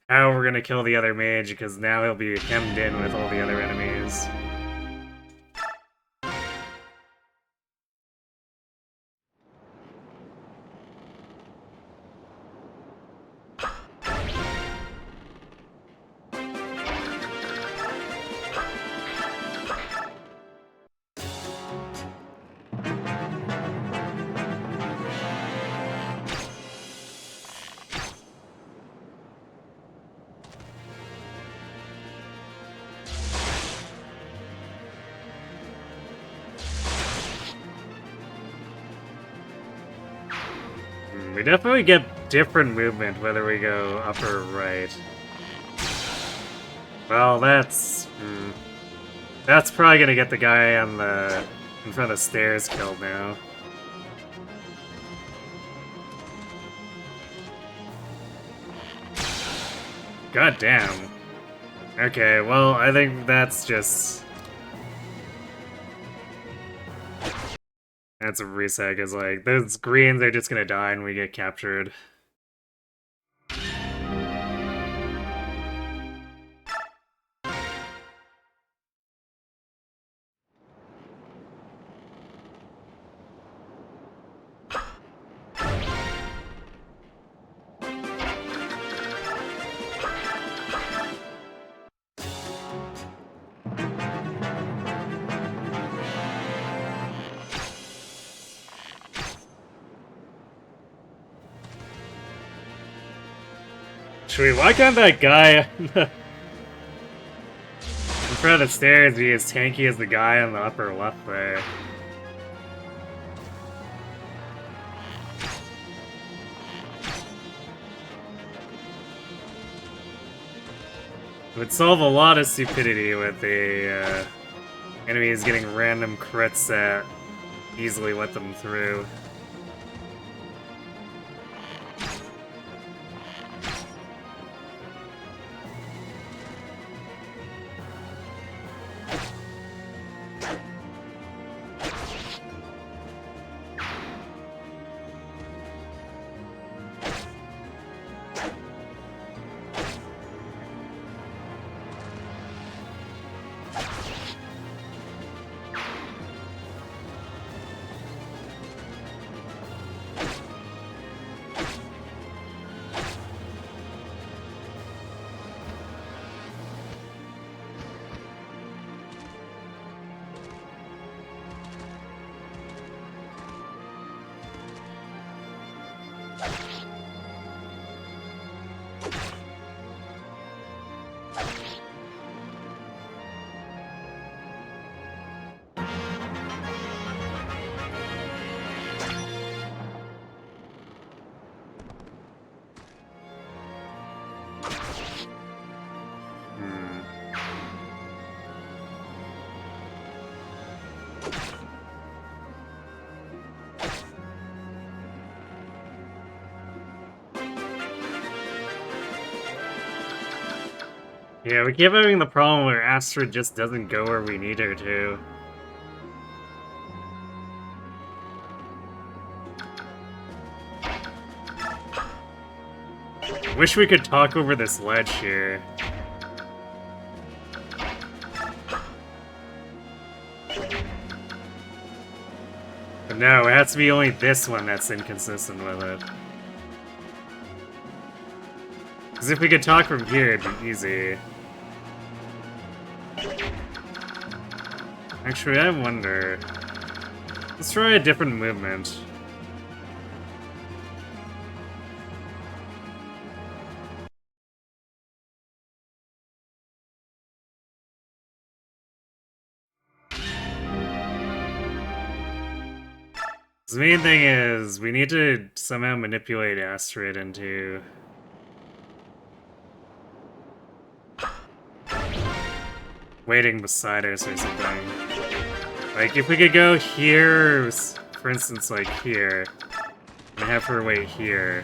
how we're gonna kill the other mage, because now he'll be hemmed in with all the other enemies. We definitely get different movement whether we go up or right. Well, that's probably gonna get the guy on in front of the stairs killed now. God damn. Okay, well, I think that's a reset, because like those greens are just gonna die and we get captured. Why can't that guy in front of the stairs be as tanky as the guy on the upper left there? It would solve a lot of stupidity with the enemies getting random crits that easily let them through. Yeah, we keep having the problem where Astrid just doesn't go where we need her to. Wish we could talk over this ledge here. But no, it has to be only this one that's inconsistent with it. Because if we could talk from here, it'd be easy. Actually, I wonder... Let's try a different movement. The main thing is, we need to somehow manipulate Asteroid into... waiting beside us or something. Like, if we could go here, for instance, like here, and have her wait here.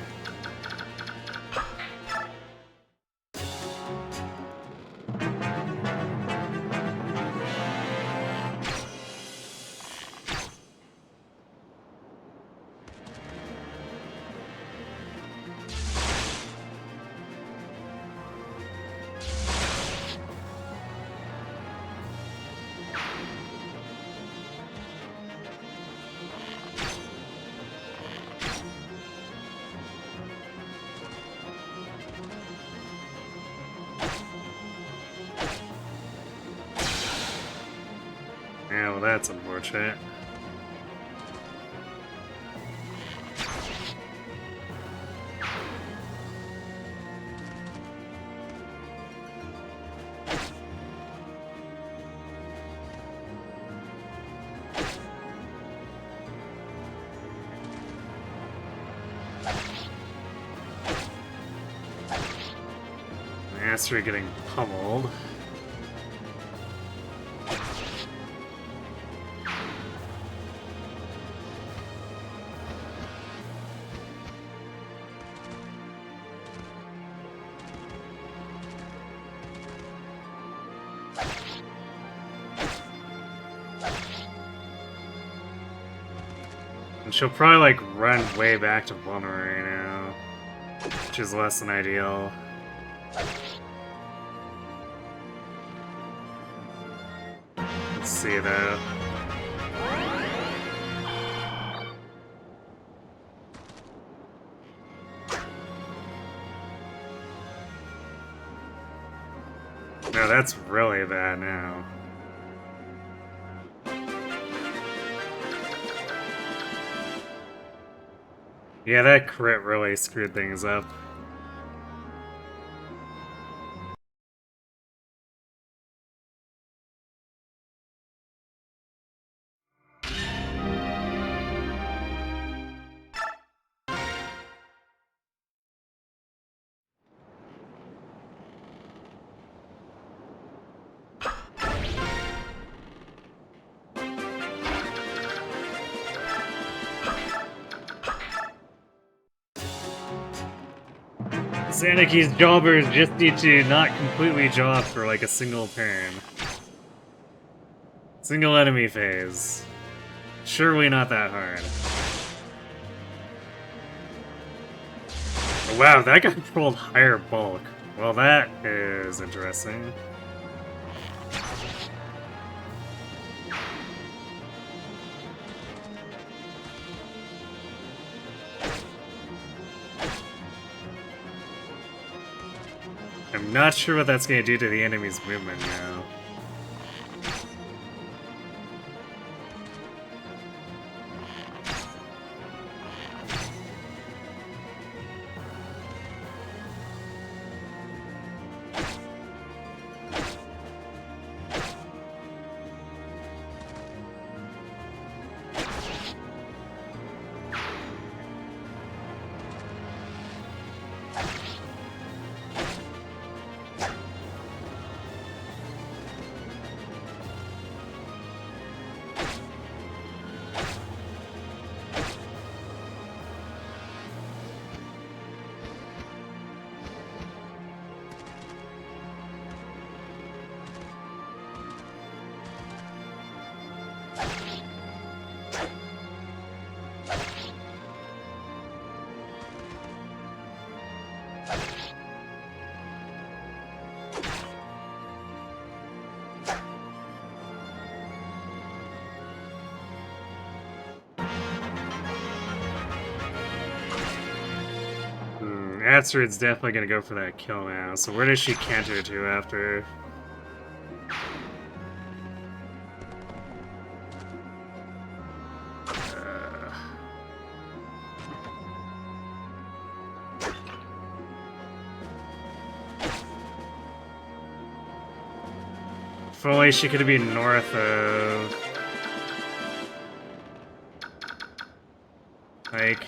Yeah, well, that's unfortunate. Asteroid getting pummeled. And she'll probably, like, run way back to Vulnerable right now, which is less than ideal. Let's see, though. No, that's really bad now. Yeah, that crit really screwed things up. Saniki's jobbers just need to not completely job for like a single turn. Single enemy phase. Surely not that hard. Oh, wow, that guy rolled higher bulk. Well, that is interesting. I'm not sure what that's going to do to the enemy's movement now. Asteroid's definitely gonna go for that kill now, so where does she canter to after? If only she could be north of... Like...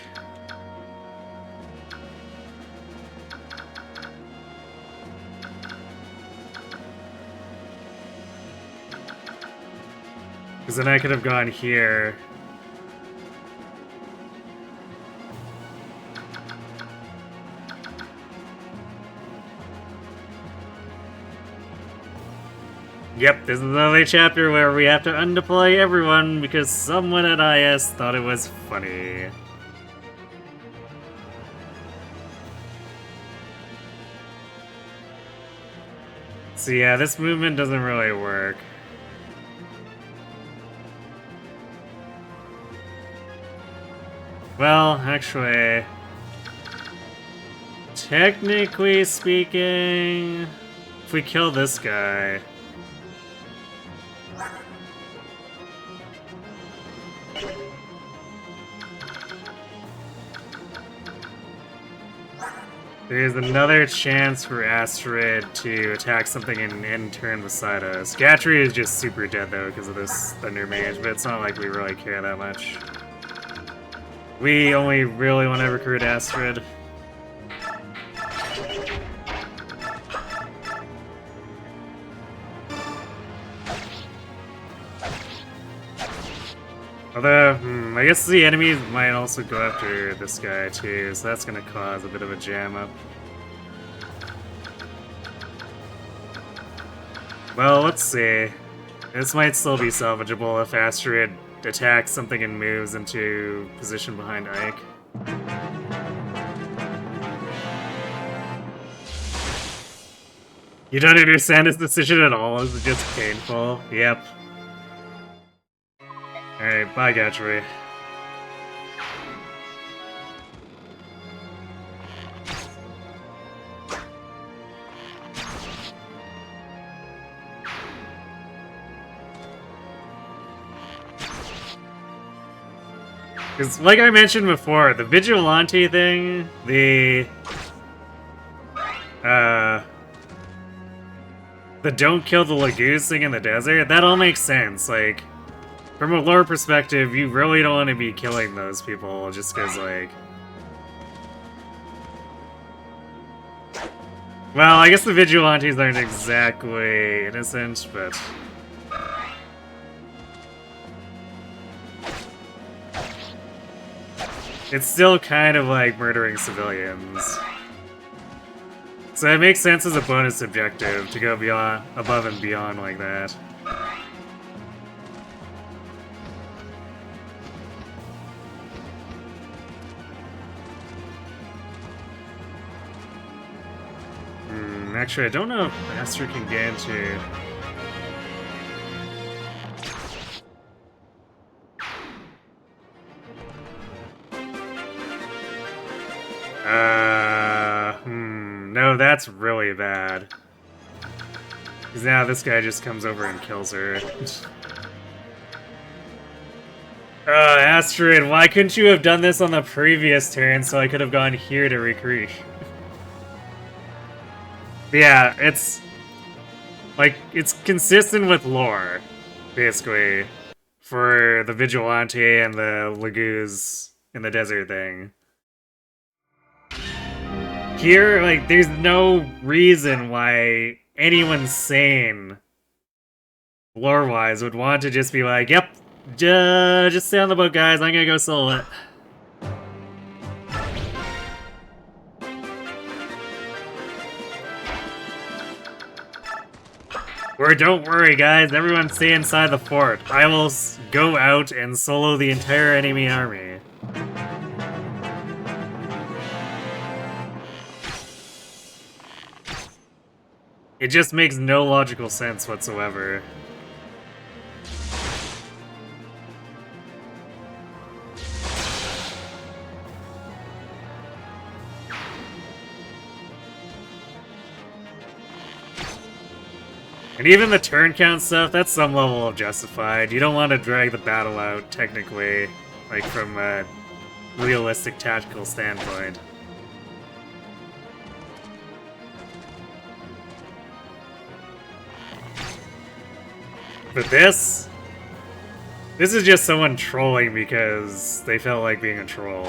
Because then I could have gone here. Yep, this is another chapter where we have to undeploy everyone because someone at IS thought it was funny. So yeah, this movement doesn't really work. Well, actually... Technically speaking... If we kill this guy... There's another chance for Astrid to attack something and turn beside us. Gatry is just super dead though because of this Thunder Mage, but it's not like we really care that much. We only really want to recruit Astrid. Although, I guess the enemies might also go after this guy too, so that's gonna cause a bit of a jam up. Well, let's see. This might still be salvageable if Astrid attacks something and moves into position behind Ike. You don't understand his decision at all, is it just painful? Yep. Alright, bye Gatry. Because, like I mentioned before, the Vigilante thing, the don't kill the Lagoose thing in the desert, that all makes sense, like... From a lore perspective, you really don't want to be killing those people just because, like... Well, I guess the Vigilantes aren't exactly innocent, but... It's still kind of like murdering civilians. So it makes sense as a bonus objective to go beyond, above and beyond like that. Actually, I don't know if Master can get into... No, that's really bad. Because now this guy just comes over and kills her. Astrid, why couldn't you have done this on the previous turn so I could have gone here to recruit? Yeah, it's... like, it's consistent with lore, basically, for the Vigilante and the Lagoose in the desert thing. Here, like, there's no reason why anyone sane, lore-wise, would want to just be like, yep, just stay on the boat, guys, I'm gonna go solo it. Or don't worry, guys, everyone stay inside the fort. I will go out and solo the entire enemy army. It just makes no logical sense whatsoever. And even the turn count stuff, that's some level of justified. You don't want to drag the battle out, technically, like from a realistic tactical standpoint. But this? This is just someone trolling because they felt like being a troll.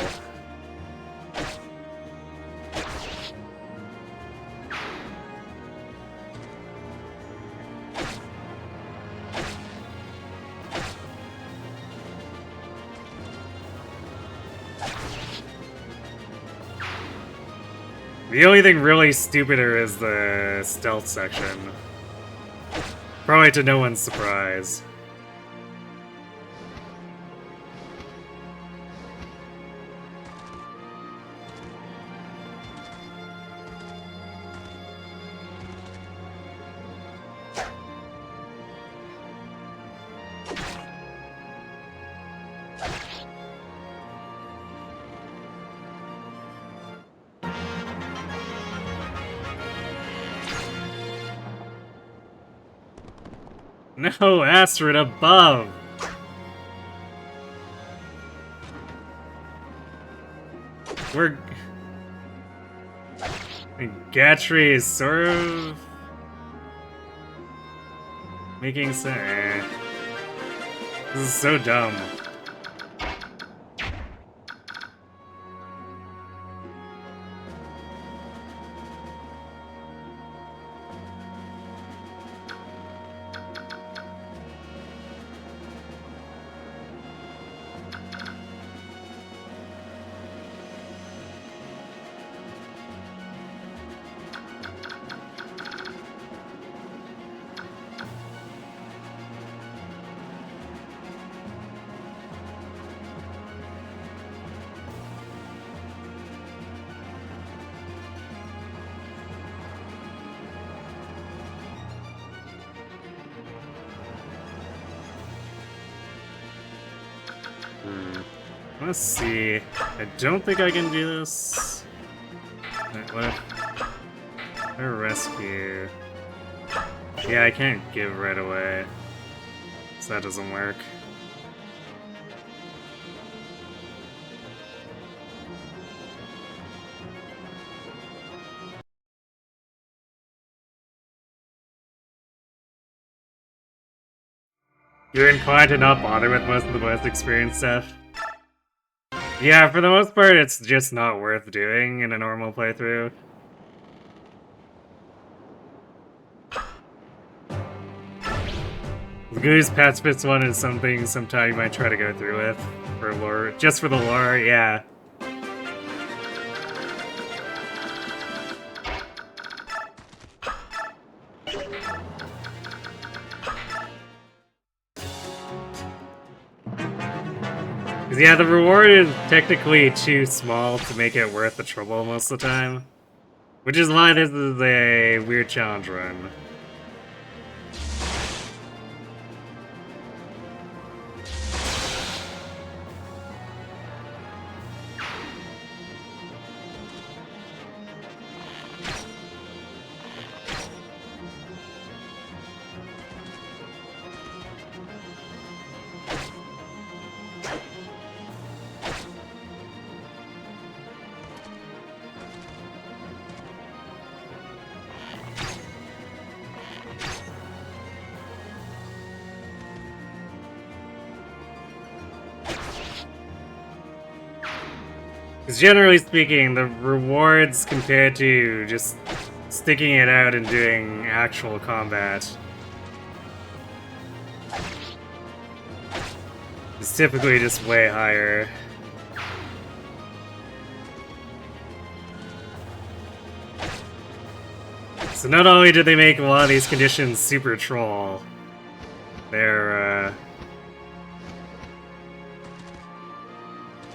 The only thing really stupider is the stealth section. Probably to no one's surprise. No, Astrid above! We're... Gatry is sort of... making sense. This is so dumb. Let's see. I don't think I can do this. Wait, what if... a rescue... Yeah, I can't give right away. So that doesn't work. You're inclined to not bother with most of the most experienced stuff. Yeah, for the most part, it's just not worth doing in a normal playthrough. The Goose Pacifist one is something sometime you might try to go through with. For lore. Just for the lore, yeah. Because yeah, the reward is technically too small to make it worth the trouble most of the time. Which is why this is a weird challenge run. Because generally speaking, the rewards compared to just sticking it out and doing actual combat is typically just way higher. So not only did they make a lot of these conditions super troll, they're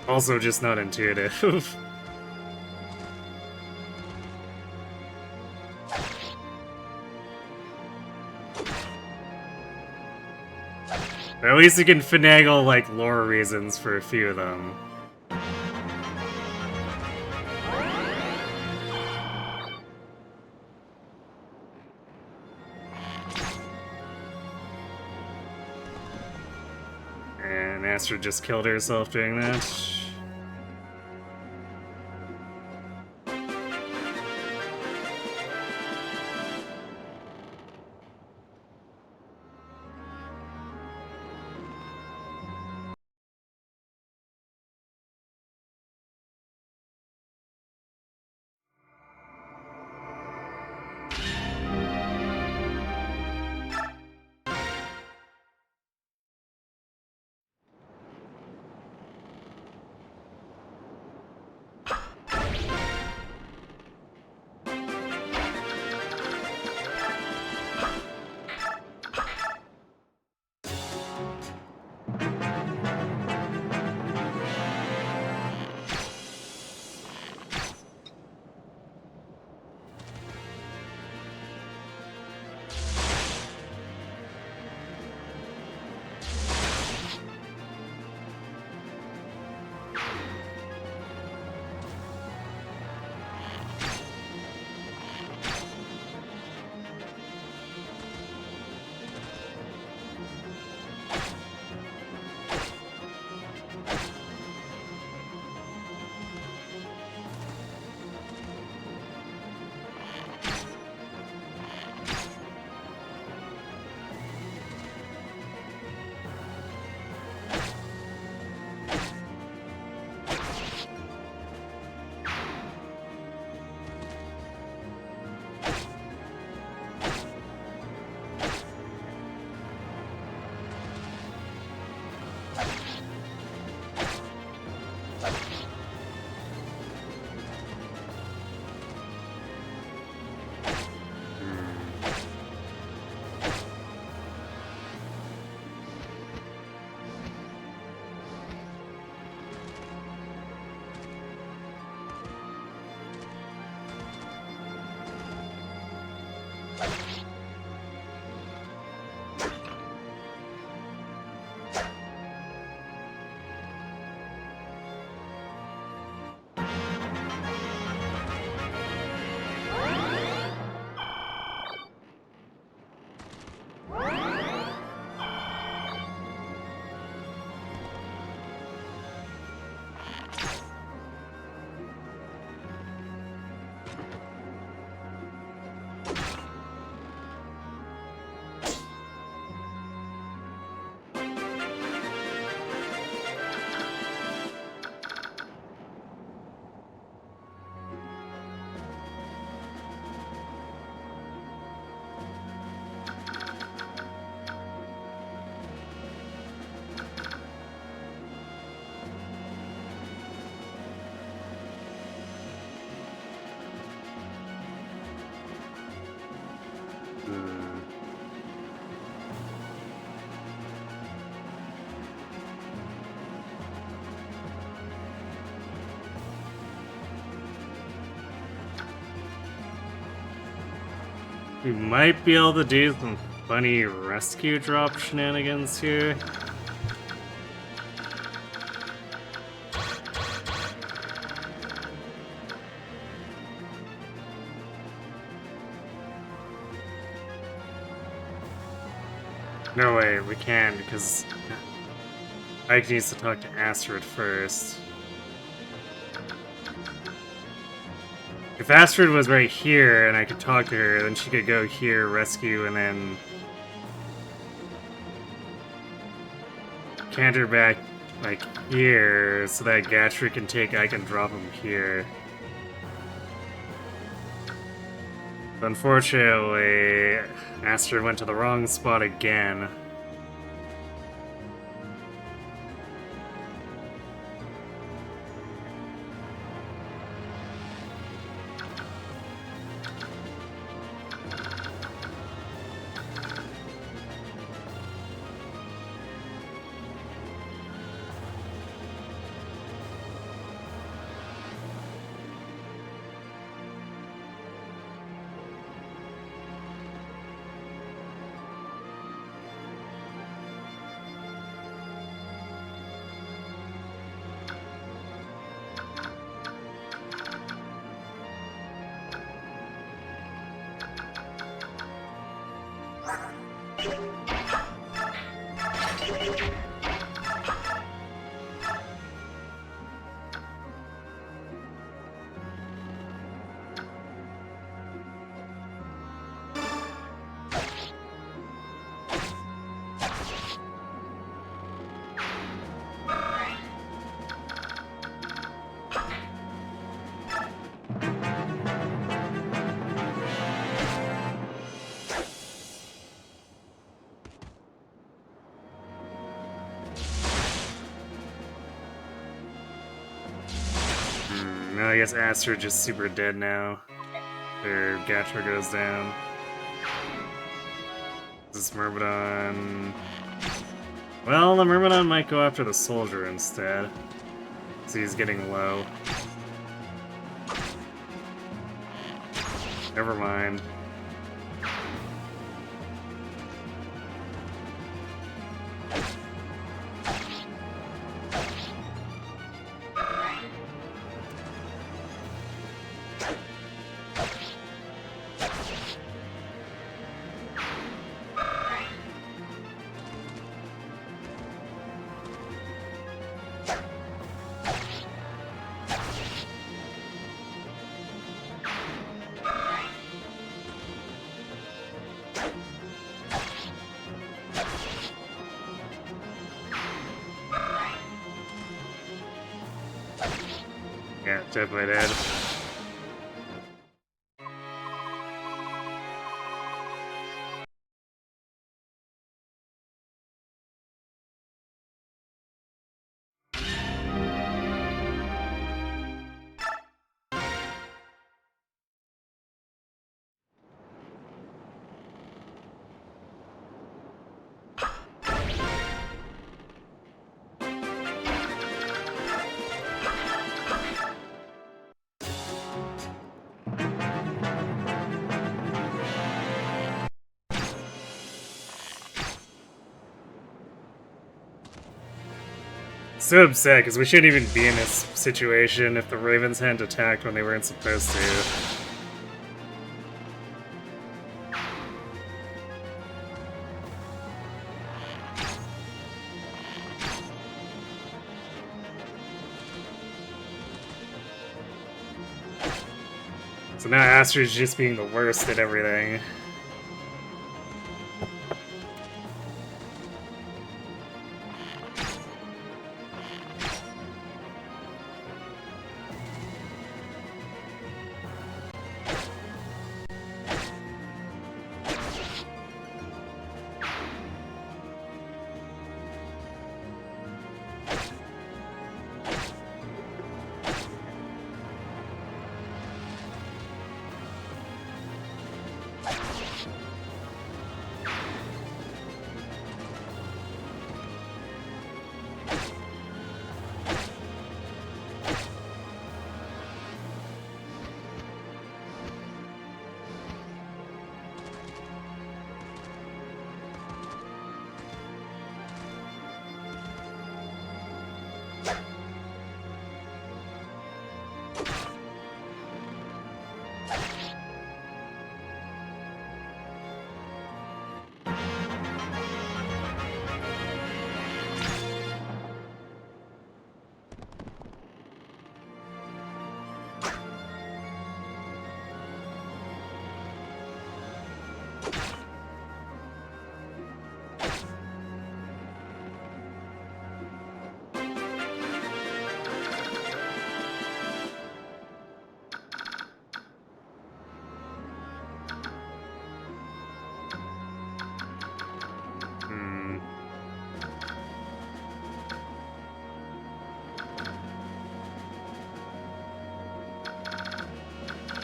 also just not intuitive. But at least you can finagle, like, lore reasons for a few of them. And Astrid just killed herself doing that. We might be able to do some funny rescue drop shenanigans here. No way, we can, because Ike needs to talk to Astrid first. If Astrid was right here and I could talk to her, then she could go here, rescue, and then canter back like here so that Gatry can take Ike and drop him here. But unfortunately, Astrid went to the wrong spot again. No, I guess Astrid just super dead now. Their Gatra goes down. This Myrmidon... Well, the Myrmidon might go after the soldier instead. So he's getting low. Never mind. Yeah, definitely dead. So upset, because we shouldn't even be in this situation if the Ravens hadn't attacked when they weren't supposed to. So now Astrid's just being the worst at everything.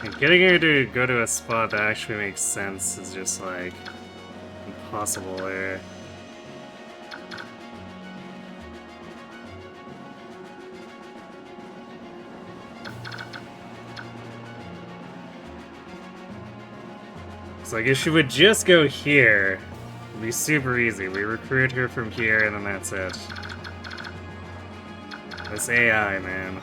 And getting her to go to a spot that actually makes sense is just like impossible there. It's like if she would just go here, it'd be super easy. We recruit her from here and then that's it. This AI, man.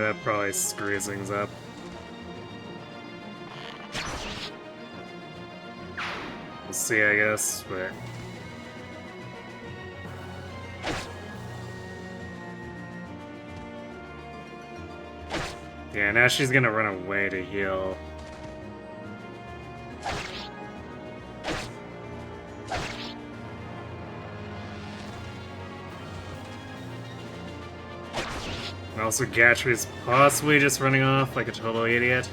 That probably screws things up. We'll see, I guess, but... Yeah, now she's gonna run away to heal. And also, Gatry's possibly just running off like a total idiot.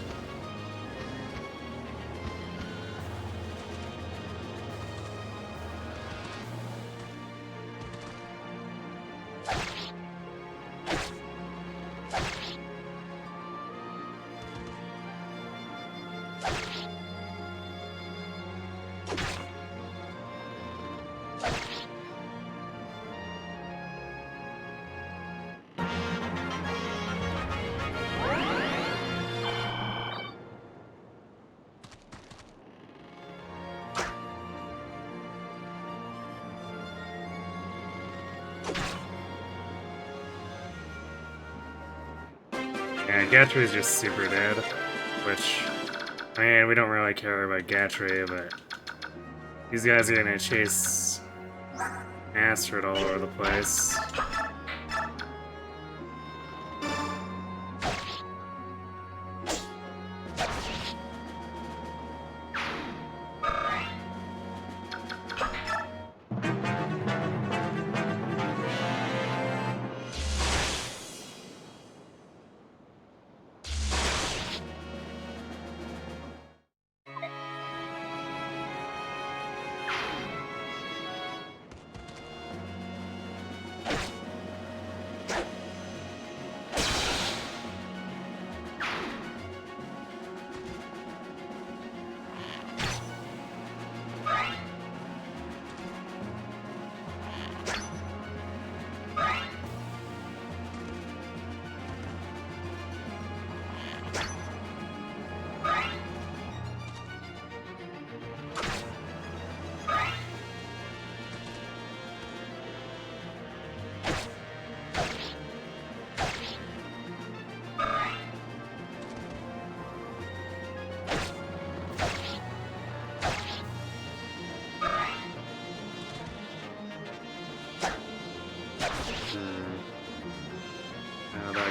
Yeah, Gatry is just super dead, which, man, we don't really care about Gatry, but these guys are gonna chase Astrid all over the place.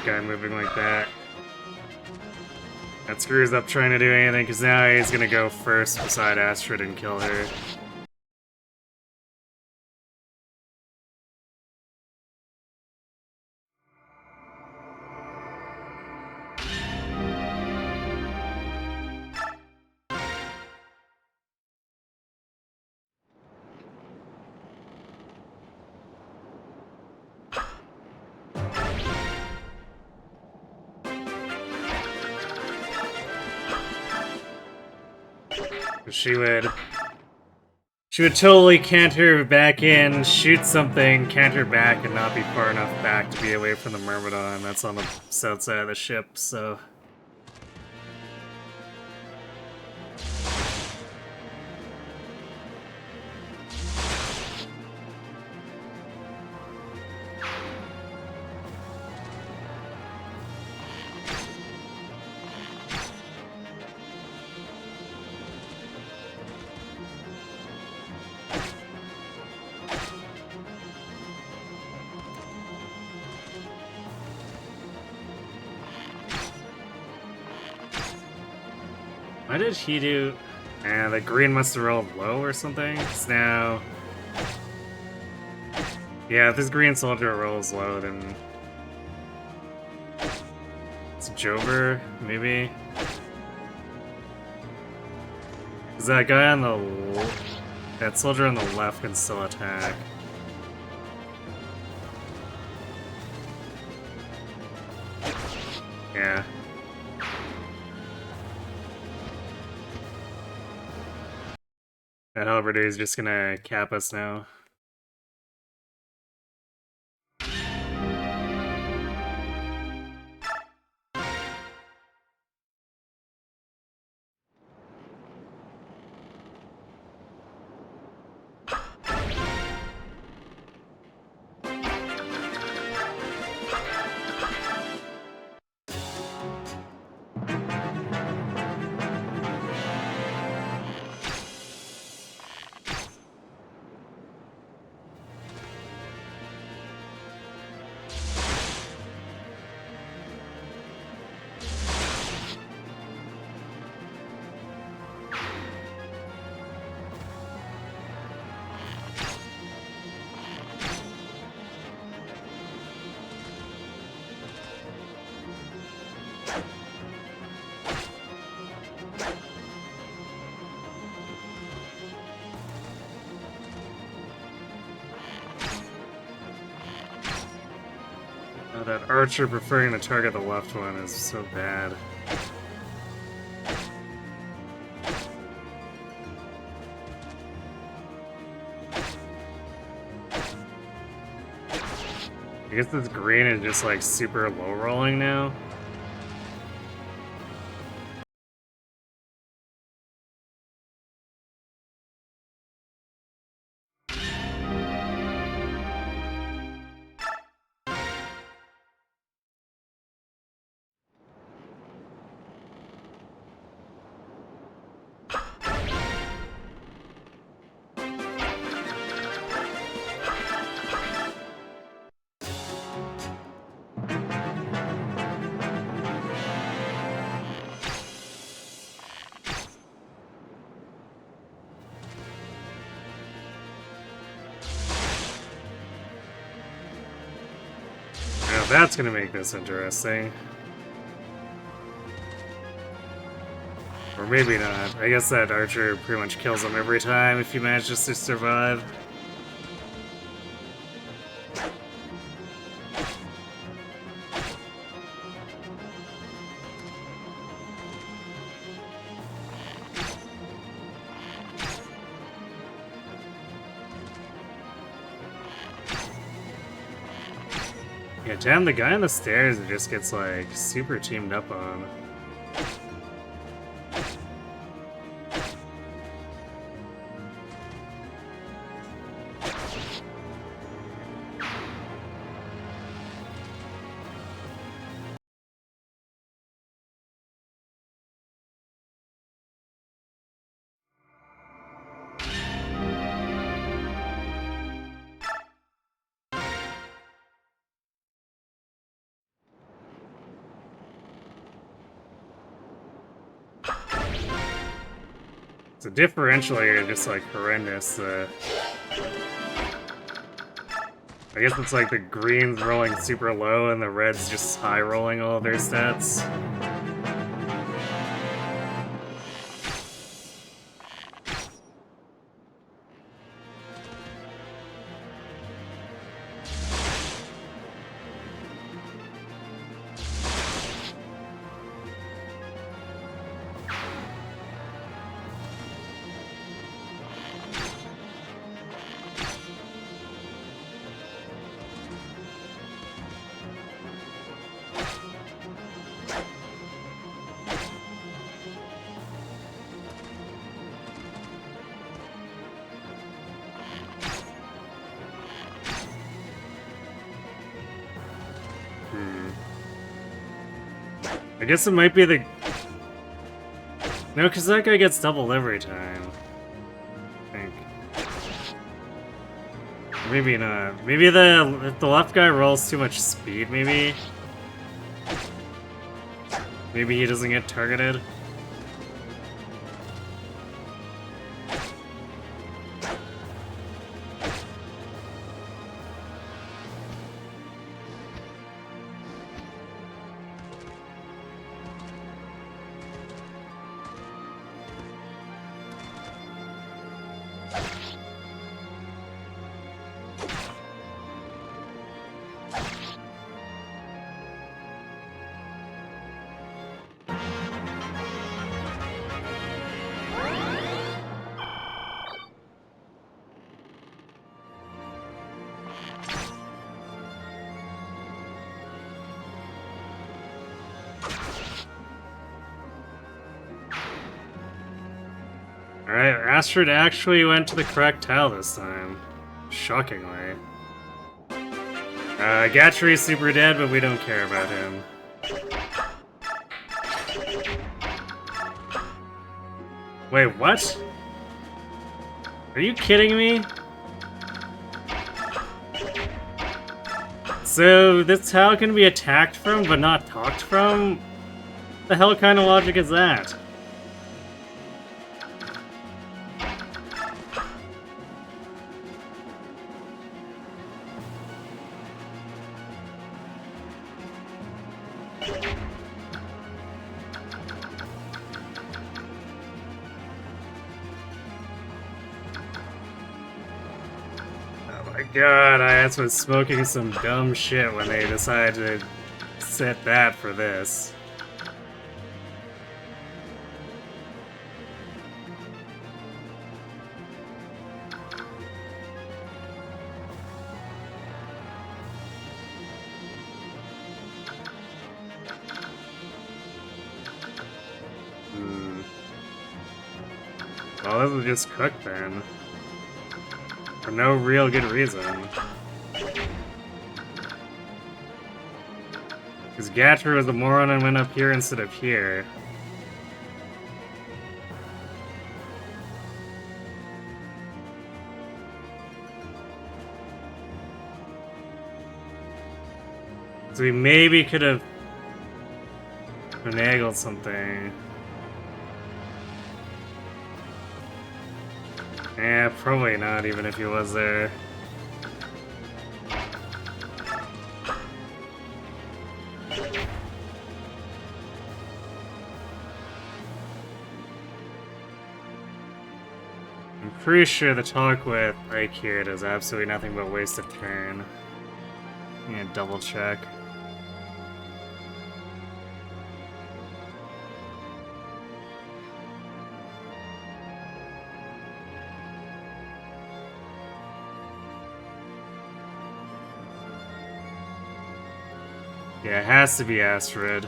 Guy moving like that. That screws up trying to do anything, because now he's gonna go first beside Astrid and kill her. She would totally canter back in, shoot something, canter back, and not be far enough back to be away from the Myrmidon. That's on the south side of the ship, so... Why did he do... the green must have rolled low or something? It's now... Yeah, if this green soldier rolls low, then... It's Jover, maybe? Is that guy on the... That soldier on the left can still attack. Yeah. That halberdier is just gonna cap us now. That archer preferring to target the left one is so bad. I guess this green is just like super low rolling now. That's gonna make this interesting. Or maybe not. I guess that archer pretty much kills him every time if he manages to survive. Yeah, damn, the guy on the stairs it just gets like super teamed up on. So differentially are just like horrendous. I guess it's like the green's rolling super low and the red's just high rolling all of their stats. guess it might be the... No, because that guy gets doubled every time. I think. Maybe not. Maybe if the left guy rolls too much speed, maybe? Maybe he doesn't get targeted? Alright, Astrid actually went to the correct tile this time. Shockingly. Gatry's super dead, but we don't care about him. Wait, what? Are you kidding me? So, this tile can be attacked from, but not talked from? The hell kind of logic is that? God, I was smoking some dumb shit when they decided to set that for this. Well, this was just cooked then. For no real good reason. Because Gatry was the moron and went up here instead of here. So we maybe could have finagled something. Yeah, probably not, even if he was there. I'm pretty sure the talk with Ike here does absolutely nothing but waste a turn. I'm gonna double check. Yeah, it has to be Astrid.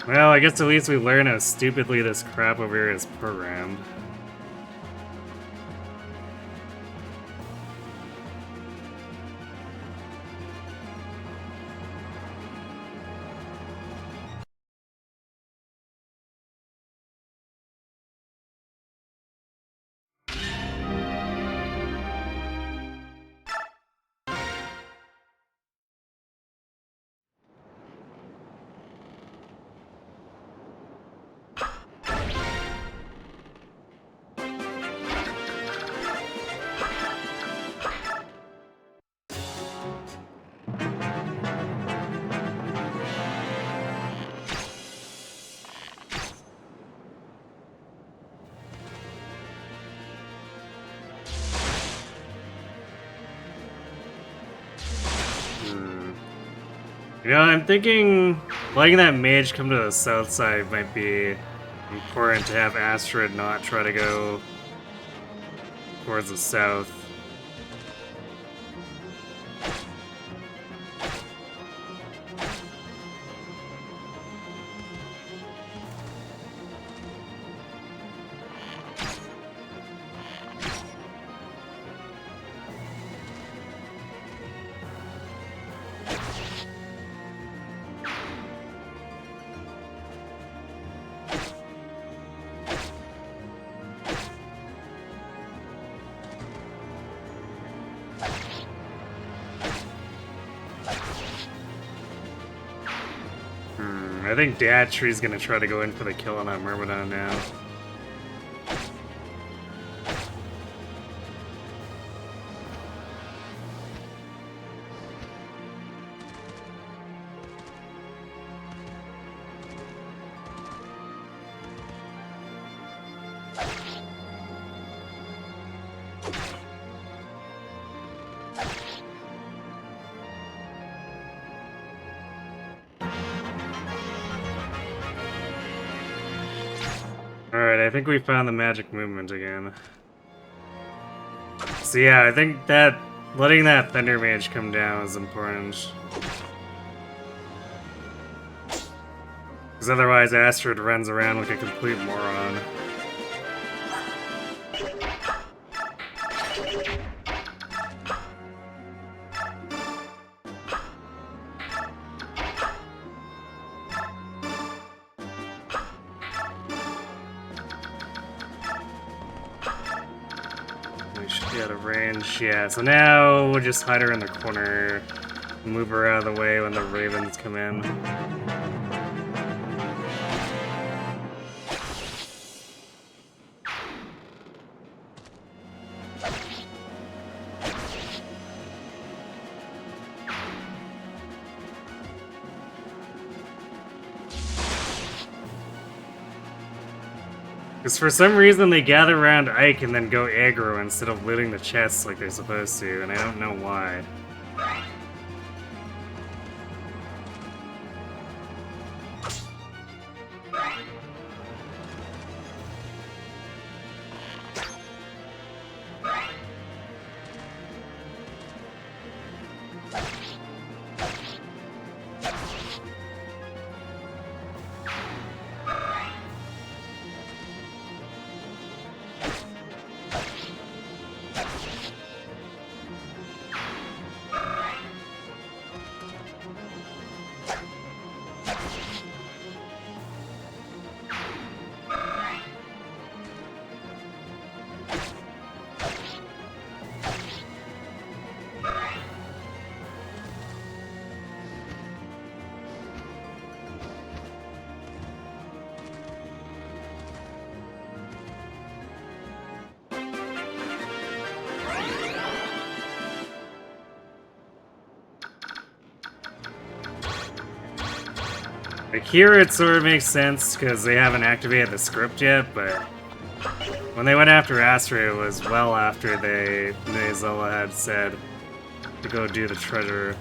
Well, I guess at least we learn how stupidly this crap over here is programmed. You know, I'm thinking letting that mage come to the south side might be important to have Astrid not try to go towards the south. I think Datree's gonna try to go in for the kill on that Myrmidon now. Alright, I think we found the magic movement again. So yeah, I think that letting that Thunder Mage come down is important. Because otherwise Astrid runs around like a complete moron. Out of range, yeah, so now we'll just hide her in the corner, move her out of the way when the ravens come in. Because for some reason they gather around Ike and then go aggro instead of looting the chests like they're supposed to, and I don't know why. Like here it sort of makes sense because they haven't activated the script yet, but when they went after Astra, it was well after Zola had said to go do the treasure.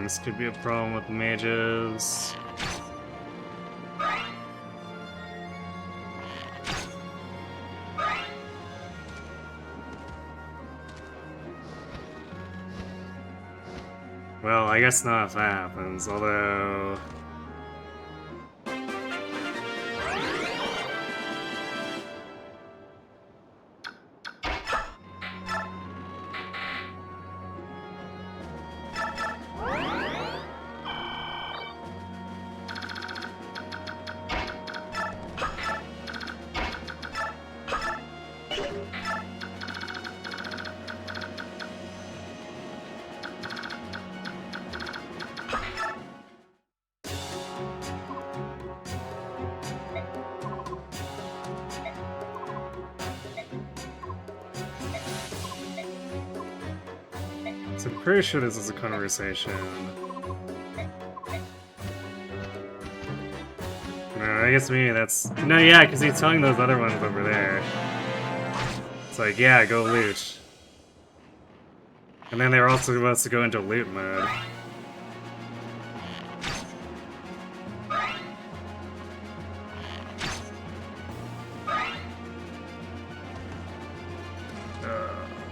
This could be a problem with mages. Well, I guess not if that happens, although... So I'm pretty sure this is a conversation. No, I guess maybe that's... No, yeah, because he's telling those other ones over there. It's like, yeah, go loot. And then they were also supposed to go into loot mode.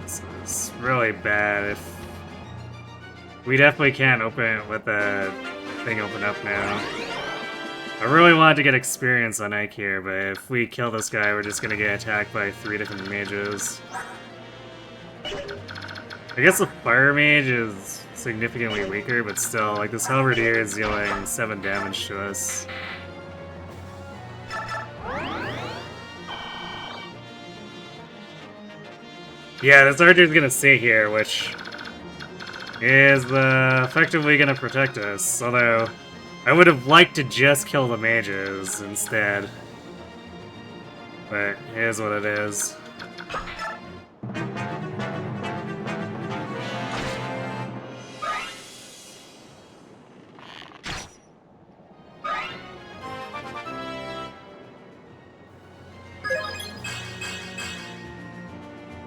This is really bad. If we definitely can't open it with the thing open up now. I really wanted to get experience on Ike here, but if we kill this guy, we're just gonna get attacked by 3 different mages. I guess the fire mage is significantly weaker, but still, like, this halberdier is dealing 7 damage to us. Yeah, this archer's gonna stay here, which is effectively gonna protect us, although I would have liked to just kill the mages instead. But it is what it is.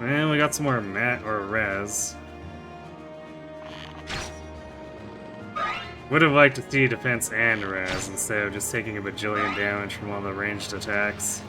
And we got some more mat or res. Would have liked to see defense and res instead of just taking a bajillion damage from all the ranged attacks.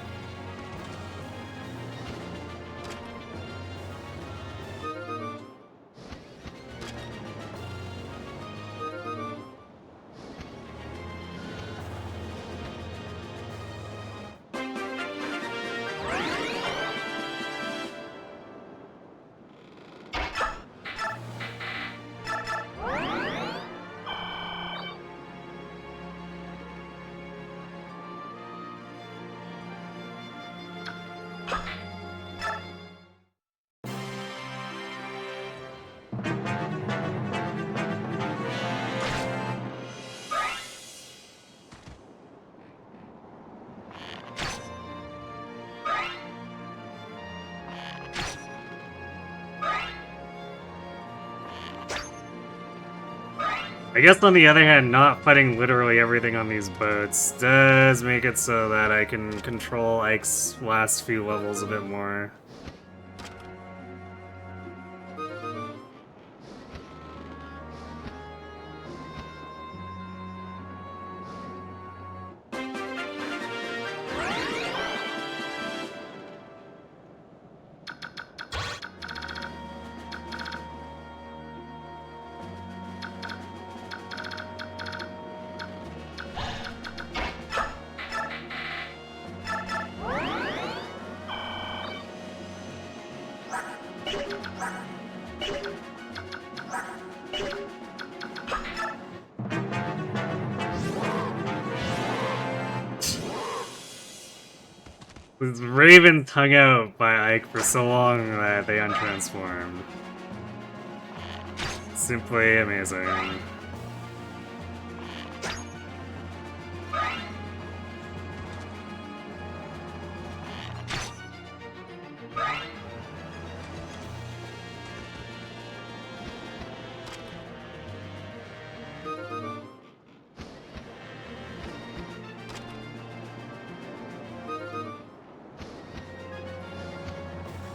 I guess on the other hand, not fighting literally everything on these boats does make it so that I can control Ike's last few levels a bit more. This Raven's hung out by Ike for so long that they untransformed. Simply amazing.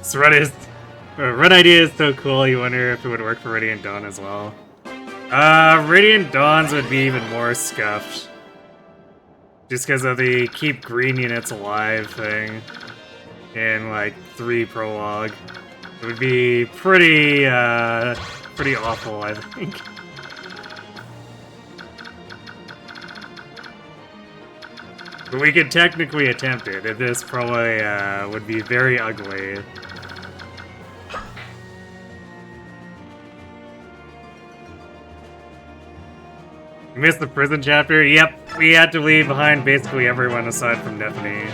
So Red Idea is so cool, you wonder if it would work for Radiant Dawn as well. Radiant Dawns would be even more scuffed. Just because of the keep green units alive thing. In, like, 3 prologue. It would be pretty awful, I think. But we could technically attempt it, and this probably would be very ugly. You missed the prison chapter? Yep, we had to leave behind basically everyone aside from Nephany.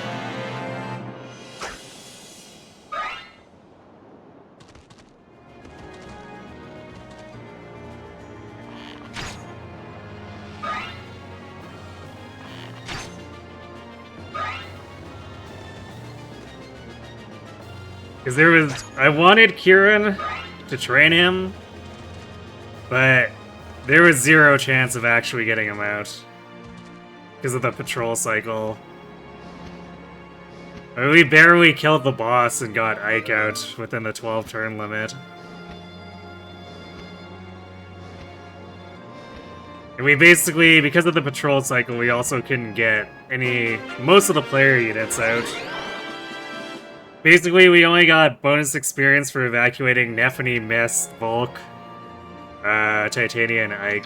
Because I wanted Kieran to train him, But there was zero chance of actually getting him out because of the patrol cycle. We barely killed the boss and got Ike out within the 12 turn limit. And we basically, because of the patrol cycle, we also couldn't get most of the player units out. Basically, we only got bonus experience for evacuating Nephany, Mist, Volk, Titania, and Ike.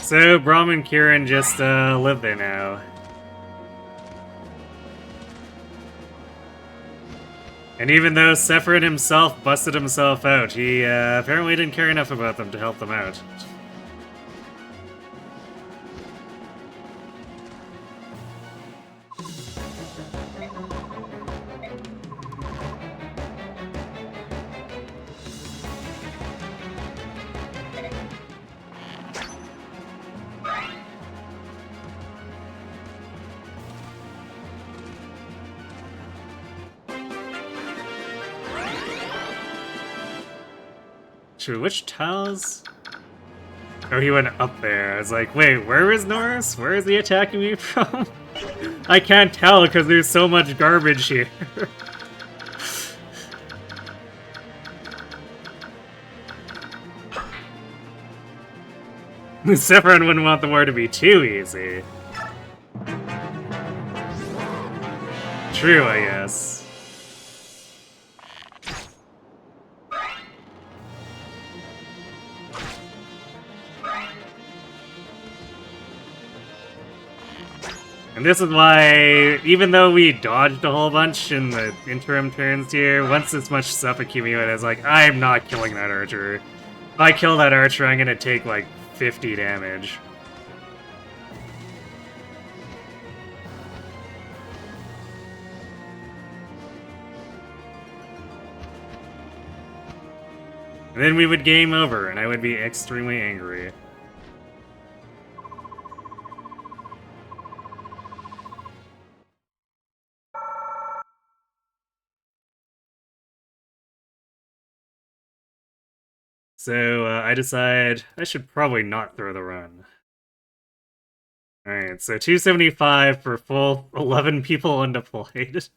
So, Brahm and Kieran just live there now. And even though Sephiroth himself busted himself out, he apparently didn't care enough about them to help them out. True, which tiles? Oh, he went up there. I was like, wait, where is Norris? Where is he attacking me from? I can't tell because there's so much garbage here. Sephiroth wouldn't want the war to be too easy. True, I guess. And this is why, even though we dodged a whole bunch in the interim turns here, once this much stuff accumulated, I was like, I'm not killing that archer. If I kill that archer, I'm gonna take like 50 damage. And then we would game over, and I would be extremely angry. So, I decide I should probably not throw the run. Alright, so 275 for full 11 people undeployed.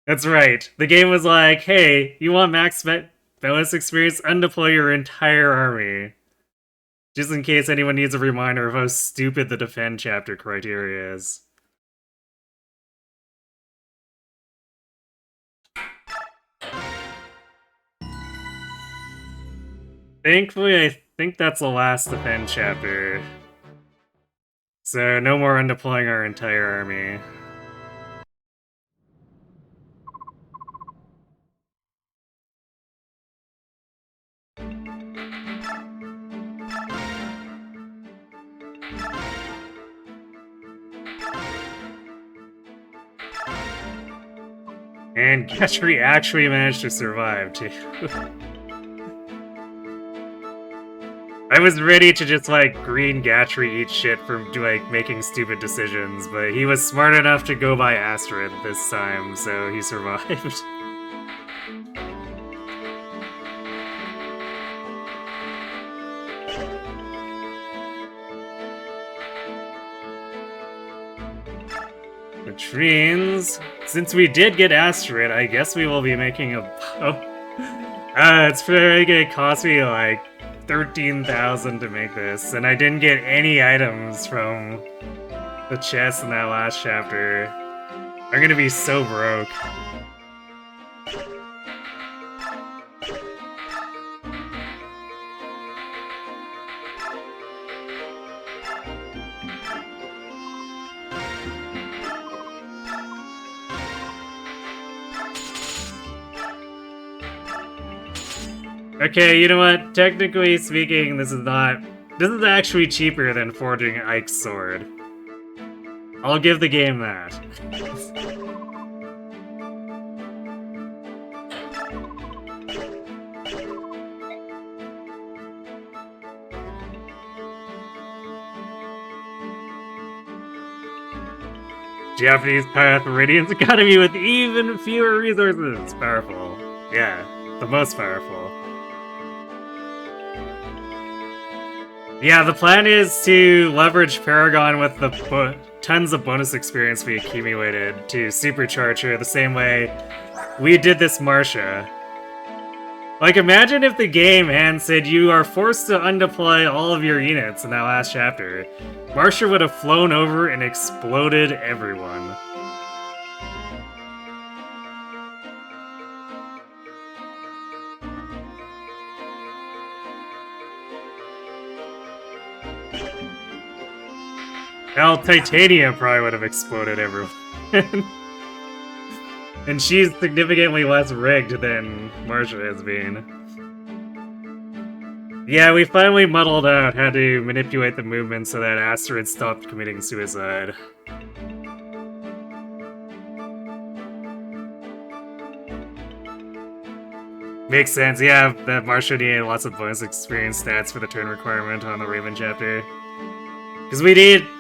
That's right. The game was like, hey, you want max bonus experience? Undeploy your entire army. Just in case anyone needs a reminder of how stupid the defend chapter criteria is. Thankfully, I think that's the last defend chapter. So, no more undeploying our entire army. And Gatry actually managed to survive, too. I was ready to just, like, green Gatry eat shit for, like, making stupid decisions, but he was smart enough to go by Astrid this time, so he survived. Which means, since we did get Astrid, I guess we will be making a... it's probably gonna cost me, like, 13,000 to make this, and I didn't get any items from the chest in that last chapter. I'm gonna be so broke. Okay, you know what? Technically speaking, this is not This is actually cheaper than forging Ike's sword. I'll give the game that. Japanese Path of Radiance Academy with even fewer resources. Powerful. Yeah, the most powerful. Yeah, the plan is to leverage Paragon with the tons of bonus experience we accumulated to supercharge her the same way we did this Marcia. Like, imagine if the game had said you are forced to undeploy all of your units in that last chapter. Marcia would have flown over and exploded everyone. Hell, Titania probably would have exploded everyone. And she's significantly less rigged than Marcia has been. Yeah, we finally muddled out how to manipulate the movement so that Astrid stopped committing suicide. Makes sense, yeah, that Marcia needed lots of bonus experience stats for the turn requirement on the Raven chapter. Because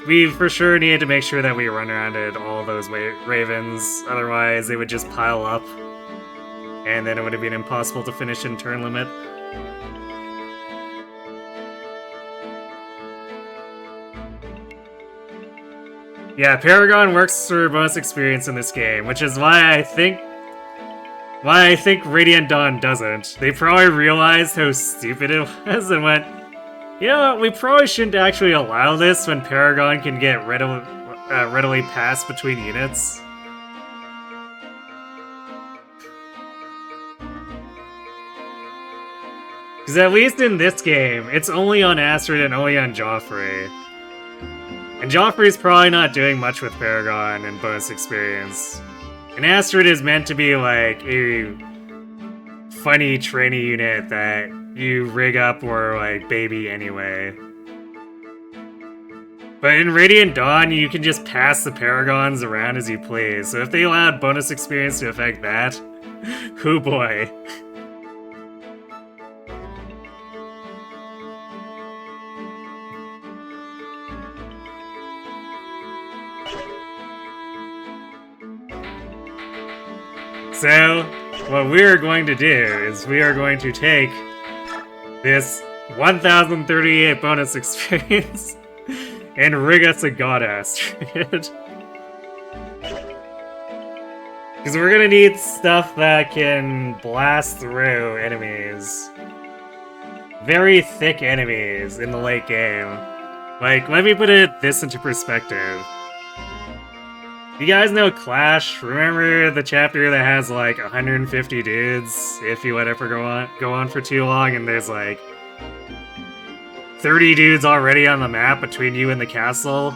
we for sure needed to make sure that we run around at all those Ravens, otherwise they would just pile up, and then it would have been impossible to finish in turn limit. Yeah, Paragon works for bonus experience in this game, which is why I think Radiant Dawn doesn't. They probably realized how stupid it was and went, you know what, we probably shouldn't actually allow this when Paragon can get readily passed between units. Because at least in this game, it's only on Astrid and only on Joffrey. And Joffrey's probably not doing much with Paragon and bonus experience. And Astrid is meant to be like a funny trainee unit that you rig up or like baby anyway. But in Radiant Dawn, you can just pass the Paragons around as you please. So if they allowed bonus experience to affect that, oh boy. So, what we're going to do is we are going to take this 1038 bonus experience and rig us a God Astrid. Because we're gonna need stuff that can blast through enemies. Very thick enemies in the late game. Like, let me put this into perspective. You guys know Clash? Remember the chapter that has like 150 dudes if you let it go on for too long, and there's like 30 dudes already on the map between you and the castle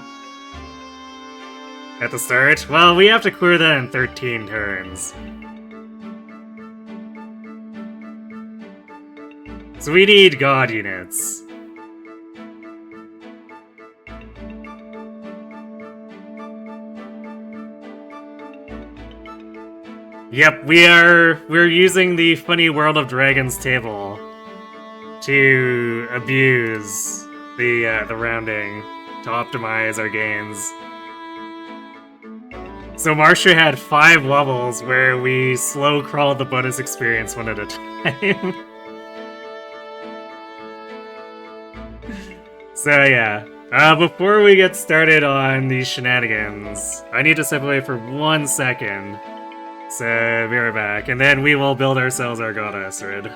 at the start? Well, we have to clear that in 13 turns. So we need God units. Yep, we're using the funny World of Dragons table to abuse the rounding to optimize our gains. So Marcia had 5 levels where we slow crawled the bonus experience one at a time. So yeah, before we get started on these shenanigans, I need to step away for 1 second. So, be right back, and then we will build ourselves our God Astrid.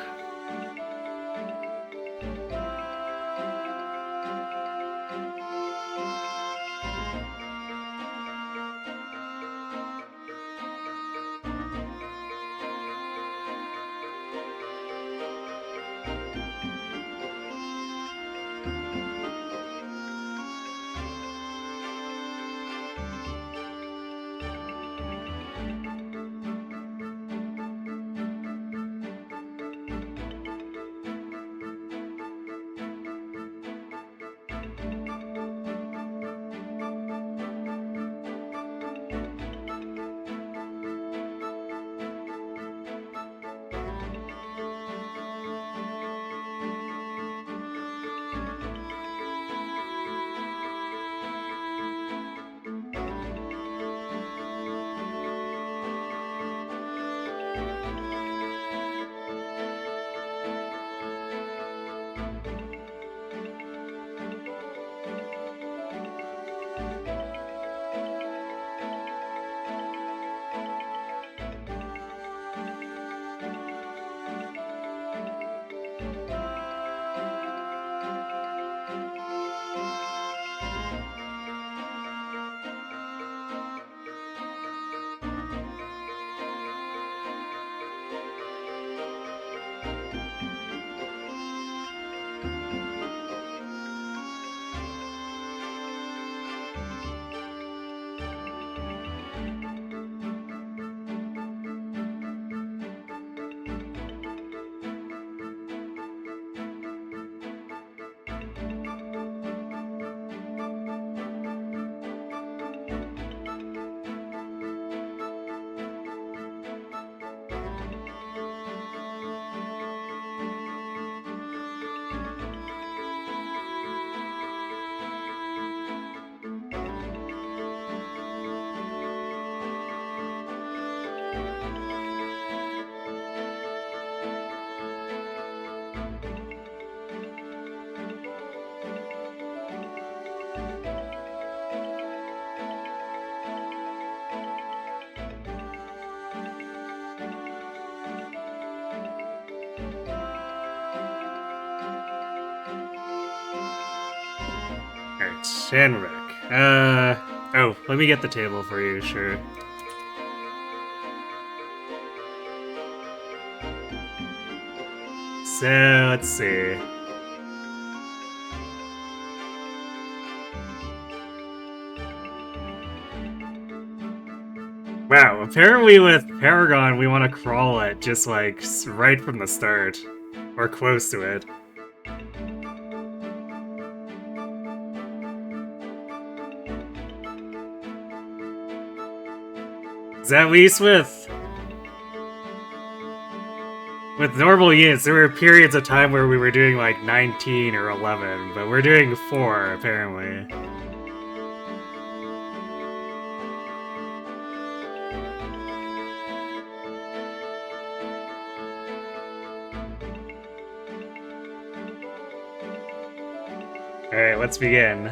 Shenrik. Oh, let me get the table for you, sure. So, let's see. Wow, apparently with Paragon we want to crawl it just like right from the start. Or close to it. At least with normal units, there were periods of time where we were doing like 19 or 11, but we're doing 4 apparently. Alright, let's begin.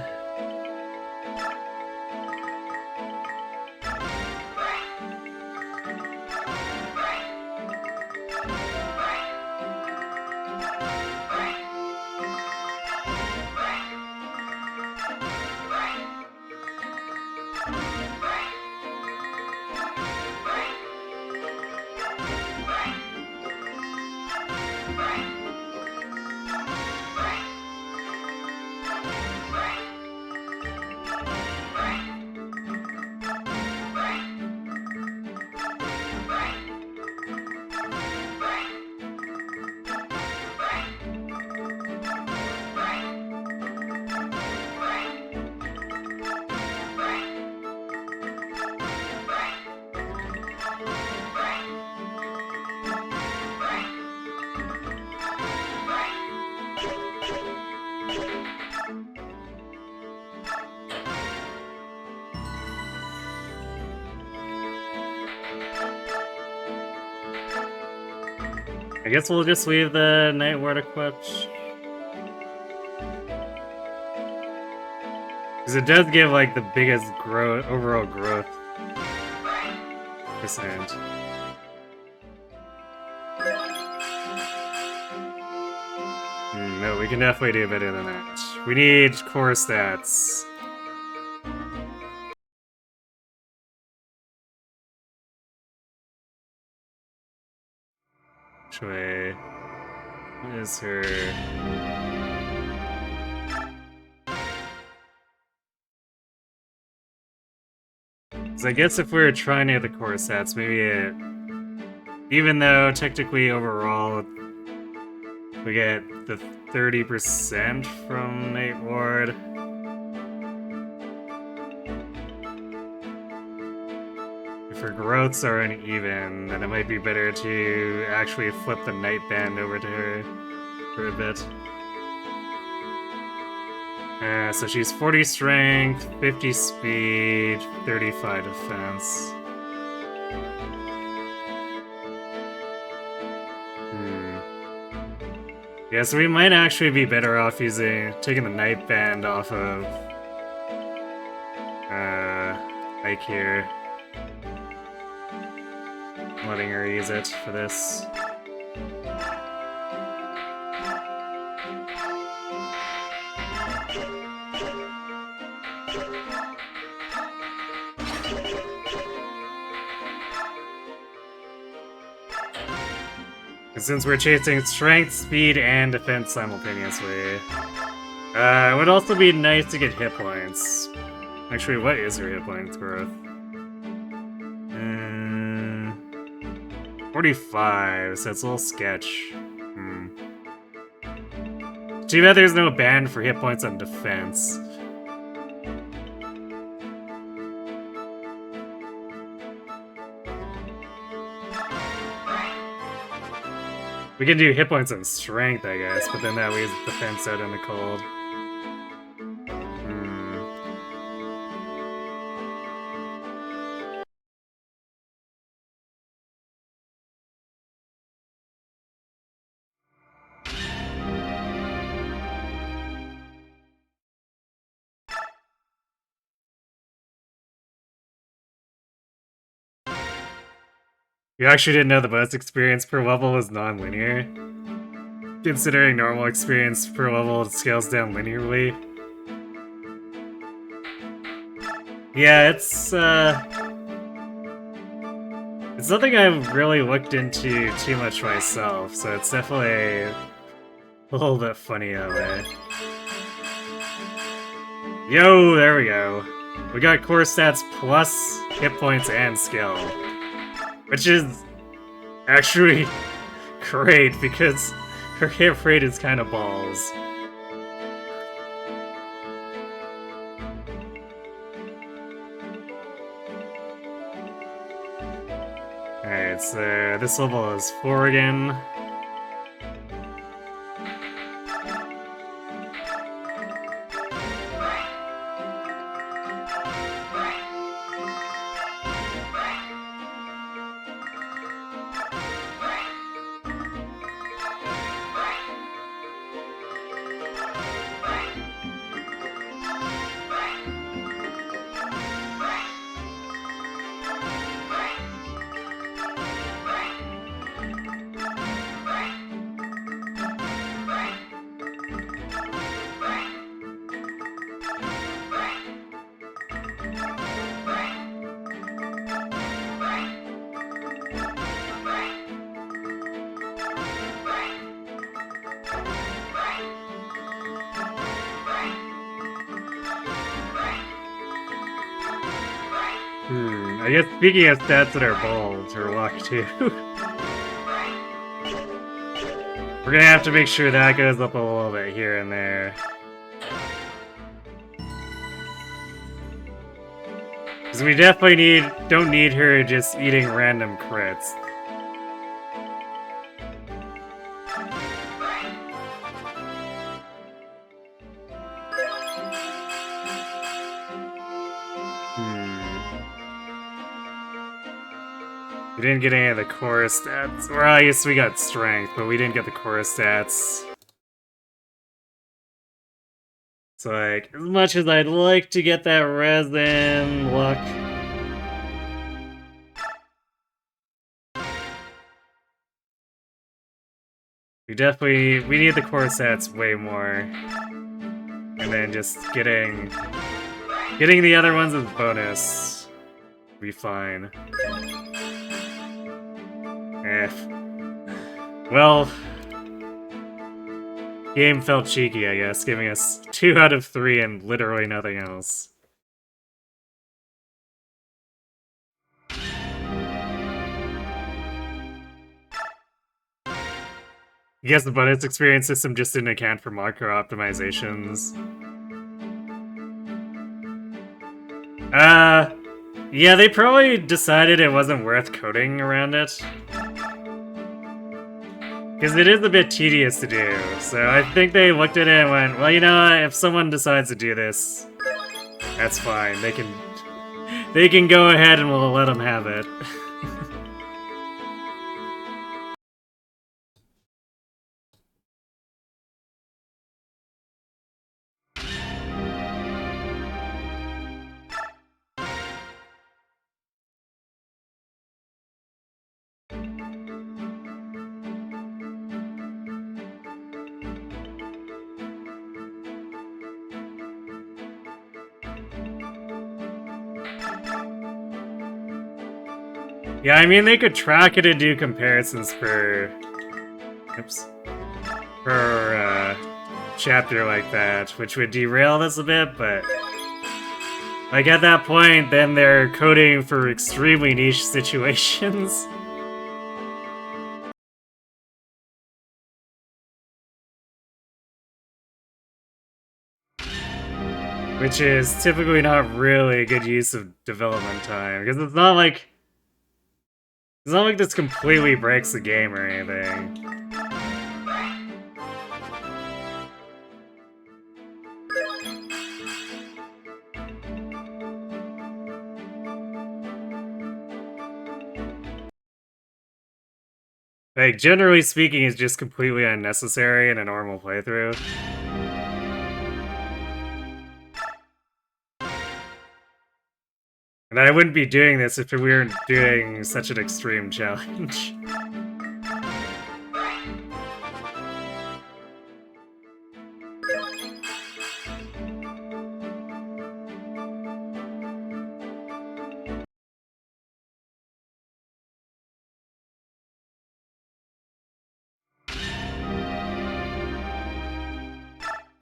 I guess we'll just leave the Night Ward equipped. Because it does give like the biggest growth, overall growth percent. No, we can definitely do better than that. We need core stats. Shui. What is her? So I guess if we were trying to get the core stats, maybe it... Even though technically overall we get the 30% from Night Ward. If her growths are uneven, then it might be better to actually flip the Night Band over to her for a bit. So she's 40 strength, 50 speed, 35 defense. Yeah, so we might actually be better off taking the Night Band off of Ike here. Letting her use it for this. Since we're chasing strength, speed, and defense simultaneously. It would also be nice to get hit points. Actually, what is her hit points growth? 45, so it's a little sketch. Too bad there's no band for hit points on defense. We can do hit points on strength, I guess, but then that leaves defense out in the cold. You actually didn't know the bonus experience per level was non-linear? Considering normal experience per level scales down linearly? Yeah, it's something I've really looked into too much myself, so it's definitely a little bit funny that way. Yo, there we go. We got core stats plus hit points and skill. Which is actually great because her hit rate is kind of balls. Alright, so this level is 4 again. I guess speaking of stats that are balls, or luck too. We're gonna have to make sure that goes up a little bit here and there. Because we definitely don't need her just eating random crits. We didn't get any of the core stats. Well, I guess we got strength, but we didn't get the core stats. So, like, as much as I'd like to get that resin luck. We need the core stats way more. And then just getting the other ones as bonus. Be fine. Well, game felt cheeky, I guess, giving us 2 out of 3 and literally nothing else. I guess the bonus experience system just didn't account for macro optimizations. Yeah, they probably decided it wasn't worth coding around it. Because it is a bit tedious to do, so I think they looked at it and went, well, you know, if someone decides to do this, that's fine. They can go ahead and we'll let them have it. Yeah, I mean, they could track it and do comparisons per chapter like that, which would derail this a bit, but like at that point, then they're coding for extremely niche situations. Which is typically not really a good use of development time, because it's not like this completely breaks the game or anything. Like, generally speaking, it's just completely unnecessary in a normal playthrough. And I wouldn't be doing this if we weren't doing such an extreme challenge.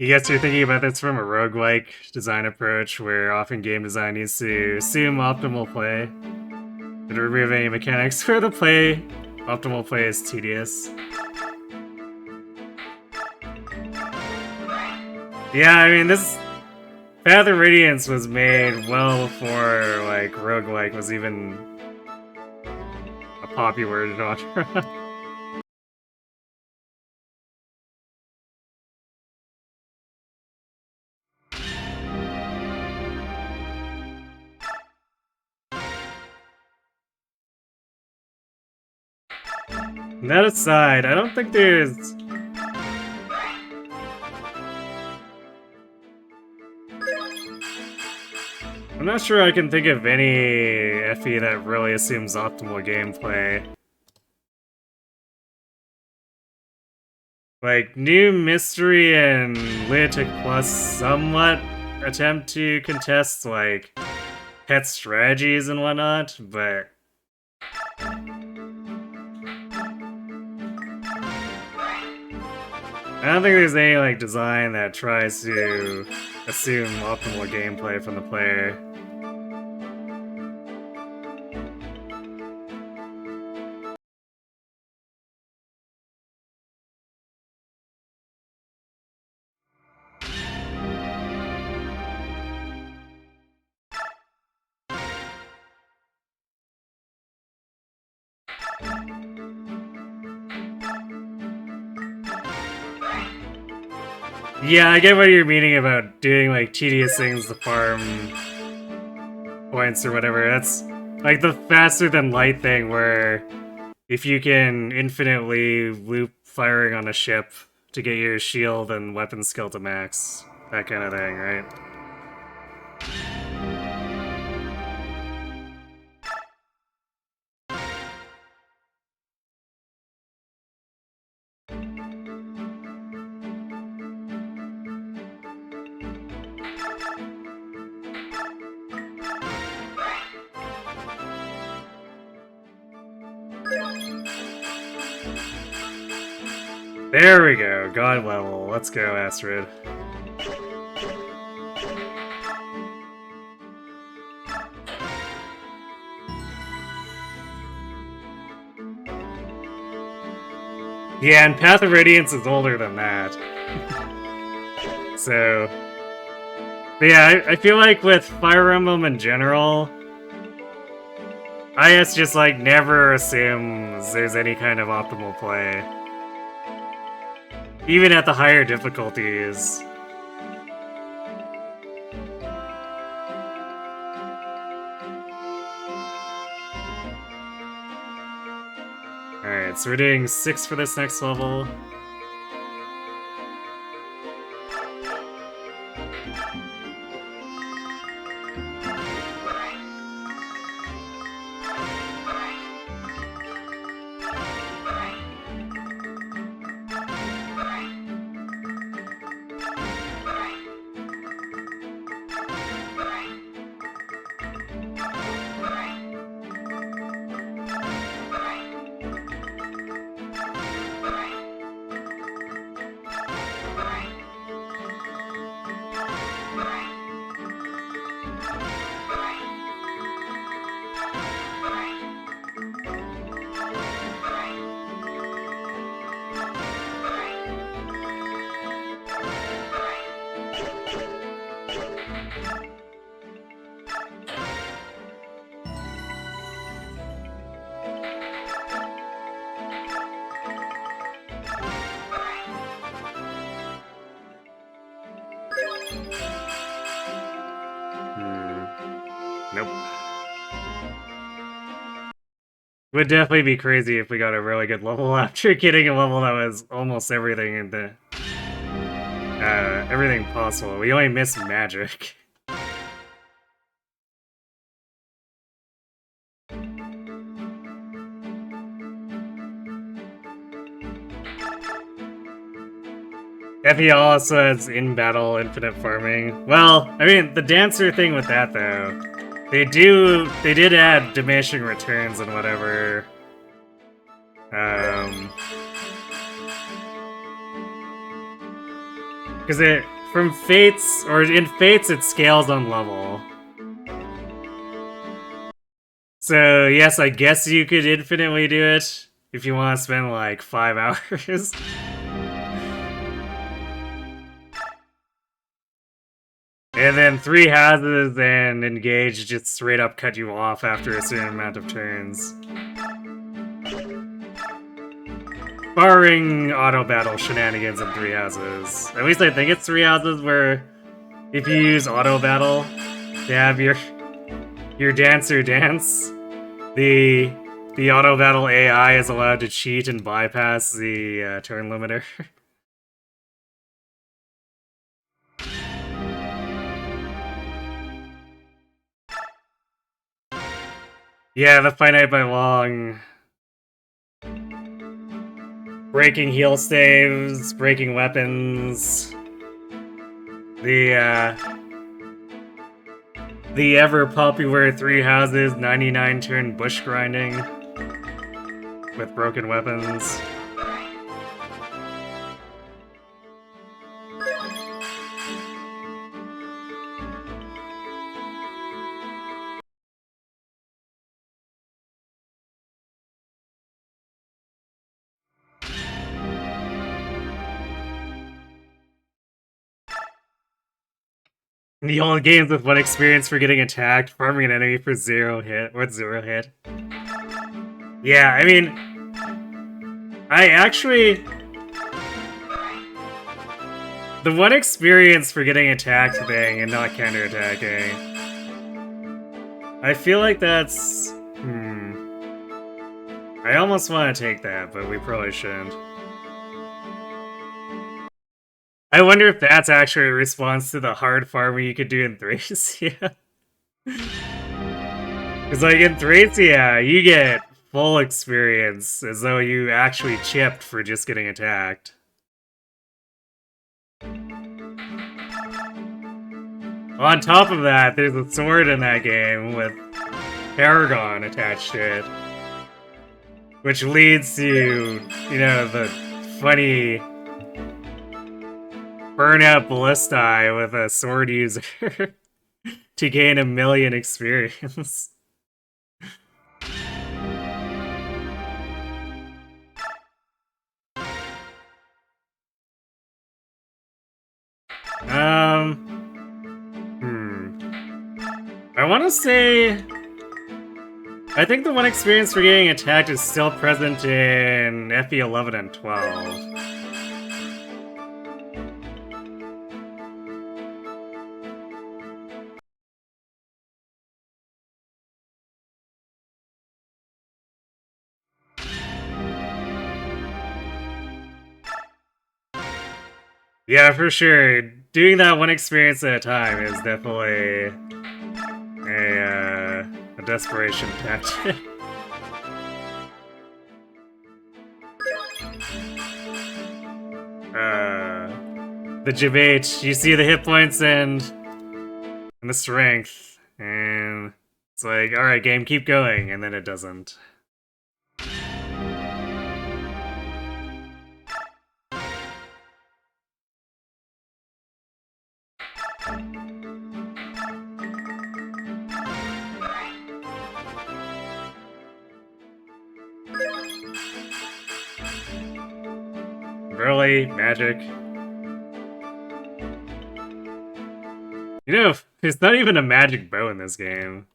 You guess you're thinking about this from a roguelike design approach, where often game design needs to assume optimal play, and remove any mechanics where the optimal play is tedious. Yeah, I mean, this Path of Radiance was made well before, like, roguelike was even a popular genre. That aside, I don't think there's... I'm not sure I can think of any FE that really assumes optimal gameplay. Like, New Mystery and Lunatic Plus somewhat attempt to contest, like, pet strategies and whatnot, but... I don't think there's any, like, design that tries to assume optimal gameplay from the player. Yeah, I get what you're meaning about doing, like, tedious things to farm points or whatever. That's, like, the faster-than-light thing where if you can infinitely loop firing on a ship to get your shield and weapon skill to max. That kind of thing, right? There we go, God level. Let's go, Astrid. Yeah, and Path of Radiance is older than that. So... But yeah, I feel like with Fire Emblem in general, IS just, like, never assumes there's any kind of optimal play. Even at the higher difficulties. Alright, so we're doing 6 for this next level. Nope. Would definitely be crazy if we got a really good level after getting a level that was almost everything in the... everything possible. We only missed magic. FE also has in-battle infinite farming. Well, I mean, the dancer thing with that, though, they did add diminishing returns and whatever. Because from Fates, or in Fates it scales on level. So yes, I guess you could infinitely do it if you want to spend like 5 hours. And then 3 houses and engage just straight up cut you off after a certain amount of turns. Barring auto battle shenanigans in 3 houses. At least I think it's 3 houses where if you use auto battle to have your dancer dance, the auto battle AI is allowed to cheat and bypass the turn limiter. Yeah, the finite by long. Breaking heal saves, breaking weapons. The ever popular 3 houses 99 turn bush grinding with broken weapons. The only games with 1 experience for getting attacked, farming an enemy for 0 hit, with 0 hit. Yeah, I mean, I actually... The 1 experience for getting attacked thing and not counterattacking. I feel like that's... I almost want to take that, but we probably shouldn't. I wonder if that's actually a response to the hard farming you could do in Thracia. Because, like, in Thracia, you get full experience as though you actually chipped for just getting attacked. On top of that, there's a sword in that game with Paragon attached to it. Which leads to, you know, the funny burnout ballistae with a sword user to gain 1,000,000 experience. I want to say... I think the 1 experience for getting attacked is still present in FE 11 and 12. Yeah, for sure. Doing that 1 experience at a time is definitely a desperation tactic. The Jabate, you see the hit points and the strength, and it's like, alright game, keep going, and then it doesn't. Really? Magic? You know, there's not even a magic bow in this game.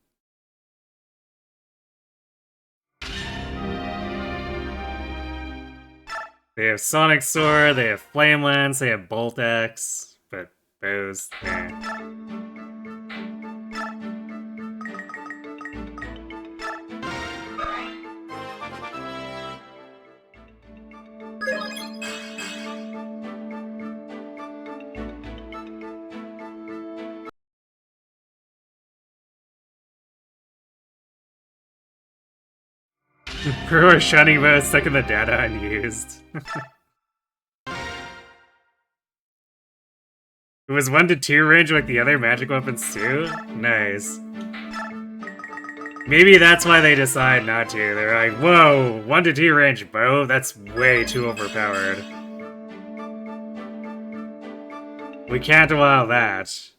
They have Sonic Sword, they have Flame Lance, they have Bolt Axe, but bows, nah. Brewer Shining Bow stuck in the data unused. It was 1 to 2 range like the other magic weapons too? Nice. Maybe that's why they decide not to. They're like, whoa, 1 to 2 range bow? That's way too overpowered. We can't allow that.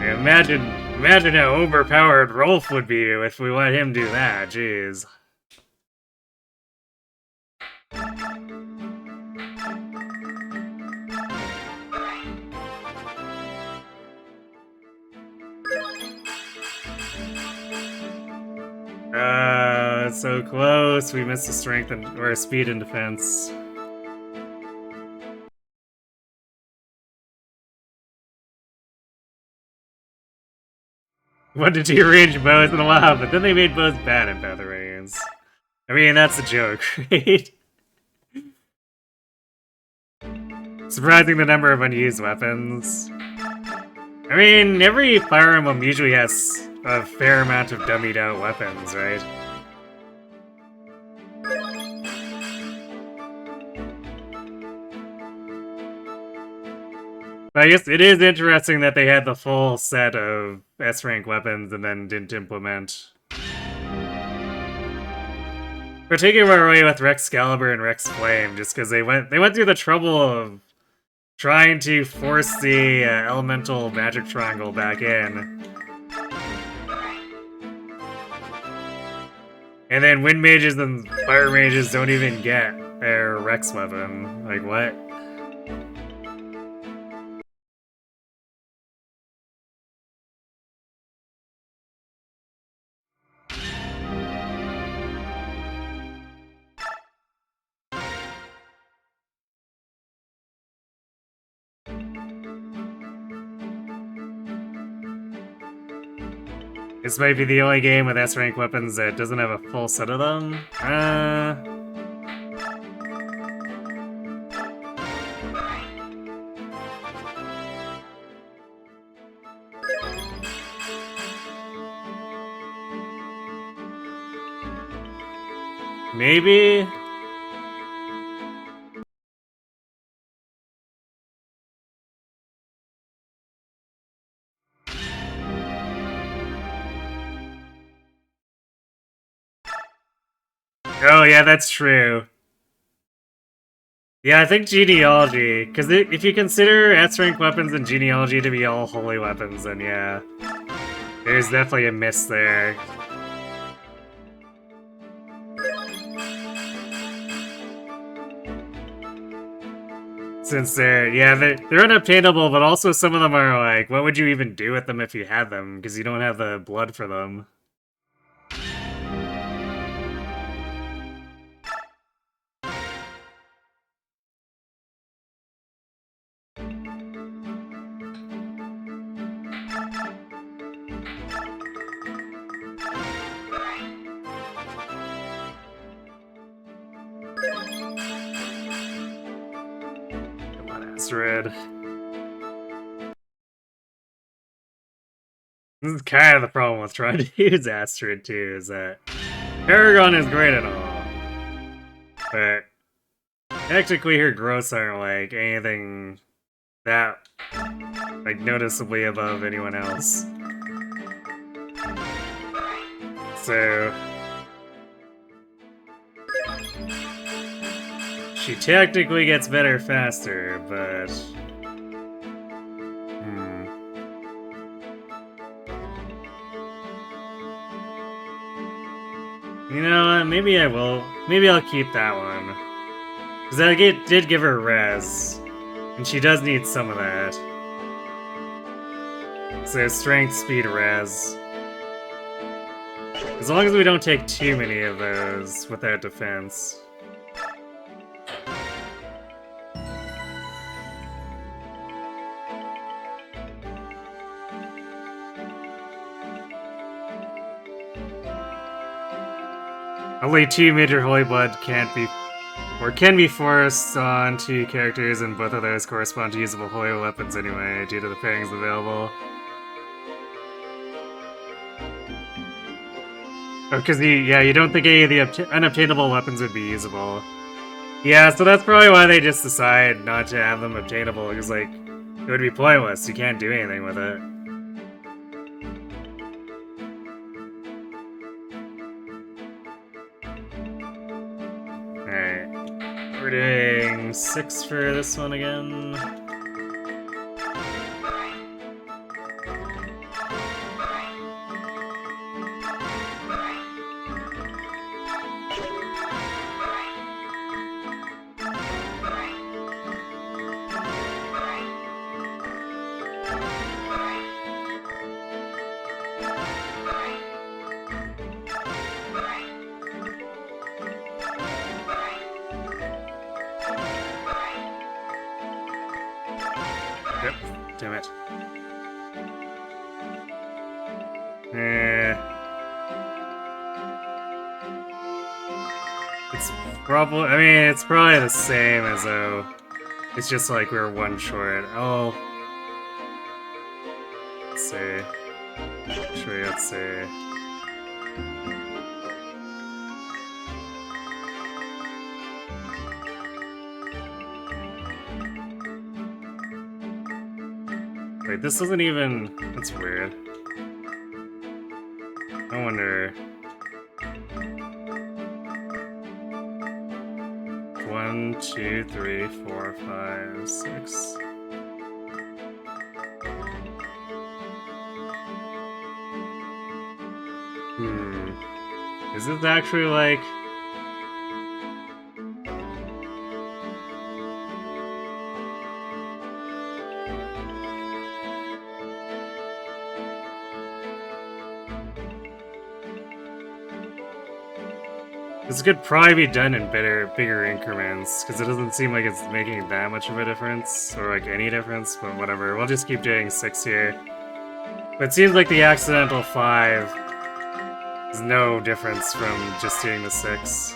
Imagine how overpowered Rolf would be if we let him do that, jeez. So close. We missed the strength or speed and defense. Wanted to arrange bows in a while, but then they made bows bad in Path of Radiance. I mean, that's a joke, right? Surprising the number of unused weapons. I mean, every Fire Emblem usually has a fair amount of dummied out weapons, right? But I guess it is interesting that they had the full set of S-rank weapons and then didn't implement. Particularly with Rex Excalibur and Rex Flame, just because they went through the trouble of trying to force the elemental magic triangle back in. And then Wind Mages and Fire Mages don't even get their Rex weapon. Like, what? This might be the only game with S-rank weapons that doesn't have a full set of them. Maybe? Oh yeah, that's true. Yeah, I think Genealogy, because if you consider S-rank weapons and Genealogy to be all holy weapons, then yeah. There's definitely a miss there. Since they're unobtainable, but also some of them are like, what would you even do with them if you had them? Because you don't have the blood for them. Come on, Astrid. This is kind of the problem with trying to use Astrid too, is that Paragon is great and all, but technically her growths aren't like anything that like noticeably above anyone else. So she technically gets better faster, but you know what, maybe I will. Maybe I'll keep that one. Because I did give her res, and she does need some of that. So strength, speed, res. As long as we don't take too many of those without defense. Only 2 major Holy Blood can be forced on 2 characters, and both of those correspond to usable holy weapons anyway, due to the pairings available. Oh, because you don't think any of the unobtainable weapons would be usable. Yeah, so that's probably why they just decide not to have them obtainable, because, like, it would be pointless. You can't do anything with it. Alright. We're doing 6 for this one again. Yep, damn it. It's probably, I mean, it's probably the same as though it's just like we're one short. Oh. Let's see. Actually, let's see. Wait, this isn't even... That's weird. I wonder... 1, 2, 3, 4, 5, 6... Is this actually like... This could probably be done in bigger increments, because it doesn't seem like it's making that much of a difference, or like any difference, but whatever. We'll just keep doing 6 here. But it seems like the accidental 5 is no difference from just doing the 6.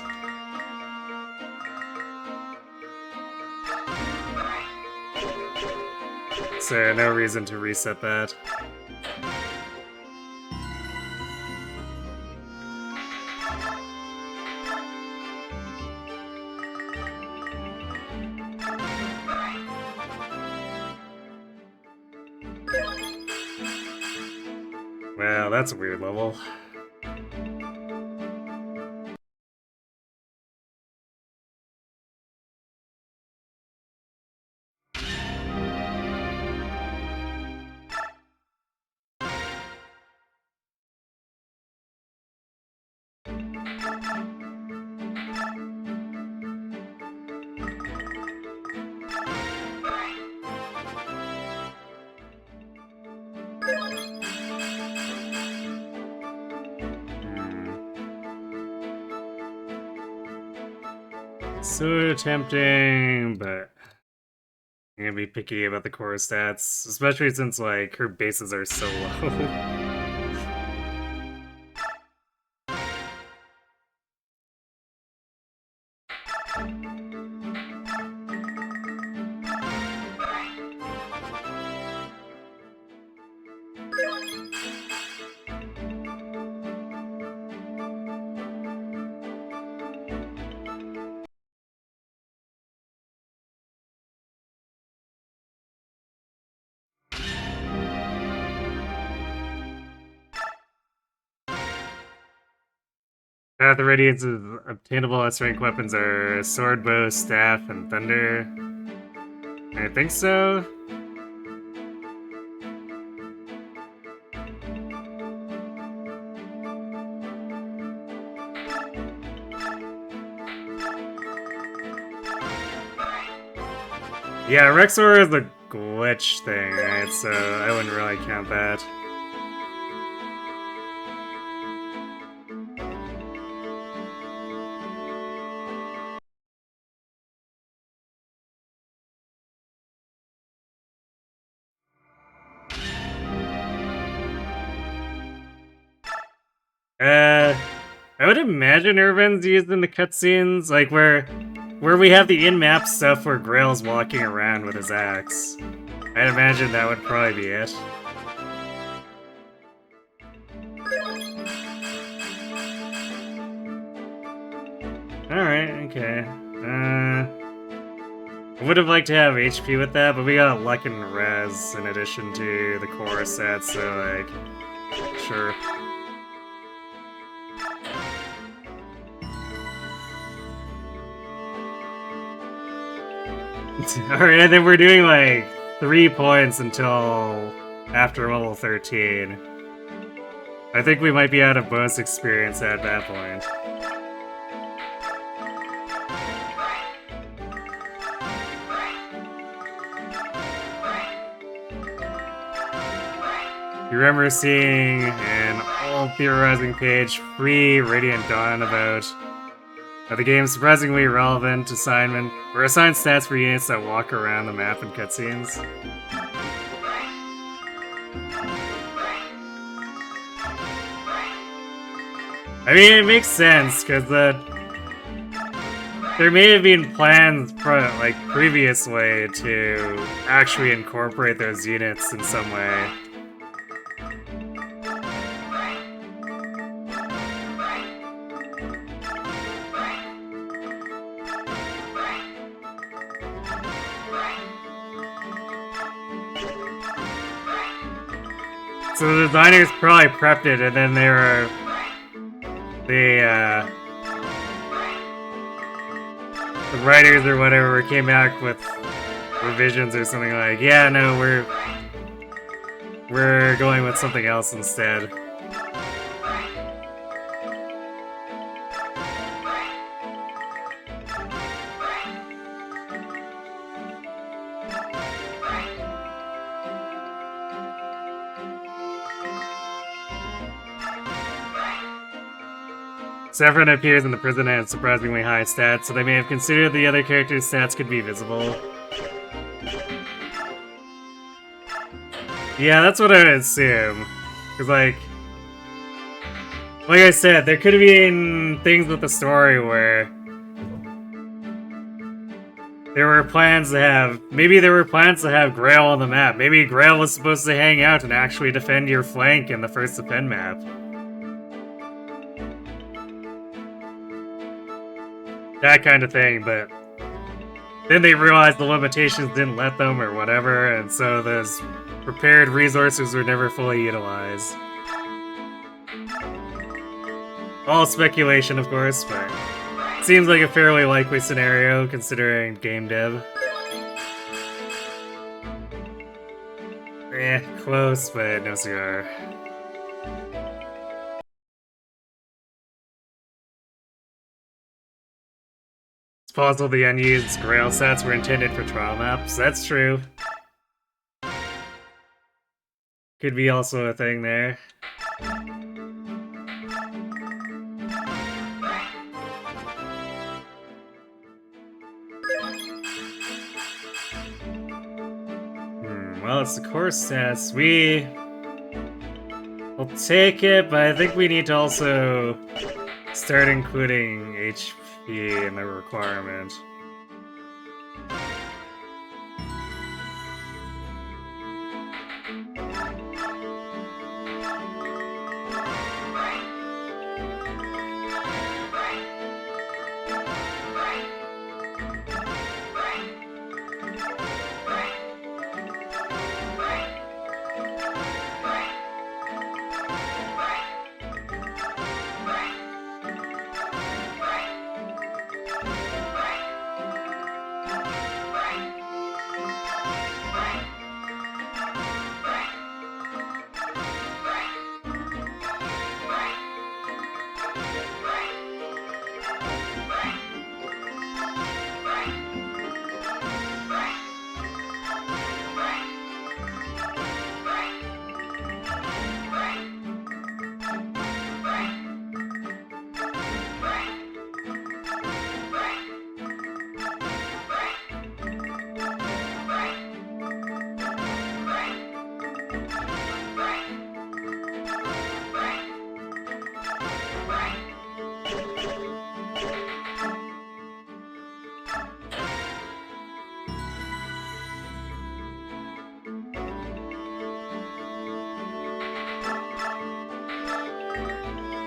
So no reason to reset that. Well, that's a weird level. So tempting, but I'm gonna be picky about the core stats, especially since like her bases are so low. Path of Radiance's obtainable S-rank weapons are sword, bow, staff, and thunder. I think so. Yeah, Rexor is the glitch thing, right? So I wouldn't really count that. I would imagine Irvin's used in the cutscenes, like where we have the in-map stuff where Grail's walking around with his axe. I'd imagine that would probably be it. Alright, okay. I would have liked to have HP with that, but we got luck and res in addition to the core stats, so like, sure. Alright, and then we're doing like 3 points until after level 13. I think we might be out of bonus experience at that point. You remember seeing an all theorizing page, free Radiant Dawn, about how the game's surprisingly relevant assignment, or assigned stats for units that walk around the map in cutscenes. I mean, it makes sense, because there may have been plans like previously to actually incorporate those units in some way. So the designers probably prepped it, and then the writers or whatever came back with revisions or something like, yeah, no, we're going with something else instead. Saffron appears in the prison and has surprisingly high stats, so they may have considered the other characters' stats could be visible. Yeah, that's what I would assume. Because, like I said, there could have been things with the story where there were plans to have... Maybe there were plans to have Grail on the map. Maybe Grail was supposed to hang out and actually defend your flank in the first defend map. That kind of thing, but then they realized the limitations didn't let them or whatever, and so those prepared resources were never fully utilized. All speculation, of course, but seems like a fairly likely scenario considering game dev. Eh, close, but no cigar. It's possible the unused Grail sets were intended for trial maps. That's true. Could be also a thing there. Well, it's the core stats. We'll take it, but I think we need to also start including HP in the requirement.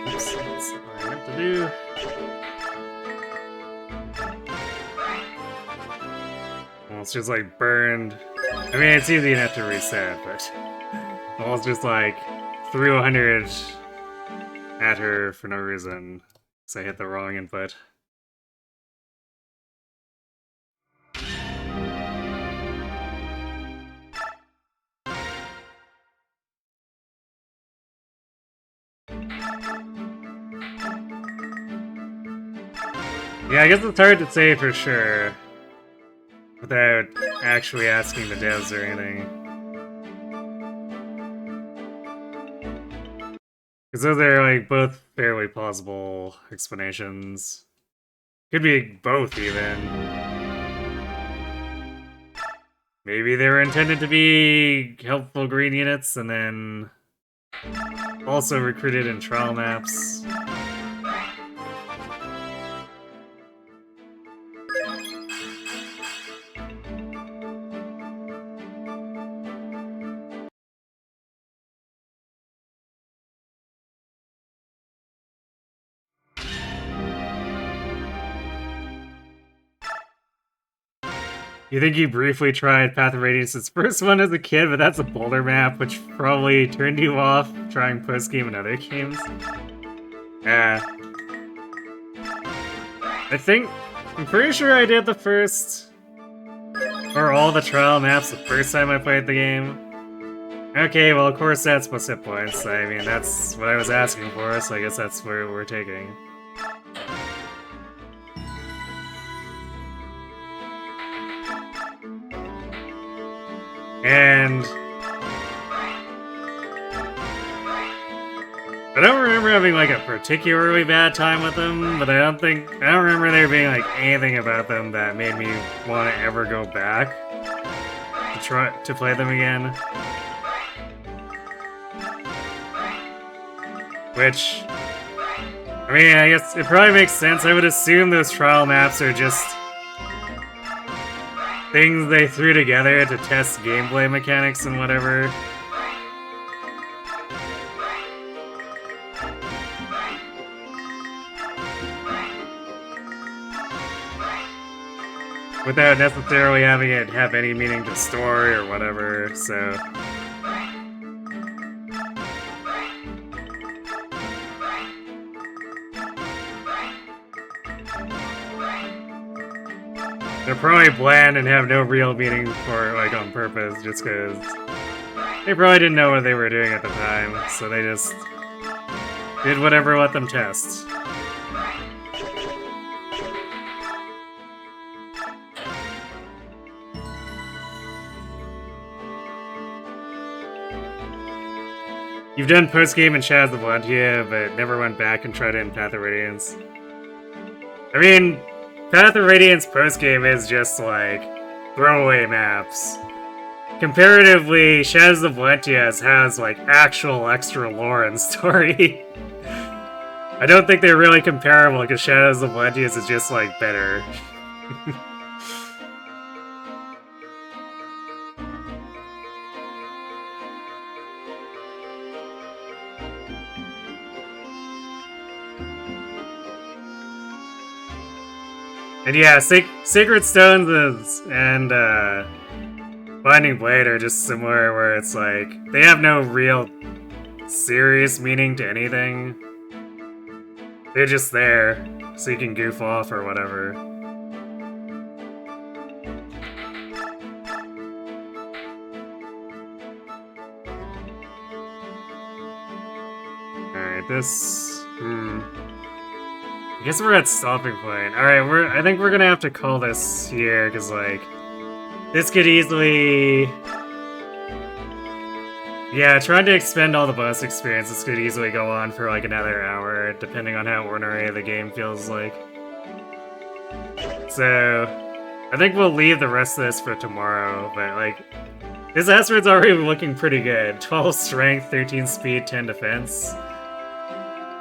That's what I meant to do. Well, it's just like burned. I mean, it's easy enough to reset, but almost just like threw 100 at her for no reason, because I hit the wrong input. Yeah, I guess it's hard to say for sure without actually asking the devs or anything. Because those are like both fairly plausible explanations. Could be both even. Maybe they were intended to be helpful green units and then also recruited in trial maps. You think you briefly tried Path of Radiance's first one as a kid, but that's a boulder map, which probably turned you off trying post-game in other games? Yeah. I'm pretty sure I did the first, or all the trial maps the first time I played the game. Okay, well, of course that's plus hit points. I mean, that's what I was asking for, so I guess that's where we're taking. And I don't remember having like a particularly bad time with them, but I don't remember there being like anything about them that made me want to ever go back to try to play them again. Which, I mean, I guess it probably makes sense. I would assume those trial maps are just things they threw together to test gameplay mechanics and whatever. Without necessarily having it have any meaning to story or whatever, so... They're probably bland and have no real meaning for, like, on purpose, just because they probably didn't know what they were doing at the time, so they just did whatever let them test. You've done post-game in Shadows of Valentia, but never went back and tried it in Path of Radiance. I mean, Path of Radiance post-game is just, like, throwaway maps. Comparatively, Shadows of Valentia has, like, actual extra lore and story. I don't think they're really comparable, because Shadows of Valentia is just, like, better. And yeah, Sacred Stones and Binding Blade are just similar, where it's like, they have no real serious meaning to anything. They're just there, so you can goof off or whatever. Alright, this... I guess we're at stopping point. Alright, I think we're gonna have to call this here, because, like, this could easily... Yeah, trying to expend all the bonus experience, this could easily go on for, like, another hour, depending on how ordinary the game feels like. So, I think we'll leave the rest of this for tomorrow, but, like, this Astrid's already looking pretty good. 12 strength, 13 speed, 10 defense.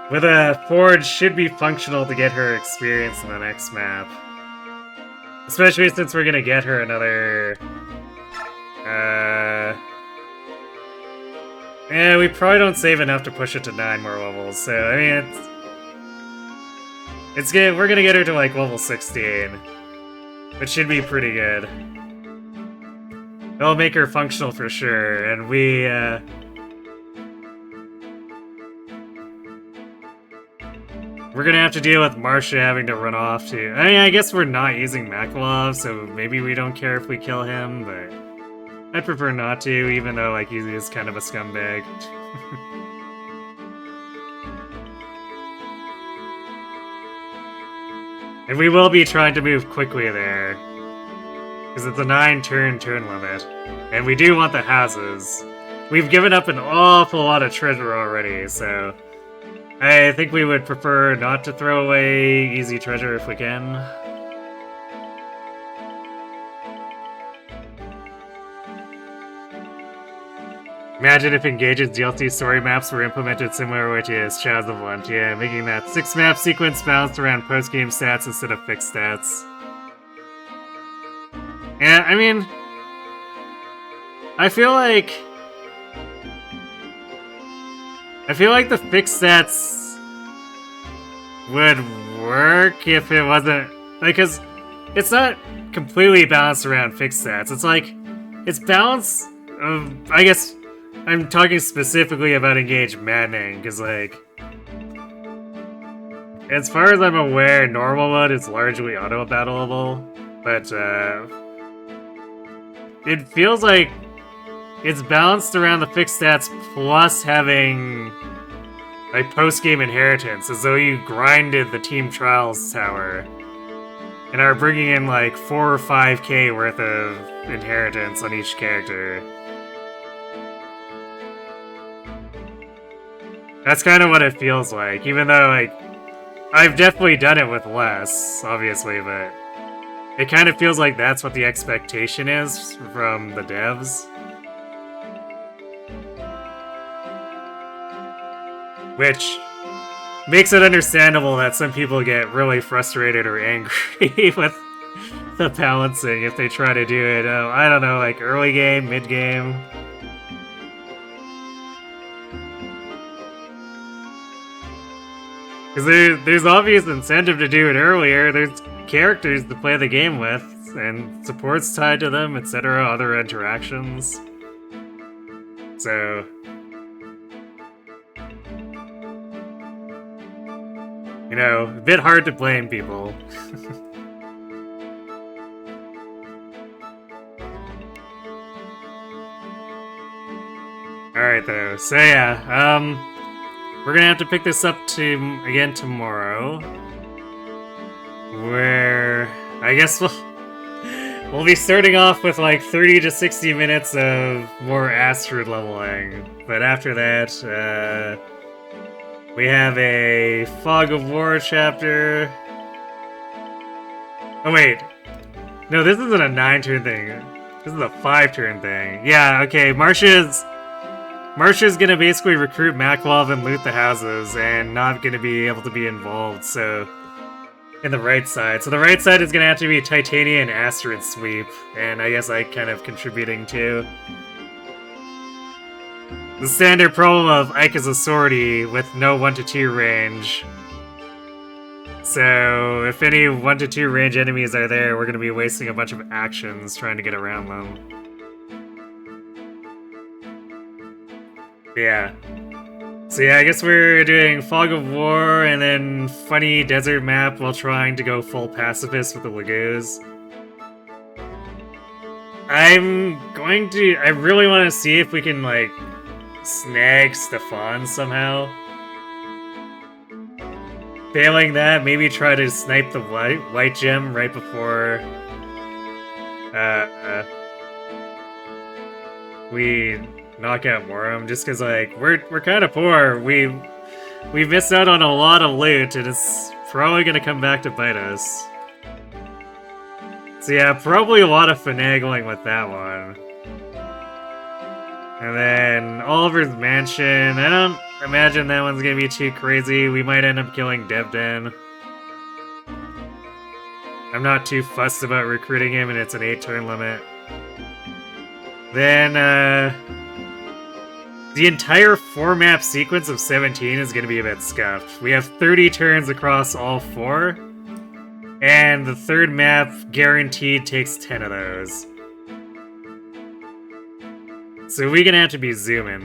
With a forge, should be functional to get her experience in the next map. Especially since we're gonna get her another... Yeah, we probably don't save enough to push it to 9 more levels, so, I mean, we're gonna get her to, like, level 16. Which should be pretty good. It'll make her functional for sure, and we're gonna have to deal with Marcia having to run off too. I mean, I guess we're not using Makalov, so maybe we don't care if we kill him, but I'd prefer not to, even though, like, he is kind of a scumbag. And we will be trying to move quickly there. Because it's a 9-turn limit. And we do want the houses. We've given up an awful lot of treasure already, so... I think we would prefer not to throw away easy treasure if we can. Imagine if Engage's DLC story maps were implemented similar to his Shadows of Lunch, yeah, making that 6-map sequence balanced around post-game stats instead of fixed stats. Yeah, I mean... I feel like the fixed stats would work if it wasn't... Because it's not completely balanced around fixed stats. It's like, it's balanced... I guess I'm talking specifically about Engage Maddening, because like... As far as I'm aware, normal mode is largely auto-battleable, but it feels like it's balanced around the fixed stats plus having like post-game inheritance, as though you grinded the Team Trials tower and are bringing in like 4 or 5k worth of inheritance on each character. That's kind of what it feels like, even though like I've definitely done it with less, obviously, but it kind of feels like that's what the expectation is from the devs. Which makes it understandable that some people get really frustrated or angry with the balancing if they try to do it, I don't know, like early game, mid game. Because there's obvious incentive to do it earlier, there's characters to play the game with, and support's tied to them, etc., other interactions. So... you know, a bit hard to blame people. Alright though, so yeah, we're gonna have to pick this up again tomorrow. Where I guess we'll be starting off with like 30 to 60 minutes of more Astrid leveling. But after that, we have a Fog of War chapter. Oh wait. No, this isn't a 9-turn thing. This is a 5-turn thing. Yeah, okay, Marcia's gonna basically recruit Maklov and loot the houses, and not gonna be able to be involved, so... in the right side. So the right side is gonna have to be Titania and Astrid sweep, and I guess like kind of contributing too. The standard problem of Ike is a sortie with no 1-2 range. So if any 1-2 range enemies are there, we're gonna be wasting a bunch of actions trying to get around them. Yeah. So yeah, I guess we're doing Fog of War and then funny desert map while trying to go full pacifist with the Lagoos. I really want to see if we can like snag Stefan somehow. Failing that, maybe try to snipe the white gem right before we knock out Morum, just because like we're kind of poor. We've missed out on a lot of loot, and it's probably gonna come back to bite us. So yeah, probably a lot of finagling with that one. And then Oliver's Mansion. I don't imagine that one's gonna be too crazy. We might end up killing Devden. I'm not too fussed about recruiting him, and it's an 8-turn limit. Then, the entire 4-map sequence of 17 is gonna be a bit scuffed. We have 30 turns across all 4, and the 3rd map guaranteed takes 10 of those. So we're gonna have to be zooming.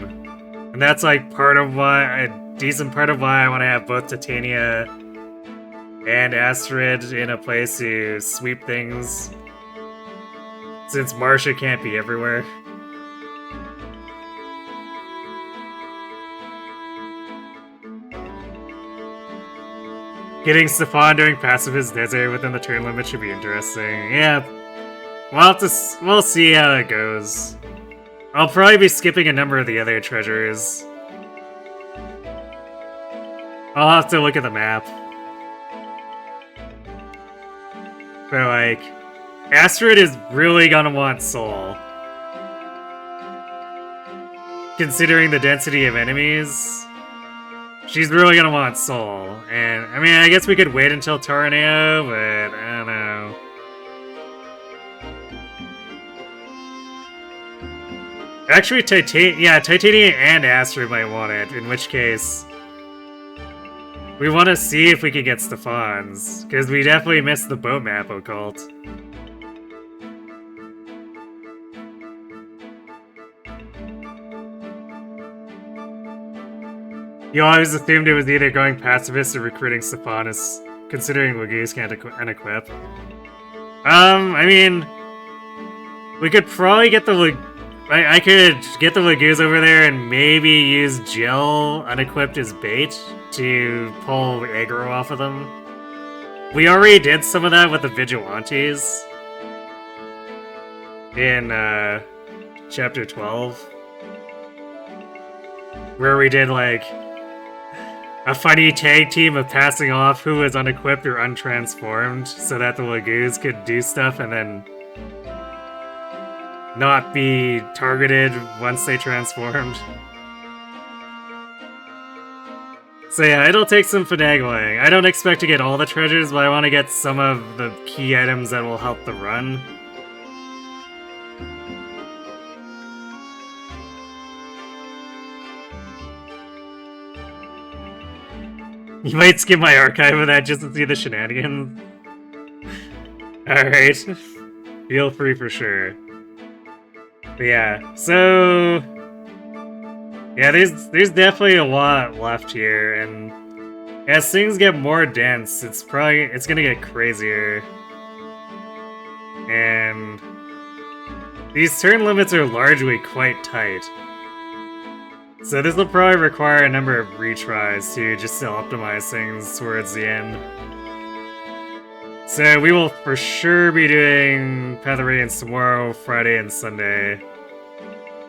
And that's like a decent part of why I want to have both Titania and Astrid in a place to sweep things. Since Marcia can't be everywhere. Getting Stefan doing Pacifist Desert within the turn limit should be interesting. Yeah, we'll see how it goes. I'll probably be skipping a number of the other treasures. I'll have to look at the map. But like, Astrid is really gonna want Soul. Considering the density of enemies, she's really gonna want Soul. And, I mean, I guess we could wait until Tornado, but I don't know. Actually, Titania and Astrid might want it, in which case we want to see if we can get Stefan's, because we definitely missed the boat map occult. You always assumed it was either going pacifist or recruiting Stephanus, considering Lagoose can't unequip. I mean, we could probably get the I could get the Lagoose over there and maybe use Jill unequipped as bait to pull aggro off of them. We already did some of that with the Vigilantes in chapter 12, where we did like a funny tag team of passing off who was unequipped or untransformed so that the Lagoons could do stuff and then not be targeted once they transformed. So yeah, it'll take some finagling. I don't expect to get all the treasures, but I want to get some of the key items that will help the run. You might skip my archive of that just to see the shenanigans. Alright. Feel free for sure. But yeah, so... yeah, there's definitely a lot left here, and as things get more dense, it's gonna get crazier. And these turn limits are largely quite tight. So this will probably require a number of retries to optimize things towards the end. So we will for sure be doing Path of Radiance tomorrow, Friday, and Sunday.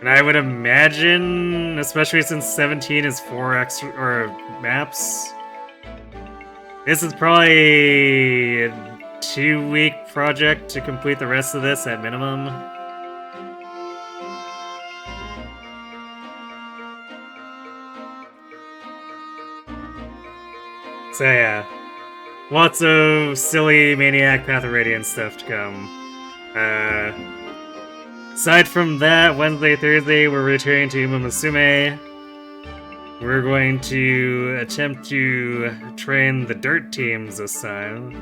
And I would imagine, especially since 17 is 4 extra maps, this is probably a 2-week project to complete the rest of this at minimum. So yeah, lots of silly Maniac Path of Radiance stuff to come. Aside from that, Wednesday, Thursday, we're returning to Umamasume. We're going to attempt to train the dirt teams this time.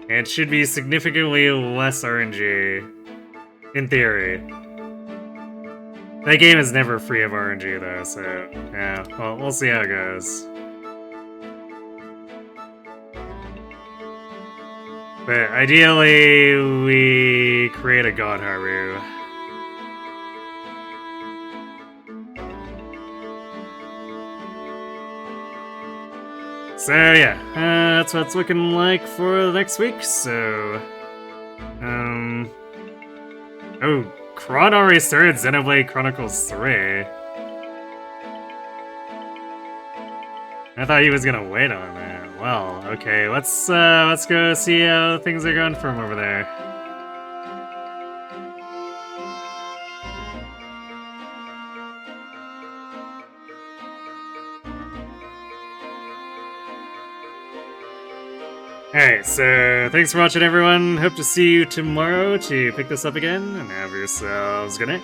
And it should be significantly less RNG, in theory. That game is never free of RNG though, so yeah, well, we'll see how it goes. But ideally, we create a God Haru. So yeah, that's what it's looking like for the next week, so... oh, Kron already started Xenoblade Chronicles 3. I thought he was gonna wait on that. Well, okay, let's go see how things are going for him over there. Alright, so thanks for watching everyone. Hope to see you tomorrow to pick this up again, and have yourselves a good night.